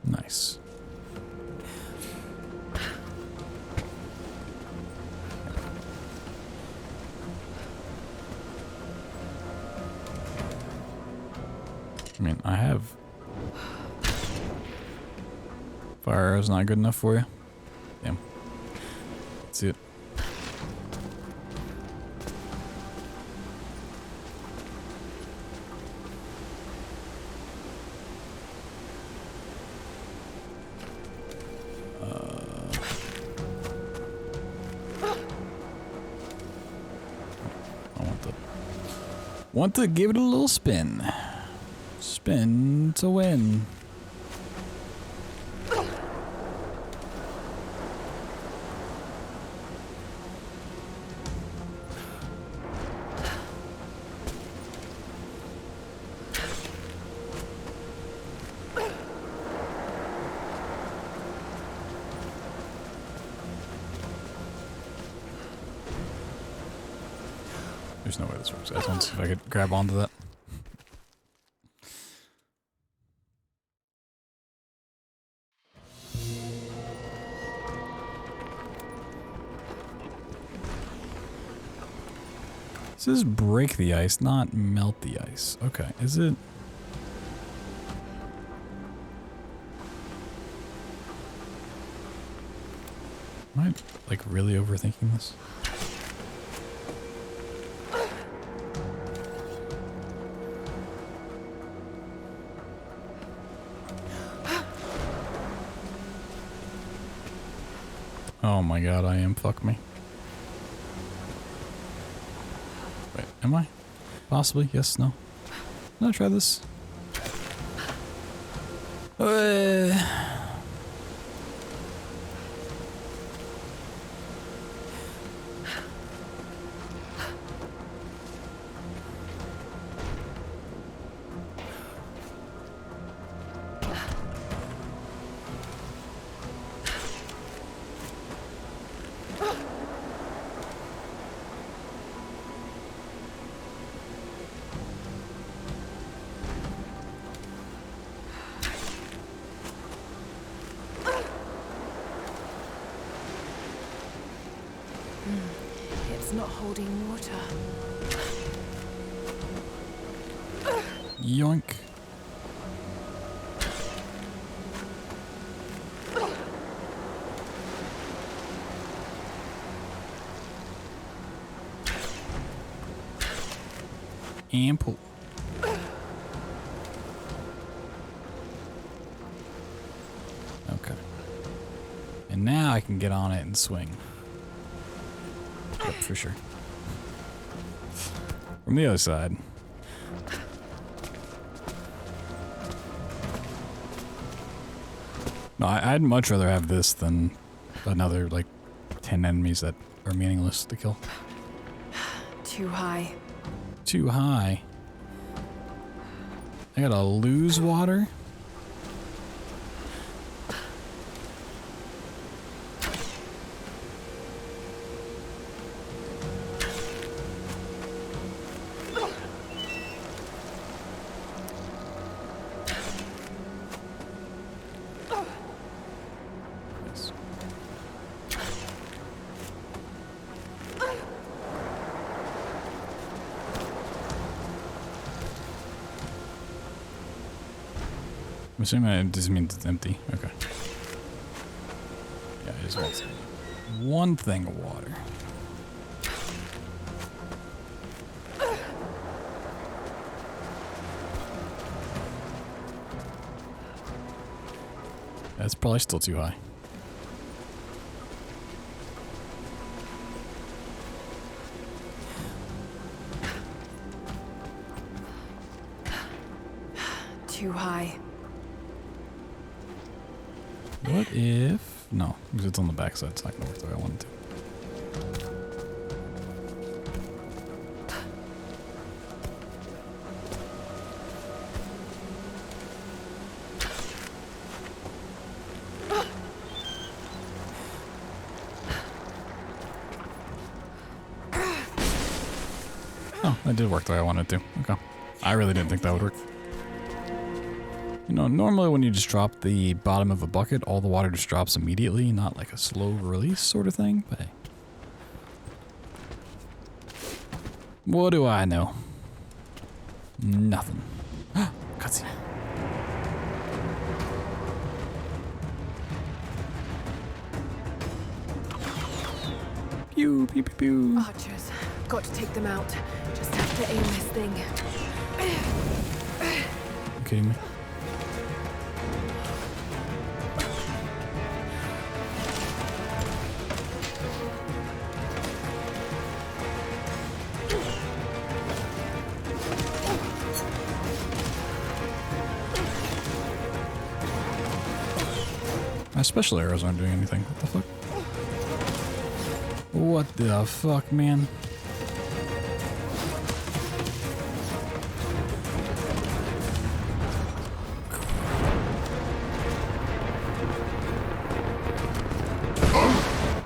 Nice. I mean, I have fire arrows. Not good enough for you. Damn. Let's see it. I want to give it a little spin. Spin to win. There's no way this works. I just want to see if I could grab onto that. This is break the ice, not melt the ice. Okay, is it? Am I, like, really overthinking this? Oh my god, I am. Fuck me. Wait, am I? Possibly? Yes, no. Can I try this? It's not holding water. Yoink. Ample. Okay. And now I can get on it and swing. Yep, for sure. From the other side. No, I'd much rather have this than another, like, 10 enemies that are meaningless to kill. Too high. Too high. I gotta lose water? I'm assuming it just means it's empty. Okay. Yeah, I just want one thing of water. That's probably still too high. Too high. What if... No, because it's on the backside. It's not going to work the way I want it to. Oh, that did work the way I wanted it to. Okay. I really didn't think that would work. You know, normally when you just drop the bottom of a bucket, all the water just drops immediately, not like a slow release sort of thing, but hey. What do I know? Nothing. Cutscene. Pew, pew, pew, pew. Archers. Got to take them out. Just have to aim this thing. You kidding me? My special arrows aren't doing anything. What the fuck? What the fuck, man?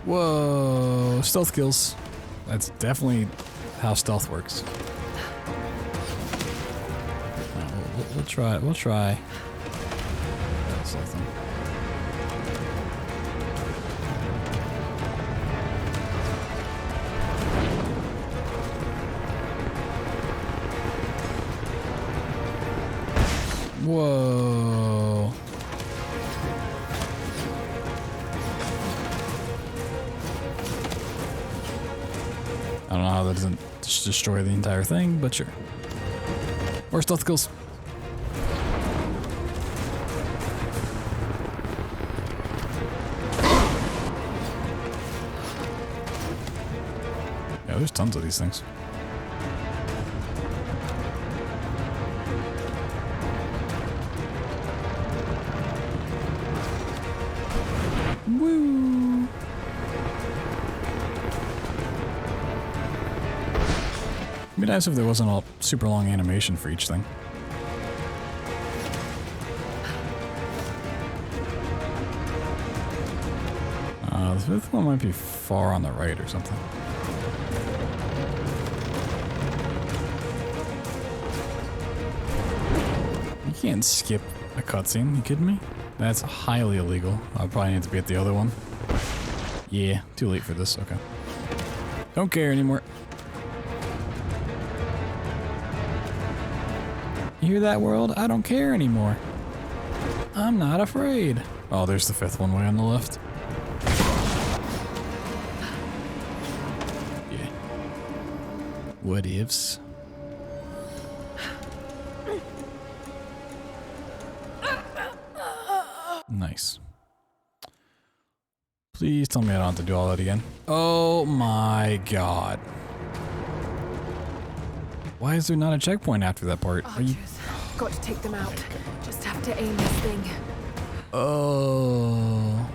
Whoa, stealth kills. That's definitely how stealth works. We'll try. We'll try. Something. Whoa. I don't know how that doesn't just destroy the entire thing, but sure. Or stealth kills. Yeah, there's tons of these things. Woo! It'd be nice if there wasn't a super long animation for each thing. The fifth one might be far on the right or something. You can't skip a cutscene, you kidding me? That's highly illegal. I'll probably need to be at the other one. Yeah, too late for this, okay. Don't care anymore. You hear that, world? I don't care anymore. I'm not afraid. Oh, there's the fifth one way on the left. Yeah. What ifs? Nice. Please tell me I don't have to do all that again. Oh my god. Why is there not a checkpoint after that part? Archers. Got to take them out. Just have to aim this thing. Oh.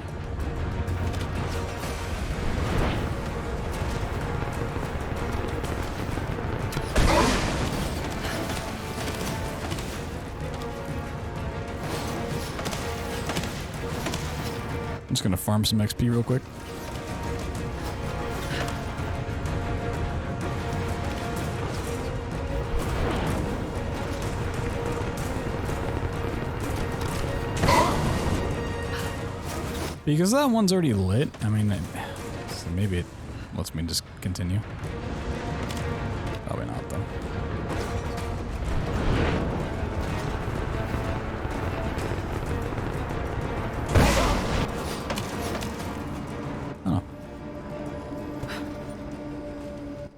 I'm just gonna farm some XP real quick. Because that one's already lit, I mean, so maybe it lets me just continue. Probably not, though.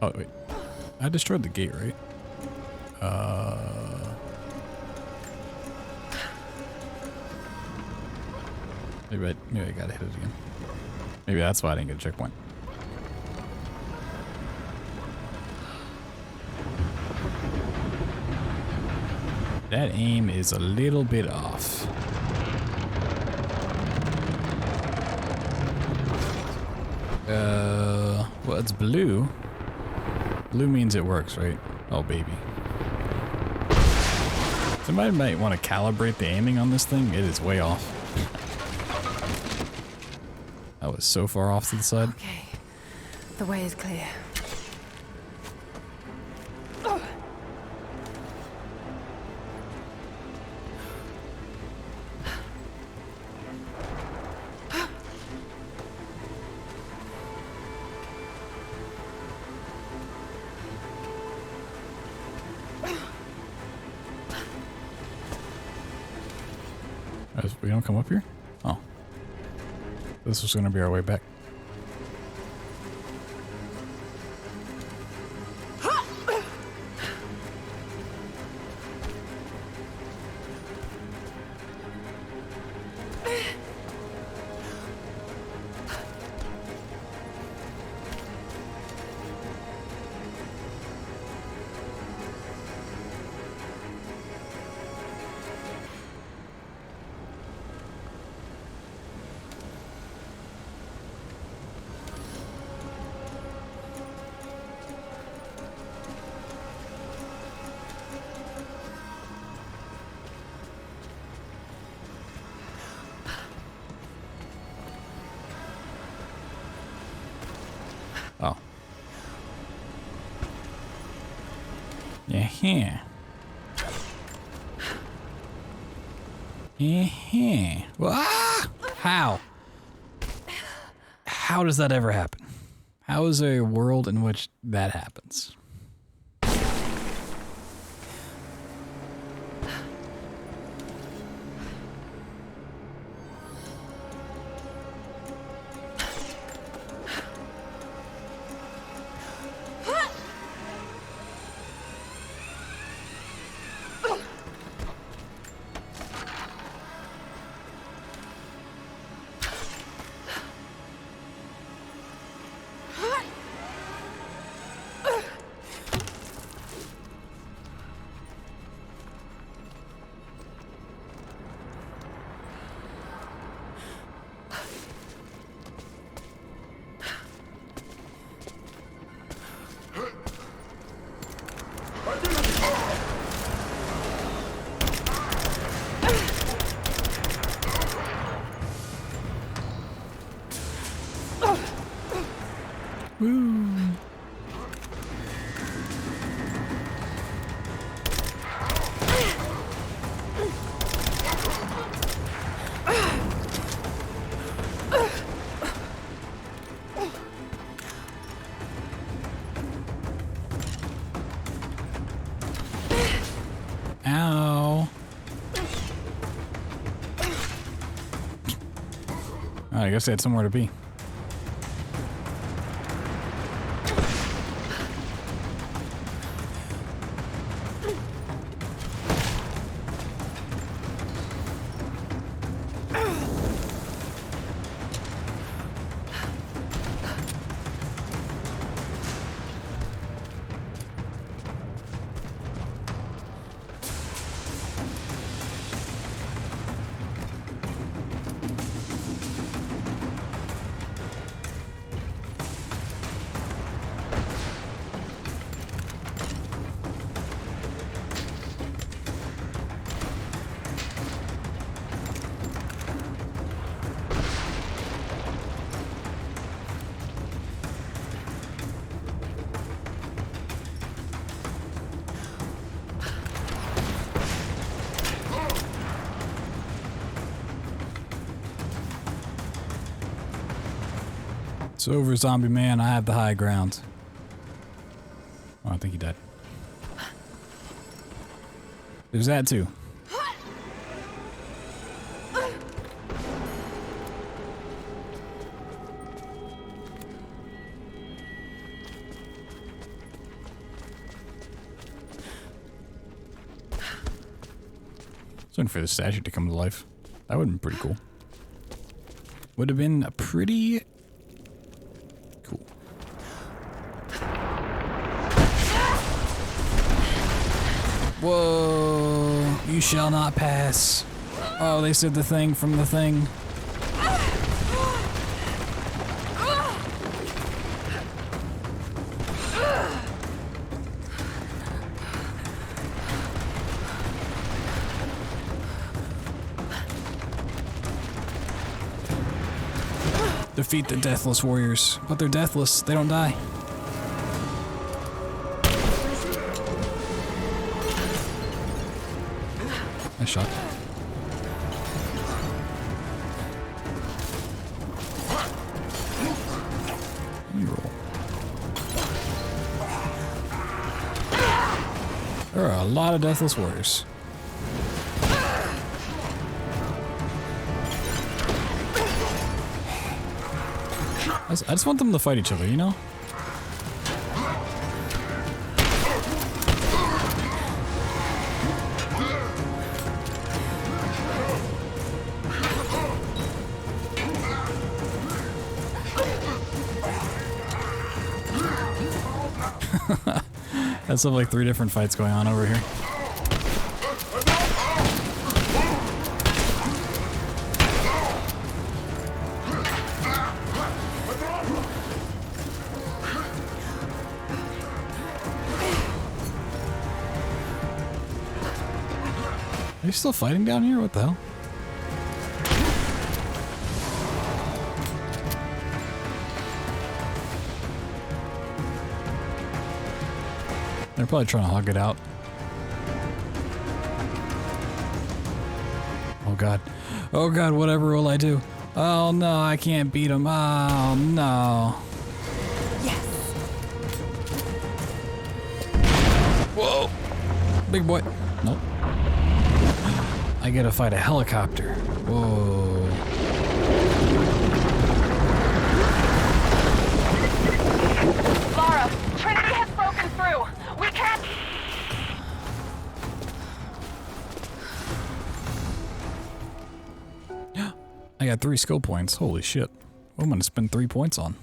Oh, wait. I destroyed the gate, right? Maybe I gotta hit it again. Maybe that's why I didn't get a checkpoint. That aim is a little bit off. Well, it's blue. Blue means it works, right? Oh, baby. Somebody might want to calibrate the aiming on this thing. It is way off. That was so far off to the side. Okay, the way is clear. We don't come up here? Oh. This was going to be our way back. Oh. Yeah. Ah! How? How does that ever happen? How is there a world in which that happens? Woo. Ow. I guess they had somewhere to be. It's over, zombie man. I have the high ground. Oh, I think he died. There's that too. Waiting for the statue to come to life. That would have been pretty cool. Would have been pretty cool. Whoa! You shall not pass. Oh, they said the thing from the thing. Defeat the Deathless Warriors. But they're deathless. They don't die. Nice shot. Reroll. There are a lot of Deathless Warriors. I just want them to fight each other, you know? That's like 3 different fights going on over here. Are you still fighting down here? What the hell? They're probably trying to hug it out. Oh god. Oh god, whatever will I do? Oh no, I can't beat him. Oh no. Yes. Whoa. Big boy. Nope. I gotta fight a helicopter. Whoa. Lara, Trinity has broken through. We can't... I got 3 skill points. Holy shit. What am I gonna spend 3 points on?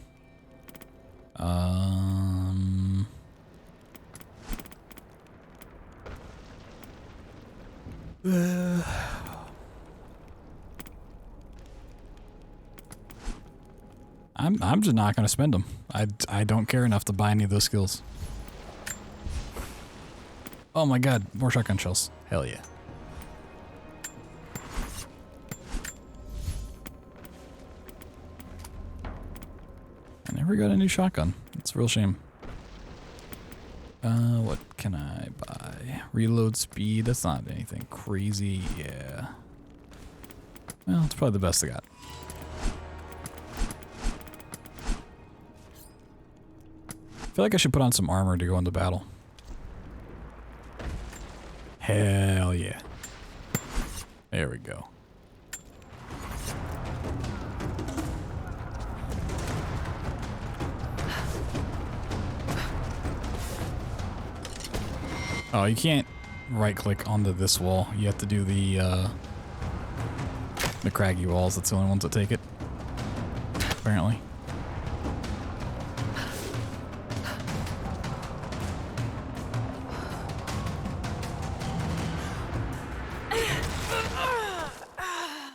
I'm just not gonna spend them. I don't care enough to buy any of those skills. Oh my god, more shotgun shells. Hell yeah. I never got a new shotgun. It's a real shame. What can I buy? Reload speed. That's not anything crazy. Yeah. Well, it's probably the best I got. I feel like I should put on some armor to go into battle. Hell yeah. There we go. Oh, you can't right-click onto this wall. You have to do the craggy walls. That's the only ones that take it, apparently.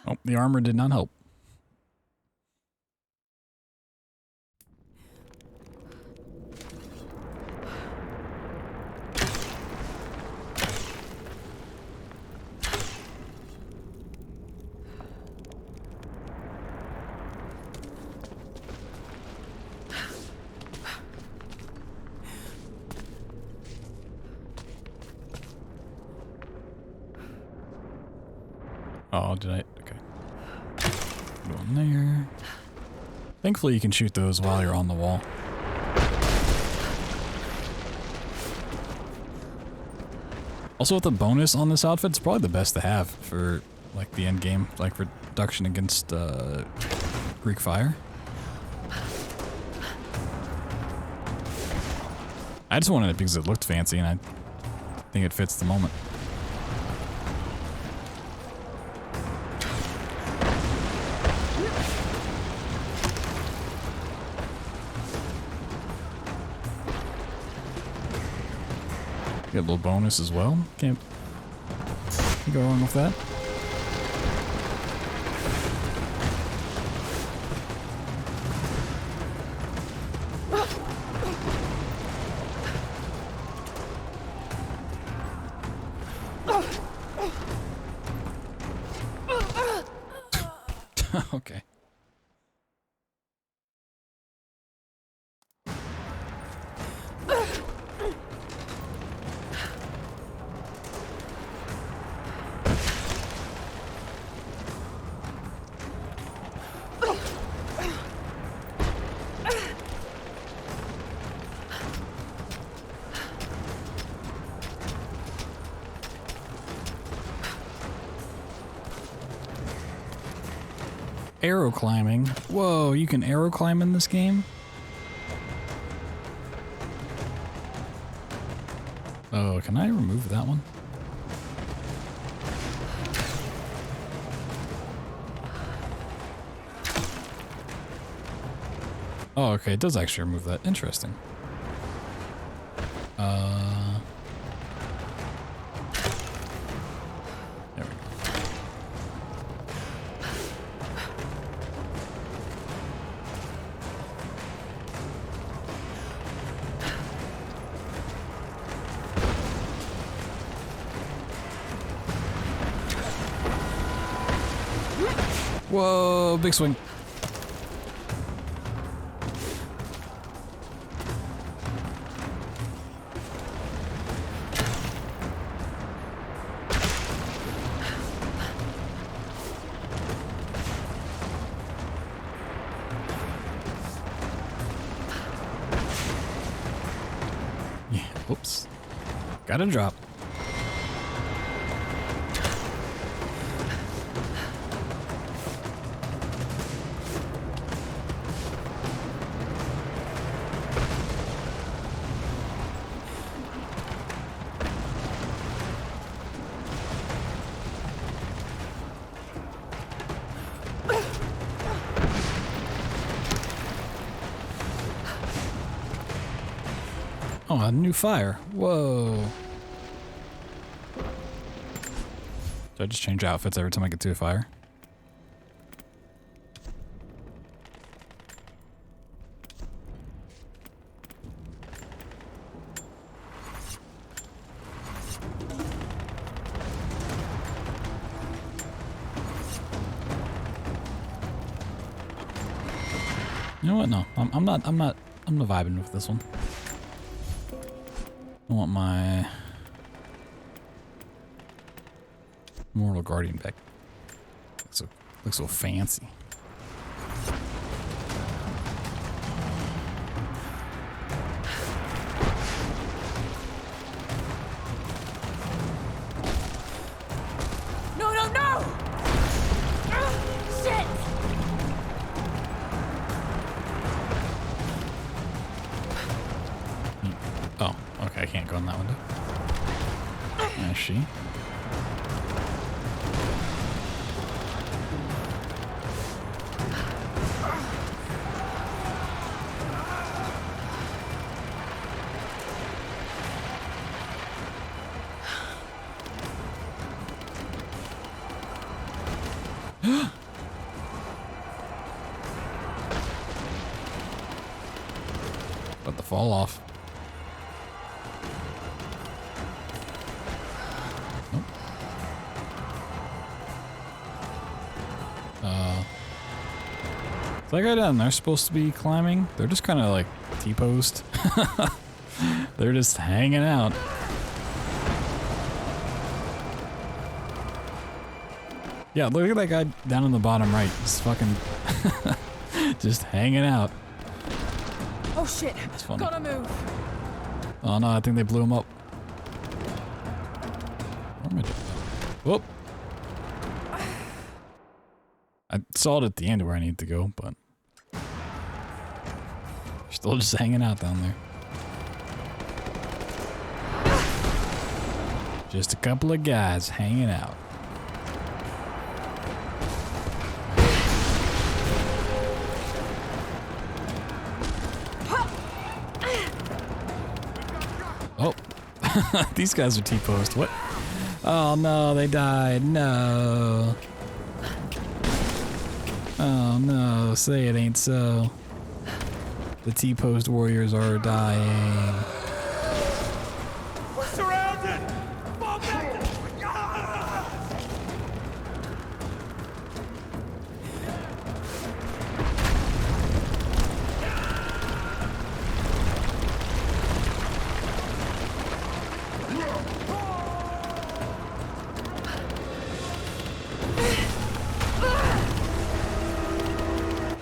Oh, the armor did not help. Oh, did I? Okay. Go in there. Thankfully, you can shoot those while you're on the wall. Also, with the bonus on this outfit, it's probably the best to have for like the end game, like reduction against Greek fire. I just wanted it because it looked fancy, and I think it fits the moment. Get a little bonus as well. Can't go wrong with that. Okay. Arrow climbing. Whoa, you can arrow climb in this game? Oh, can I remove that one? Oh, okay, it does actually remove that. Interesting. There we go. Whoa, big swing. Yeah, oops. Gotta drop. Oh, a new fire. Whoa. Do I just change outfits every time I get to a fire? You know what? No, I'm not vibing with this one. I want my Mortal Guardian back. Looks so fancy. No, no, no! Shit! Oh, okay, I can't go in that window. I see. Let the fall off. Nope. Is that guy down there supposed to be climbing? They're just kind of like T-posed. They're just hanging out. Yeah, look at that guy down in the bottom right. Just fucking just hanging out. Oh shit! That's funny. Gotta move. Oh no, I think they blew him up. Where am I doing? Whoop. I saw it at the end where I need to go, but still just hanging out down there. Just a couple of guys hanging out. Oh. These guys are T-posed. What? Oh no, they died. No. Oh no, say it ain't so. The T-posed warriors are dying. We're surrounded! Fall back!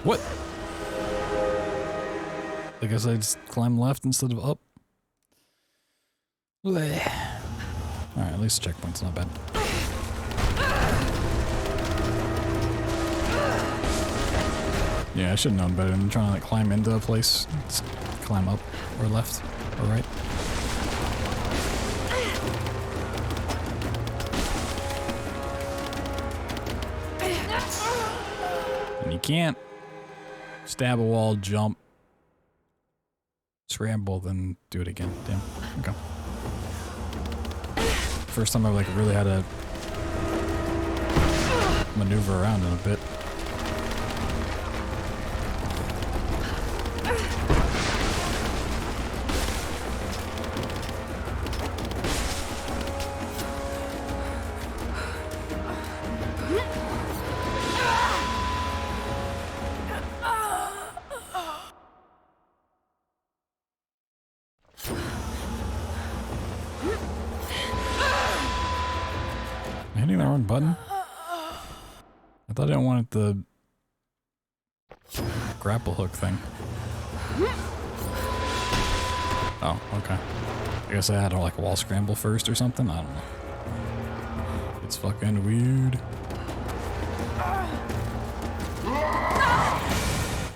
What? I guess I just climb left instead of up. Alright, at least the checkpoint's not bad. Yeah, I should have known better than trying to like climb into a place. Just climb up or left or right. And you can't stab a wall, jump, scramble, then do it again. Damn. Okay. First time I like really had to maneuver around in a bit. Hitting the wrong button? I thought I wanted the grapple hook thing. Oh, okay. I guess I had to like wall scramble first or something? I don't know. It's fucking weird.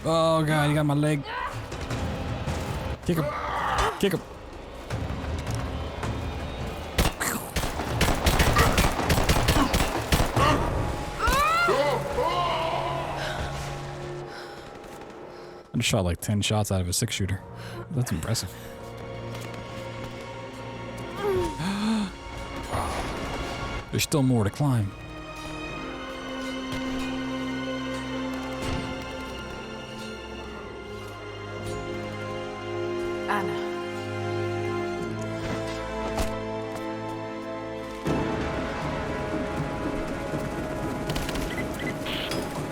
Oh god, he got my leg. Kick him. Kick him. I just shot like 10 shots out of a 6-shooter. That's impressive. There's still more to climb. Anna.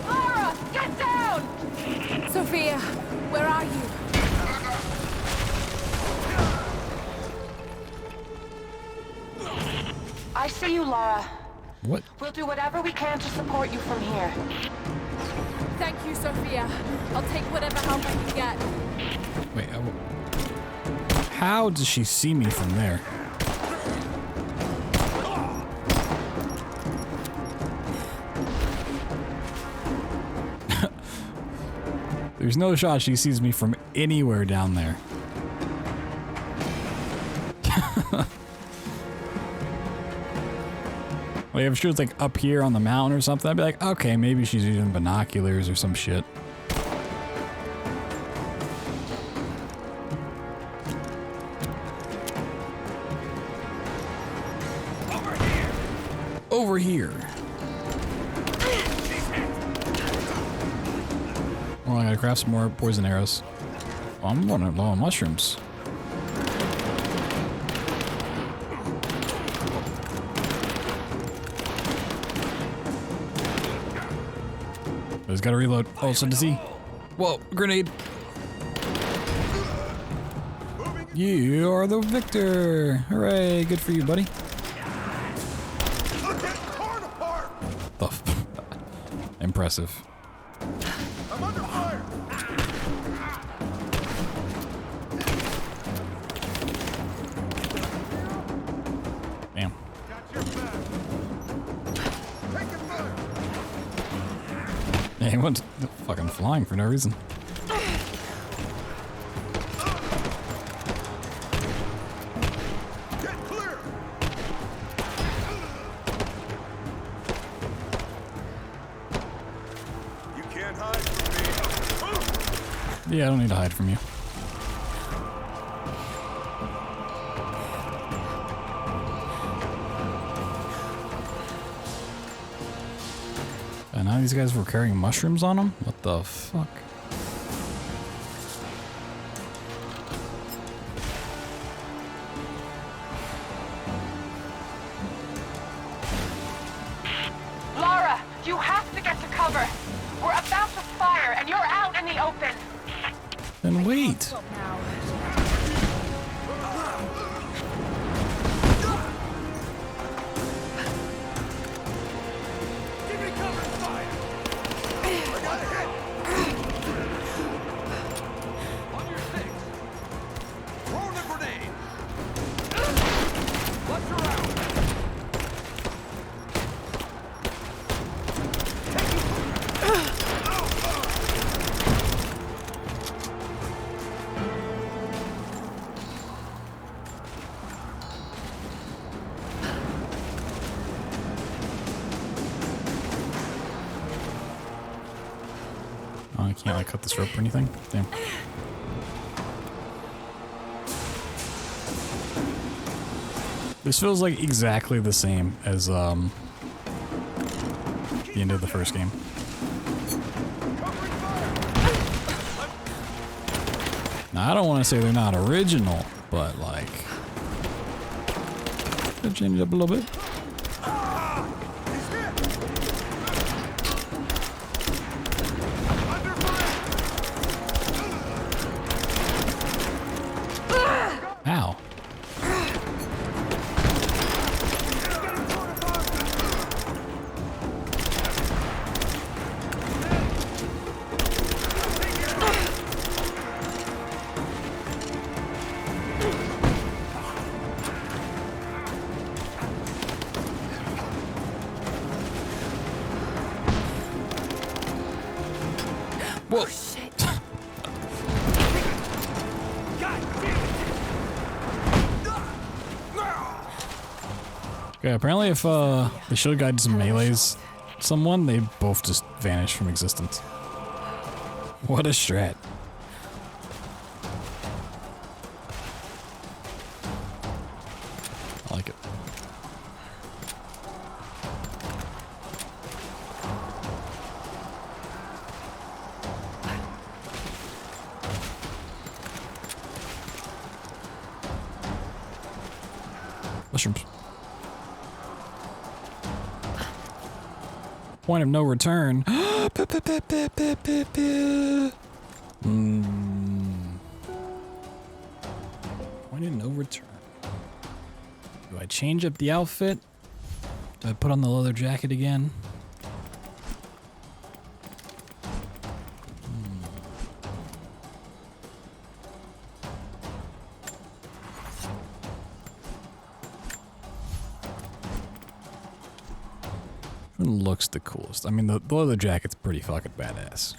Lara, get down! Sophia, where are you? I see you, Lara. What? We'll do whatever we can to support you from here. Thank you, Sophia. I'll take whatever help I can get. Wait, how does she see me from there? There's no shot she sees me from anywhere down there. Like if she was like up here on the mountain or something, I'd be like, okay, maybe she's using binoculars or some shit. Over here. Well, I gotta craft some more poison arrows. Oh, I'm running low on mushrooms. He's gotta reload. Oh, so does he? Whoa, grenade. You are the victor. Hooray, good for you, buddy. The impressive. I'm under fire! Damn. Yeah, he went fucking flying for no reason. Yeah, I don't need to hide from you. these guys were carrying mushrooms on them? What the fuck? Lara, you have to get to cover. We're about to fire, and you're out in the open. Then wait. Oh, I can't like cut this rope or anything. Damn. This feels like exactly the same as the end of the first game. Now, I don't want to say they're not original, but like, they change it up a little bit. Ow. Whoa. Okay, apparently if the shield guy just melees someone, they both just vanish from existence. What a strat. I like it. Mushrooms. Point of no return. Point of no return. Do I change up the outfit? Do I put on the leather jacket again? Looks the coolest. I mean, the leather jacket's pretty fucking badass.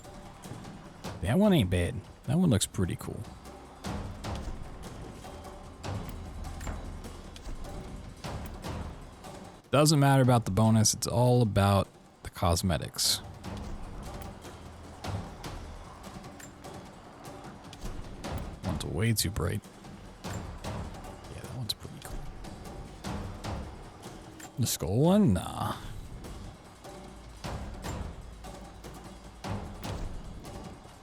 That one ain't bad. That one looks pretty cool. Doesn't matter about the bonus, it's all about the cosmetics. One's way too bright. Yeah, that one's pretty cool. The skull one? Nah.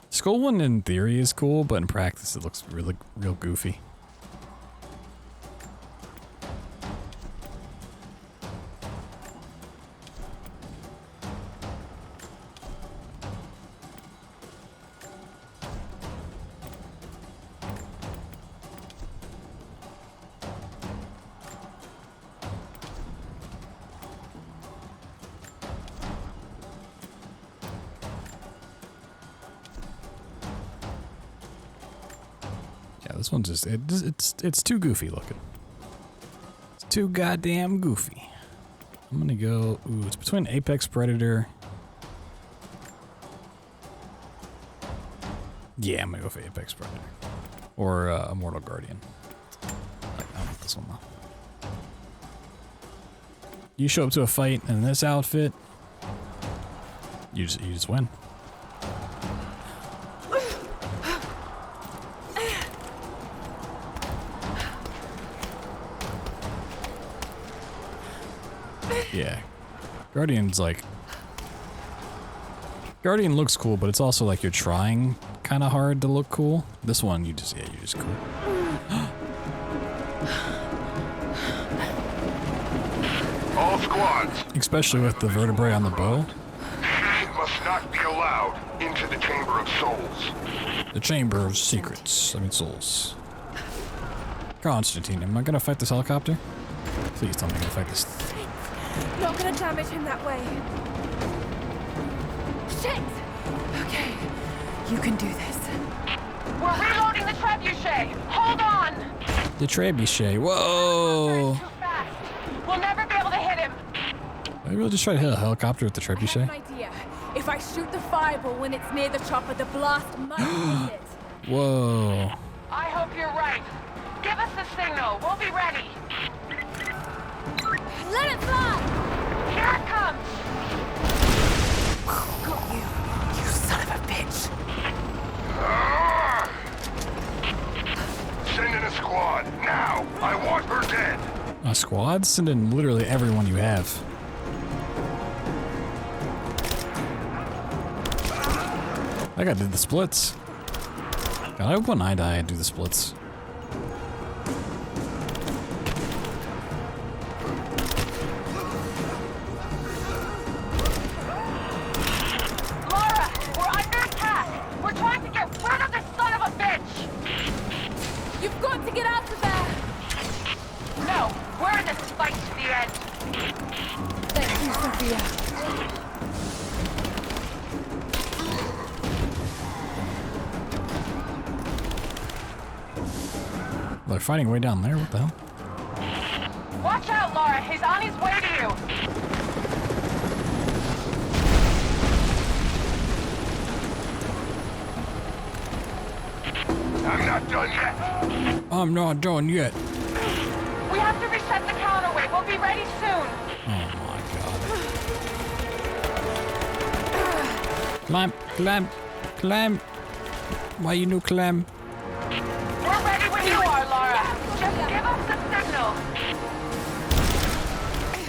Skull one in theory is cool, but in practice it looks real goofy. This one's just, it's too goofy looking. It's too goddamn goofy. I'm gonna go, ooh, it's between Apex Predator. Yeah, I'm gonna go for Apex Predator. Or Immortal Guardian. I want this one though. You show up to a fight in this outfit, you just win. Yeah. Guardian's like Guardian looks cool, but it's also like you're trying kind of hard to look cool. This one, you're just cool. All squads. Especially with the vertebrae on the bow. He must not be allowed into the Chamber of Souls. The Chamber of Secrets. I mean, souls. Constantine, am I gonna fight this helicopter? Please tell me I'm gonna fight this. Not gonna damage him that way. Shit! Okay, you can do this. We're reloading the trebuchet. Hold on. The trebuchet. Whoa! We'll never be able to hit him. Maybe we'll just try to hit a helicopter with the trebuchet. Idea. If I shoot the fireball when it's near the chopper, the blast might miss it. Whoa. I hope you're right. Give us the signal. We'll be ready. Let it fly! Here it comes. Got you, you son of a bitch. Send in a squad, now! I want her dead! A squad? Send in literally everyone you have. I gotta do the splits. God, I hope when I die I do the splits. Lara, we're under attack. We're trying to get rid of this son of a bitch. You've got to get out of there. No, we're in this fight to the end. Thank you, Sophia. They're fighting way down there. What the hell? Watch out, Lara. He's on his way to you. I'm not done yet! I'm not done yet. We have to reset the counterweight. We'll be ready soon. Oh my god. Climb, climb, climb. Why you no climb? We're ready when you are, Lara. Just give us the signal.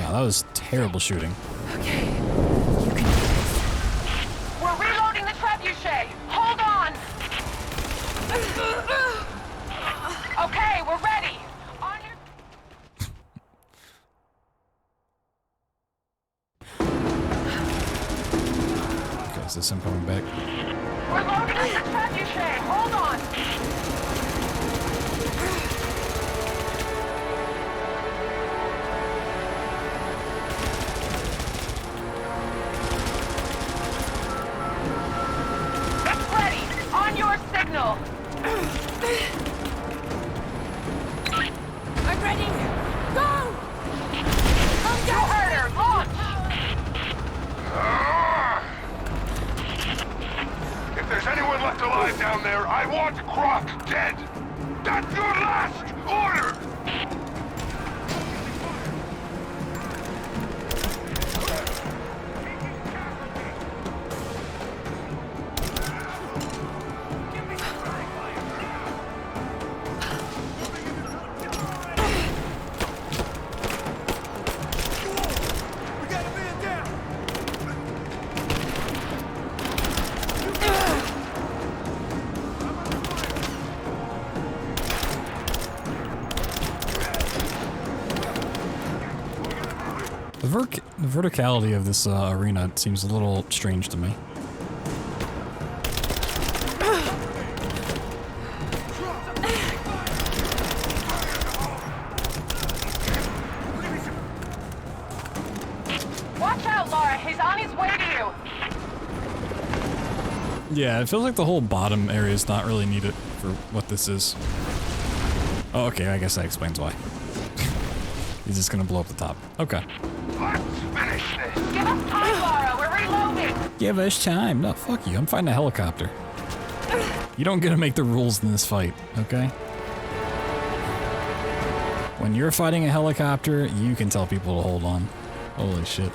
Wow, that was terrible shooting. Okay, you can do this. We're reloading the trebuchet. Hold on. Okay, we're ready. On your... Okay, is this him coming back? We're loading up the trebuchet. Hold on. It's ready. On your signal. I'm ready. Go! You heard her. Launch. If there's anyone left alive down there, I want Croc dead! That's your last order! The verticality of this arena seems a little strange to me. Watch out, Lara. He's on his way to you. Yeah, it feels like the whole bottom area is not really needed for what this is. Oh, okay, I guess that explains why. He's just gonna blow up the top. Okay. Let's finish this! Give us time, Lara. We're reloading. Give us time. No, fuck you. I'm fighting a helicopter. You don't get to make the rules in this fight, okay? When you're fighting a helicopter, you can tell people to hold on. Holy shit.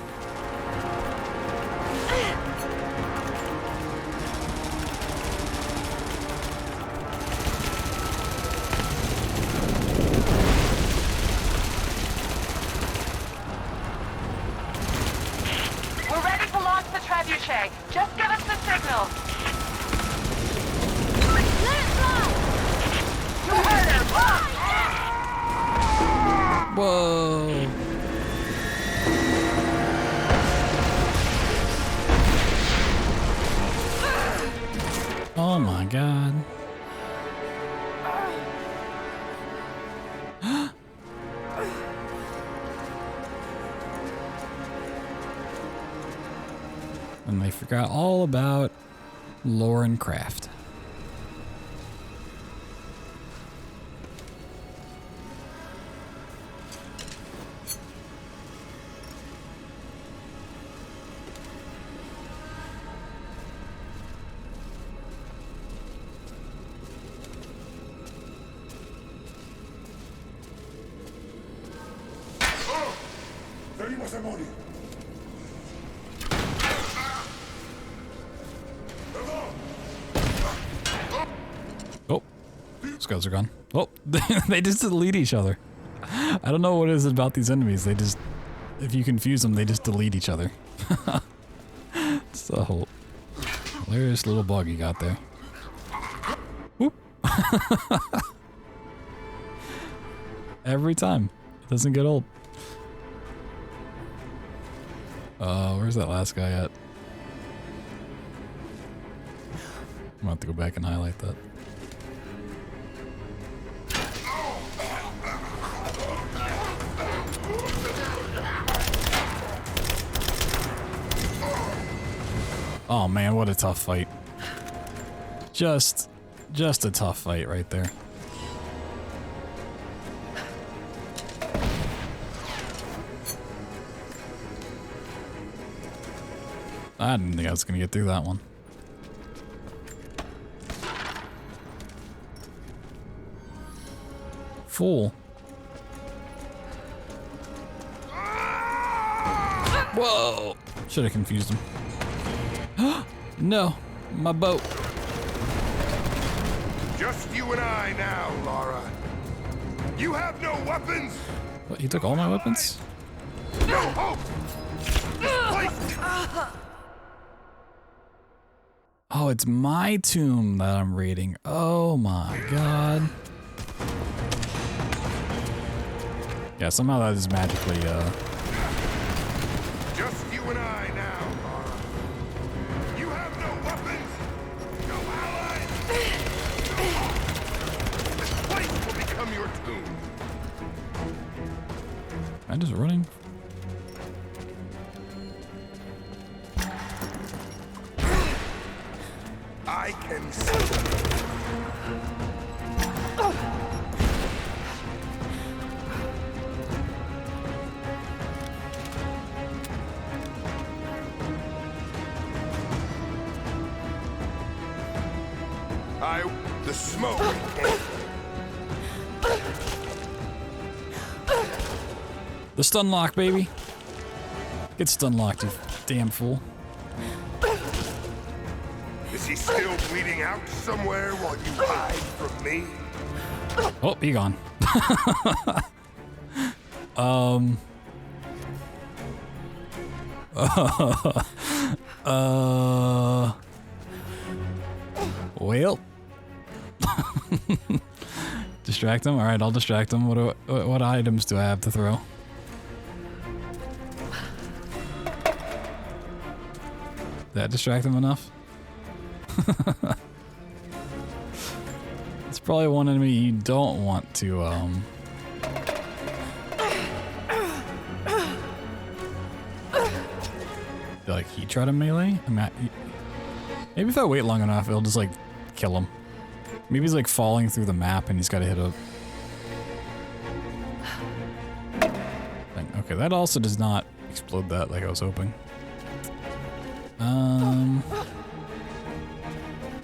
We're ready to launch the trebuchet. Just give us the Oh my god. And they forgot all about Lauren Craft. Oh, these guys are gone. Oh, they just delete each other. I don't know what it is about these enemies. They just, if you confuse them, they just delete each other. It's the whole hilarious little bug you got there. Whoop. Every time. It doesn't get old. Where's that last guy at? I'm gonna have to go back and highlight that. Oh man, what a tough fight. Just a tough fight right there. I didn't think I was gonna get through that one. Fool. Whoa! Should have confused him. No, my boat. Just you and I now, Lara. You have no weapons. What, he took all my weapons? No hope. Oh, it's my tomb that I'm raiding. Oh my god. Yeah, somehow that is magically, Just you and I now, Lara. You have no weapons. No allies. This place will become your tomb. I'm just running. I can see. The smoke. The stun lock, baby. Get stun locked, you damn fool. Is he still bleeding out somewhere while you hide from me? Oh, he gone. Well. Distract him? Alright, I'll distract him. What items do I have to throw? Did that distract him enough? It's probably one enemy you don't want to, like, he try to melee? Maybe if I wait long enough, it'll just, like, kill him. Maybe he's, like, falling through the map and he's gotta hit a... thing. Okay, that also does not explode that like I was hoping.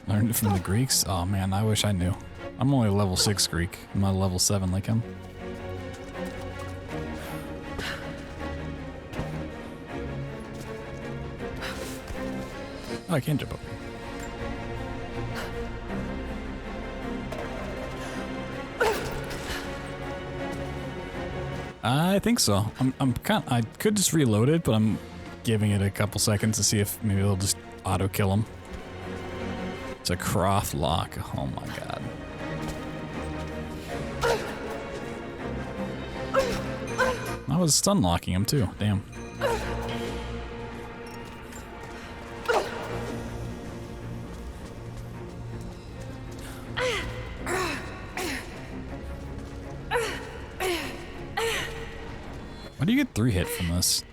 Learned it from the Greeks? Oh man, I wish I knew. I'm only level 6 Greek. I'm not level 7 like him. Oh, I can't jump up. I think so. I could just reload it, but I'm giving it a couple seconds to see if maybe it'll just auto kill him. It's a Croft lock. Oh my god. I was stun locking him too. Damn. How do you get 3 hit from this?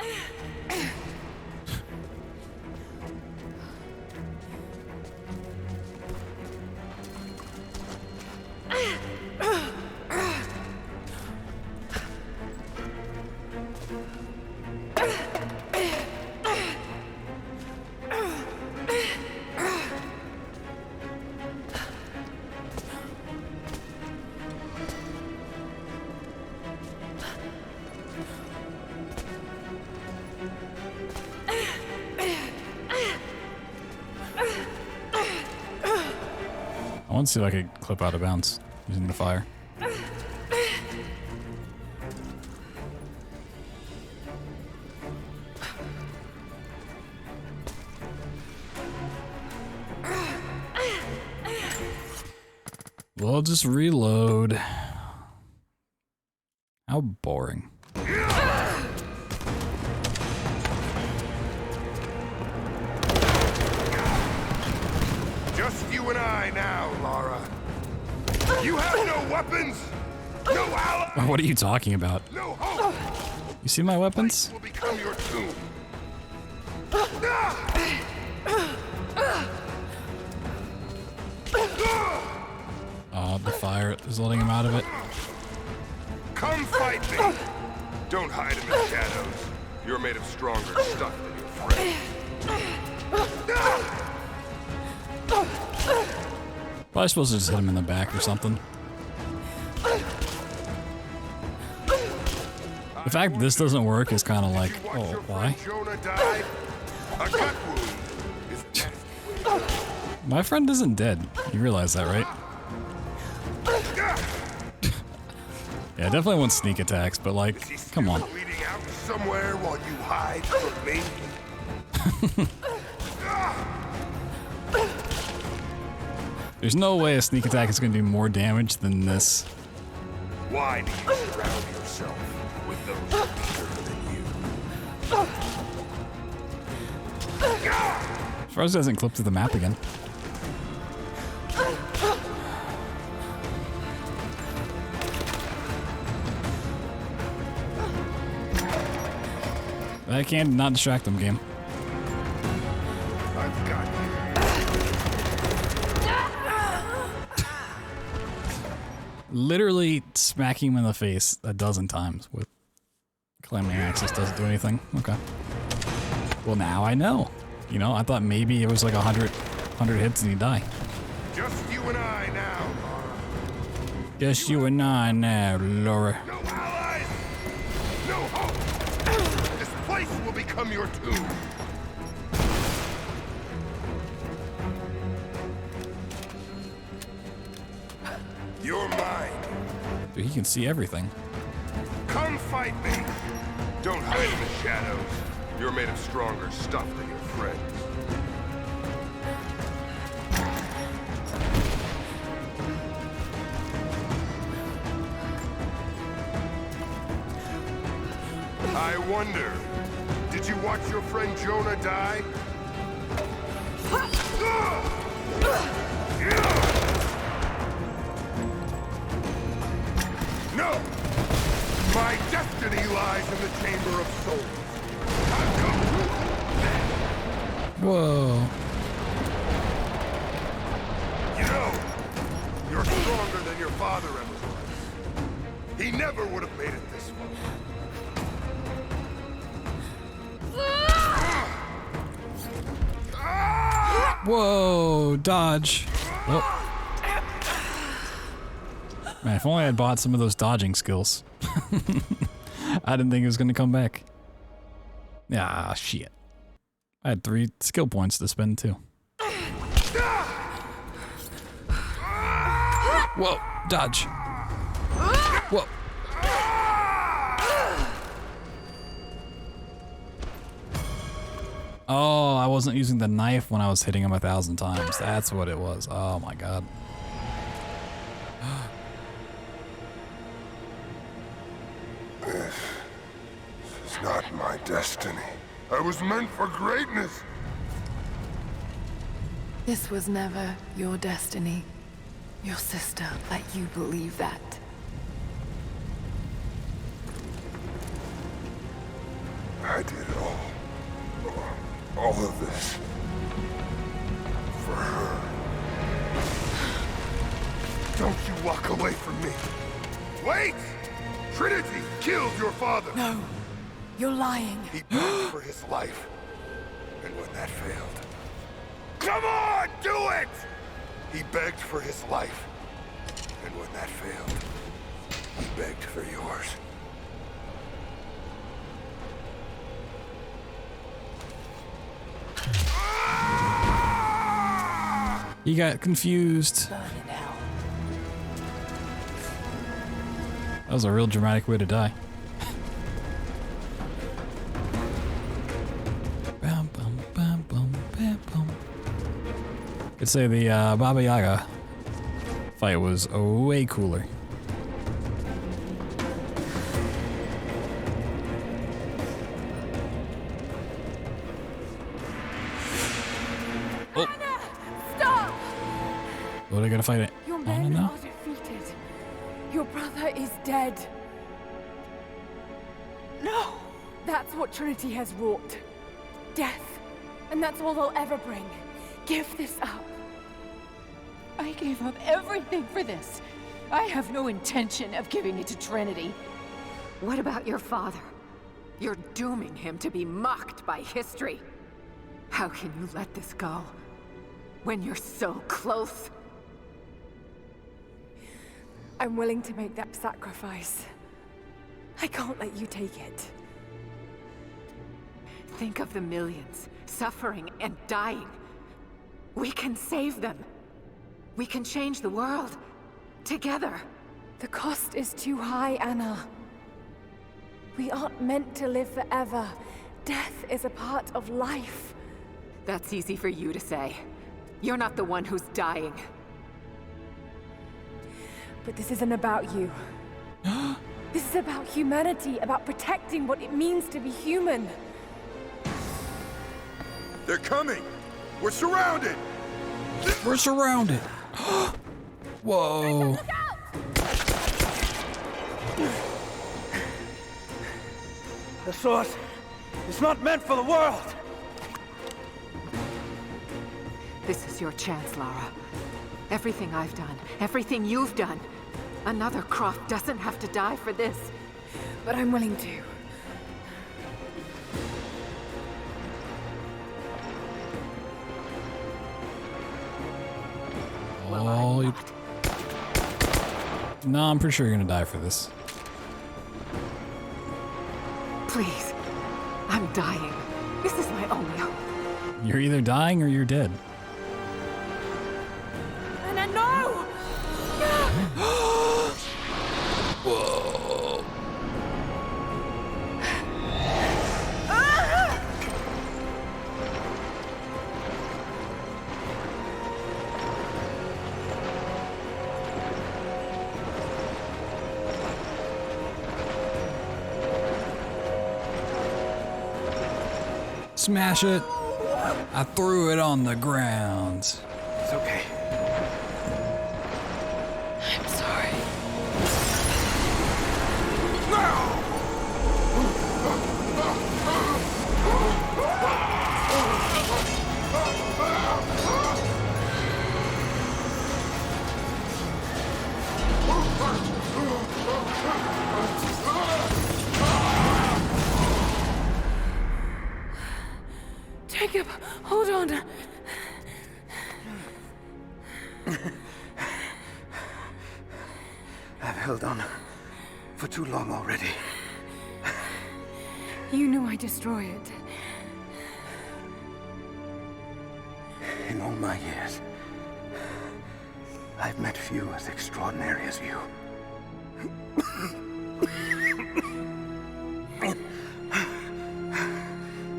I want to see if I could clip out of bounds using the fire. Well, just reload. How boring. Just you and I now, Lara. You have no weapons, no allies. What are you talking about? No hope. You see my weapons? Will become your tomb. Oh, the fire is letting him out of it. Come fight me. Don't hide in the shadows. You're made of stronger stuff than your friend. Probably supposed to just hit him in the back or something. The fact that this doesn't work is kind of like, oh, why? My friend isn't dead. You realize that, right? Yeah, I definitely want sneak attacks, but like, come on. Bleeding out somewhere while you hide from me. There's no way a sneak attack is going to do more damage than this. Why do you surround yourself with those weaker than you? Froze doesn't clip to the map again. I can't not distract them, game. I've got you. Literally smacking him in the face a dozen times with Calamity Axis doesn't do anything. Okay. Well, now I know. You know, I thought maybe it was like 100 hits and he'd die. Just you and I now, Lara. Just you and I now, Laura. No allies, no hope. This place will become your tomb. You're mine. Dude, he can see everything. Come fight me. Don't hide in the shadows. You're made of stronger stuff than your friends. I wonder, did you watch your friend Jonah die? No! My destiny lies in the Chamber of Souls. I've come to Whoa. You know, you're stronger than your father ever was. He never would have made it this far. Whoa, dodge. Oh. Man, if only I had bought some of those dodging skills. I didn't think it was going to come back. Ah, shit. I had 3 skill points to spend too. Whoa, dodge. Whoa. Oh, I wasn't using the knife when I was hitting him 1,000 times. That's what it was. Oh my god. This is not my destiny. I was meant for greatness. This was never your destiny. Your sister let you believe that. All of this. For her. Don't you walk away from me. Wait! Trinity killed your father. No. You're lying. He begged for his life. And when that failed... Come on, do it! He begged for his life. And when that failed, he begged for yours. He got confused. That was a real dramatic way to die. Could say the Baba Yaga fight was way cooler. Oh. Stop! What, I gotta fight it? Your Oh, men no. are defeated. Your brother is dead. No! That's what Trinity has wrought. Death. And that's all they'll ever bring. Give this up. I gave up everything for this. I have no intention of giving it to Trinity. What about your father? You're dooming him to be mocked by history. How can you let this go? When you're so close? I'm willing to make that sacrifice. I can't let you take it. Think of the millions suffering and dying. We can save them. We can change the world. Together. The cost is too high, Anna. We aren't meant to live forever. Death is a part of life. That's easy for you to say. You're not the one who's dying. But this isn't about you. This is about humanity, about protecting what it means to be human. They're coming! We're surrounded! We're surrounded! Whoa. The source is not meant for the world! This is your chance, Lara. Everything I've done, everything you've done. Another Croft doesn't have to die for this. But I'm willing to. Oh, no, I'm pretty sure you're gonna die for this. Please. I'm dying. This is my only hope. You're either dying or you're dead. Anna, no! Whoa. Smash it. I threw it on the ground. It's okay. I'm sorry. Jacob, hold on. I've held on for too long already. You knew I'd destroy it. In all my years, I've met few as extraordinary as you.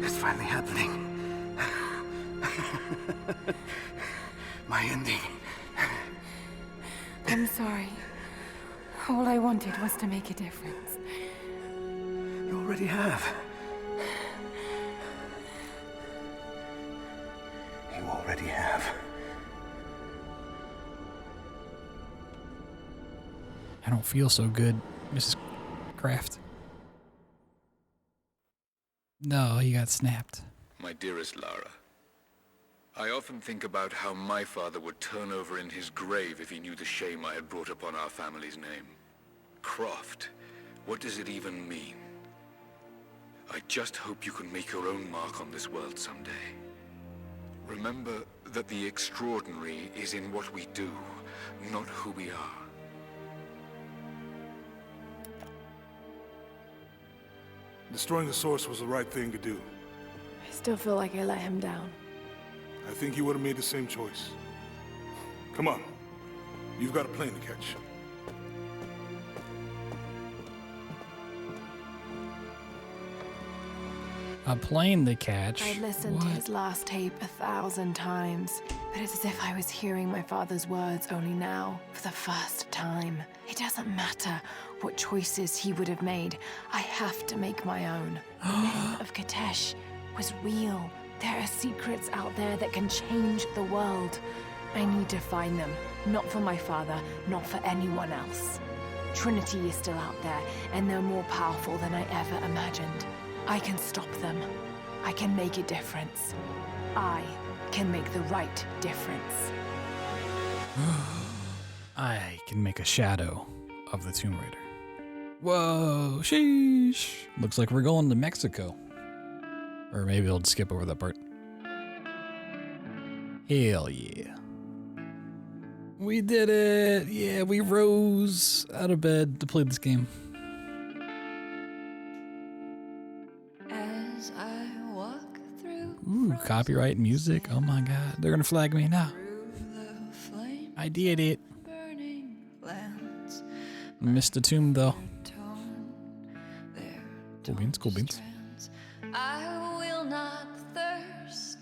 It's finally happening. My ending. I'm sorry. All I wanted was to make a difference. You already have. You already have. I don't feel so good, Mrs. Kraft. No, he got snapped. My dearest Lara, I often think about how my father would turn over in his grave if he knew the shame I had brought upon our family's name. Croft, what does it even mean? I just hope you can make your own mark on this world someday. Remember that the extraordinary is in what we do, not who we are. Destroying the source was the right thing to do. I still feel like I let him down. I think you would have made the same choice. Come on. You've got a plane to catch. A plane to catch? I'd listened to his last tape 1,000 times, but it's as if I was hearing my father's words only now, for the first time. It doesn't matter what choices he would have made. I have to make my own. The name of Katesh was real. There are secrets out there that can change the world. I need to find them. Not for my father, not for anyone else. Trinity is still out there, and they're more powerful than I ever imagined. I can stop them. I can make a difference. I can make the right difference. I can make a shadow of the Tomb Raider. Whoa, sheesh. Looks like we're going to Mexico. Or maybe I'll skip over that part. Hell yeah. We did it! Yeah, we rose out of bed to play this game. As I walk through Ooh, copyright music. Oh my god, they're gonna flag me now. I did it. Missed the tomb though. Cool beans, cool beans. I will not thirst.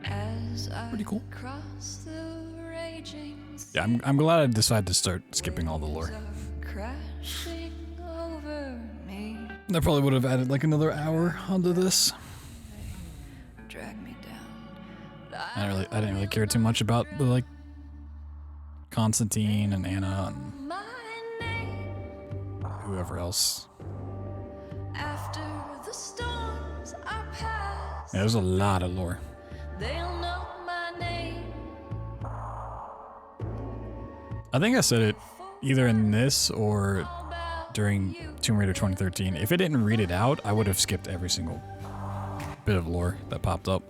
As I Pretty cool. cross the raging Yeah, I'm glad I decided to start skipping all the lore. crashing over me, I probably would have added like another hour onto this. drag me down. I didn't really care too much about the like Constantine and Anna and whoever else. After the storms are past, Yeah, there's a lot of lore. they'll know my name. I think I said it either in this or during Tomb Raider 2013. If it didn't read it out, I would have skipped every single bit of lore that popped up.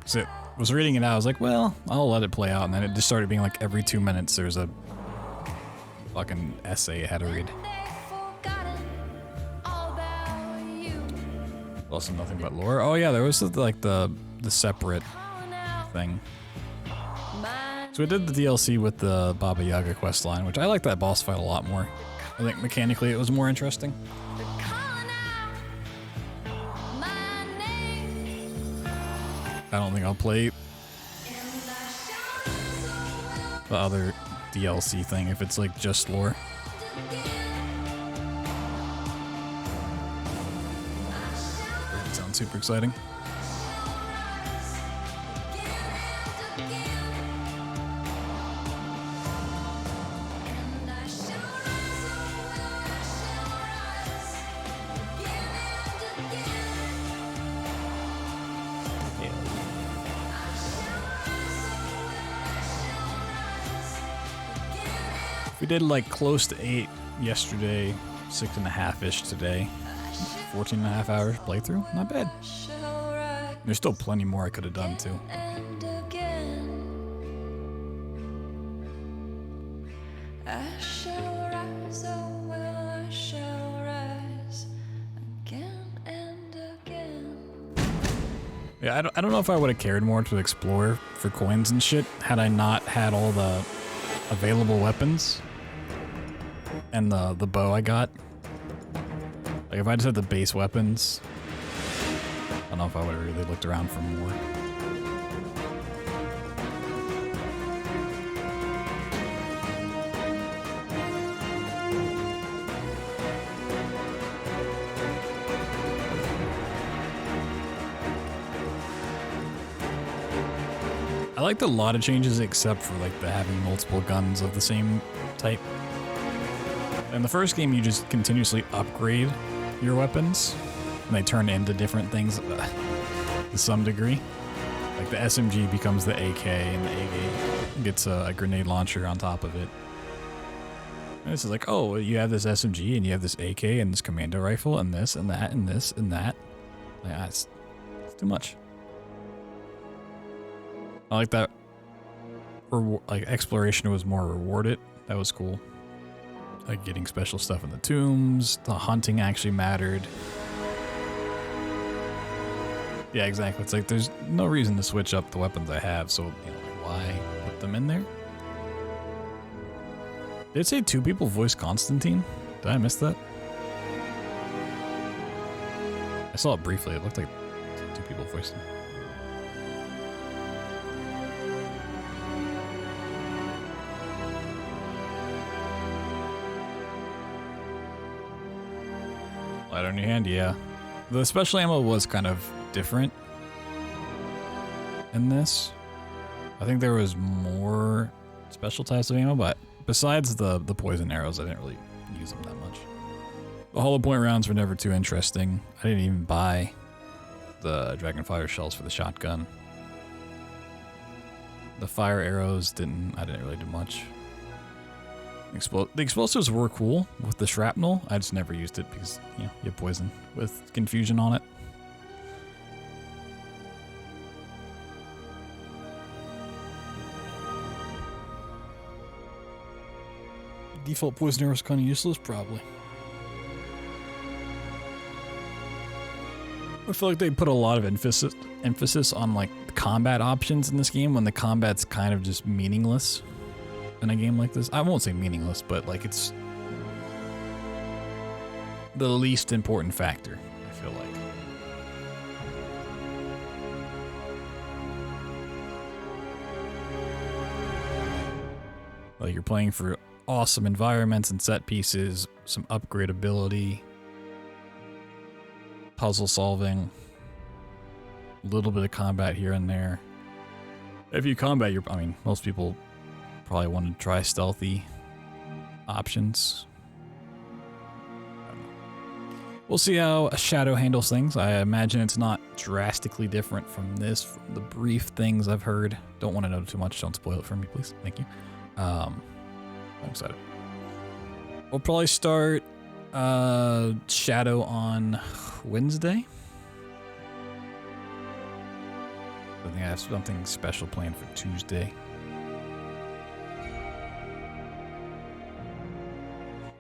So I was reading it out, I was like, well, I'll let it play out, and then it just started being like every 2 minutes there's a fucking essay I had to read. Also nothing but lore. Oh yeah, there was like the separate thing. So we did the DLC with the Baba Yaga questline, which I like that boss fight a lot more. I think mechanically it was more interesting. I don't think I'll play the other DLC thing if it's like just lore. Doesn't sound super exciting. We did like close to 8 yesterday, 6.5-ish today. 14.5 hours playthrough, not bad. There's still plenty more I could have done too. I shall rise, oh well, I shall rise again and again. Yeah, I don't know if I would have cared more to explore for coins and shit had I not had all the available weapons and the bow I got. Like if I just had the base weapons, I don't know if I would have really looked around for more. I liked a lot of changes except for like the having multiple guns of the same type. In the first game, you just continuously upgrade your weapons, and they turn into different things to some degree. Like the SMG becomes the AK, and the AK gets a grenade launcher on top of it. And this is like, oh, you have this SMG, and you have this AK, and this commando rifle, and this, and that, and this, and that. Like, it's too much. I like that. Like exploration was more rewarded. That was cool. Like getting special stuff in the tombs. The hunting actually mattered. Yeah, exactly. It's like there's no reason to switch up the weapons I have, so like, why put them in there? Did it say 2 people voiced Constantine? Did I miss that? I saw it briefly. It looked like 2 people voiced him. Light on your hand, yeah. The special ammo was kind of different in this. I think there was more special types of ammo, but besides the poison arrows, I didn't really use them that much. The hollow point rounds were never too interesting. I didn't even buy the dragonfire shells for the shotgun. The fire arrows I didn't really do much. The explosives were cool with the shrapnel. I just never used it because, you have poison with confusion on it. Default poison arrow is kind of useless, probably. I feel like they put a lot of emphasis on like the combat options in this game when the combat's kind of just meaningless. In a game like this, I won't say meaningless, but like it's the least important factor, I feel like. Like you're playing for awesome environments and set pieces, some upgradability, puzzle solving, a little bit of combat here and there. If you combat, most people probably want to try stealthy options. We'll see how Shadow handles things. I imagine it's not drastically different from this, from the brief things I've heard. Don't want to know too much. Don't spoil it for me, please. Thank you. I'm excited. We'll probably start Shadow on Wednesday. I think I have something special planned for Tuesday.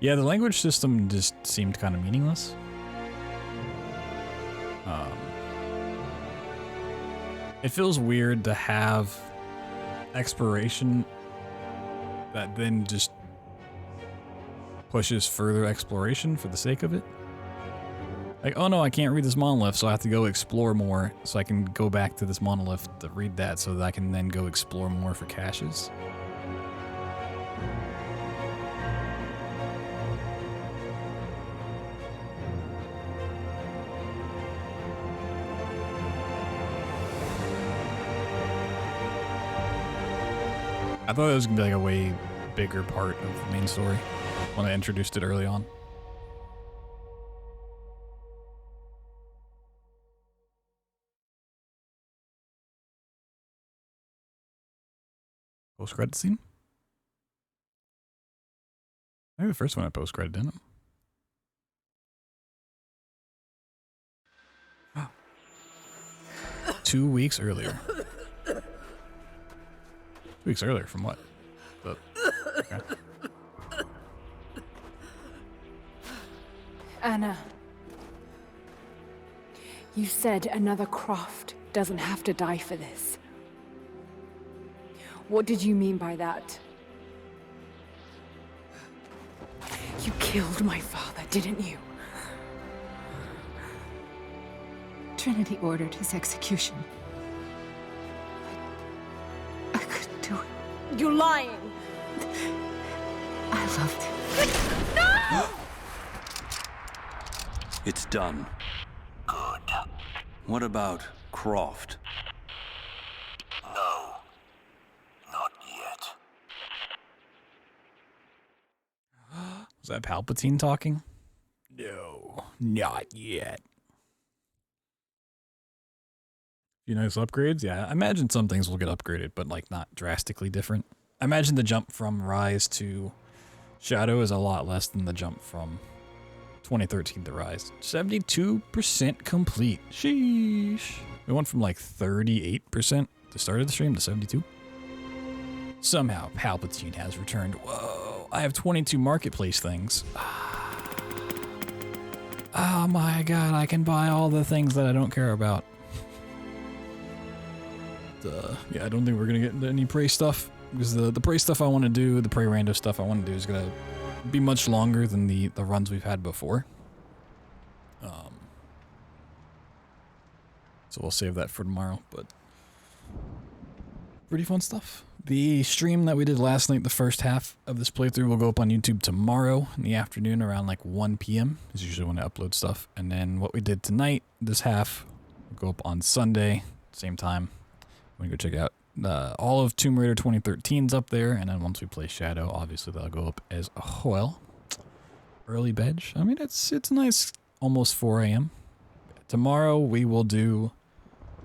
Yeah, the language system just seemed kind of meaningless. It feels weird to have exploration that then just pushes further exploration for the sake of it. Like, oh no, I can't read this monolith, so I have to go explore more so I can go back to this monolith to read that so that I can then go explore more for caches. I thought it was going to be like a way bigger part of the main story when I introduced it early on. Post-credit scene? Maybe the first one had post-credit, didn't it? 2 weeks earlier. 2 weeks earlier from what? Okay. Anna, you said another Croft doesn't have to die for this. What did you mean by that? You killed my father, didn't you? Trinity ordered his execution. I couldn't do it. You're lying! I loved him. No! It's done. Good. What about Croft? No. Not yet. Is that Palpatine talking? No, not yet. Few nice upgrades. Yeah, I imagine some things will get upgraded, but like not drastically different. I imagine the jump from Rise to Shadow is a lot less than the jump from 2013 to Rise. 72% complete. Sheesh. We went from like 38% the start of the stream to 72. Somehow Palpatine has returned. Whoa, I have 22 marketplace things. Oh my god, I can buy all the things that I don't care about. Yeah, I don't think we're gonna get into any prey stuff, because the prey stuff I want to do, the prey rando stuff I want to do is gonna be much longer than the runs we've had before. So we'll save that for tomorrow, but pretty fun stuff. The stream that we did last night, the first half of this playthrough, will go up on YouTube tomorrow in the afternoon around like 1 p.m. is usually when I upload stuff. And then what we did tonight, this half, will go up on Sunday, same time. I'm gonna go check out all of Tomb Raider 2013's up there, and then once we play Shadow, obviously that'll go up as well. Early bed. I mean, it's nice, almost 4 a.m. Tomorrow we will do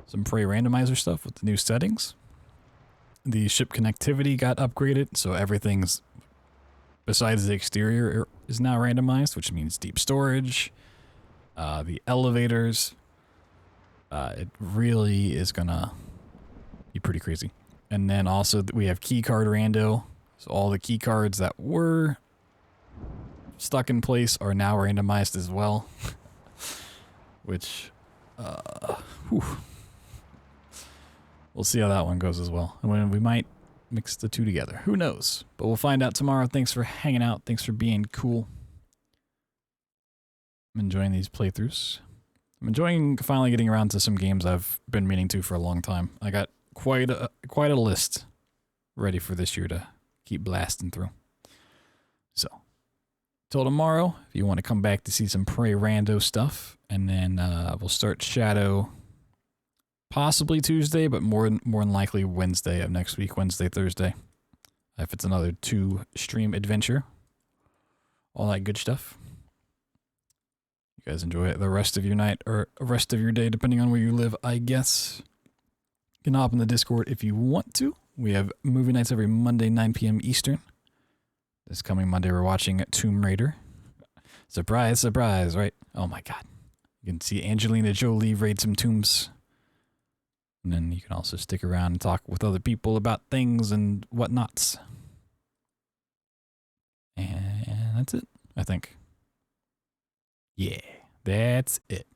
some prey randomizer stuff with the new settings. The ship connectivity got upgraded, so everything's besides the exterior is now randomized, which means deep storage, the elevators. It really is gonna be pretty crazy. And then also we have keycard rando, so all the key cards that were stuck in place are now randomized as well, which we'll see how that one goes as well. And we might mix the two together. Who knows? But we'll find out tomorrow. Thanks for hanging out. Thanks for being cool. I'm enjoying these playthroughs. I'm enjoying finally getting around to some games I've been meaning to for a long time. I got quite a list ready for this year to keep blasting through. So, till tomorrow, if you want to come back to see some prey rando stuff, and then we'll start Shadow possibly Tuesday, but more than likely Wednesday of next week, Wednesday, Thursday. If it's another 2 stream adventure. All that good stuff. You guys enjoy it the rest of your night, or rest of your day, depending on where you live, I guess. You can hop in the Discord if you want to. We have movie nights every Monday, 9 p.m. Eastern. This coming Monday, we're watching Tomb Raider. Surprise, surprise, right? Oh my god. You can see Angelina Jolie raid some tombs. And then you can also stick around and talk with other people about things and whatnots. And that's it, I think. Yeah, that's it.